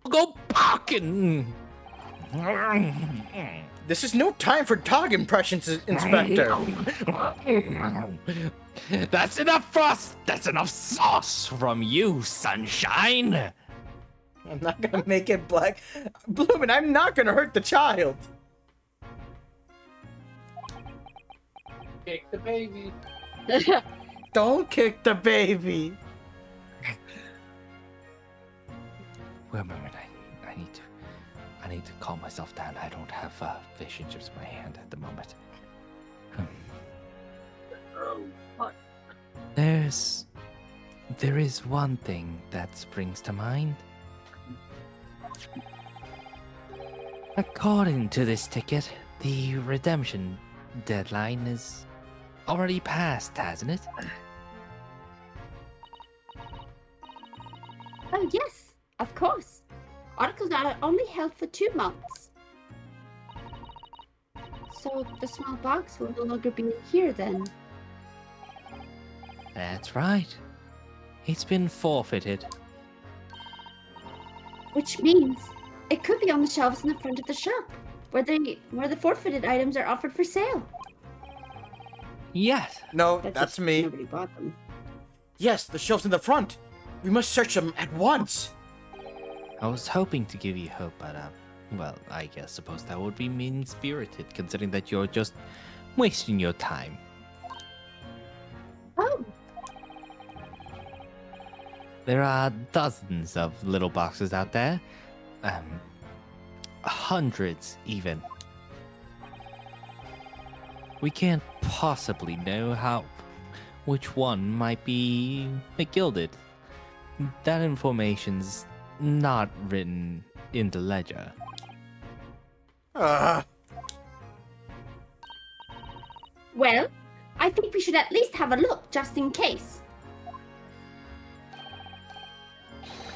go barking. This is no time for dog impressions, Inspector. That's enough frost. That's enough sauce from you, sunshine. I'm not gonna make it black. Bloomin', I'm not gonna hurt the child. Kick the baby. Don't kick the baby. Wait a moment, I need to calm myself down. I don't have fish and chips in my hand at the moment. There is one thing that springs to mind. According to this ticket, the redemption deadline is already passed, hasn't it? Oh, yes, of course. Articles are only held for 2 months. So the small box will no longer be in here then. That's right. It's been forfeited. Which means it could be on the shelves in the front of the shop, where the forfeited items are offered for sale. Yes. No, That's that's if me. Nobody bought them. Yes, the shelves in the front. We must search them at once. I was hoping to give you hope, but well, I suppose that would be mean-spirited, considering that you're just wasting your time. Oh, There are dozens of little boxes out there. Hundreds, even. We can't possibly know which one might be McGilded. That information's not written in the ledger. well, I think we should at least have a look, just in case.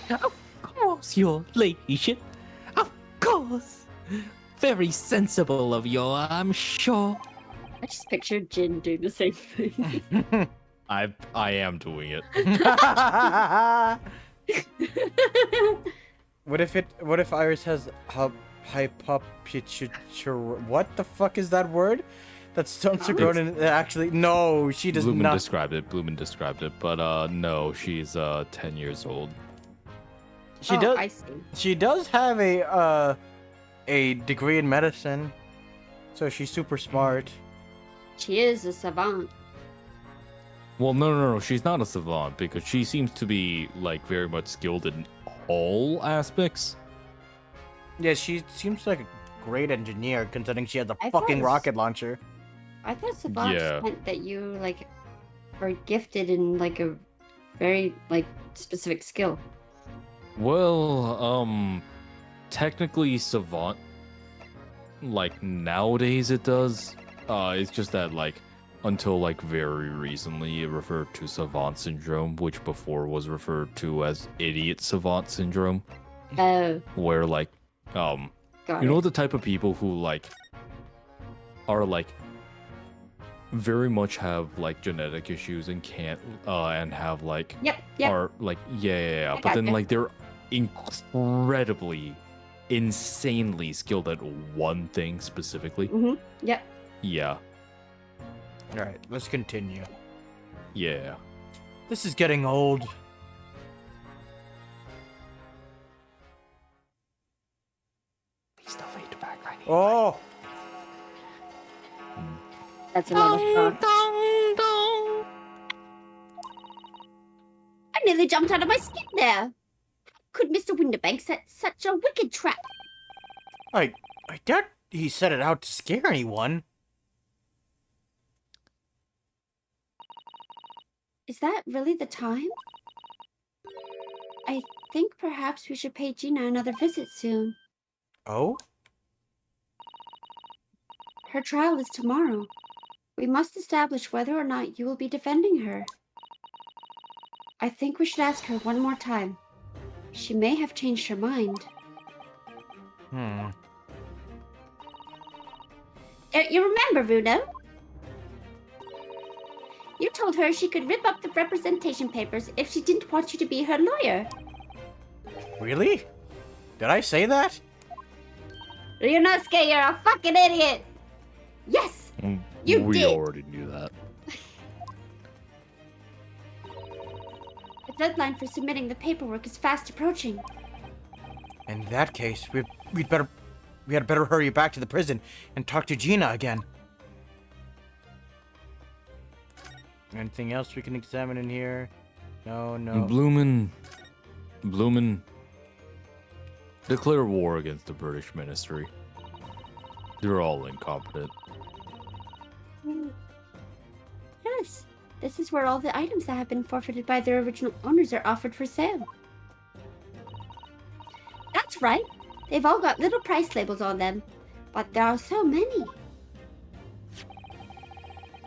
Of course, your ladyship. Of course. Very sensible of you, I'm sure. I just pictured Jin doing the same thing. I am doing it. What if Iris has what the fuck is that word? That stunts are grown and actually no, she does Blumen not. described it. Blumen described it, but no, she's 10 years old. She Oh, does. I see. She does have a degree in medicine, so she's super smart. She is a savant. Well, no, she's not a savant because she seems to be like very much skilled in all aspects. Yeah, she seems like a great engineer considering she has a I thought fucking it was- rocket launcher. I thought savant Yeah. just meant that you like are gifted in like a very like specific skill. Well, technically savant, like nowadays it does. It's just that like until like very recently it referred to savant syndrome, which before was referred to as idiot savant syndrome, Oh, where like got you know it. the type of people who like are like very much have like genetic issues and can't and have like Yep. are like yeah. I But then gotcha. like they're incredibly, insanely skilled at one thing specifically. Mhm. Yep. Yeah, All right, let's continue. yeah. This is getting old. Oh, That's a lot of fun. I nearly jumped out of my skin there. Could Mr. Winterbank set such a wicked trap? I doubt he set it out to scare anyone. Is that really the time? I think perhaps we should pay Gina another visit soon. Oh? Her trial is tomorrow. We must establish whether or not you will be defending her. I think we should ask her one more time. She may have changed her mind. Don't you remember, Runo? You told her she could rip up the representation papers if she didn't want you to be her lawyer. Really? Did I say that? Ryunosuke, you're a fucking idiot! Yes! You we did. already knew that. The deadline for submitting the paperwork is fast approaching. In that case, we had better hurry back to the prison and talk to Gina again. Anything else we can examine in here? No. Blumen, declare war against the British ministry. They're all incompetent. Yes, this is where all the items that have been forfeited by their original owners are offered for sale. That's right. They've all got little price labels on them, but there are so many.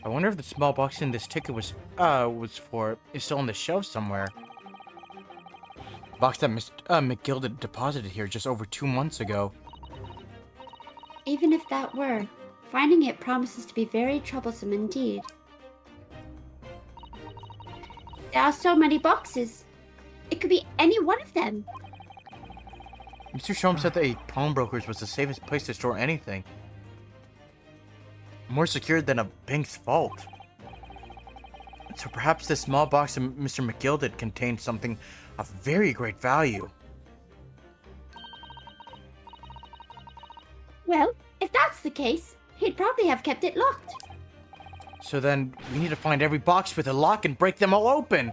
I wonder if the small box in this ticket was for is still on the shelf somewhere. Box that Miss McGilda deposited here just over 2 months ago. Even if that were, finding it promises to be very troublesome indeed. There are so many boxes. It could be any one of them. Mr. Shom said that a pawnbroker's was the safest place to store anything. More secure than a bank's vault. So perhaps this small box in Mr. McGilda contained something of very great value. Well, if that's the case, he'd probably have kept it locked. So then we need to find every box with a lock and break them all open.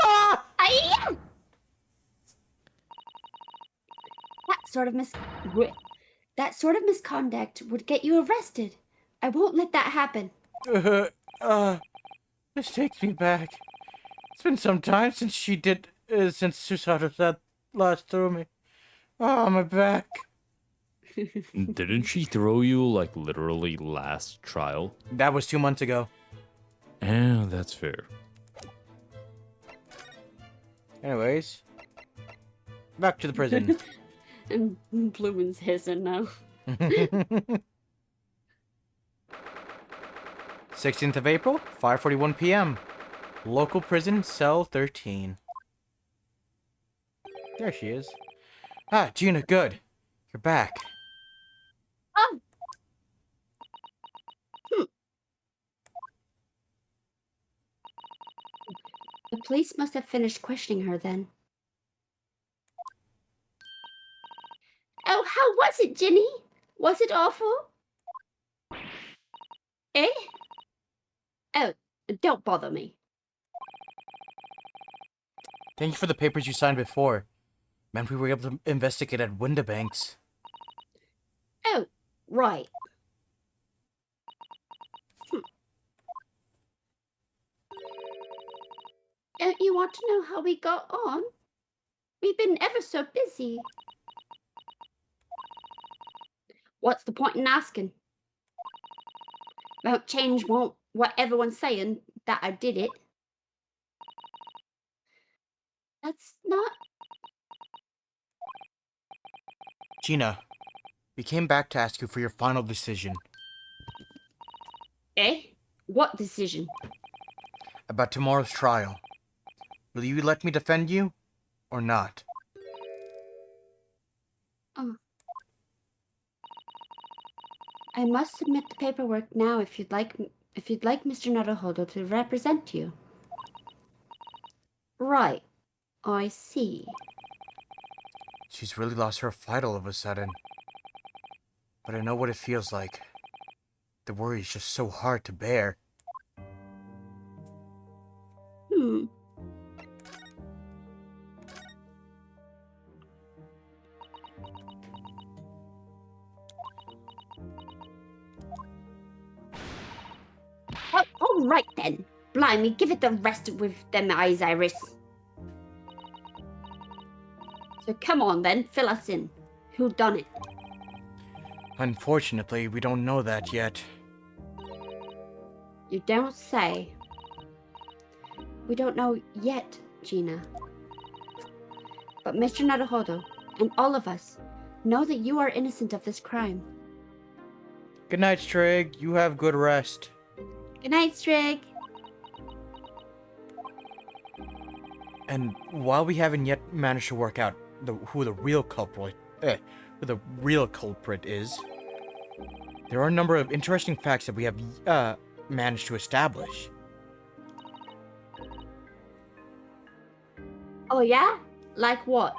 Ah! Aye! That sort of misconduct would get you arrested. I won't let that happen. This takes me back. It's been some time since since Susato said last threw me. Oh, my back. Didn't she throw you like literally last trial? That was 2 months ago. Yeah, that's fair. Anyways, back to the prison. And Blumen's hissing now. 16th of April, 5:41 p.m. Local prison, cell 13. There she is. Ah, Gina, good. You're back. Oh. The police must have finished questioning her then. Oh, how was it, Ginny? Was it awful? Eh? Oh, don't bother me. Thank you for the papers you signed before. Meant we were able to investigate at Windabanks. Oh, right. Don't you want to know how we got on? We've been ever so busy. What's the point in asking? Won't change what everyone's saying that I did it. That's not... Gina, we came back to ask you for your final decision Eh? What decision? about tomorrow's trial. Will you let me defend you, or not? I must submit the paperwork now if you'd like Mr. Naruhodo to represent you. Right. I see. She's really lost her fight all of a sudden. But I know what it feels like. The worry is just so hard to bear. Oh, all right then. Blimey, give it the rest with them eyes, Iris. So come on then, fill us in. Who done it? Unfortunately, we don't know that yet. You don't say. We don't know yet, Gina. But Mr. Naruhodo and all of us know that you are innocent of this crime. Good night, Strigg. You have good rest. Good night, Strigg. And while we haven't yet managed to work out who the real culprit is, there are a number of interesting facts that we have managed to establish. Oh yeah? Like what?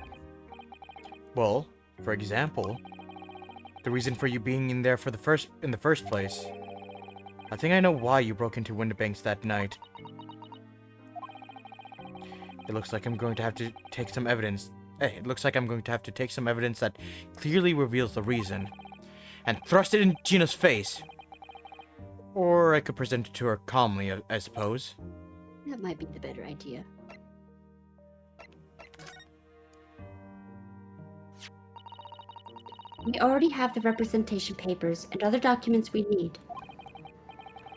Well, for example, the reason for you being in there in the first place. I think I know why you broke into Windabanks that night. It looks like I'm going to have to take some evidence. It looks like I'm going to have to take some evidence that clearly reveals the reason, and thrust it in Gina's face. Or I could present it to her calmly, I suppose. That might be the better idea. We already have the representation papers and other documents we need.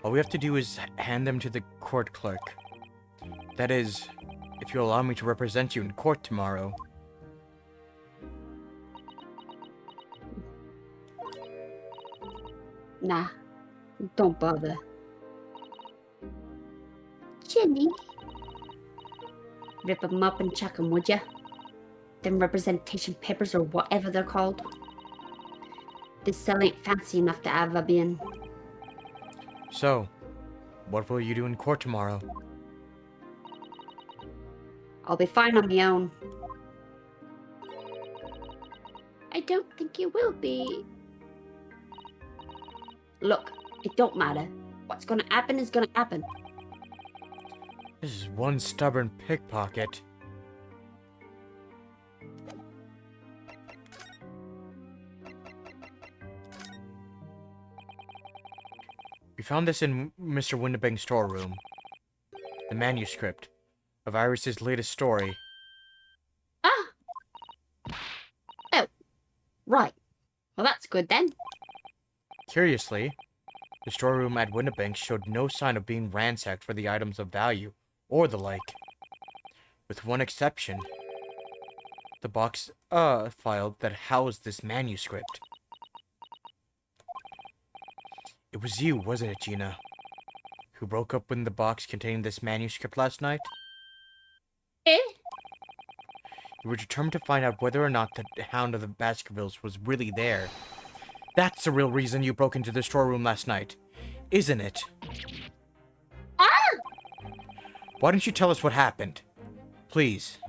All we have to do is hand them to the court clerk. That is, if you allow me to represent you in court tomorrow. Nah, don't bother. Jenny. Rip 'em up and chuck 'em, would ya? Them representation papers or whatever they're called. This cell ain't fancy enough to have a bin. So, what will you do in court tomorrow? I'll be fine on my own. I don't think you will be. Look, it don't matter. What's gonna happen is gonna happen. This is one stubborn pickpocket. We found this in Mr. Windabank's storeroom. The manuscript of Iris's latest story. Ah! Oh, right. Well, that's good then. Curiously, the storeroom at Windabank showed no sign of being ransacked for the items of value or the like. With one exception. The box file that housed this manuscript. It was you, wasn't it, Gina? Who broke open the box containing this manuscript last night? Eh? You were determined to find out whether or not the Hound of the Baskervilles was really there. That's the real reason you broke into the storeroom last night, isn't it? Why don't you tell us what happened? Please.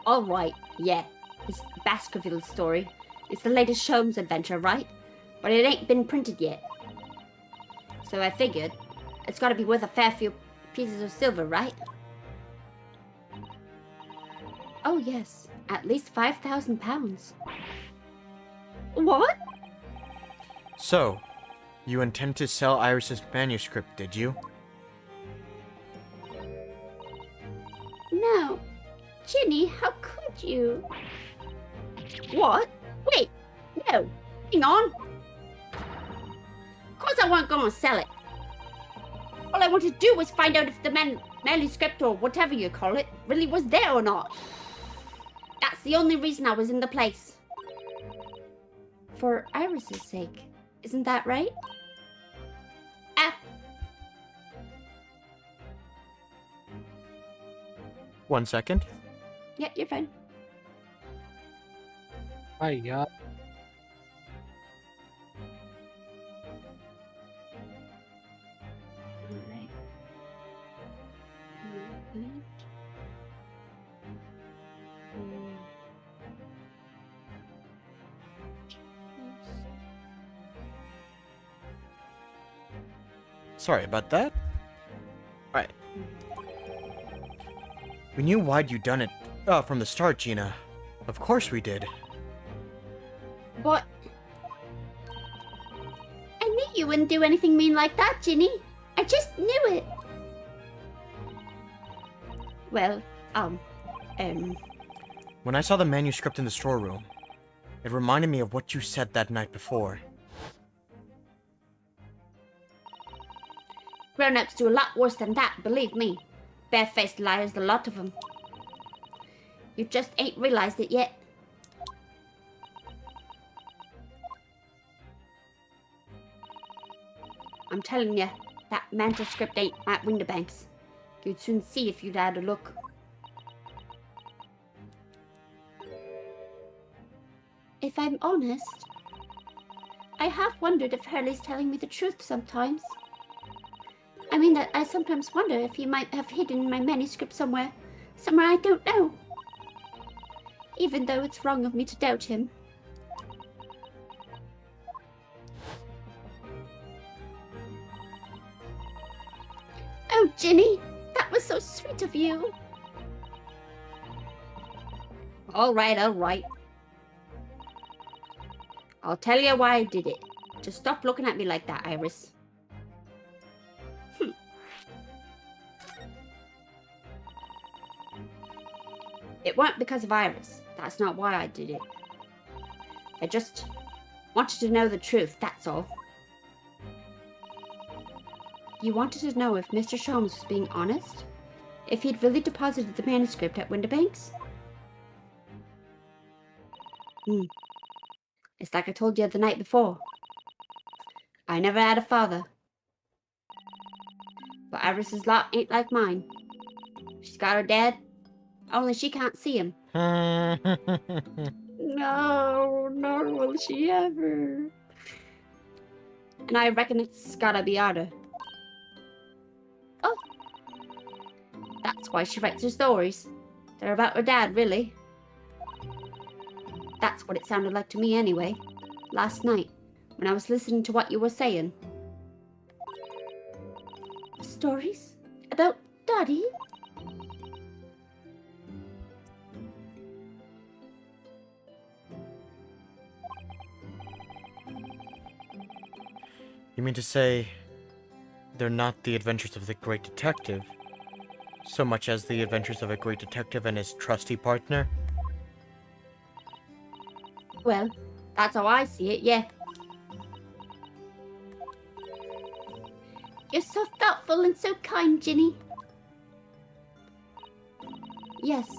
All right, yeah. This Baskervilles story. It's the latest Sholmes adventure, right? But it ain't been printed yet. So I figured it's gotta be worth a fair few pieces of silver, right? Oh yes, at least 5,000 pounds. What? So, you intend to sell Iris's manuscript, did you? No. Ginny, how could you? What? Wait, no. Hang on. Of course I weren't gonna sell it. All I wanted to do was find out if the manuscript or whatever you call it really was there or not. That's the only reason I was in the place. For Iris's sake, isn't that right? Ah. One second. Yeah, you're fine. Hiya. Alright. Sorry about that. Right. We knew why'd you done it from the start, Gina. Of course we did. But I knew you wouldn't do anything mean like that, Ginny. I just knew it. Well, When I saw the manuscript in the storeroom, it reminded me of what you said that night before. grown-ups do a lot worse than that, believe me. Barefaced liars, the lot of them. You just ain't realized it yet. I'm telling you, that manuscript ain't at Winterbanks. You'd soon see if you'd had a look. If I'm honest, I have wondered if Hurley's telling me the truth sometimes. I mean, that I sometimes wonder if he might have hidden my manuscript somewhere I don't know. Even though it's wrong of me to doubt him. Oh, Ginny, that was so sweet of you. All right, all right. I'll tell you why I did it. Just stop looking at me like that, Iris. It weren't because of Iris. That's not why I did it. I just wanted to know the truth, that's all. You wanted to know if Mr. Sholmes was being honest? If he'd really deposited the manuscript at Winterbanks? It's like I told you the night before. I never had a father. But Iris's lot ain't like mine. She's got her dad, only she can't see him. No, nor will she ever. And I reckon it's gotta be harder. Oh. That's why she writes her stories. They're about her dad, really. That's what it sounded like to me anyway. Last night, when I was listening to what you were saying. Stories? About Daddy? You mean to say they're not the adventures of the great detective, so much as the adventures of a great detective and his trusty partner? Well, that's how I see it, yeah. You're so thoughtful and so kind, Ginny. Yes,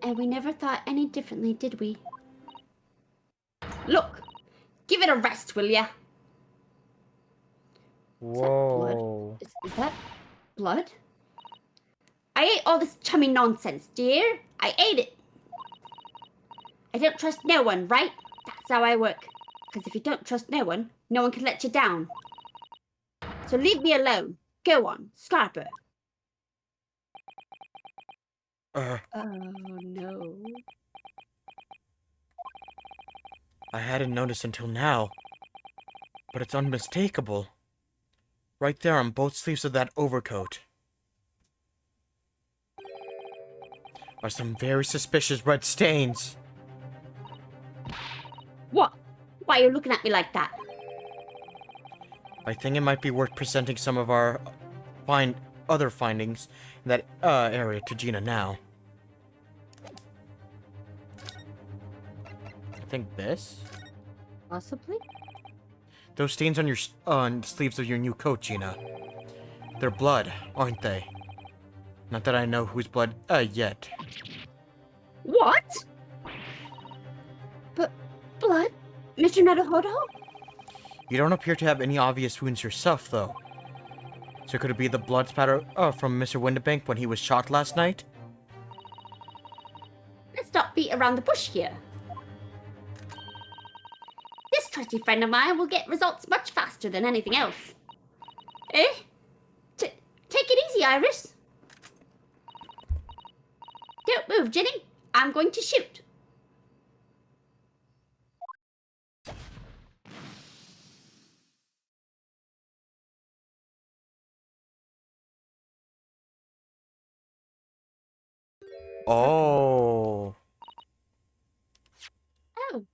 and we never thought any differently, did we? Look, give it a rest, will ya? Whoa. Is that blood? I ate all this chummy nonsense, dear. I ate it. I don't trust no one, right? That's how I work. Because if you don't trust no one can let you down. So leave me alone. Go on, Scarper. Oh no. I hadn't noticed until now. But it's unmistakable. Right there on both sleeves of that overcoat are some very suspicious red stains. What? Why are you looking at me like that? I think it might be worth presenting some of our other findings in that area to Gina now. I think this? Possibly? Those stains on your on the sleeves of your new coat, Gina. They're blood, aren't they? Not that I know whose blood yet. What? But blood? Mr. Naruhodo? You don't appear to have any obvious wounds yourself, though. So could it be the blood spatter from Mr. Windibank when he was shot last night? Let's not beat around the bush here. This trusty friend of mine will get results much faster than anything else. Eh? Take it easy, Iris. Don't move, Ginny. I'm going to shoot. Oh. Oh,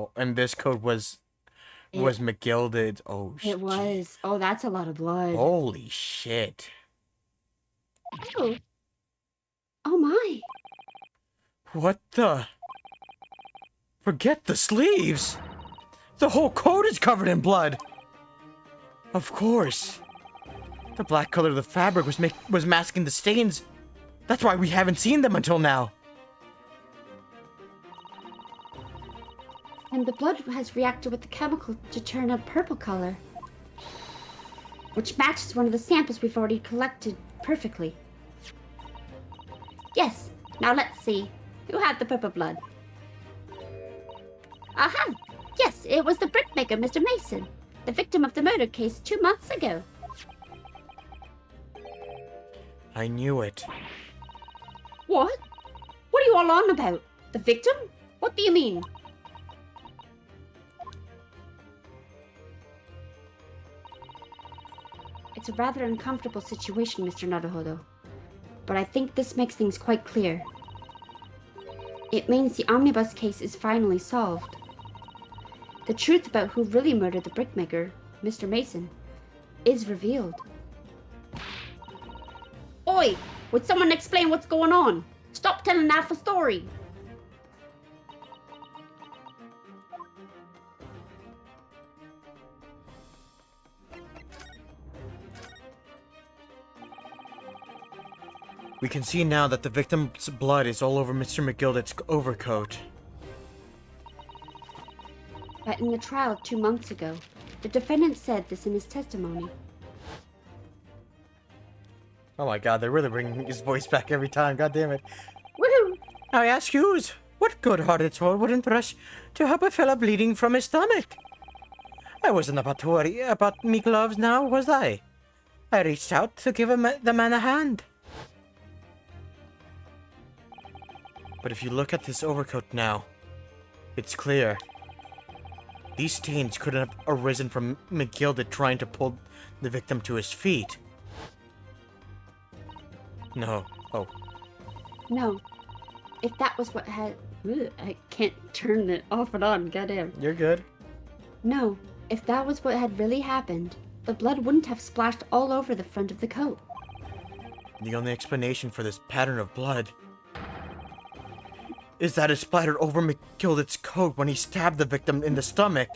Oh. And this coat was It- McGilded. Oh, it was. Oh, that's a lot of blood. Holy shit. Oh. Oh my. What the? Forget the sleeves. The whole coat is covered in blood. Of course. The black color of the fabric was masking the stains. That's why we haven't seen them until now. And the blood has reacted with the chemical to turn a purple color, which matches one of the samples we've already collected perfectly. Yes, now let's see. Who had the purple blood? Aha! Yes, it was the brickmaker, Mr. Mason, the victim of the murder case 2 months ago. I knew it. What? What are you all on about? The victim? What do you mean? It's a rather uncomfortable situation, Mr. Naruhodo, but I think this makes things quite clear. It means the omnibus case is finally solved. The truth about who really murdered the brickmaker, Mr. Mason, is revealed. Oi! Would someone explain what's going on? Stop telling half a story! We can see now that the victim's blood is all over Mr. McGilded's overcoat. But in the trial 2 months ago, the defendant said this in his testimony. Oh my god, they're really bringing his voice back every time, god damn it. Woohoo! I ask yous, what good-hearted soul wouldn't rush to help a fella bleeding from his stomach? I wasn't about to worry about me gloves now, was I? I reached out to give the man a hand. But if you look at this overcoat now, it's clear. These stains couldn't have arisen from McGilded trying to pull the victim to his feet. No. Oh. No. If that was what had... Ugh, I can't turn it off and on, goddamn. You're good. No. If that was what had really happened, the blood wouldn't have splashed all over the front of the coat. The only explanation for this pattern of blood is that it splattered over McGilded's coat when he stabbed the victim in the stomach.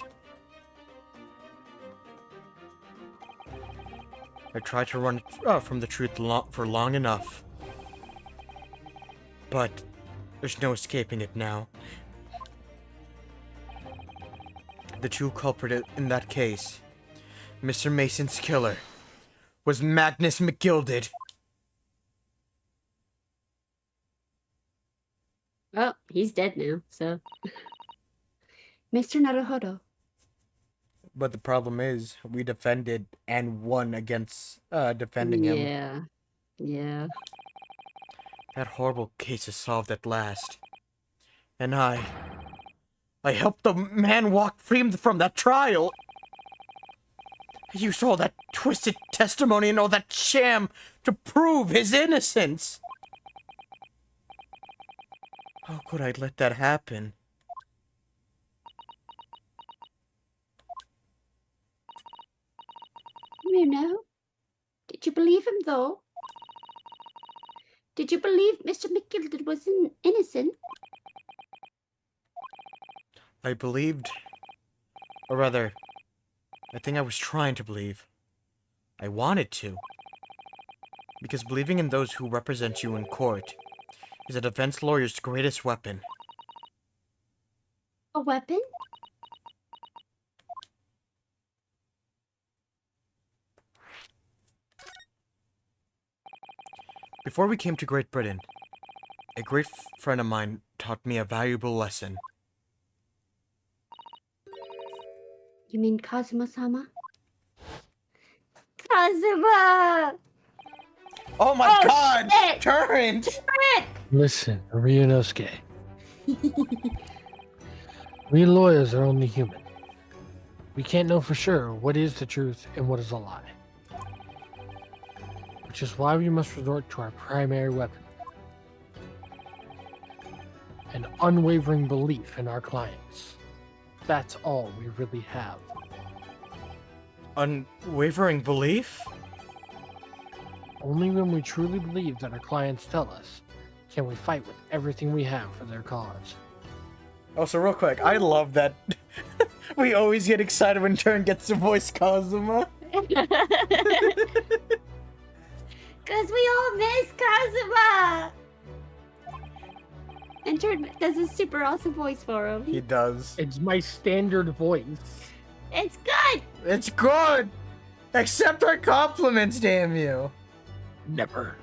I tried to run from the truth for long enough. But there's no escaping it now. The true culprit in that case, Mr. Mason's killer, was Magnus McGilded. Well, he's dead now, so. Mr. Naruhodo. But the problem is, we defended and won against defending him. Yeah. Yeah. That horrible case is solved at last. And I helped the man walk free from that trial. I used all that twisted testimony and all that sham to prove his innocence. How could I let that happen? You know, did you believe him, though? Did you believe Mr. McGilded was innocent? I believed, or rather, I think I was trying to believe. I wanted to. Because believing in those who represent you in court is a defense lawyer's greatest weapon. A weapon? Before we came to Great Britain, a great friend of mine taught me a valuable lesson. You mean Kazuma-sama? Kazuma! Oh my Oh, god! shit! Turned! Listen, Ryunosuke. We lawyers are only human. We can't know for sure what is the truth and what is a lie. Which is why we must resort to our primary weapon. An unwavering belief in our clients. That's all we really have. Unwavering belief? Only when we truly believe that our clients tell us can we fight with everything we have for their cause. Oh, so real quick, I love that we always get excited when Turn gets to voice Kazuma. Because we all miss Kazuma! And Turn does a super awesome voice for him. He does. It's my standard voice. It's good! It's good! Accept our compliments, damn you! Never.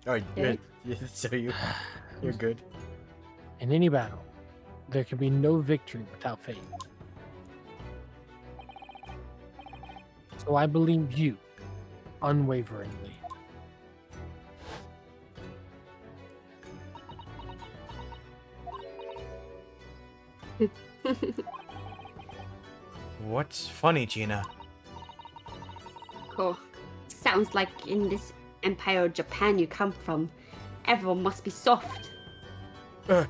Oh, Yeah. so you're good. In any battle, there can be no victory without faith. So I believe you, unwaveringly. What's funny, Gina? Cool. Sounds like in this Empire of Japan you come from, everyone must be soft. Uh.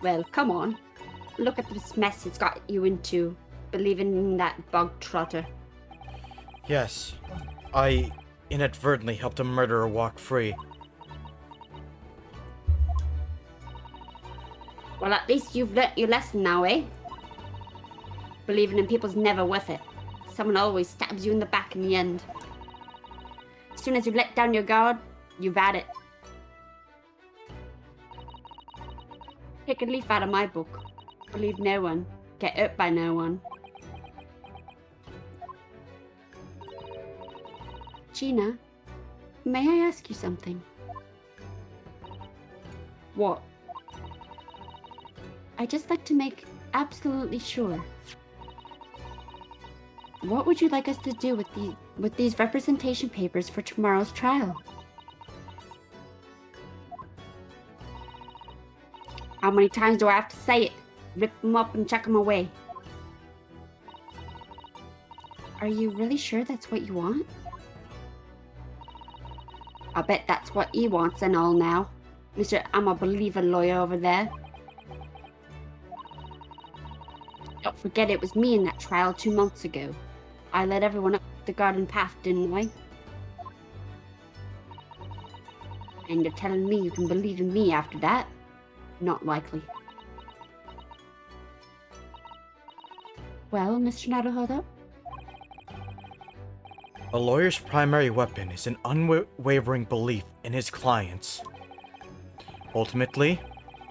Well, come on. Look at this mess it's got you into, believing in that bog trotter. Yes, I inadvertently helped a murderer walk free. Well, at least you've learnt your lesson now, eh? Believing in people's never worth it. Someone always stabs you in the back in the end. As soon as you let down your guard, you've had it. Take a leaf out of my book. Believe no one. Get hurt by no one. Gina, may I ask you something? What? I'd just like to make absolutely sure. What would you like us to do with these representation papers for tomorrow's trial? How many times do I have to say it? Rip them up and chuck them away. Are you really sure that's what you want? I bet that's what he wants and all now. Mr. I'm a believer lawyer over there. Don't forget it was me in that trial 2 months ago. I led everyone up the garden path, didn't I? And you're telling me you can believe in me after that? Not likely. Well, Mr. Naruhodo? A lawyer's primary weapon is an unwavering belief in his clients. Ultimately,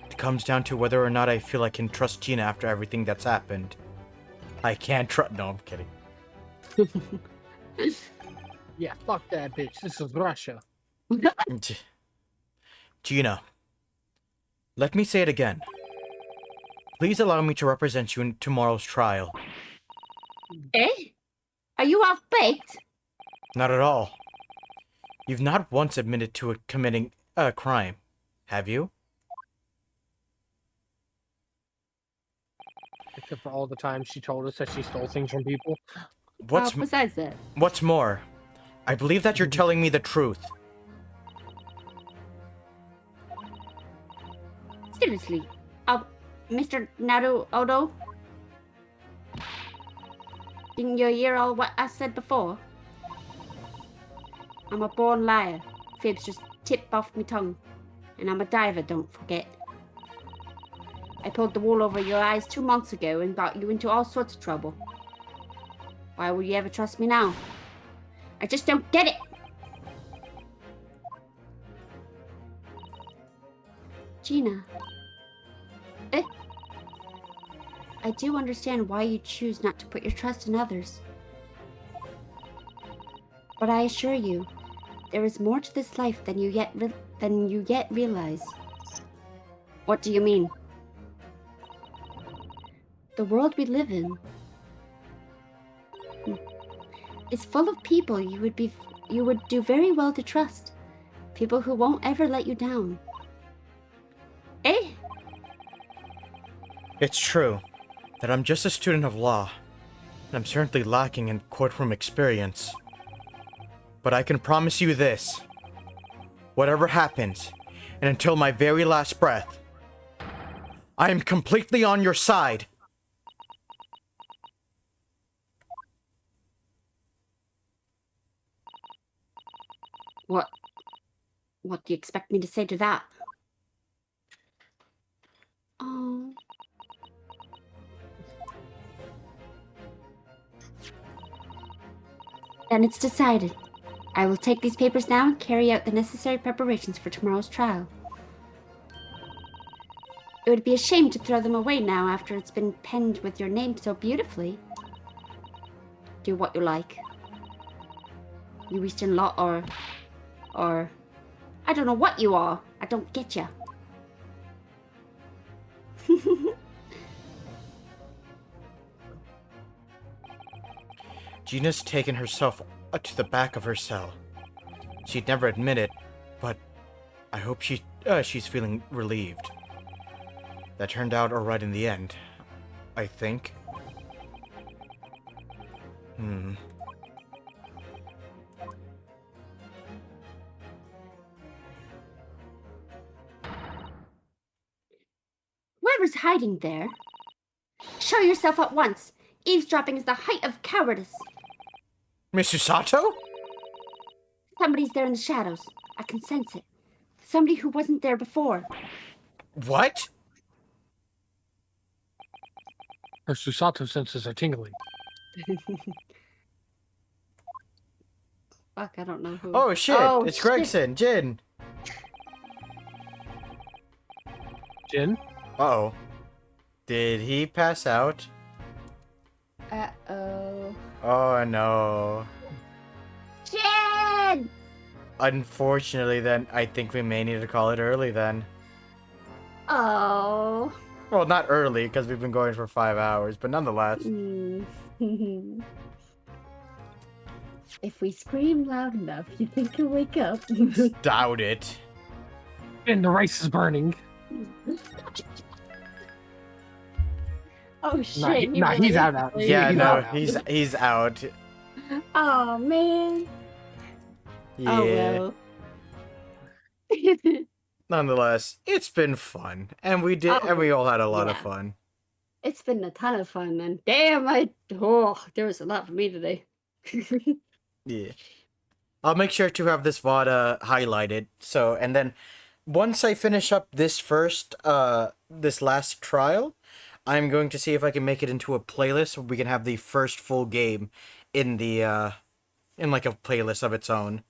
it comes down to whether or not I feel I can trust Gina after everything that's happened. I can't trust. No, I'm kidding. Yeah, fuck that bitch. This is Russia. Gina, let me say it again. Please allow me to represent you in tomorrow's trial. Eh? Are you half baked? Not at all. You've not once admitted to committing a crime, have you? Except for all the times she told us that she stole things from people. Besides that. What's more, I believe that you're telling me the truth. Seriously. Mr. Naru Odo? Didn't you hear all what I said before? I'm a born liar. Fibs just tip off my tongue. And I'm a diver, don't forget. I pulled the wool over your eyes 2 months ago and got you into all sorts of trouble. Why would you ever trust me now? I just don't get it! Gina. I do understand why you choose not to put your trust in others. But I assure you, there is more to this life than you yet realize. What do you mean? The world we live in is full of people you would do very well to trust. People who won't ever let you down. Eh? It's true that I'm just a student of law, and I'm certainly lacking in courtroom experience. But I can promise you this. Whatever happens, and until my very last breath, I am completely on your side. What do you expect me to say to that? Oh. Then it's decided. I will take these papers now and carry out the necessary preparations for tomorrow's trial. It would be a shame to throw them away now after it's been penned with your name so beautifully. Do what you like. You Eastern Law or... I don't know what you are. I don't get ya. Gina's taken herself to the back of her cell. She'd never admit it, but I hope she's feeling relieved. That turned out alright in the end, I think. Whoever's hiding there, show yourself at once. Eavesdropping is the height of cowardice. Miss Usato? Somebody's there in the shadows. I can sense it. Somebody who wasn't there before. What? Her Susato senses are tingling. Fuck, I don't know who. Oh shit, it's Gregson, Jin. Jin? Uh-oh. Did he pass out? Uh-oh. Oh no. Jen! Unfortunately then, I think we may need to call it early then. Oh. Well, not early, because we've been going for 5 hours, but nonetheless. If we scream loud enough, you think he'll wake up? Doubt it. And the rice is burning. Oh shit. He's out. Yeah, He's no, out. he's out. Oh man. Yeah. Oh well. Nonetheless, it's been fun, and we all had a lot of fun. It's been a ton of fun, and damn, there was a lot for me today. Yeah. I'll make sure to have this VOD highlighted. So, and then once I finish up this this last trial, I'm going to see if I can make it into a playlist where we can have the first full game in the in like a playlist of its own.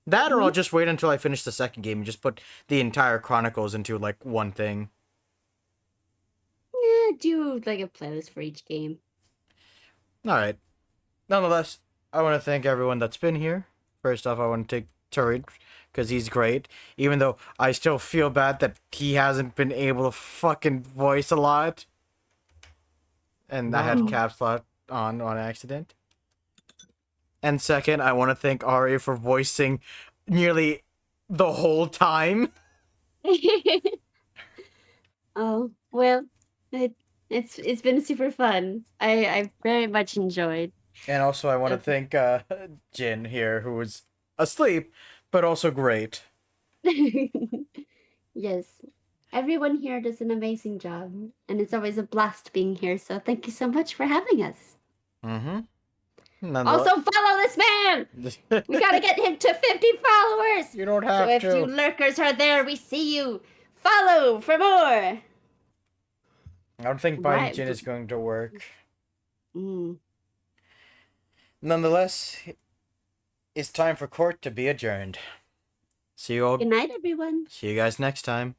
That, or I'll just wait until I finish the second game and just put the entire Chronicles into like one thing. Yeah, do like a playlist for each game. All right. Nonetheless, I want to thank everyone that's been here. First off, I want to take Turret because he's great. Even though I still feel bad that he hasn't been able to fucking voice a lot. And I had No. caps lock on accident. And second, I want to thank Ari for voicing nearly the whole time. Oh well, it's been super fun. I very much enjoyed. And also, I want to thank Jin here, who was asleep, but also great. Yes, everyone here does an amazing job, and it's always a blast being here. So thank you so much for having us. Mm-hmm. Also, follow this man. We gotta get him to 50 followers. You don't have So if to. you lurkers are there, we see you. Follow for more. I don't think buying Right. Jin is going to work. Mm. Nonetheless, it's time for court to be adjourned. See you all. Good night, everyone. See you guys next time.